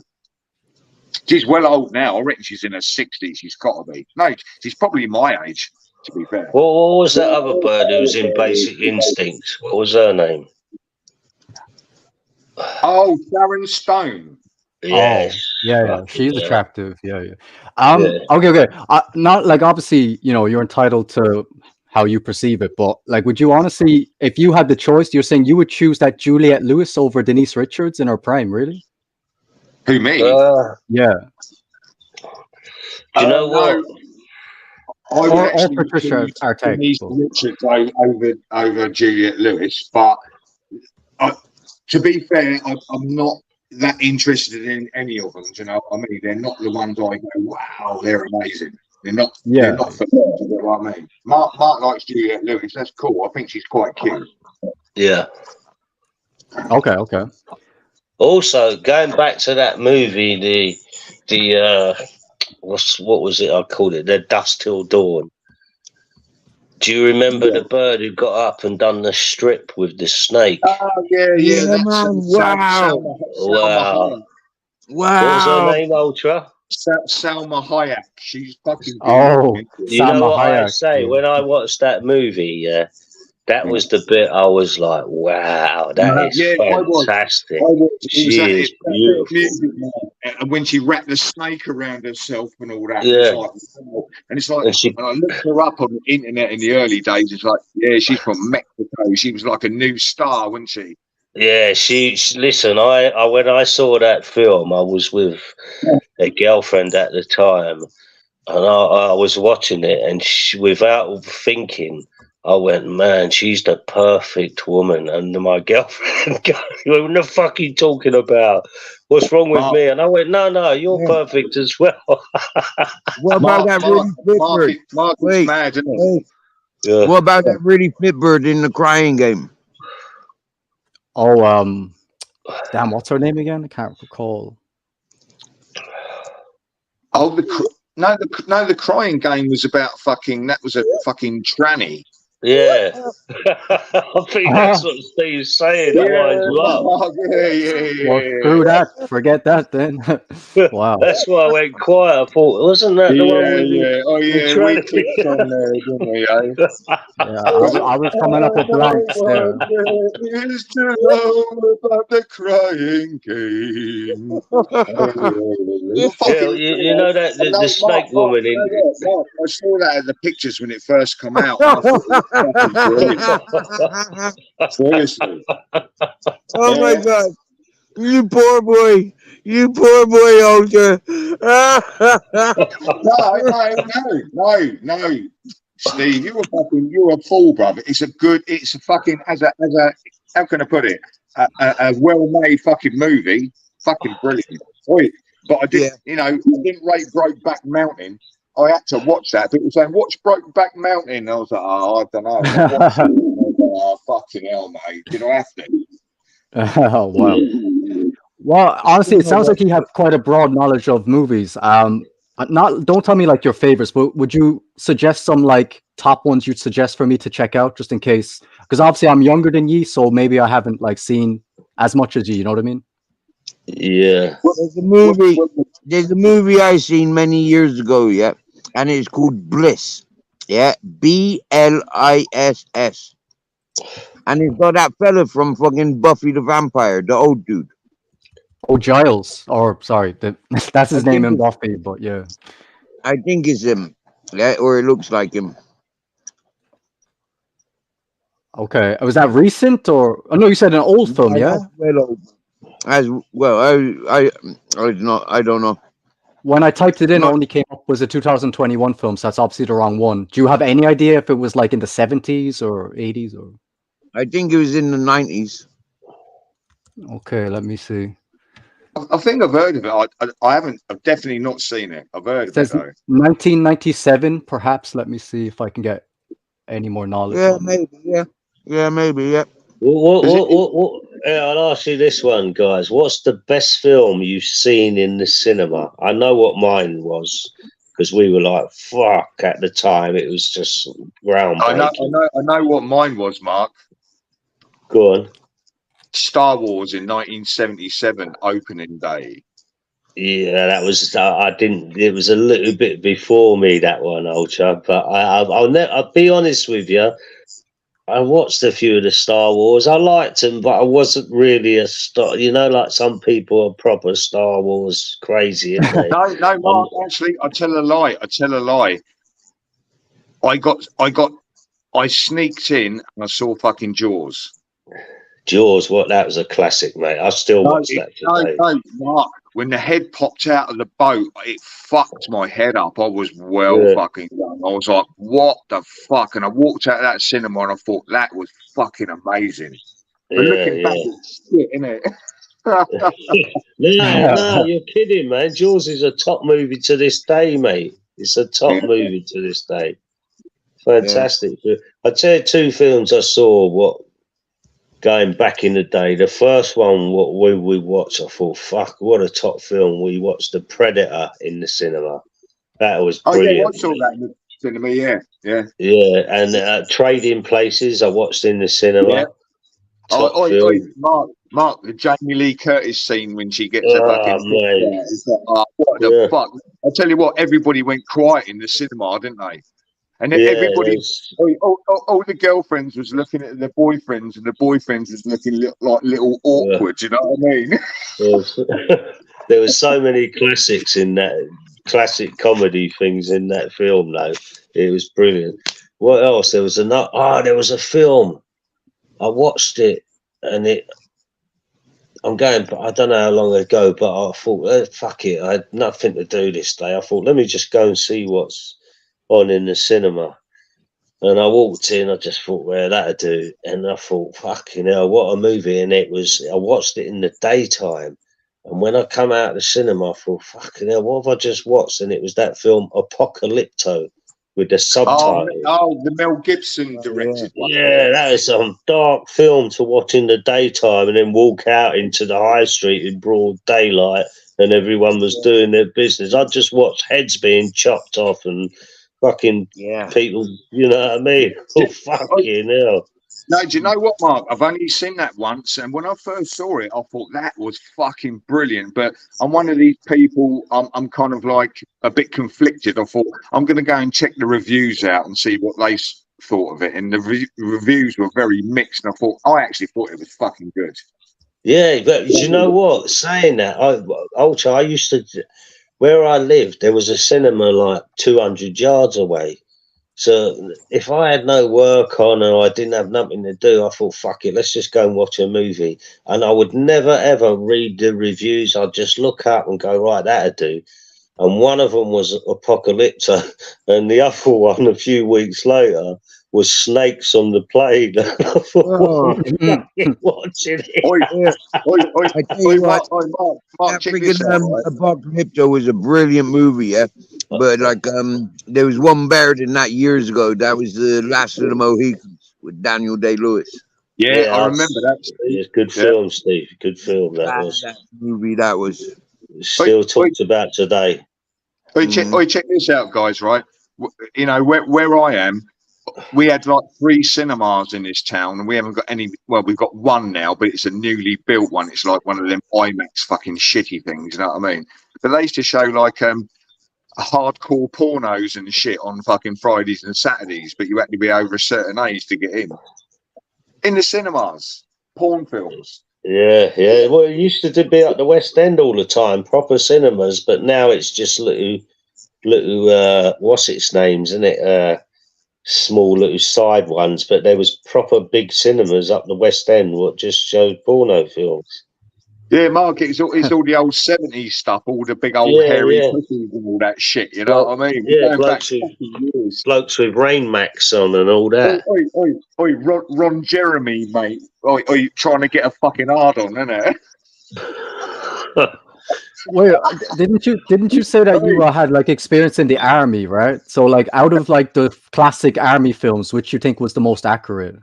She's well old now. I reckon she's in her 60s. She's got to be. No, she's probably my age, to be fair. What was that other bird who was in Basic Instinct? What was her name? Oh, Sharon Stone. Yes. Yeah, she's Yeah. attractive. Yeah. Yeah. Okay. Not like, obviously, you're entitled to how you perceive it, but like, would you honestly, if you had the choice, you're saying you would choose that Juliette Lewis over Denise Richards in her prime, really? Who, me? Yeah. Do you know what? No. I would Or actually Patricia choose Arquette. Denise Richards over Juliette Lewis, but to be fair, I'm not that interested in any of them. Do you know what I mean? They're not the ones I go, wow, they're amazing. They're not. Yeah. They're not for me. Do you know what I mean? Mark likes Juliette Lewis. That's cool. I think she's quite cute. Yeah. Okay. Also, going back to that movie, the what was it? I called it The Dust Till Dawn. Do you remember the bird who got up and done the strip with the snake? Oh yeah. Yeah, man. Wow. Wow. Wow. What was her name, Ultra? Salma Hayek. She's fucking Oh, beautiful. You know Salma what I Hayek, say? yeah. When I watched that movie, that was the bit I was like, wow, that is I was. fantastic. She is beautiful. And when she wrapped the snake around herself and all that, Yeah. it's like, And she- when I looked her up on the internet in the early days, it's like, yeah, she's from Mexico. She was like a new star, wasn't she? Yeah, she listen, I when I saw that film, I was with a girlfriend at the time, and I was watching it, and without thinking, I went, man, she's the perfect woman. And my girlfriend goes, what the fuck are you talking about? What's wrong with me? And I went, no, you're perfect as well. What about that really fit bird? Mark is Wait. mad, isn't he? Yeah. What about that really fit bird in the crying game? Oh, damn, what's her name again? I can't recall. Oh, the crying game was about fucking. That was a fucking tranny. Yeah. I think that's what Steve's saying. Otherwise, love. Oh, yeah. Well, screw that. Forget that then. Wow. That's why I went quiet. I thought, wasn't that the one with Yeah. Oh, yeah. We tranny? clicked on there, didn't we? Eh? Yeah, I was coming up with blanks there. Is to know about the crying game. Yeah, you know that the snake woman in. Mark, I saw that in the pictures when it first came out. I thought it was fucking brilliant. Seriously. Oh my God. You poor boy. You poor boy, Ultra. No. Steve, you're a fool, brother. It's a fucking, how can I put it? A well-made fucking movie. Fucking brilliant. Oi, but I didn't, I didn't rate Brokeback Mountain. I had to watch that. People were saying, watch Brokeback Mountain. And I was like, I don't know. Oh, fucking hell, mate. Did I have to? Oh, wow. Well, honestly, it sounds like you have quite a broad knowledge of movies. Don't tell me like your favorites, but would you suggest some like top ones you'd suggest for me to check out just in case? Because obviously I'm younger than you, so maybe I haven't like seen as much as you know what I mean? Yeah. There's a movie I seen many years ago, and it's called Bliss. Bliss. And it's got that fella from fucking Buffy the Vampire, the old dude. Oh, Giles, or sorry, that's his name in Buffy, but yeah. I think it's him, or it looks like him. Okay, was that recent or? Oh no, you said an old film, yeah. As well, I don't know. When I typed it in, it only came up was a 2021 film, so that's obviously the wrong one. Do you have any idea if it was like in the 70s or 80s or? I think it was in the 90s. Okay, let me see. I think I've heard of it. I haven't. I've definitely not seen it. I've heard It of it says though. 1997, perhaps. Let me see if I can get any more knowledge. Yeah, on it. maybe. Yeah. Yeah, maybe. Yeah. I'll ask you this one, guys. What's the best film you've seen in the cinema? I know what mine was because we were like, "Fuck!" At the time, it was just groundbreaking. I know what mine was, Mark. Go on. Star Wars in 1977 opening day. Yeah, that was. I didn't. It was a little bit before me, that one, Ultra. But I'll be honest with you. I watched a few of the Star Wars. I liked them, but I wasn't really a star. You know, like some people are proper Star Wars crazy. Aren't they? No, Mark. Actually, I tell a lie. I sneaked in and I saw fucking Jaws. Jaws, that was a classic, mate. I still watch that today. No, Mark. When the head popped out of the boat, it fucked my head up. I was fucking young. I was like, what the fuck? And I walked out of that cinema and I thought, that was fucking amazing. But looking back, it's shit, innit? No, you're kidding, man. Jaws is a top movie to this day, mate. It's a top movie to this day. Fantastic. Yeah. I'll tell you two films I saw going back in the day. The first one, what we watched, I thought, fuck, what a top film. We watched The Predator in the cinema. That was brilliant. Yeah, I saw that in the cinema, yeah. Yeah, and Trading Places I watched in the cinema. Yeah. Mark, the Jamie Lee Curtis scene when she gets a fucking... what the fuck? I'll tell you what, everybody went quiet in the cinema, didn't they? And then everybody, all the girlfriends was looking at their boyfriends, and the boyfriends was looking like little awkward. You know what I mean? There was so many classics in that, classic comedy things in that film. Though it was brilliant. What else? There was there was a film. I watched it, and I'm going, but I don't know how long ago. But I thought, fuck it, I had nothing to do this day. I thought, let me just go and see what's on in the cinema. And I walked in, I just thought, well, that'll do. And I thought, fucking hell, what a movie. And I watched it in the daytime. And when I come out of the cinema, I thought, fucking hell, what have I just watched? And it was that film Apocalypto with the subtitles. The Mel Gibson directed one. Yeah, that is some dark film to watch in the daytime and then walk out into the high street in broad daylight and everyone was doing their business. I just watched heads being chopped off and fucking people, you know what I mean? Oh, fucking hell. No, do you know what, Mark? I've only seen that once, and when I first saw it, I thought that was fucking brilliant. But I'm one of these people, I'm kind of like a bit conflicted. I thought, I'm going to go and check the reviews out and see what they thought of it. And the reviews were very mixed, and I actually thought it was fucking good. Yeah, but you know what? Saying that, I used to... Where I lived, there was a cinema like 200 yards away. So if I had no work on or I didn't have nothing to do, I thought, fuck it, let's just go and watch a movie. And I would never, ever read the reviews. I'd just look up and go, right, that'll do. And one of them was Apocalypto, and the other one a few weeks later was Snakes on the Plane. I thought, watching it. I tell you what, Apocalypto was a brilliant movie, yeah. But like, there was one better than that years ago. That was The Last of the Mohicans with Daniel Day-Lewis. Yeah, I remember that. It's a good film, Steve. Good film that was. That movie that was still talked about today. Check this out, guys. Right, you know where I am. We had like 3 cinemas in this town, and we haven't got any. Well, we've got one now, but it's a newly built one. It's like one of them IMAX fucking shitty things. You know what I mean? But they used to show like hardcore pornos and shit on fucking Fridays and Saturdays, but you had to be over a certain age to get in the cinemas. Porn films. Yeah. Well, it used to be at the West End all the time, proper cinemas, but now it's just little what's its names, isn't it? Small little side ones, but there was proper big cinemas up the West End what just showed porno films. Yeah, Mark, it's all the old 70s stuff, all the big old hairy pussies and all that shit, you know what I mean? Yeah, blokes with Rain Max on and all that. Oi, Ron Jeremy, mate. Oi, trying to get a fucking hard on, isn't it? Wait, didn't you say that you had like experience in the army, right? So like out of like the classic army films, which you think was the most accurate?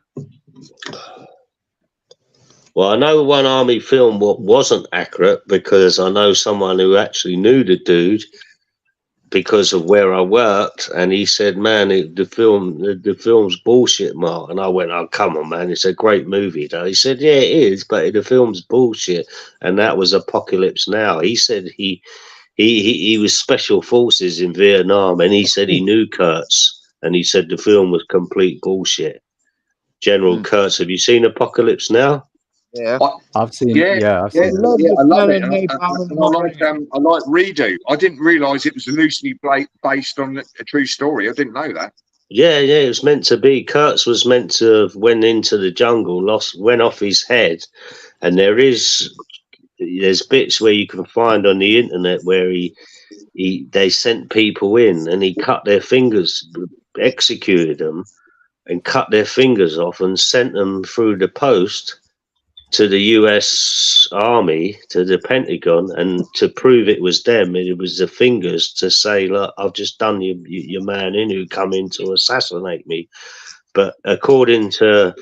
Well, I know one army film what wasn't accurate because I know someone who actually knew the dude because of where I worked, and he said, "Man, the film's bullshit, Mark." And I went, "Oh, come on, man, it's a great movie." Though he said, "Yeah, it is, but the film's bullshit." And that was Apocalypse Now. He said he was special forces in Vietnam, and he said he knew Kurtz, and he said the film was complete bullshit. General Kurtz, have you seen Apocalypse Now? Yeah. I've seen. Yeah, Yeah, I've yeah, seen. yeah, I love it. Smelling And napalm I like Redo. I didn't realise it was loosely based on a true story. I didn't know that. Yeah, it was meant to be. Kurtz was meant to have went into the jungle, went off his head, and there's bits where you can find on the internet where they sent people in and he cut their fingers, executed them, and cut their fingers off and sent them through the post to the US Army, to the Pentagon, and to prove it was them, it was the fingers, to say, "Look, I've just done your man in who come in to assassinate me." But according to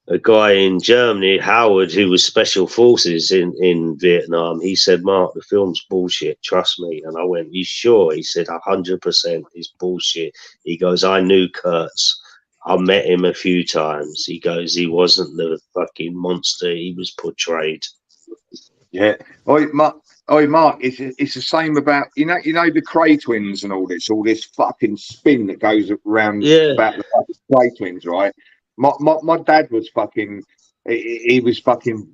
a guy in Germany, Howard, who was special forces in Vietnam, he said, "Mark, the film's bullshit, trust me." And I went, "You sure?" He said, 100% it's bullshit. He goes, "I knew Kurtz. I met him a few times." He goes, "He wasn't the fucking monster he was portrayed." Yeah. Oi, Mark, it's the same about you know the Cray twins and all this fucking spin that goes around about the fucking Cray twins, right? My dad was fucking he was fucking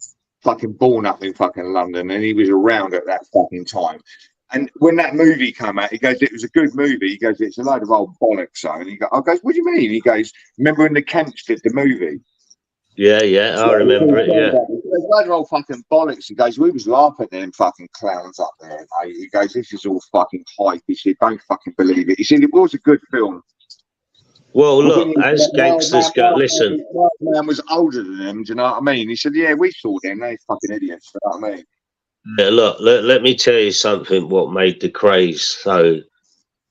born up in fucking London, and he was around at that fucking time. And when that movie came out, he goes, "It was a good movie." He goes, "It's a load of old bollocks." So, and I goes, "What do you mean?" He goes, "Remember when the Camps did the movie?" Yeah, I remember it. Yeah, there's a load of old fucking bollocks. He goes, "We was laughing at them fucking clowns up there, mate." He goes, "This is all fucking hype." He said, "Don't fucking believe it." He said, "It was a good film." Well, look, as gangsters go, listen. My man was older than them. Do you know what I mean? He said, "Yeah, we saw them. They fucking idiots." Do you know what I mean? Yeah, look, let me tell you something. What made the Krays so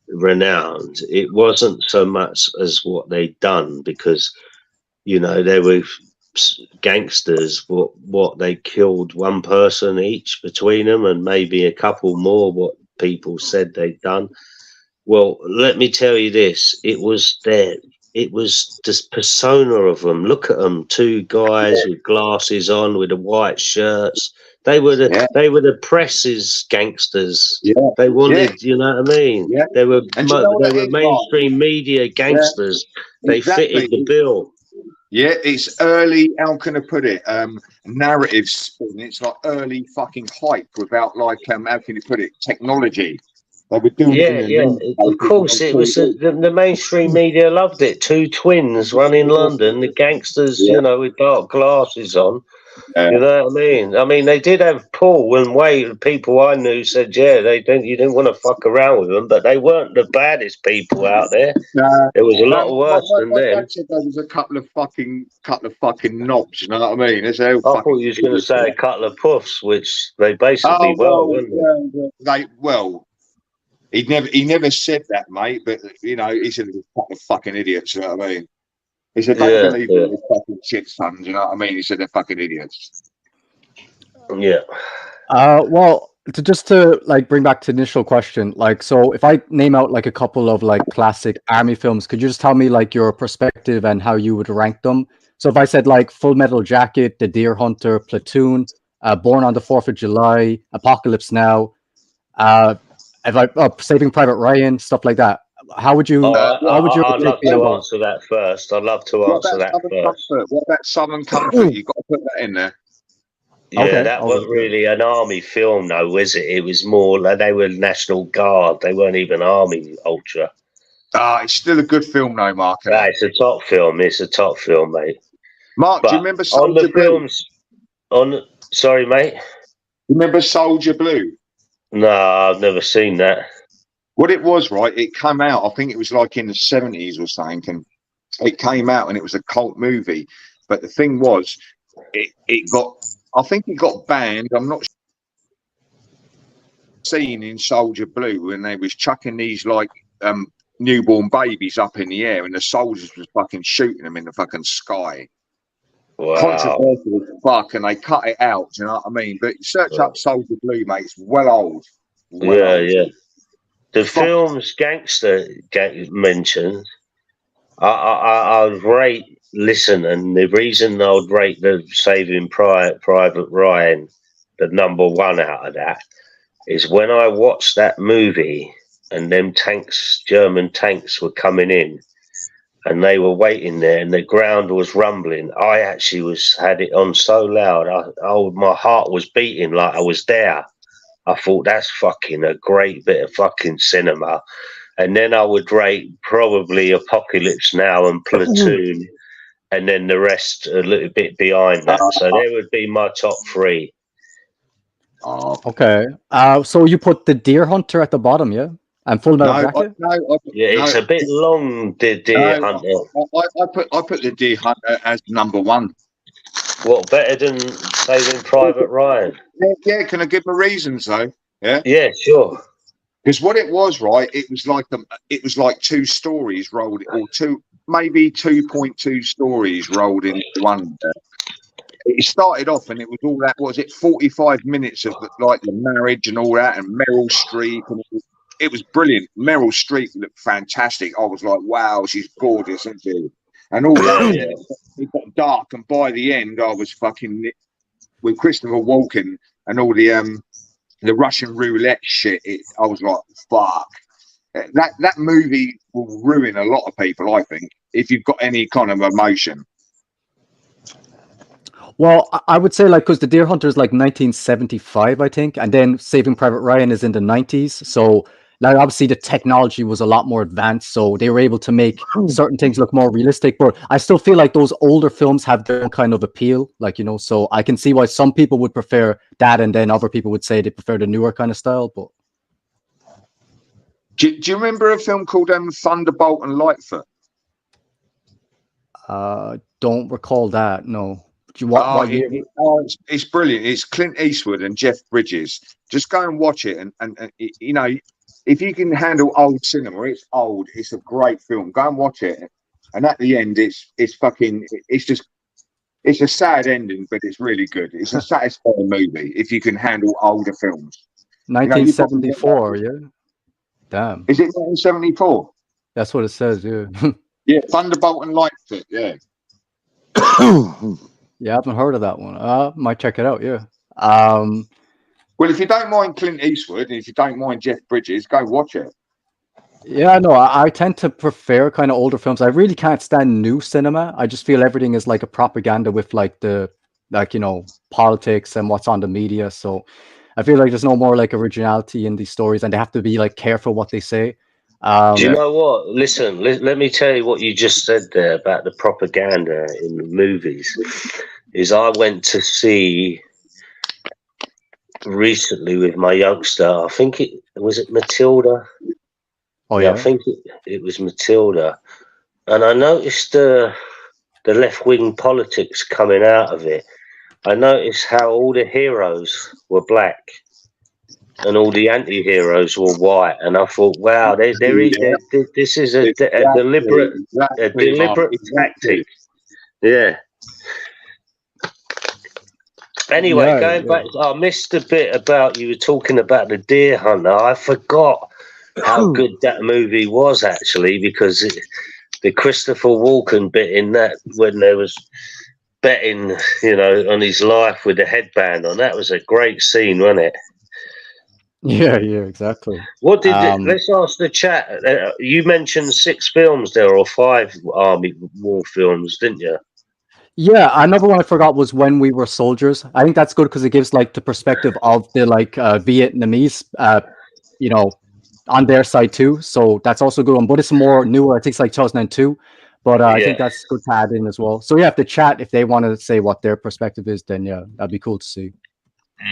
renowned? It wasn't so much as what they'd done, because they were gangsters. What they killed one person each between them, and maybe a couple more. What people said they'd done. Well, let me tell you this: it was this persona of them. Look at them, two guys with glasses on, with the white shirts. They were the press's gangsters. Yeah. They wanted, you know what I mean? Yeah. They were And you know what it is, mainstream media gangsters. Yeah. They Exactly. fitted the bill. Yeah, it's early. How can I put it? Narrative spin. It's like early fucking hype without like how can you put it? Technology. They were doing it. Of course, it was the mainstream media loved it. Two twins running London, the gangsters, with dark glasses on. You know what I mean? I mean, they did have Paul and Wade. People I knew said, "Yeah, you didn't want to fuck around with them," but they weren't the baddest people out there. There was a lot worse than them. Dad said there was a couple of fucking knobs. You know what I mean? I thought you was going to say a couple of puffs, which they basically He never said that, mate. But he said it was a couple of fucking idiots. You know what I mean? He said, "Don't believe all these fucking shit sons." You know what I mean? He said they're fucking idiots. Yeah. Well, to bring back to the initial question, so if I name out a couple of classic army films, could you just tell me your perspective and how you would rank them? So if I said Full Metal Jacket, The Deer Hunter, Platoon, Born on the 4th of July, Apocalypse Now, Saving Private Ryan, stuff like that. How would you? I'd love to answer that first. I'd love to answer that first. What about Southern Comfort? You've got to put that in there. Yeah, that wasn't really an army film, though, was it? It was more like they were National Guard. They weren't even Army Ultra. It's still a good film, though, Mark. It's a top film. It's a top film, mate. Mark, do you remember Soldier Blue? Sorry, mate. You remember Soldier Blue? No, I've never seen that. What it was, right? It came out. I think it was in the 70s or something, and it came out, and it was a cult movie. But the thing was, it got. I think it got banned. I'm not seen in Soldier Blue when they was chucking these newborn babies up in the air, and the soldiers was fucking shooting them in the fucking sky. Wow. Controversial as fuck, and they cut it out. Do you know what I mean? But search up Soldier Blue, mate. It's well old. Well Yeah, old. yeah. The Fuck. films Gangster mentioned, I would rate. Listen, and the reason I would rate the Saving Private Ryan, the number one out of that, is when I watched that movie and them tanks, German tanks, were coming in, and they were waiting there, and the ground was rumbling. I actually had it on so loud, my heart was beating like I was there. I thought that's fucking a great bit of fucking cinema. And then I would rate probably Apocalypse Now and Platoon, and then the rest a little bit behind that. So there would be my top three. Oh. Okay. So you put the Deer Hunter at the bottom, yeah? And Full Metal Jacket? It's a bit long, the Deer Hunter. I put the Deer Hunter as number one. What, better than Saving Private Ryan? Yeah, can I give my reasons though? Yeah. Yeah, sure. Because what it was, right? It was like two stories rolled, or maybe 2.2 stories rolled into one. It started off, and it was all that. Was it 45 minutes of like the marriage and all that, and Meryl Streep, and it was brilliant. Meryl Streep looked fantastic. I was like, wow, she's gorgeous, isn't she? And all that. It got dark, and by the end, I was fucking with Christopher Walken and all the Russian roulette shit. I was like, fuck. That movie will ruin a lot of people, I think, if you've got any kind of emotion. Well, I would say, like, because the Deer Hunter is like 1975, I think, and then Saving Private Ryan is in the 90s. So, like, obviously the technology was a lot more advanced, so they were able to make certain things look more realistic. But I still feel like those older films have their own kind of appeal, like, you know. So I can see why some people would prefer that, and then other people would say they prefer the newer kind of style. But do you remember a film called Thunderbolt and Lightfoot? Don't recall that. No. What year? It's brilliant. It's Clint Eastwood and Jeff Bridges. Just go and watch it, and you know, if you can handle old cinema, it's old. It's a great film. Go and watch it. And at the end, it's a sad ending, but it's really good. It's a satisfying movie if you can handle older films. 1974, yeah. Damn. Is it 1974? That's what it says, yeah. Yeah, Thunderbolt and Lightfoot, yeah. Yeah, I haven't heard of that one. Might check it out, yeah. Well, if you don't mind Clint Eastwood and if you don't mind Jeff Bridges, go watch it. Yeah, no, I tend to prefer kind of older films. I really can't stand new cinema. I just feel everything is like a propaganda with like you know, politics and what's on the media. So I feel like there's no more like originality in these stories, and they have to be like careful what they say. Do you know what? Listen, let me tell you what you just said there about the propaganda in the movies. Is I went to see recently with my youngster. I think it was Matilda. Oh yeah, I think it was Matilda, and I noticed the left-wing politics coming out of it. I noticed how all the heroes were black and all the anti-heroes were white, and I thought, wow, this is a deliberate tactic. Yeah. Anyway, going back, I missed a bit about you were talking about the Deer Hunter. I forgot how good that movie was actually, because the Christopher Walken bit in that when there was betting, you know, on his life with the headband on, that was a great scene, wasn't it? Yeah, exactly. What did let's ask the chat. You mentioned 6 films there, or 5 army war films, didn't you? Yeah, another one I forgot was When We Were Soldiers. I think that's good because it gives like the perspective of the like Vietnamese, you know, on their side too. So that's also a good one, but it's more newer. I think it's like 2002. But I think that's good to add in as well. So yeah, if the chat, if they want to say what their perspective is, then yeah, that'd be cool to see.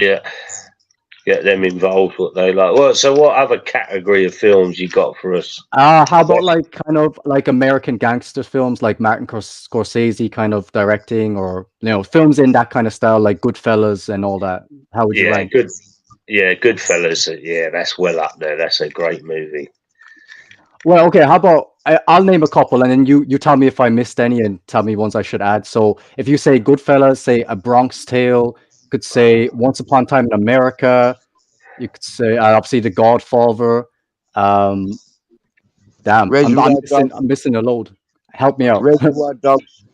Yeah. Get them involved, what they like. Well, so what other category of films you got for us? How about like kind of like American gangster films, like Martin Scorsese kind of directing, or you know, films in that kind of style, like Goodfellas and all that? How would you rank? Goodfellas. Yeah, that's well up there. That's a great movie. Well, okay. How about I'll name a couple, and then you tell me if I missed any, and tell me ones I should add. So if you say Goodfellas, say A Bronx Tale. You could say Once Upon a Time in America. You could say obviously The Godfather. Damn, Reservoir Dogs. I'm missing a load. Help me out. Reservoir Dogs.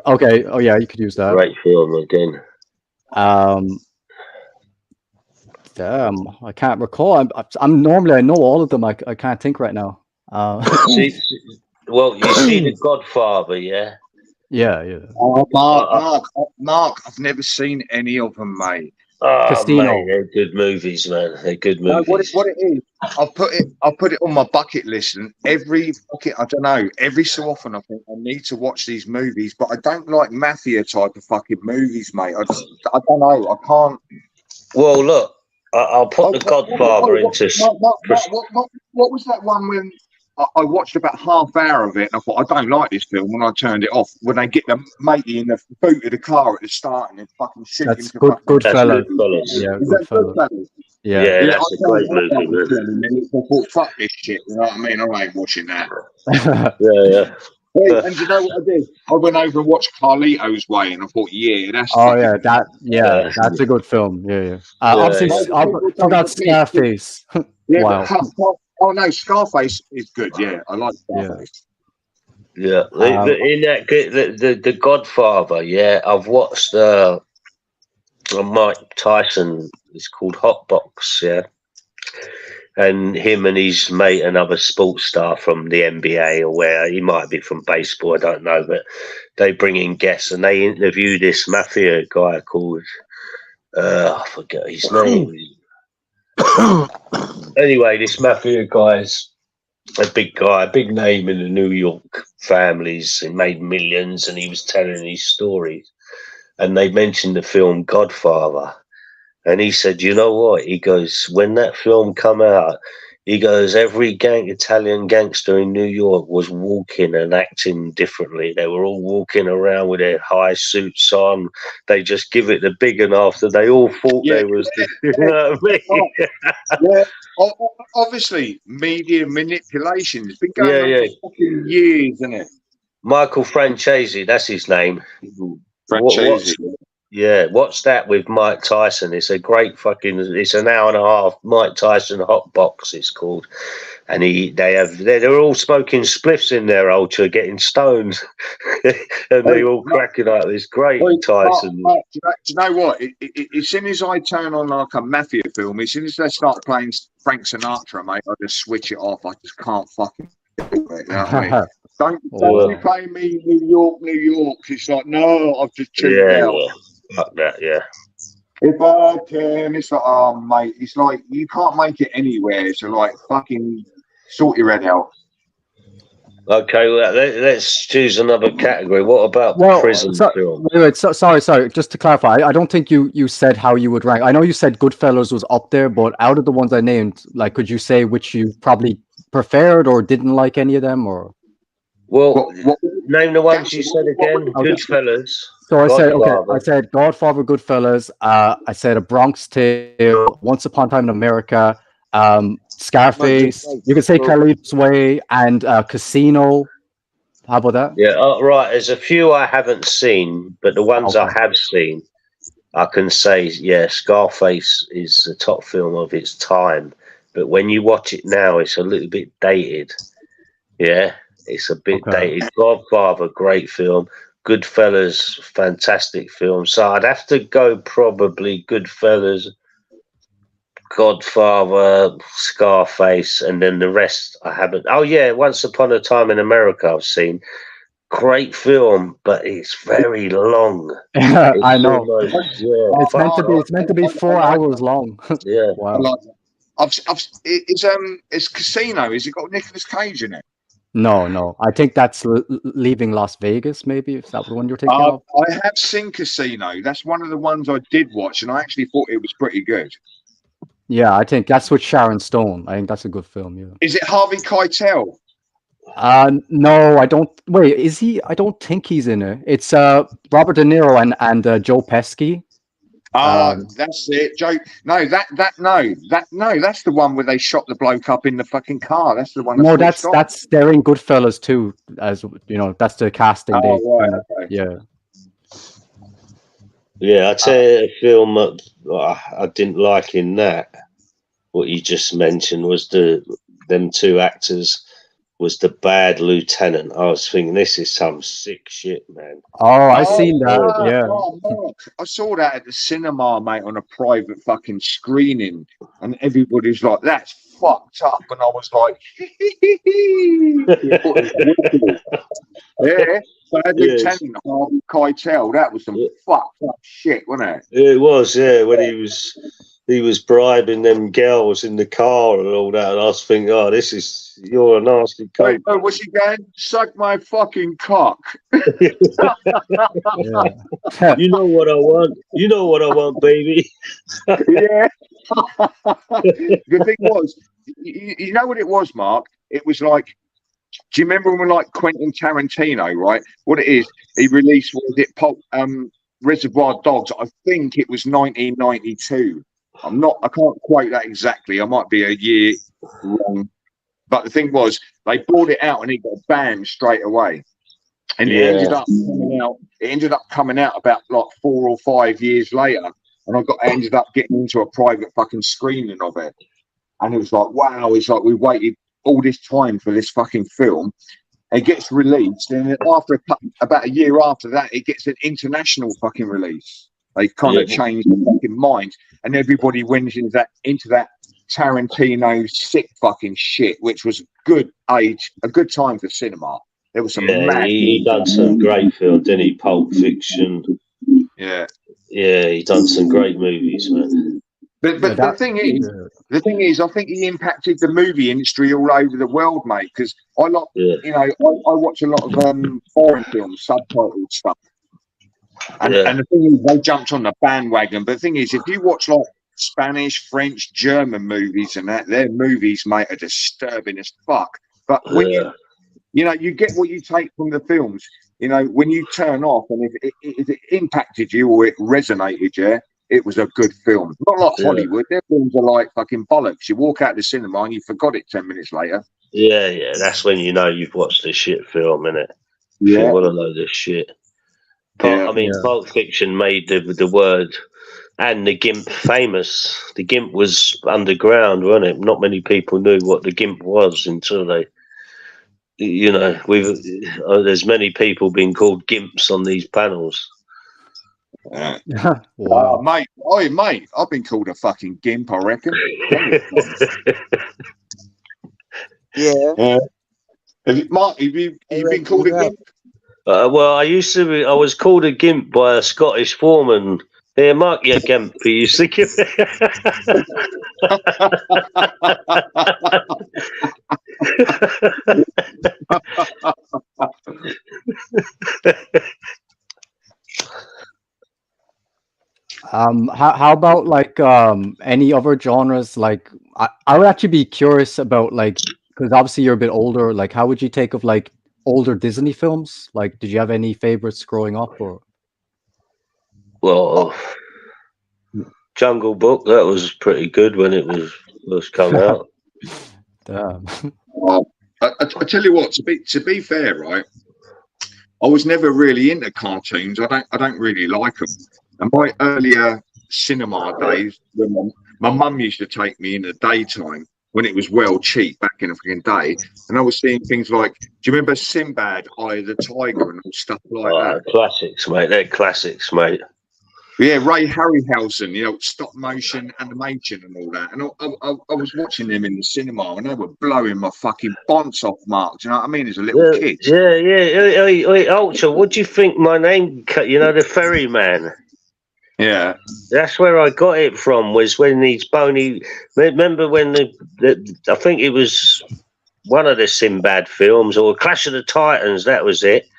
Okay. Oh yeah, you could use that. Great film again. Damn, I can't recall. I'm normally I know all of them. I can't think right now. See, well, you see The Godfather, yeah? Yeah. Oh, Mark, I've never seen any of them, mate. Oh, Casino. mate, they're good movies, man. They're good No, movies. what it is, I'll put it on my bucket list, and every so often I think I need to watch these movies, but I don't like mafia type of fucking movies, mate. I don't know, I can't. Well, look, I'll put The Godfather into. What was that one when I watched about half hour of it and I thought, I don't like this film, when I turned it off, when they get the matey in the boot of the car at the start and then fucking shoot him That's to good. fucking- Goodfellas. Goodfellas. Yeah, Is that Goodfellas. Goodfellas? Yeah. Yeah, that's a I great turned it off movie, man. and then I thought, fuck this shit, you know what I mean? I ain't watching that. Yeah. Hey, and you know what I did? I went over and watched Carlito's Way, and I thought, yeah, that's. Oh fucking- yeah, that's a good film. Yeah. Obviously, yeah. I forgot Scarface. Yeah, Wow. oh no, Scarface is good. Yeah, I like Scarface. Yeah. In that, the Godfather, yeah, I've watched Mike Tyson. It's called Hot Box, yeah. And him and his mate, another sports star from the NBA or where he might be from baseball, I don't know, but they bring in guests and they interview this mafia guy called I forget his name. Anyway, this mafia guy's a big guy, a big name in the New York families. He made millions and he was telling his stories. And they mentioned the film Godfather. And he said, you know what? He goes, when that film come out, he goes, every Italian gangster in New York was walking and acting differently. They were all walking around with their high suits on. They just give it the big one after they all thought they was, you know what I mean? Yeah, obviously, media manipulation. It's been going on for fucking years, isn't it? Michael Francese, that's his name. Francese. Yeah, watch that with Mike Tyson. It's a great fucking. It's an hour and a half. Mike Tyson Hot Box, it's called, and they're all smoking spliffs in their ultra, getting stoned, and they all cracking up. It's great, Tyson. Do you know what? As soon as I turn on like a mafia film, as soon as they start playing Frank Sinatra, mate, I just switch it off. I just can't fucking do it. You know what I mean? Don't be playing me New York. It's like, no, I've just tuned out. Yeah. Fuck that, yeah. If I can, it's like, oh, mate, it's like you can't make it anywhere. So, like, fucking sort your head out. Okay, well, let's choose another category. What about prison film? Wait, sorry. Just to clarify, I don't think you said how you would rank. I know you said Goodfellas was up there, but out of the ones I named, like, could you say which you probably preferred or didn't like any of them, or? Well, name the ones you said again. Goodfellas. So I said Godfather, Goodfellas. I said A Bronx Tale, Once Upon a Time in America, Scarface. You could say Carlito's Way and Casino. How about that? Yeah, right. There's a few I haven't seen, but the ones I have seen, I can say, yeah, Scarface is the top film of its time. But when you watch it now, it's a little bit dated. Yeah, it's a bit dated. Godfather, great film. Goodfellas, fantastic film. So I'd have to go probably Goodfellas, Godfather, Scarface, and then the rest I haven't. Oh yeah, Once Upon a Time in America I've seen. Great film, but it's very long. I know. Almost, it's meant to be 4 hours long. Yeah. Wow. It's Casino. Has it got Nicolas Cage in it? No. I think that's Leaving Las Vegas. Maybe is that the one you're thinking of? I have seen Casino. That's one of the ones I did watch, and I actually thought it was pretty good. Yeah, I think that's with Sharon Stone. I think that's a good film. Yeah. Is it Harvey Keitel? No, I don't. Wait, is he? I don't think he's in it. It's Robert De Niro and Joe Pesci. That's it, Joe. No, that's the one where they shot the bloke up in the fucking car. That's the one. No, that's they're in Goodfellas too. As you know, that's the casting. Oh, right, okay. Yeah. Yeah, I tell you, a film that I didn't like in that, what you just mentioned, was them two actors was the Bad Lieutenant. I was thinking, this is some sick shit, man. Oh, I seen that. Yeah. I saw that at the cinema, mate, on a private fucking screening, and everybody's like, "That's fucked up," and I was like, "Yeah." Bad Lieutenant Harvey Keitel. That was some fucked up shit, wasn't it? It was, yeah. When he was bribing them girls in the car and all that, and I was thinking, "Oh, you're a nasty cunt." Wait, oh, what's he going? Suck my fucking cock. You know what I want. You know what I want, baby. Yeah. The thing was, you know what it was, Mark? It was like, do you remember when like Quentin Tarantino, right? What it is, he released, what was it, Reservoir Dogs? I think it was 1992. I can't quote that exactly. I might be a year wrong. But the thing was, they brought it out and it got banned straight away. And it ended up coming out about like 4 or 5 years later. And I ended up getting into a private fucking screening of it. And it was like, wow, it's like we waited all this time for this fucking film. It gets released, and after about a year after that, it gets an international fucking release. They kind of changed the fucking mind, and everybody went into that Tarantino sick fucking shit, which was a good time for cinema. There was some mad. He done some great films, didn't he? Pulp Fiction. Yeah, he done some great movies, man. But the thing is, I think he impacted the movie industry all over the world, mate. Because I watch a lot of foreign films, subtitled stuff. And the thing is, they jumped on the bandwagon. But the thing is, if you watch like Spanish, French, German movies and that, their movies, mate, are disturbing as fuck. But when you get what you take from the films. You know, when you turn off, and if it impacted you or it resonated, it was a good film. Not like Hollywood. Their films are like fucking bollocks. You walk out the cinema and you forgot it 10 minutes later. Yeah. That's when you know you've watched a shit film, innit? Yeah. What a load of shit. Pulp Fiction made the word and the GIMP famous. The GIMP was underground, wasn't it? Not many people knew what the GIMP was until they, there's many people being called GIMPs on these panels. Wow, mate! I've been called a fucking gimp, I reckon. Yeah. Mark, have you been called a gimp? Well, I was called a gimp by a Scottish foreman. Here, Mark, you gimp. He used to give. How about like any other genres? Like I would actually be curious about, like, because obviously you're a bit older, like how would you take of like older Disney films? Like, did you have any favorites growing up? Or well, Jungle Book, that was pretty good when it was first come out. Damn. Well, I tell you what, to be fair, right, I was never really into cartoons. I don't really like them. And my earlier cinema days, when my mum used to take me in the daytime when it was well cheap back in the fucking day, and I was seeing things like, do you remember Sinbad, Eye of the Tiger, and stuff like that? Classics, mate. They're classics, mate. Yeah, Ray Harryhausen, stop motion animation and all that. And I was watching them in the cinema, and they were blowing my fucking bonce off, Mark. Do you know what I mean? As a little kid. Yeah. Hey, Ultra, what do you think my name? The Ferryman. Yeah, that's where I got it from. Was when these bony. Remember when I think it was one of the Sinbad films or Clash of the Titans. That was it.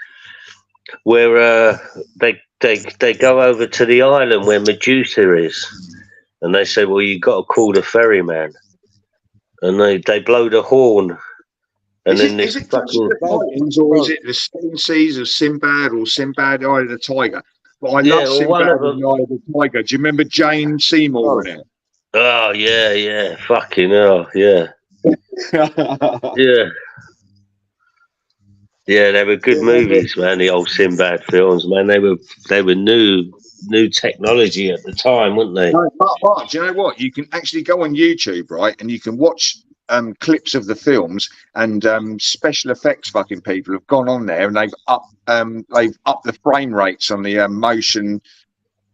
Where they go over to the island where Medusa is, and they say, "Well, you got to call the ferryman," and they blow the horn, and is it the Titans, or is it the Seven Seas of Sinbad or Sinbad, Eye of the Tiger? But I Yeah, love well, one Sinbad of and them- the Eye of the Tiger. Do you remember Jane Seymour in Oh yeah, fucking hell, yeah, it? yeah. They were good movies, man. The old Sinbad films, man. They were new technology at the time, weren't they? No, but do you know what? You can actually go on YouTube, right, and you can watch clips of the films, and special effects fucking people have gone on there and they've upped the frame rates on the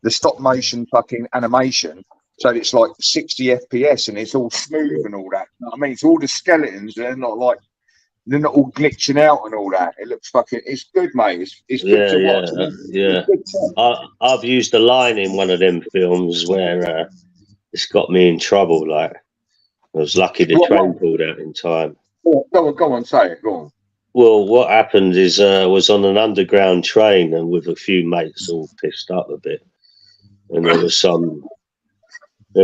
the stop motion fucking animation. So it's like 60 FPS and it's all smooth and all that. You know what I mean, it's all the skeletons. They're not all glitching out and all that. It looks fucking. It's good, mate. It's good to watch. Yeah. It's good to- I've used a line in one of them films where it's got me in trouble. Like I was lucky the train pulled out in time. Go on, say it. Go on. Well, what happened is I was on an underground train and with a few mates all pissed up a bit, and there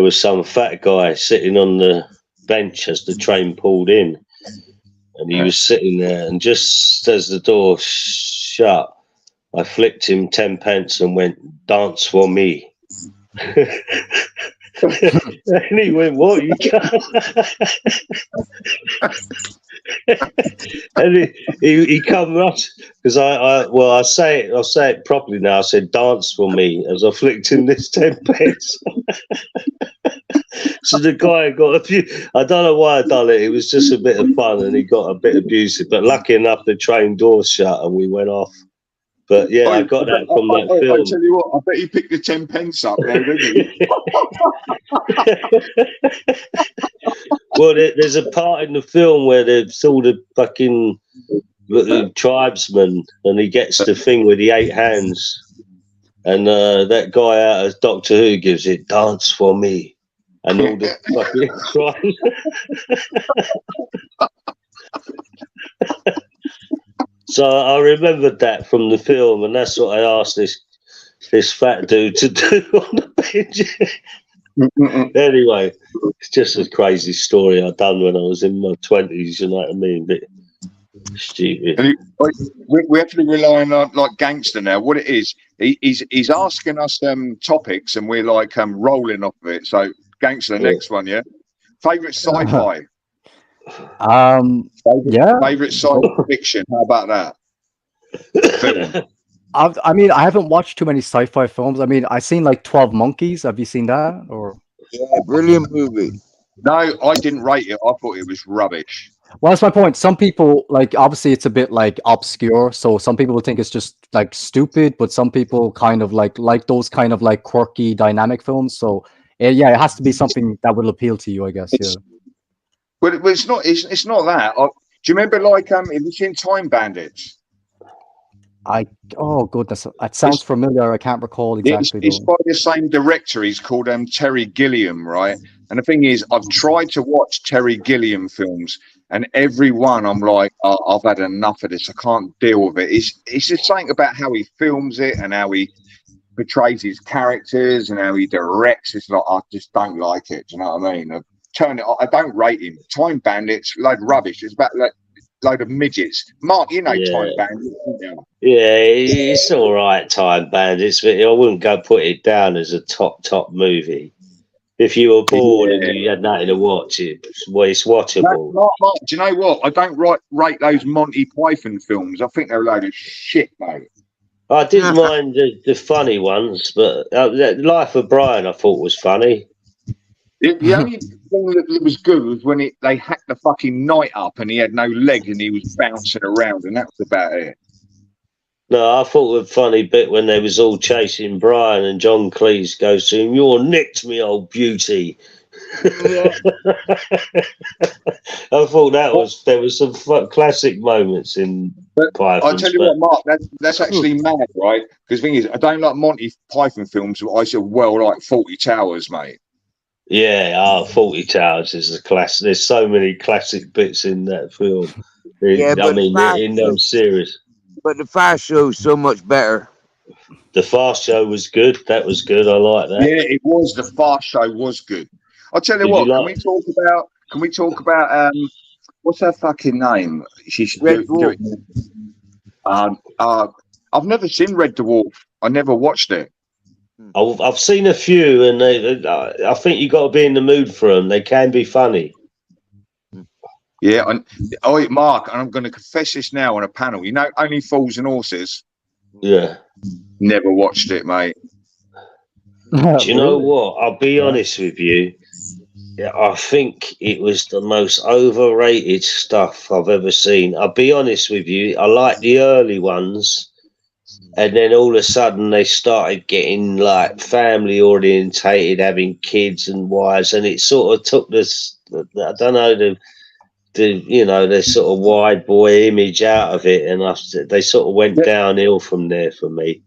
was some fat guy sitting on the bench as the train pulled in, and he was sitting there, and just as the door shut, I flicked him 10 pence and went, "Dance for me." And he went, "What, you can't?" And he come up because I'll say it properly now. I said, "Dance for me," as I flicked him this 10 pence. So the guy got a few. I don't know why I done it. It was just a bit of fun, and he got a bit abusive. But lucky enough, the train door shut and we went off. But yeah, I got that from that film. I tell you what, I bet he picked the 10 pence up there, didn't he? Well, there's a part in the film where there's all the fucking tribesmen, and he gets the thing with the 8 hands, and that guy out of Doctor Who gives it, "Dance for me," and all the fucking crime. So I remembered that from the film, and that's what I asked this fat dude to do on the bench. Anyway, it's just a crazy story I done when I was in my 20s. You know what I mean? Bit stupid. And we have to rely on like Gangster now. What it is, he's asking us topics, and we're like rolling off of it. So Gangster, the next one, yeah. Favorite sci-fi. Yeah. Favorite science fiction. How about that? I mean, I haven't watched too many sci-fi films. I mean, I've seen like 12 Monkeys. Have you seen that? Or Yeah, brilliant movie. No, I didn't rate it. I thought it was rubbish. well, that's my point. Some people like obviously it's a bit like obscure, so some people will think it's just like stupid, but some people kind of like those kind of like quirky, dynamic films. So yeah, it has to be something that will appeal to you, I guess. Yeah. But it's not. It's not that. Do you remember like have you seen Time Bandits? Oh goodness, that sounds familiar. I can't recall exactly. It's by the same director. He's called Terry Gilliam, right? And the thing is, I've tried to watch Terry Gilliam films, and every one I'm like, oh, I've had enough of this. I can't deal with it. It's just something about how he films it and how he portrays his characters and how he directs. It's like I just don't like it. Do you know what I mean? I don't rate him. Time Bandits, load of rubbish. It's about like load of midgets. Mark, you know Time Bandits. Yeah, it's all right, Time Bandits, but I wouldn't go put it down as a top movie. If you were bored and you had nothing to watch, it's watchable. Mark, do you know what? I don't rate those Monty Python films. I think they're a load of shit, mate. I didn't mind the funny ones, but Life of Brian I thought was funny. The only thing that was good was when they hacked the fucking knight up and he had no leg and he was bouncing around, and that was about it. No, I thought the funny bit when they was all chasing Brian and John Cleese goes to him, "You're nicked, me old beauty." I thought there was some classic moments in Python. I tell you what, Mark, that's actually mad, right? Because the thing is, I don't like Monty Python films, but I said, well, like 40 Towers, mate. Yeah, 40 Towers is a classic. There's so many classic bits in that film. In those series. But the Fast Show is so much better. The Fast Show was good. That was good. I like that. Yeah, it was. The Fast Show was good. I'll tell you what. Can we talk about? What's her fucking name? She's Red Dwarf. I've never seen Red Dwarf. I never watched it. I've seen a few, and I think you got to be in the mood for them. They can be funny. Yeah, oh, Mark, and I'm going to confess this now on a panel. You know, Only Fools and Horses. Yeah. Never watched it, mate. Do you know what? I'll be honest with you. Yeah, I think it was the most overrated stuff I've ever seen. I'll be honest with you. I like the early ones, and then all of a sudden they started getting like family orientated, having kids and wives, and it sort of took this. I don't know the sort of wide boy image out of it, and they sort of went downhill from there for me.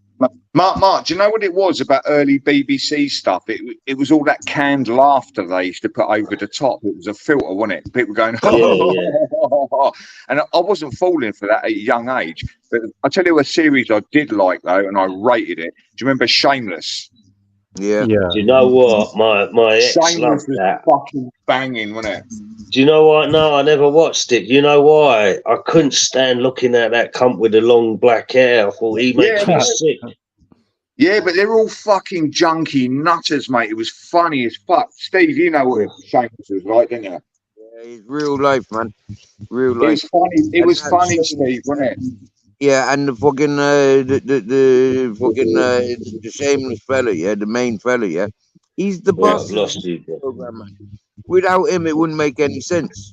Mark, do you know what it was about early BBC stuff? It was all that canned laughter they used to put over the top. It was a filter, wasn't it? People going, and I wasn't falling for that at a young age. But I'll tell you a series I did like, though, and I rated it. Do you remember Shameless? Yeah. Do you know what? My ex Shameless loved was that. fucking banging, wasn't it? Do you know what? No, I never watched it. You know why? I couldn't stand looking at that cunt with the long black hair. I thought he makes me sick. Yeah, but they're all fucking junky nutters, mate. It was funny as fuck. Steve, you know what Shameless was like, don't you? Yeah, it's real life, man. Real life. It was funny. It was funny, Steve, wasn't it? Yeah, and the fucking the Shameless fella, yeah, the main fella, yeah, he's the boss. I've lost you. Program, man. Without him, it wouldn't make any sense.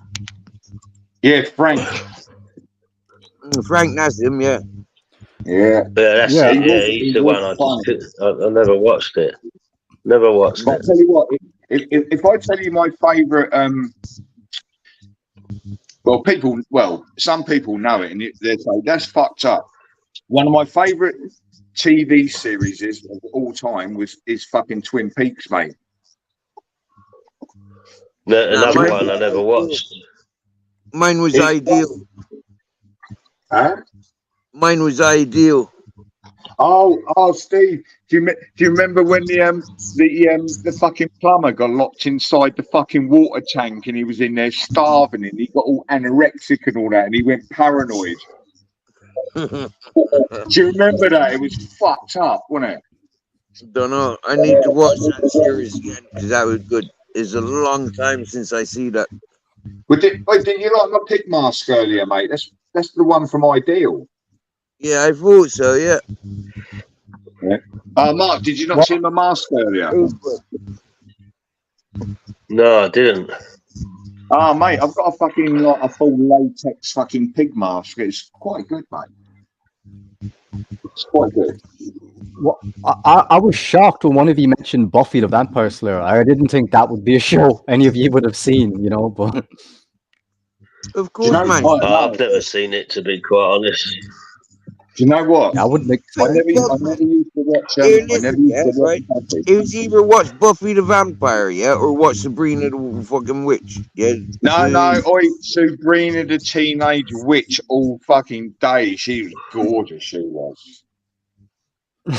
Yeah, Frank. Frank, that's him, yeah. Yeah, that's it. Yeah, he's the one. I never watched it. Never watched it. I'll tell you what. If I tell you my favourite, some people know it, and they say that's fucked up. One of my favourite TV series of all time is fucking Twin Peaks, mate. Another one I never watched. Mine was Ideal. Huh? Mine was Ideal. Oh, Steve, do you remember when the fucking plumber got locked inside the fucking water tank and he was in there starving and he got all anorexic and all that and he went paranoid? Do you remember that? It was fucked up, wasn't it? Don't know. I need to watch that series again because that was good. It's a long time since I see that. But didn't you like my pig mask earlier, mate? That's the one from Ideal. Yeah, I thought so. Yeah. Mark, did you not see my mask earlier? No, I didn't. Mate, I've got a full latex fucking pig mask. It's quite good, mate. It's quite good. Well, I was shocked when one of you mentioned Buffy the Vampire Slayer. I didn't think that would be a show any of you would have seen, but of course, man. I've never seen it, to be quite honest. Do you know what? I wouldn't. I never used to watch. It was either watch Buffy the Vampire, yeah, or watch Sabrina the fucking Witch, yeah. No, Sabrina the Teenage Witch all fucking day. She was gorgeous. She was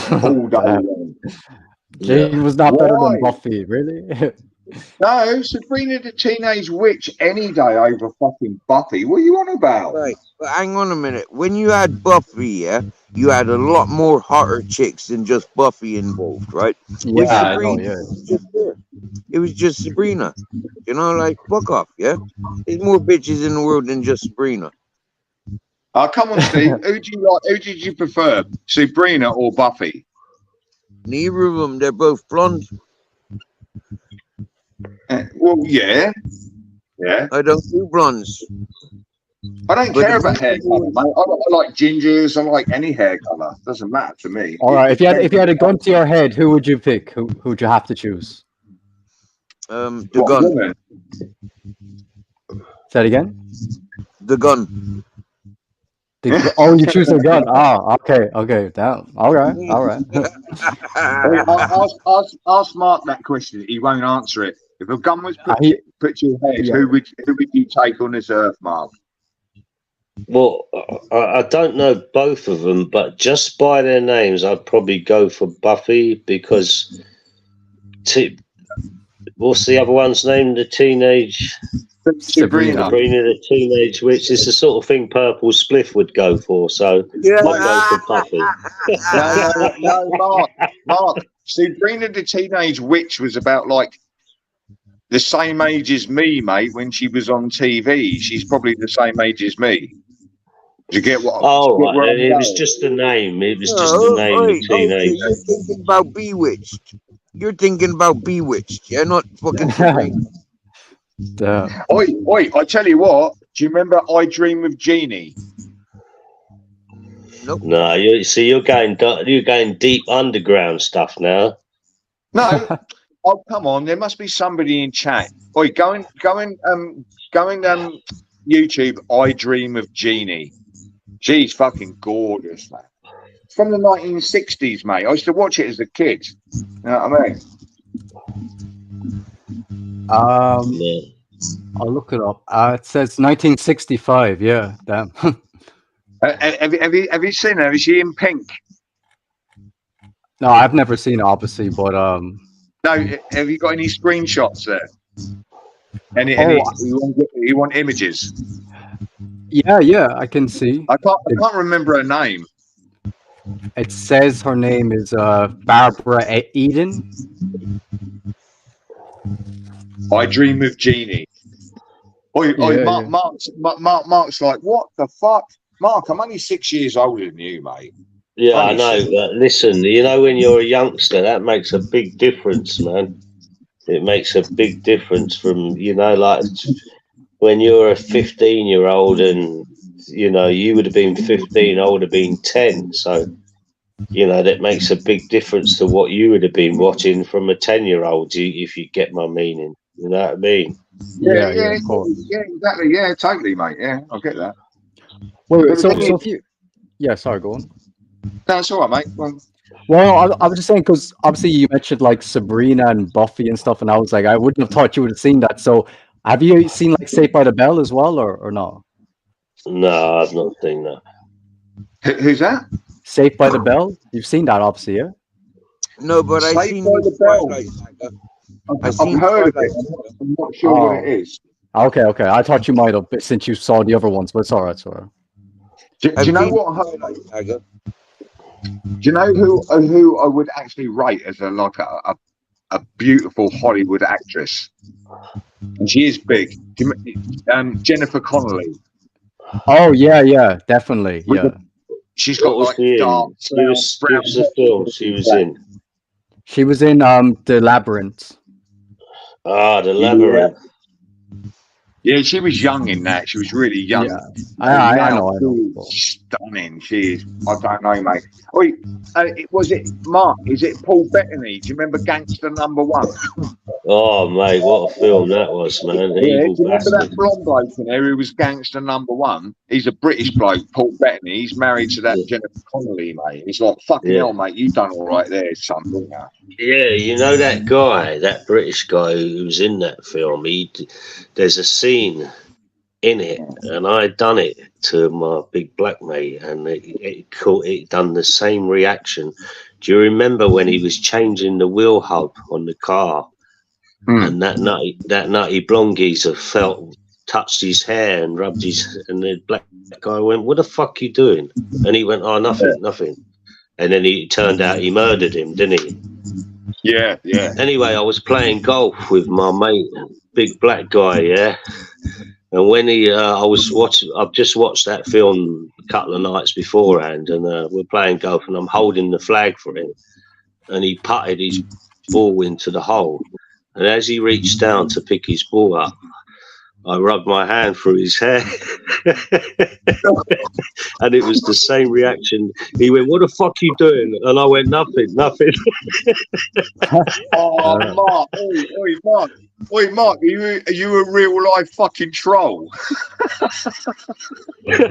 all day long. She was not better than Buffy, really. No, Sabrina the Teenage Witch any day over fucking Buffy. What are you on about? Right, but hang on a minute. When you had Buffy, yeah, you had a lot more hotter chicks than just Buffy involved, right? Yeah, it was just Sabrina. Like fuck off, yeah. There's more bitches in the world than just Sabrina. Come on, Steve. Who did you prefer, Sabrina or Buffy? Neither of them. They're both blonde. Well, yeah. I don't do blondes. I don't care about hair colour, mate. I like gingers. I like any hair colour. Doesn't matter to me. All right. If you had a gun to your head, who would you pick? Who'd you have to choose? The gun. Woman? Say it again. The gun. You choose a gun. Okay. Down. All right. Ask Mark that question. He won't answer it. If a gun was put to your head, who would you take on this earth, Mark? Well, I don't know both of them, but just by their names, I'd probably go for Buffy because what's the other one's name? The teenage Sabrina. Sabrina, the teenage witch. It's the sort of thing Purple Spliff would go for. So Yeah. might go for Puffy. No, Mark. Sabrina the Teenage Witch was about like the same age as me, mate, when she was on TV. She's probably the same age as me. Do you get what? Oh, do you get where right. I'm It was going? just the name. It was just the name, the teenage. You're thinking about Bewitched. You're thinking about Bewitched. You're not fucking Sabrina. Damn. Oi, I tell you what, do you remember I Dream of Jeannie? No, you're going deep underground stuff now. No. Oh, come on, there must be somebody in chat. Oi, go and YouTube I Dream of Jeannie. She's fucking gorgeous, man. From the 1960s, mate. I used to watch it as a kid. You know what I mean? Yeah. I'll look it up. It says 1965. Yeah, damn. Have you seen her? Is she in pink? No, I've never seen it, obviously, but No, have you got any screenshots there? You want images? yeah, I can see. I can't remember her name. It says her name is Barbara Eden. I Dream of Jeannie. Yeah, Mark's like, what the fuck? Mark, I'm only 6 years older than you, mate. Yeah, I know. But listen, when you're a youngster, that makes a big difference, man. It makes a big difference from, like when you're a 15-year-old and, you would have been 15, I would have been 10. So, that makes a big difference to what you would have been watching from a 10-year-old, if you get my meaning. You know what I mean? Yeah, of course. yeah, exactly. Yeah, totally, mate. Yeah, I get that. Wait, so if you... Yeah, sorry, go on. That's all right, mate. Well, I was just saying, because obviously you mentioned like Sabrina and Buffy and stuff, and I was like, I wouldn't have thought you would have seen that. So have you seen like Saved by the Bell as well, or no? No, I've not seen that. Who's that? Saved by the Bell? You've seen that, obviously, yeah? No, but I've Saved seen by the Bell. Twilight Saga. I've heard of it. I'm not sure what it is. Okay. I thought you might have, since you saw the other ones, but it's all right. Do you know what? Twilight Saga. Do you know who I would actually rate as a beautiful Hollywood actress? And she is big. Jennifer Connelly. Oh yeah, definitely, yeah. She's got like dark brown. The film she was in. She was in The Labyrinth. Ah, The Labyrinth. Yeah, she was young in that. She was really young. Yeah, I know. Stunning. She is. I don't know, mate. Wait, was it Mark? Is it Paul Bettany? Do you remember Gangster Number One? Oh, mate, what a film that was, man. Yeah, Evil do you remember bastard. that blonde bloke in there who was Gangster Number One? He's a British bloke, Paul Bettany. He's married to that Jennifer Connelly, mate. He's like, fucking hell, mate, you done all right there, son, didn't you? Yeah, that guy, that British guy who was in that film, there's a scene in it, and I done it to my big black mate, and it done the same reaction. Do you remember when he was changing the wheel hub on the car, and that nutty blonde geezer touched his hair and rubbed and the black guy went, "What the fuck you doing?" And he went, "Oh, nothing." And then it turned out he murdered him, didn't he? Yeah. Anyway, I was playing golf with my mate, big black guy, yeah. And when I've just watched that film a couple of nights beforehand, and we're playing golf, and I'm holding the flag for him, and he putted his ball into the hole, and as he reached down to pick his ball up, I rubbed my hand through his hair, and it was the same reaction. He went, "What the fuck you doing?" And I went, "Nothing." Oh, Mark, Mark, Oi, Mark, are you a real life fucking troll? Yeah.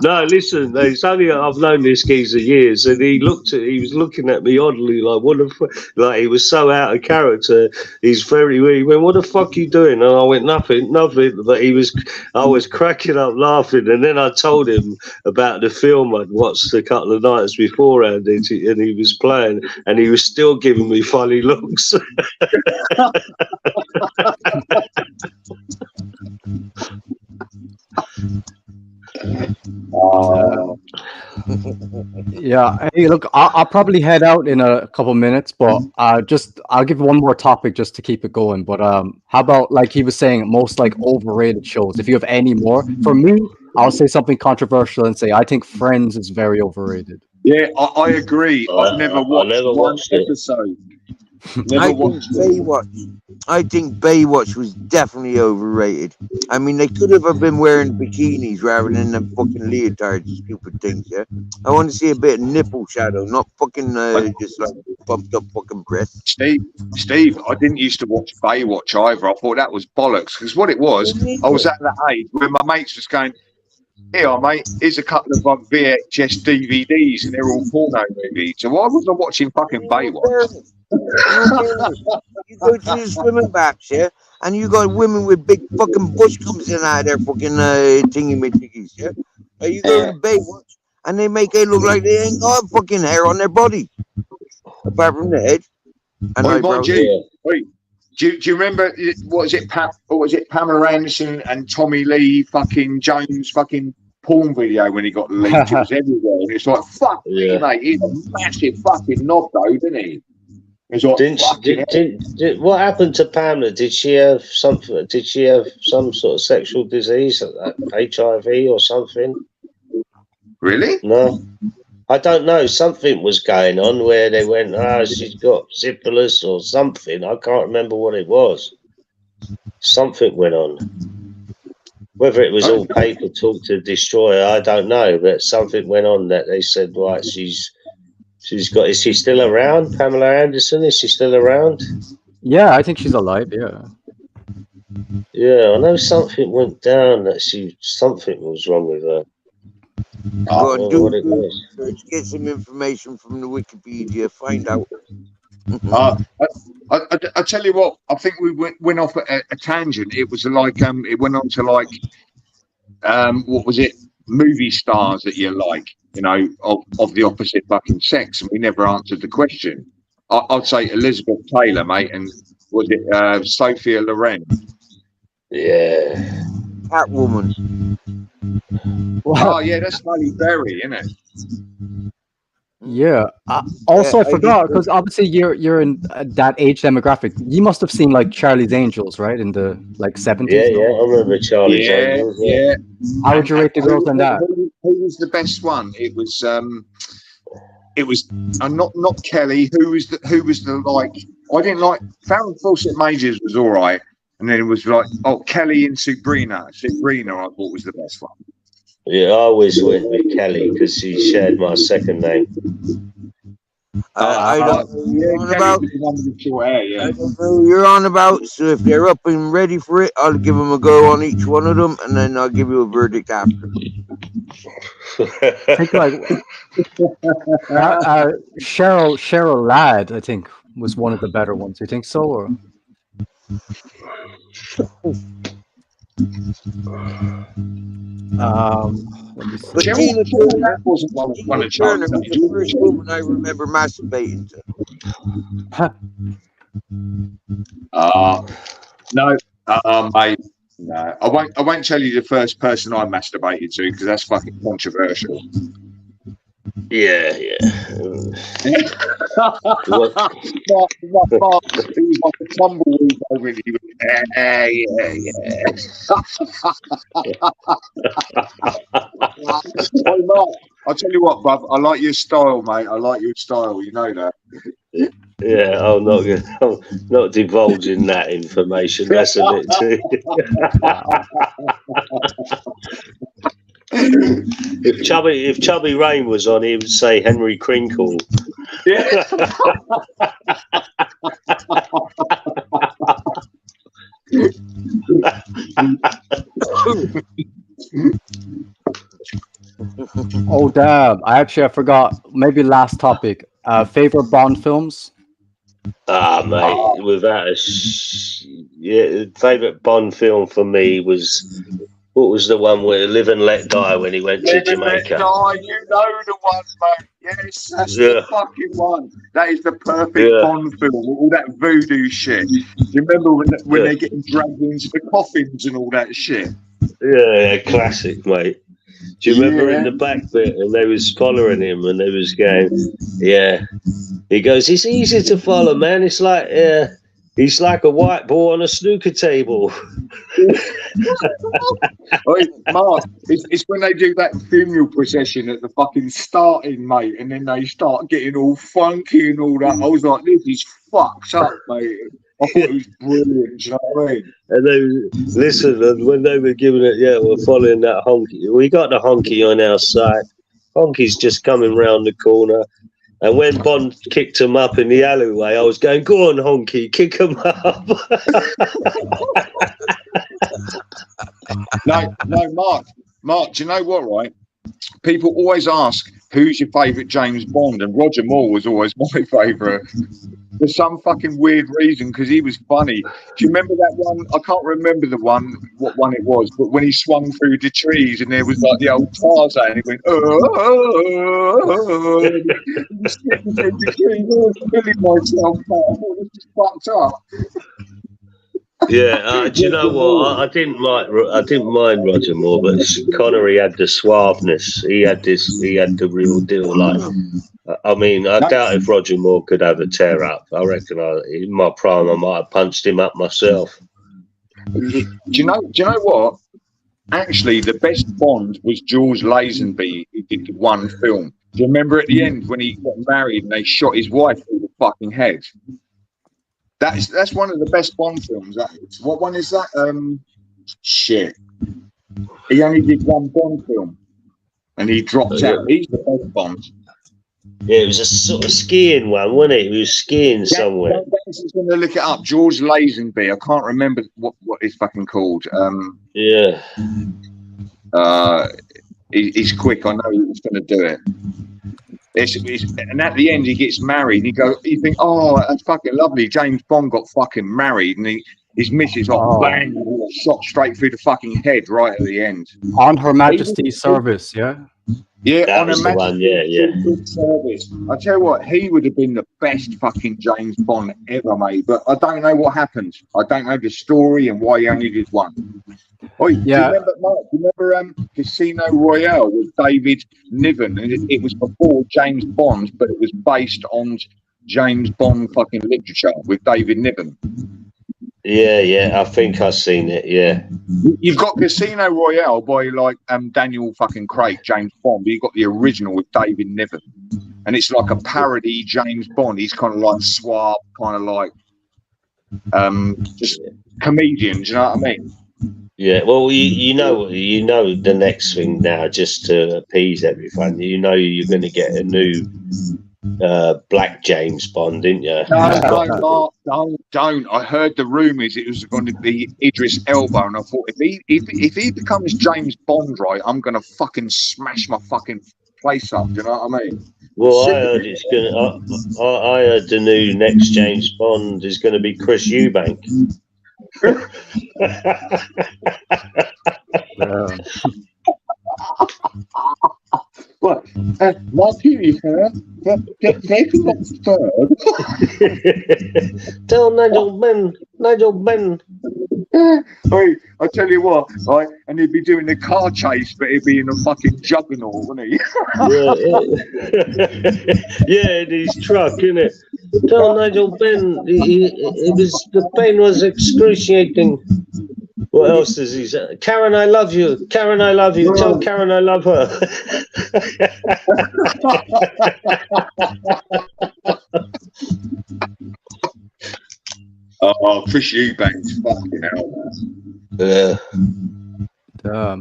No, listen, it's only I've known this geezer years, and he was looking at me oddly, like what the like he was so out of character. He went, "What the fuck you doing?" And I went, "Nothing." But I was cracking up laughing, and then I told him about the film I'd watched a couple of nights beforehand, and he was playing, and he was still giving me funny looks. Yeah. Hey, look, I'll probably head out in a couple minutes, but I'll give one more topic just to keep it going. But how about, like he was saying, most like overrated shows? If you have any more, for me, I'll say something controversial and say I think Friends is very overrated. Yeah, I agree. I've never watched one it. episode. I think Baywatch was definitely overrated. I mean, they could have been wearing bikinis rather than them fucking leotards, stupid things. Yeah, I want to see a bit of nipple shadow, not fucking just like bumped up fucking breasts. Steve, I didn't used to watch Baywatch either. I thought that was bollocks because what it was, I was at that age where my mates was going, "Here, mate, here's a couple of VHS DVDs and they're all porno movies." So why wasn't I watching fucking Baywatch? You go to the swimming baths, yeah, and you got women with big fucking bush comes in out of their fucking thingy-majiggies, yeah. You go to Baywatch and they make it look like they ain't got fucking hair on their body, apart from the head. And eyebrows. Wait, do you remember what was it Pamela Anderson and Tommy Lee fucking Jones fucking porn video when he got leaked? It was everywhere, and it's like, fuck me, mate. He's a massive fucking knob, though, didn't he? Like, what happened to Pamela? Did she have some sort of sexual disease, HIV or something? Really? No, I don't know. Something was going on where they went, she's got syphilis or something. I can't remember what it was. Something went on. Whether it was all paper talk to destroy her, I don't know. But something went on that they said, right, she's got. Is she still around? Pamela Anderson? Is she still around? Yeah, I think she's alive. Yeah. Yeah, I know something went down that something was wrong with her. Search, get some information from the Wikipedia, find out. I tell you what, I think we went off at a tangent. It was like it went on to like what was it? Movie stars that you like, you know, of the opposite fucking sex, and we never answered the question. I'd say Elizabeth Taylor, mate, and was it Sophia Loren? Yeah, Catwoman. Oh yeah, that's Halle Berry, isn't it? Yeah. Also, I forgot because obviously you're in that age demographic. You must have seen like Charlie's Angels, right? In the like 70s. Yeah, I remember Charlie's Angels. Yeah. How would you rate the girls on that? Who was the best one? It was not Kelly. Who was the like? I didn't like Farrah Fawcett Majors was all right, and then it was like Kelly and Sabrina. Sabrina, I thought was the best one. Yeah, I always went with Kelly because she shared my second name. I don't know who you're on about. So if they're up and ready for it, I'll give them a go on each one of them, and then I'll give you a verdict after. I think like Cheryl Ladd, I think, was one of the better ones. You think so, or? Let me see. But Tina Turner wasn't one of Turner was the first woman I remember masturbating to. No, mate. No, I won't tell you the first person I masturbated to because that's fucking controversial. Yeah. It was like a tumbleweed over and he went, yeah. Hey, Mark, I'll tell you what, bruv, I like your style, mate. I like your style, you know that. Yeah, I'm not divulging that information. That's a bit too. If Chubby Rain was on, he would say Henry Crinkle. Yeah. Oh damn! I forgot. Maybe last topic. Favorite Bond films? Mate, without the favourite Bond film for me was, what was the one where Live and Let Die when he went to Jamaica? Die, you know the one, mate. Yes, that's Yeah. the fucking one. That is the perfect Bond film. All that voodoo shit. Do you remember when they're getting dragged into the coffins and all that shit? Yeah, classic, mate. Do you remember in the back bit, and they was following him, and they was going, yeah. He goes, it's easy to follow, man. It's like he's like a white ball on a snooker table. Oh, Mark, it's when they do that funeral procession at the fucking starting, mate, and then they start getting all funky and all that. I was like, this is fucked up, mate. I thought it was brilliant, do you know what I mean? And they listen, and when they were giving it, we're following that honky. We got the honky on our side. Honky's just coming round the corner. And when Bond kicked him up in the alleyway, I was going, go on, Honky, kick him up. No, Mark, do you know what, right? People always ask, who's your favourite James Bond? And Roger Moore was always my favourite. For some fucking weird reason, because he was funny. Do you remember that one? I can't remember what one it was, but when he swung through the trees and there was like the old Tarzan, he went, he was skipping through the trees, I was killing myself, mate. I thought it was just fucked up. Yeah, do you know what? I didn't mind Roger Moore, but Connery had the suaveness. He had the real deal. Like, I mean, I doubt if Roger Moore could have a tear up. I reckon in my prime, I might have punched him up myself. Do you know what? Actually, the best Bond was George Lazenby. He did one film. Do you remember at the end when he got married and they shot his wife through the fucking head? That's one of the best Bond films. What one is that? Shit. He only did one Bond film, and he dropped out. He's the best Bond. Yeah, it was a sort of skiing one, wasn't it? He was skiing somewhere. He's going to look it up. George Lazenby. I can't remember what it's fucking called. Yeah. He's quick. I know he's going to do it. And at the end, he gets married. You think, oh, that's fucking lovely. James Bond got fucking married, and his missus bang, shot straight through the fucking head right at the end. On Her Majesty's service, yeah. Yeah, that on was the one. Yeah. Service. I tell you what, he would have been the best fucking James Bond ever made. But I don't know what happened. I don't know the story and why he only did one. Oh, yeah. Do you remember Casino Royale with David Niven? And it was before James Bond, but it was based on James Bond fucking literature with David Niven. Yeah, I think I've seen it, yeah. You've got Casino Royale by Daniel fucking Craig, James Bond, but you've got the original with David Niven. And it's like a parody James Bond. He's kind of like suave, kind of like just comedian, do you know what I mean? Yeah, well, you know the next thing now, just to appease everyone. You know you're going to get a new Black James Bond, didn't you? No, don't. I heard the rumours it was going to be Idris Elba, and I thought if he becomes James Bond, right, I'm going to fucking smash my fucking place up. Do you know what I mean? Well, I heard it's going. I heard the new next James Bond is going to be Chris Eubank. What? What do you have? Taking that third. Tell Nigel Ben. Hey, I tell you what, right? And he'd be doing the car chase, but he'd be in a fucking juggernaut, wouldn't he? Yeah, in his truck, innit? Tell Nigel Ben. The pain was excruciating. What else does he say? Karen, I love you. Karen, I love you. Tell Karen I love her. Oh, Chris Eubanks, fucking hell. Yeah.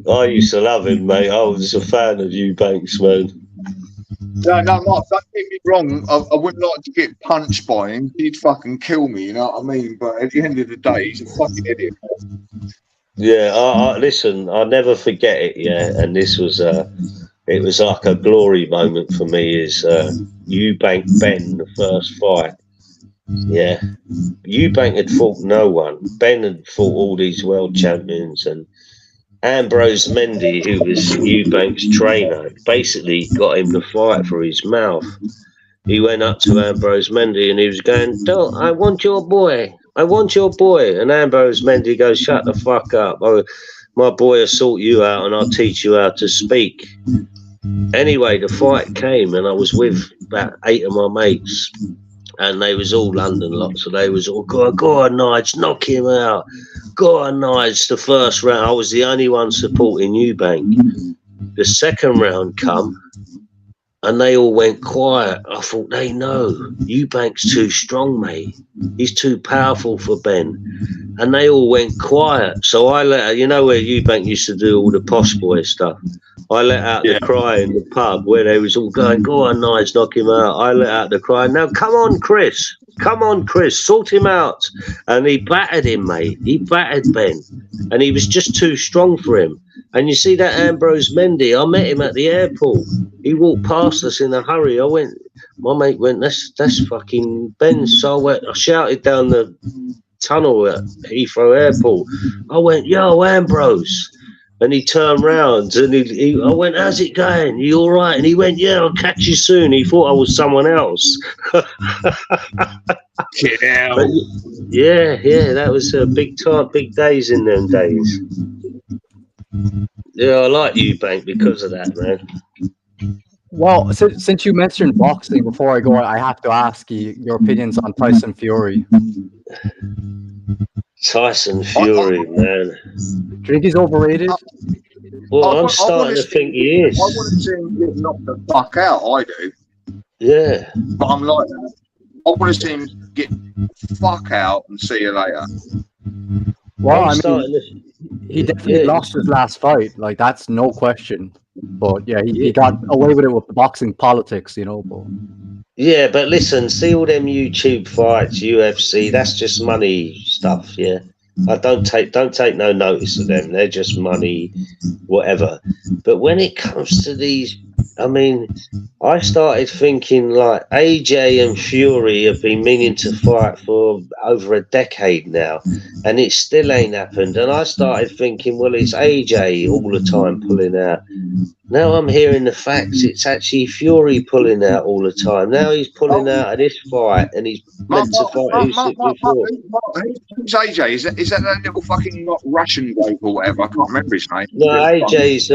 I used to love him, mate. I was a fan of Eubanks, man. No, Mark, don't get me wrong. I wouldn't like to get punched by him. He'd fucking kill me, you know what I mean? But at the end of the day, he's a fucking idiot. Yeah, listen, I'll never forget it. Yeah, and this was it was like a glory moment for me. Is Eubank Ben the first fight? Yeah, Eubank had fought no one. Ben had fought all these world champions, and Ambrose Mendy, who was Eubank's trainer, basically got him to fight for his mouth. He went up to Ambrose Mendy and he was going, "Don't, I want your boy. I want your boy." And Ambrose Mendy goes, "Shut the fuck up. Oh, my boy will sort you out and I'll teach you how to speak." Anyway, the fight came and I was with about 8 of my mates and they was all London lot. So they was all, go on, Nige, knock him out. Go on, Nige, the first round. I was the only one supporting Eubank. The second round come and they all went quiet. I thought, they know Eubank's too strong, mate. He's too powerful for Ben. And they all went quiet. So I let, you know where Eubank used to do all the posh boy stuff? I let out the cry in the pub where they was all going, "Go on, Nige, knock him out." I let out the cry, "Now come on, Chris. Come on, Chris, sort him out." And he battered him, mate. He battered Ben. And he was just too strong for him. And you see that Ambrose Mendy, I met him at the airport. He walked past us in a hurry. My mate went, that's fucking Ben. So I shouted down the tunnel at Heathrow Airport. I went, "Yo, Ambrose." And he turned round and I went, "How's it going? You all right?" And he went, "Yeah, I'll catch you soon." He thought I was someone else. Yeah, that was a big time, big days in them days. Yeah, I like Eubank because of that, man. Well, since you mentioned boxing, before I go, I have to ask you your opinions on Tyson Fury. Tyson Fury, man. Do you think he's overrated? Well, I'm starting to think he is. I want to see him get knocked the fuck out. I do. Yeah. But I'm like that. I want to see him get fuck out and see you later. Well, I mean, he definitely lost his last fight. Like, that's no question. But yeah, he got away with it with the boxing politics, you know. But yeah, but listen, see all them YouTube fights, UFC, that's just money stuff, yeah. I don't take no notice of them. They're just money, whatever. But when it comes to these, I mean, I started thinking like AJ and Fury have been meaning to fight for over a decade now, and it still ain't happened. And I started thinking, well, it's AJ all the time pulling out. Now I'm hearing the facts. It's actually Fury pulling out all the time. Now he's pulling out of this fight, and he's meant to fight before. Who's AJ? Is that little fucking Russian bloke or whatever? I can't remember his name. No, AJ's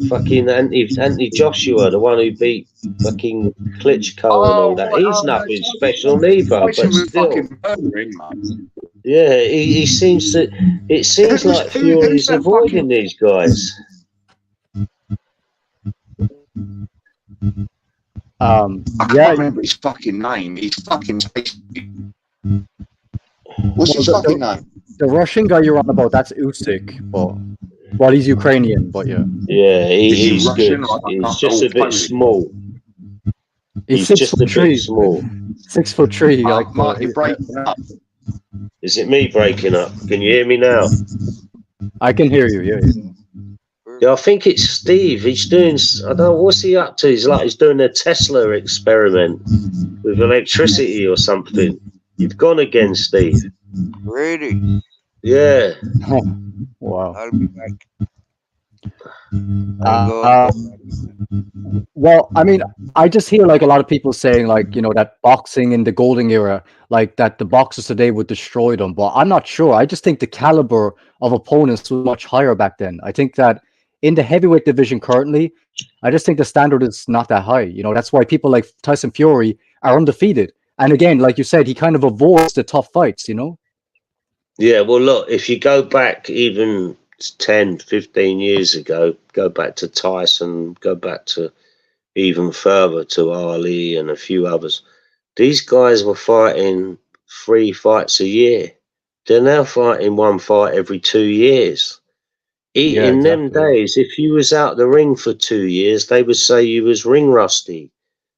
fucking Anthony Joshua, the one who beat fucking Klitschko and all that. He's nothing special neither, but still. Yeah, he seems to. It seems like Fury's avoiding these guys. I can't remember his fucking name. He's fucking. What's his fucking name? The Russian guy you're on about, that's Usyk, but well, he's Ukrainian, but yeah. Yeah, he's good. He's just a bit small. He's just a bit small. 6'3". Like, Mark, you're breaking up. Is it me breaking up? Can you hear me now? I can hear you. Yeah. Yeah, I think it's Steve. He's doing. I don't know what's he up to. He's doing a Tesla experiment with electricity or something. You've gone again, Steve. Really? Yeah. Wow. I'll be back. Well, I mean, I just hear like a lot of people saying like, you know, that boxing in the golden era, like that the boxers today would destroy them. But I'm not sure. I just think the caliber of opponents was much higher back then. I think that in the heavyweight division currently, I just think the standard is not that high. You know, that's why people like Tyson Fury are undefeated. And again, like you said, he kind of avoids the tough fights, you know? Yeah, well, look, if you go back even 10, 15 years ago, go back to Tyson, go back to even further to Ali and a few others, these guys were fighting 3 fights a year. They're now fighting 1 fight every 2 years. In them days, if you was out the ring for 2 years, they would say you was ring rusty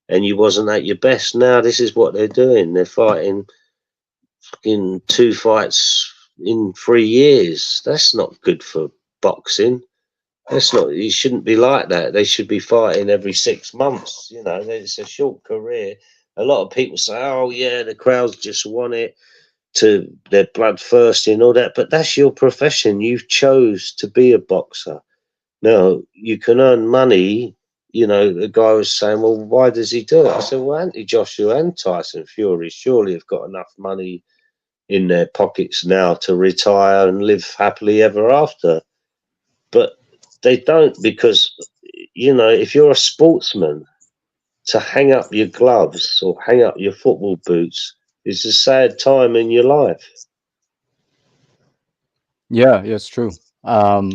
and you wasn't at your best. Now this is what they're doing. They're fighting fucking 2 fights in 3 years. That's not good for boxing. That's not. You shouldn't be like that. They should be fighting every 6 months. You know, it's a short career. A lot of people say, "Oh yeah, the crowds just want it to their bloodthirsty and all that," but that's your profession. You've chose to be a boxer. Now you can earn money. You know, the guy was saying, "Well, why does he do it?" I said, "Well, Anthony Joshua and Tyson Fury surely have got enough money in their pockets now to retire and live happily ever after." But they don't, because, you know, if you're a sportsman, to hang up your gloves or hang up your football boots is a sad time in your life. Yeah, it's true. But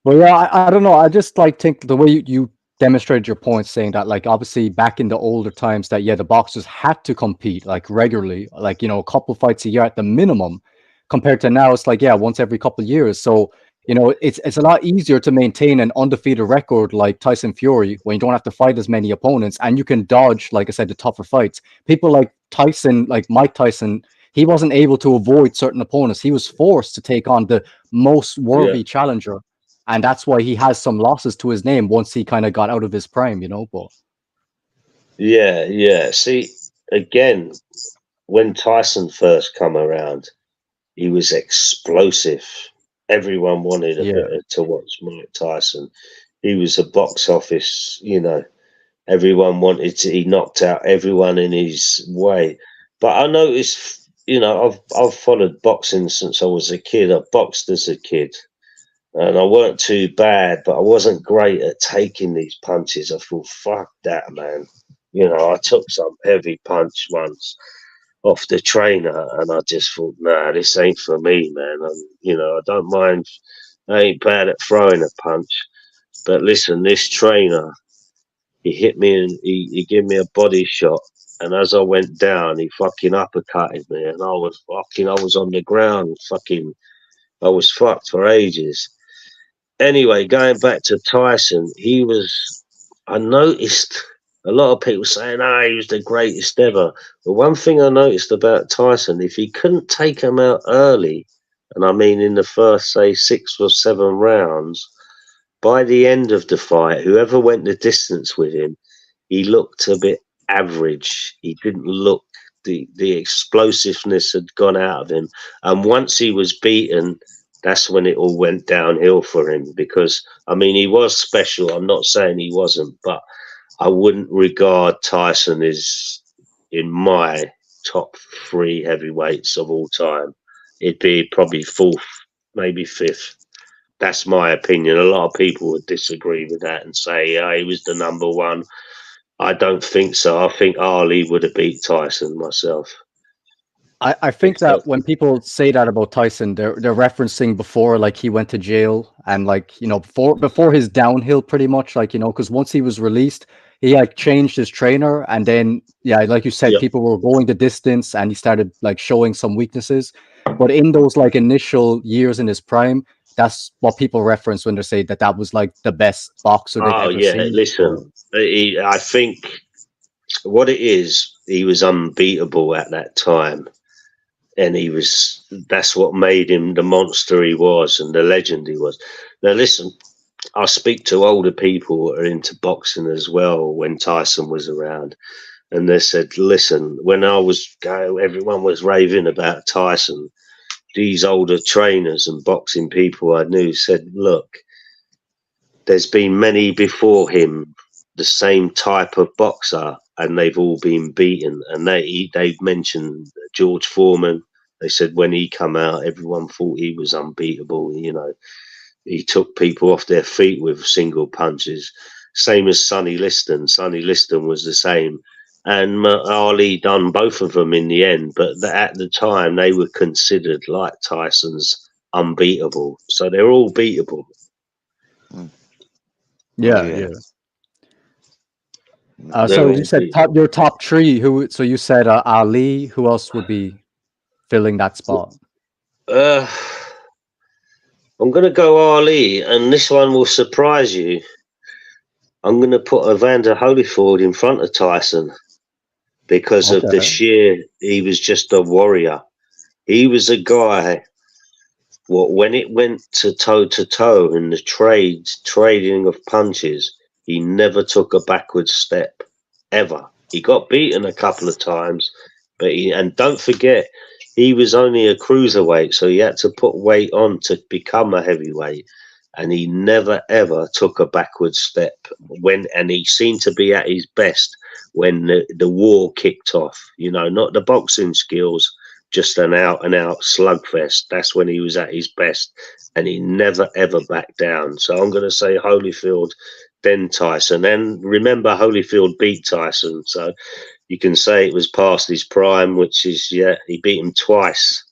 yeah, I don't know. I just like think the way you demonstrated your point, saying that like obviously back in the older times that the boxers had to compete like regularly, like, you know, a couple fights a year at the minimum, compared to now it's like once every couple of years. So, you know, it's a lot easier to maintain an undefeated record like Tyson Fury when you don't have to fight as many opponents and you can dodge, like I said, the tougher fights. People like Tyson, like Mike Tyson, he wasn't able to avoid certain opponents. He was forced to take on the most worthy challenger. And that's why he has some losses to his name once he kind of got out of his prime, you know. But yeah. See, again, when Tyson first come around, he was explosive. Everyone wanted a bit to watch Mike Tyson. He was a box office, you know. Everyone wanted to. He knocked out everyone in his way. But I noticed, you know, I've followed boxing since I was a kid. I boxed as a kid. And I weren't too bad, but I wasn't great at taking these punches. I thought, fuck that, man. You know, I took some heavy punch once off the trainer, and I just thought, nah, this ain't for me, man. You know, I don't mind. I ain't bad at throwing a punch. But listen, this trainer, he hit me and he gave me a body shot. And as I went down, he fucking uppercutted me. And I was on the ground, I was fucked for ages. Anyway, going back to Tyson, I noticed a lot of people saying, he was the greatest ever. But one thing I noticed about Tyson, if he couldn't take him out early, and I mean in the first, say, 6 or 7 rounds, by the end of the fight, whoever went the distance with him, he looked a bit average. He didn't look, the explosiveness had gone out of him. And once he was beaten, that's when it all went downhill for him, because, I mean, he was special. I'm not saying he wasn't, but I wouldn't regard Tyson as in my top 3 heavyweights of all time. It'd be probably 4th, maybe 5th. That's my opinion. A lot of people would disagree with that and say, he was the number 1. I don't think so. I think Ali would have beat Tyson myself. I think that when people say that about Tyson, they're referencing before, like, he went to jail and, like, you know, before his downhill, pretty much, like, you know, because once he was released, he like changed his trainer, and then like you said, people were going the distance and he started like showing some weaknesses. But in those like initial years in his prime, that's what people reference when they say that was like the best boxer they've ever seen. Listen, I think what it is, he was unbeatable at that time. And that's what made him the monster he was and the legend he was. Now, listen, I speak to older people who are into boxing as well when Tyson was around. And they said, listen, when I was going, everyone was raving about Tyson. These older trainers and boxing people I knew said, look, there's been many before him, the same type of boxer, and they've all been beaten. And they've mentioned George Foreman. They said when he come out, everyone thought he was unbeatable. You know, he took people off their feet with single punches. Same as Sonny Liston. Sonny Liston was the same. And Ali done both of them in the end. But at the time, they were considered, like Tyson's, unbeatable. So they're all beatable. Yeah. So you said your top 3. So you said Ali. Who else would be filling that spot? I'm going to go Ali, and this one will surprise you. I'm going to put Evander Holyfield in front of Tyson because of the sheer, he was just a warrior. He was a guy. When it went to toe in the trading of punches, he never took a backward step ever. He got beaten a couple of times, but and don't forget, he was only a cruiserweight, so he had to put weight on to become a heavyweight. And he never ever took a backward step and he seemed to be at his best when the war kicked off. You know, not the boxing skills, just an out and out slugfest. That's when he was at his best, and he never ever backed down. So I'm going to say Holyfield, then Tyson. And remember, Holyfield beat Tyson, so you can say it was past his prime, which is he beat him twice.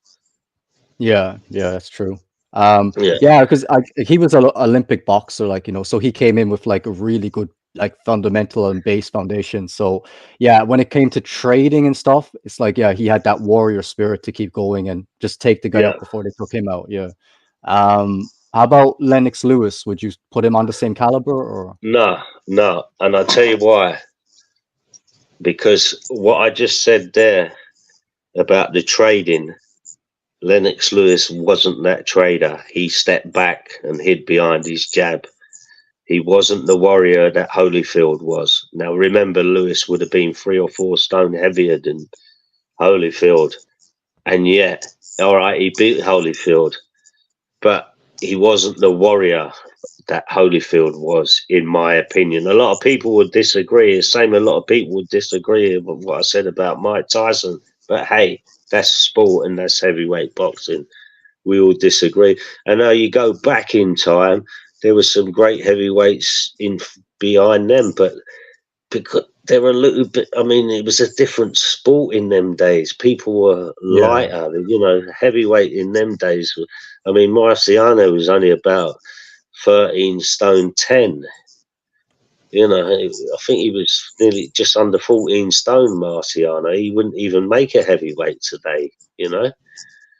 Yeah, that's true. Because he was an Olympic boxer, like, you know, so he came in with like a really good like fundamental and base foundation. So yeah, when it came to trading and stuff, it's like he had that warrior spirit to keep going and just take the guy up before they took him out. How about Lennox Lewis? Would you put him on the same caliber or no? And I'll tell you why. Because what I just said there about the trading, Lennox Lewis wasn't that trader. He stepped back and hid behind his jab. He wasn't the warrior that Holyfield was. Now, remember, Lewis would have been 3 or 4 stone heavier than Holyfield. And yet, all right, he beat Holyfield. But he wasn't the warrior that Holyfield was, in my opinion. A lot of people would disagree. The same, a lot of people would disagree with what I said about Mike Tyson. But hey, that's sport and that's heavyweight boxing. We all disagree. And now you go back in time, there were some great heavyweights behind them, but because they were a little bit, I mean, it was a different sport in them days. People were lighter, you know, heavyweight in them days. I mean, Marciano was only about 13 stone 10. You know, I think he was nearly just under 14 stone, Marciano. He wouldn't even make a heavyweight today, you know?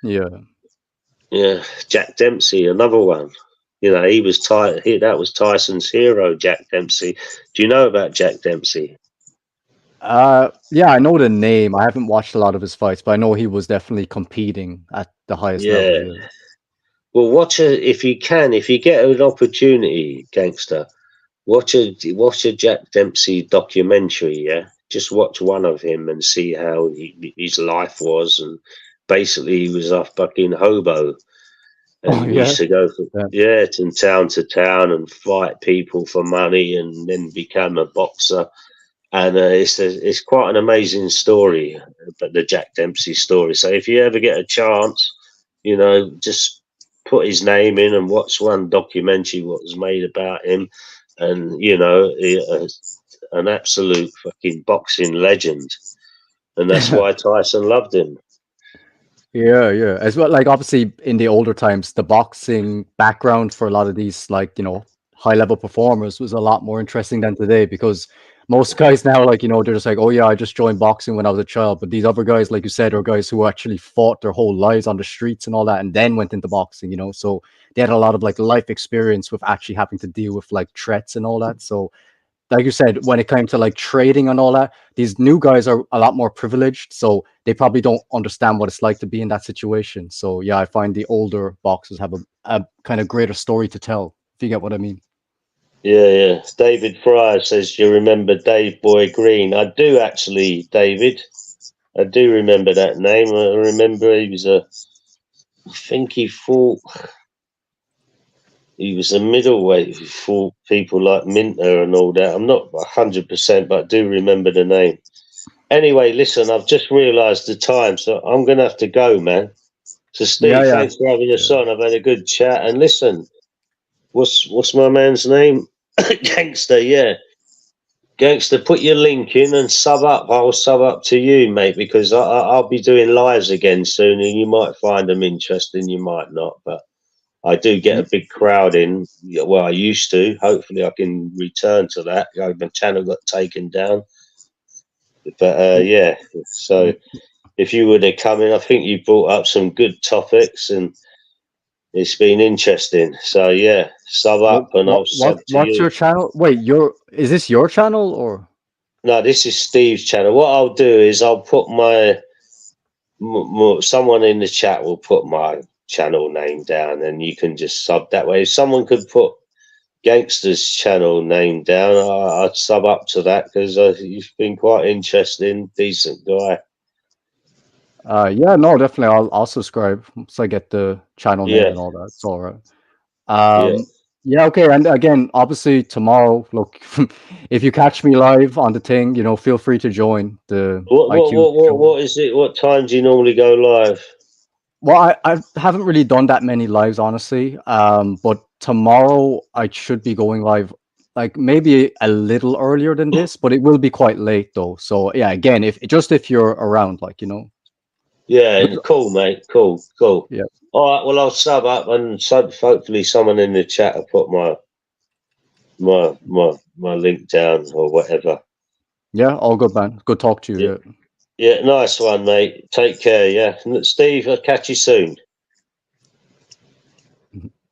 Yeah. Jack Dempsey, another one. You know, he was that was Tyson's hero, Jack Dempsey. Do you know about Jack Dempsey? I know the name. I haven't watched a lot of his fights, but I know he was definitely competing at the highest level. Yeah. Well, if you get an opportunity, gangster, watch a Jack Dempsey documentary. Yeah, just watch one of him and see how his life was. And basically, he was a fucking hobo, and he used to go from town to town and fight people for money, and then become a boxer. And it's quite an amazing story, but the Jack Dempsey story. So if you ever get a chance, you know, just put his name in and watch one documentary what was made about him. And, you know, an absolute fucking boxing legend. And that's why Tyson loved him. Yeah. As well, like, obviously, in the older times, the boxing background for a lot of these, like, you know, high-level performers was a lot more interesting than today, because most guys now, like, you know, they're just like, oh, yeah, I just joined boxing when I was a child. But these other guys, like you said, are guys who actually fought their whole lives on the streets and all that, and then went into boxing, you know. So they had a lot of, like, life experience with actually having to deal with, like, threats and all that. So, like you said, when it came to, like, trading and all that, these new guys are a lot more privileged. So they probably don't understand what it's like to be in that situation. So, yeah, I find the older boxers have a kind of greater story to tell, if you get what I mean. Yeah. David Fryer says, you remember Dave Boy Green? I do, actually, David. I do remember that name. I remember he was I think he fought, he was a middleweight. He fought people like Minter and all that. I'm not 100%, but I do remember the name. Anyway, listen, I've just realised the time, so I'm going to have to go, man. So, Steve, thanks for having us on. I've had a good chat. And listen, what's my man's name? Gangster, yeah. Gangster, put your link in and sub up. I'll sub up to you, mate, because I'll be doing lives again soon, and you might find them interesting, you might not, but I do get a big crowd in. Well, I used to. Hopefully I can return to that. My channel got taken down. But, yeah, so if you were to come in, I think you brought up some good topics, and it's been interesting. So yeah, sub up and I'll sub to you. What's your channel? Wait, is this your channel or? No, this is Steve's channel. What I'll do is I'll put my someone in the chat will put my channel name down, and you can just sub that way. If someone could put Gangster's channel name down, I'd sub up to that because you've been quite interesting, decent guy. Yeah, no, definitely. I'll subscribe once I get the channel name Yeah, and all that. It's all right. yeah. Yeah, okay. And again, obviously tomorrow, look, if you catch me live on the thing, you know, feel free to join the IQ show. What is it? What time do you normally go live? Well, I haven't really done that many lives, honestly. But tomorrow I should be going live like maybe a little earlier than this, but it will be quite late though. So yeah, again, if you're around, like, you know. Yeah, Because- cool, mate. Cool. Yeah. All right. Well, I'll sub up, and hopefully someone in the chat will put my link down or whatever. Yeah, all good, man. Good talk to you. Yeah. Yeah. Yeah, nice one, mate. Take care. Yeah, Steve, I'll catch you soon.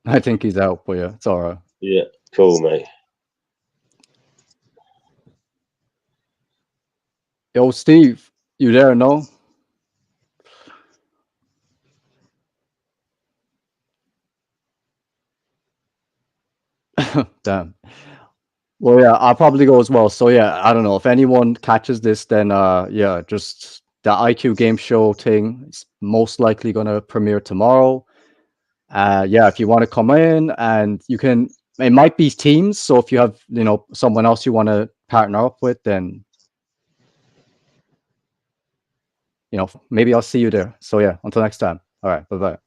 I think he's out, but yeah, it's all right. Yeah, cool, mate. Yo, Steve, you there? No? Damn. Well, yeah, I'll probably go as well. So yeah, I don't know if anyone catches this, then yeah, just the IQ game show thing is most likely gonna premiere tomorrow. Yeah, if you want to come in and you can, it might be teams. So if you have, you know, someone else you want to partner up with, then you know, maybe I'll see you there. So yeah, until next time. All right, bye bye.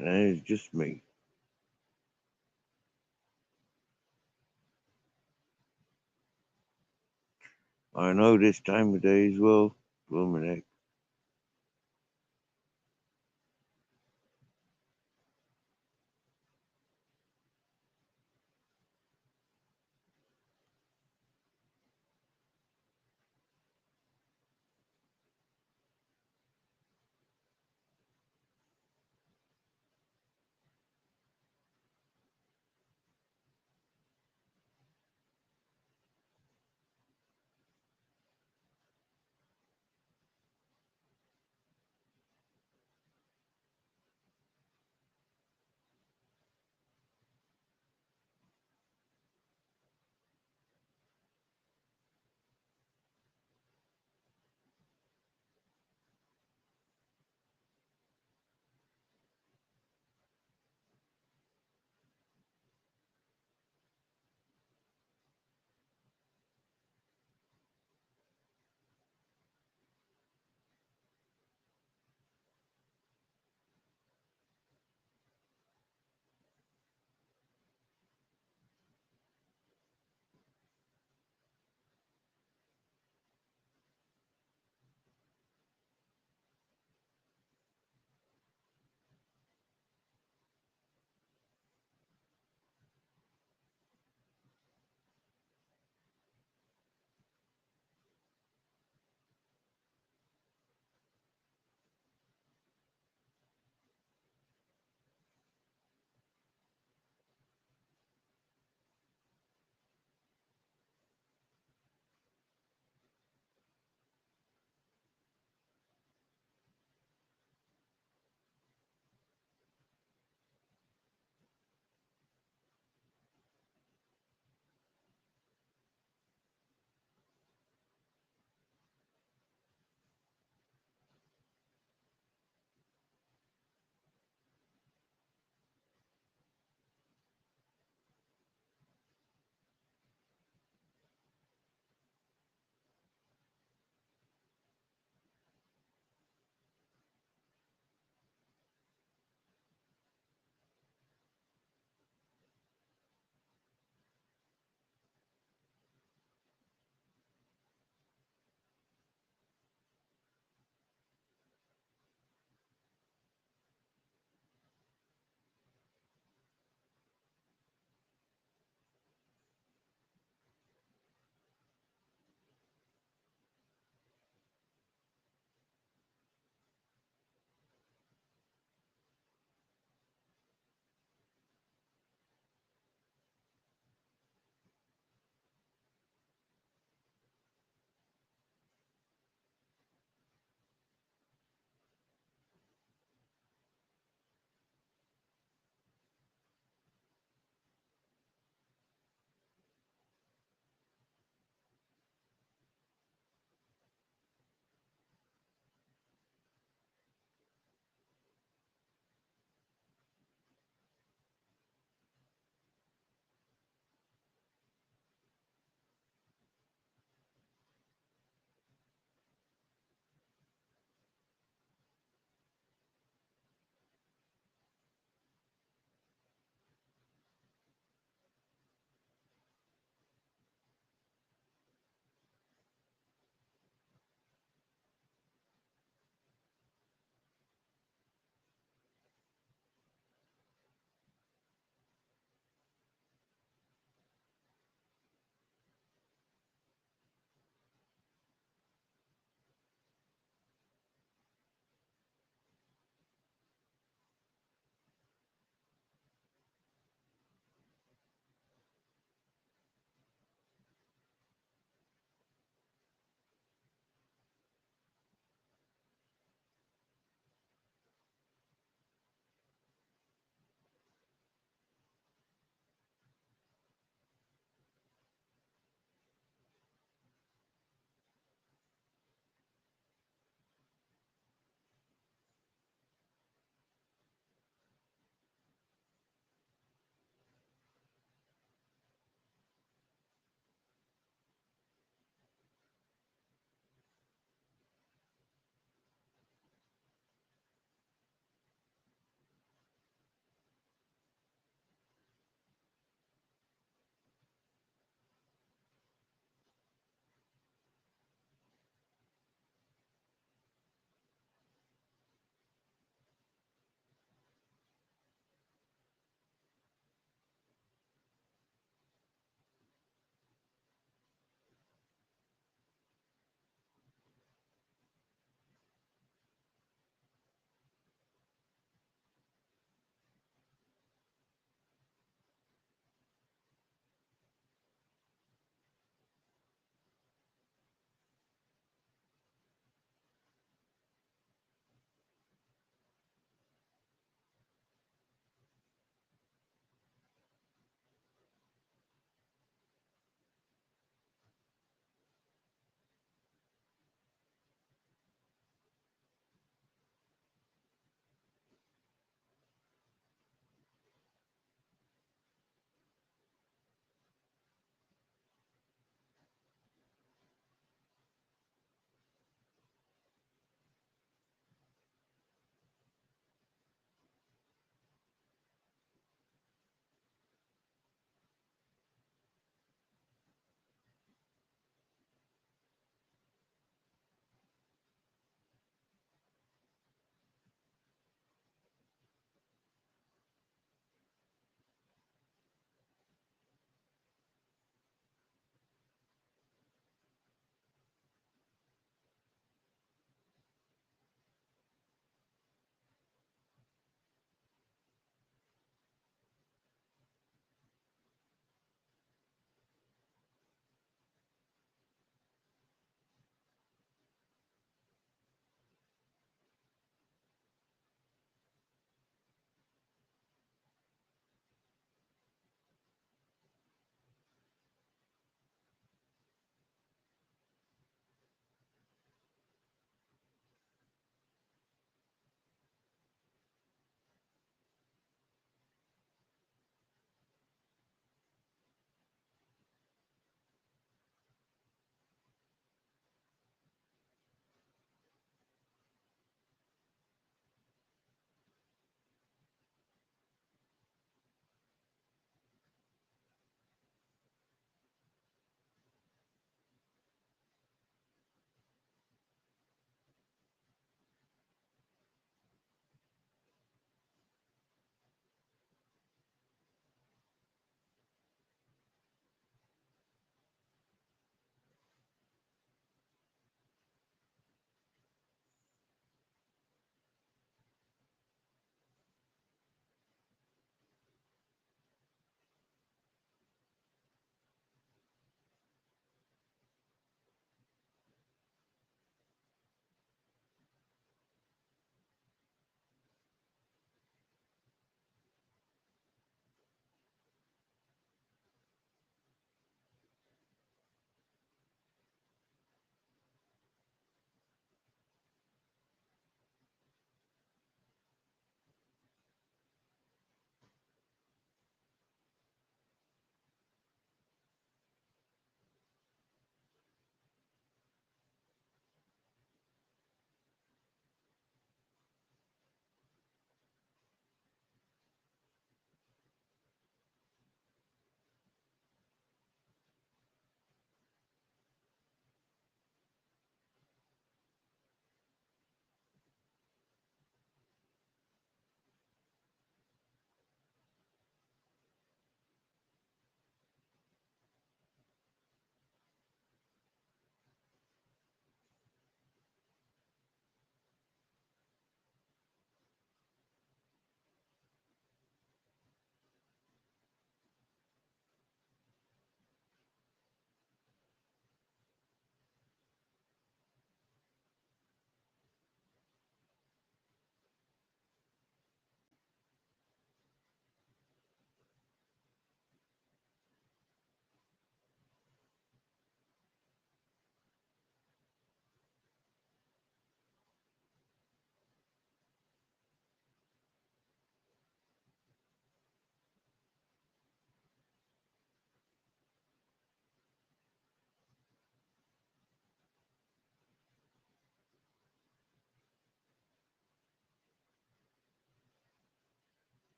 And that is just me. I know this time of day as well. Blooming heck.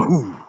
Boom.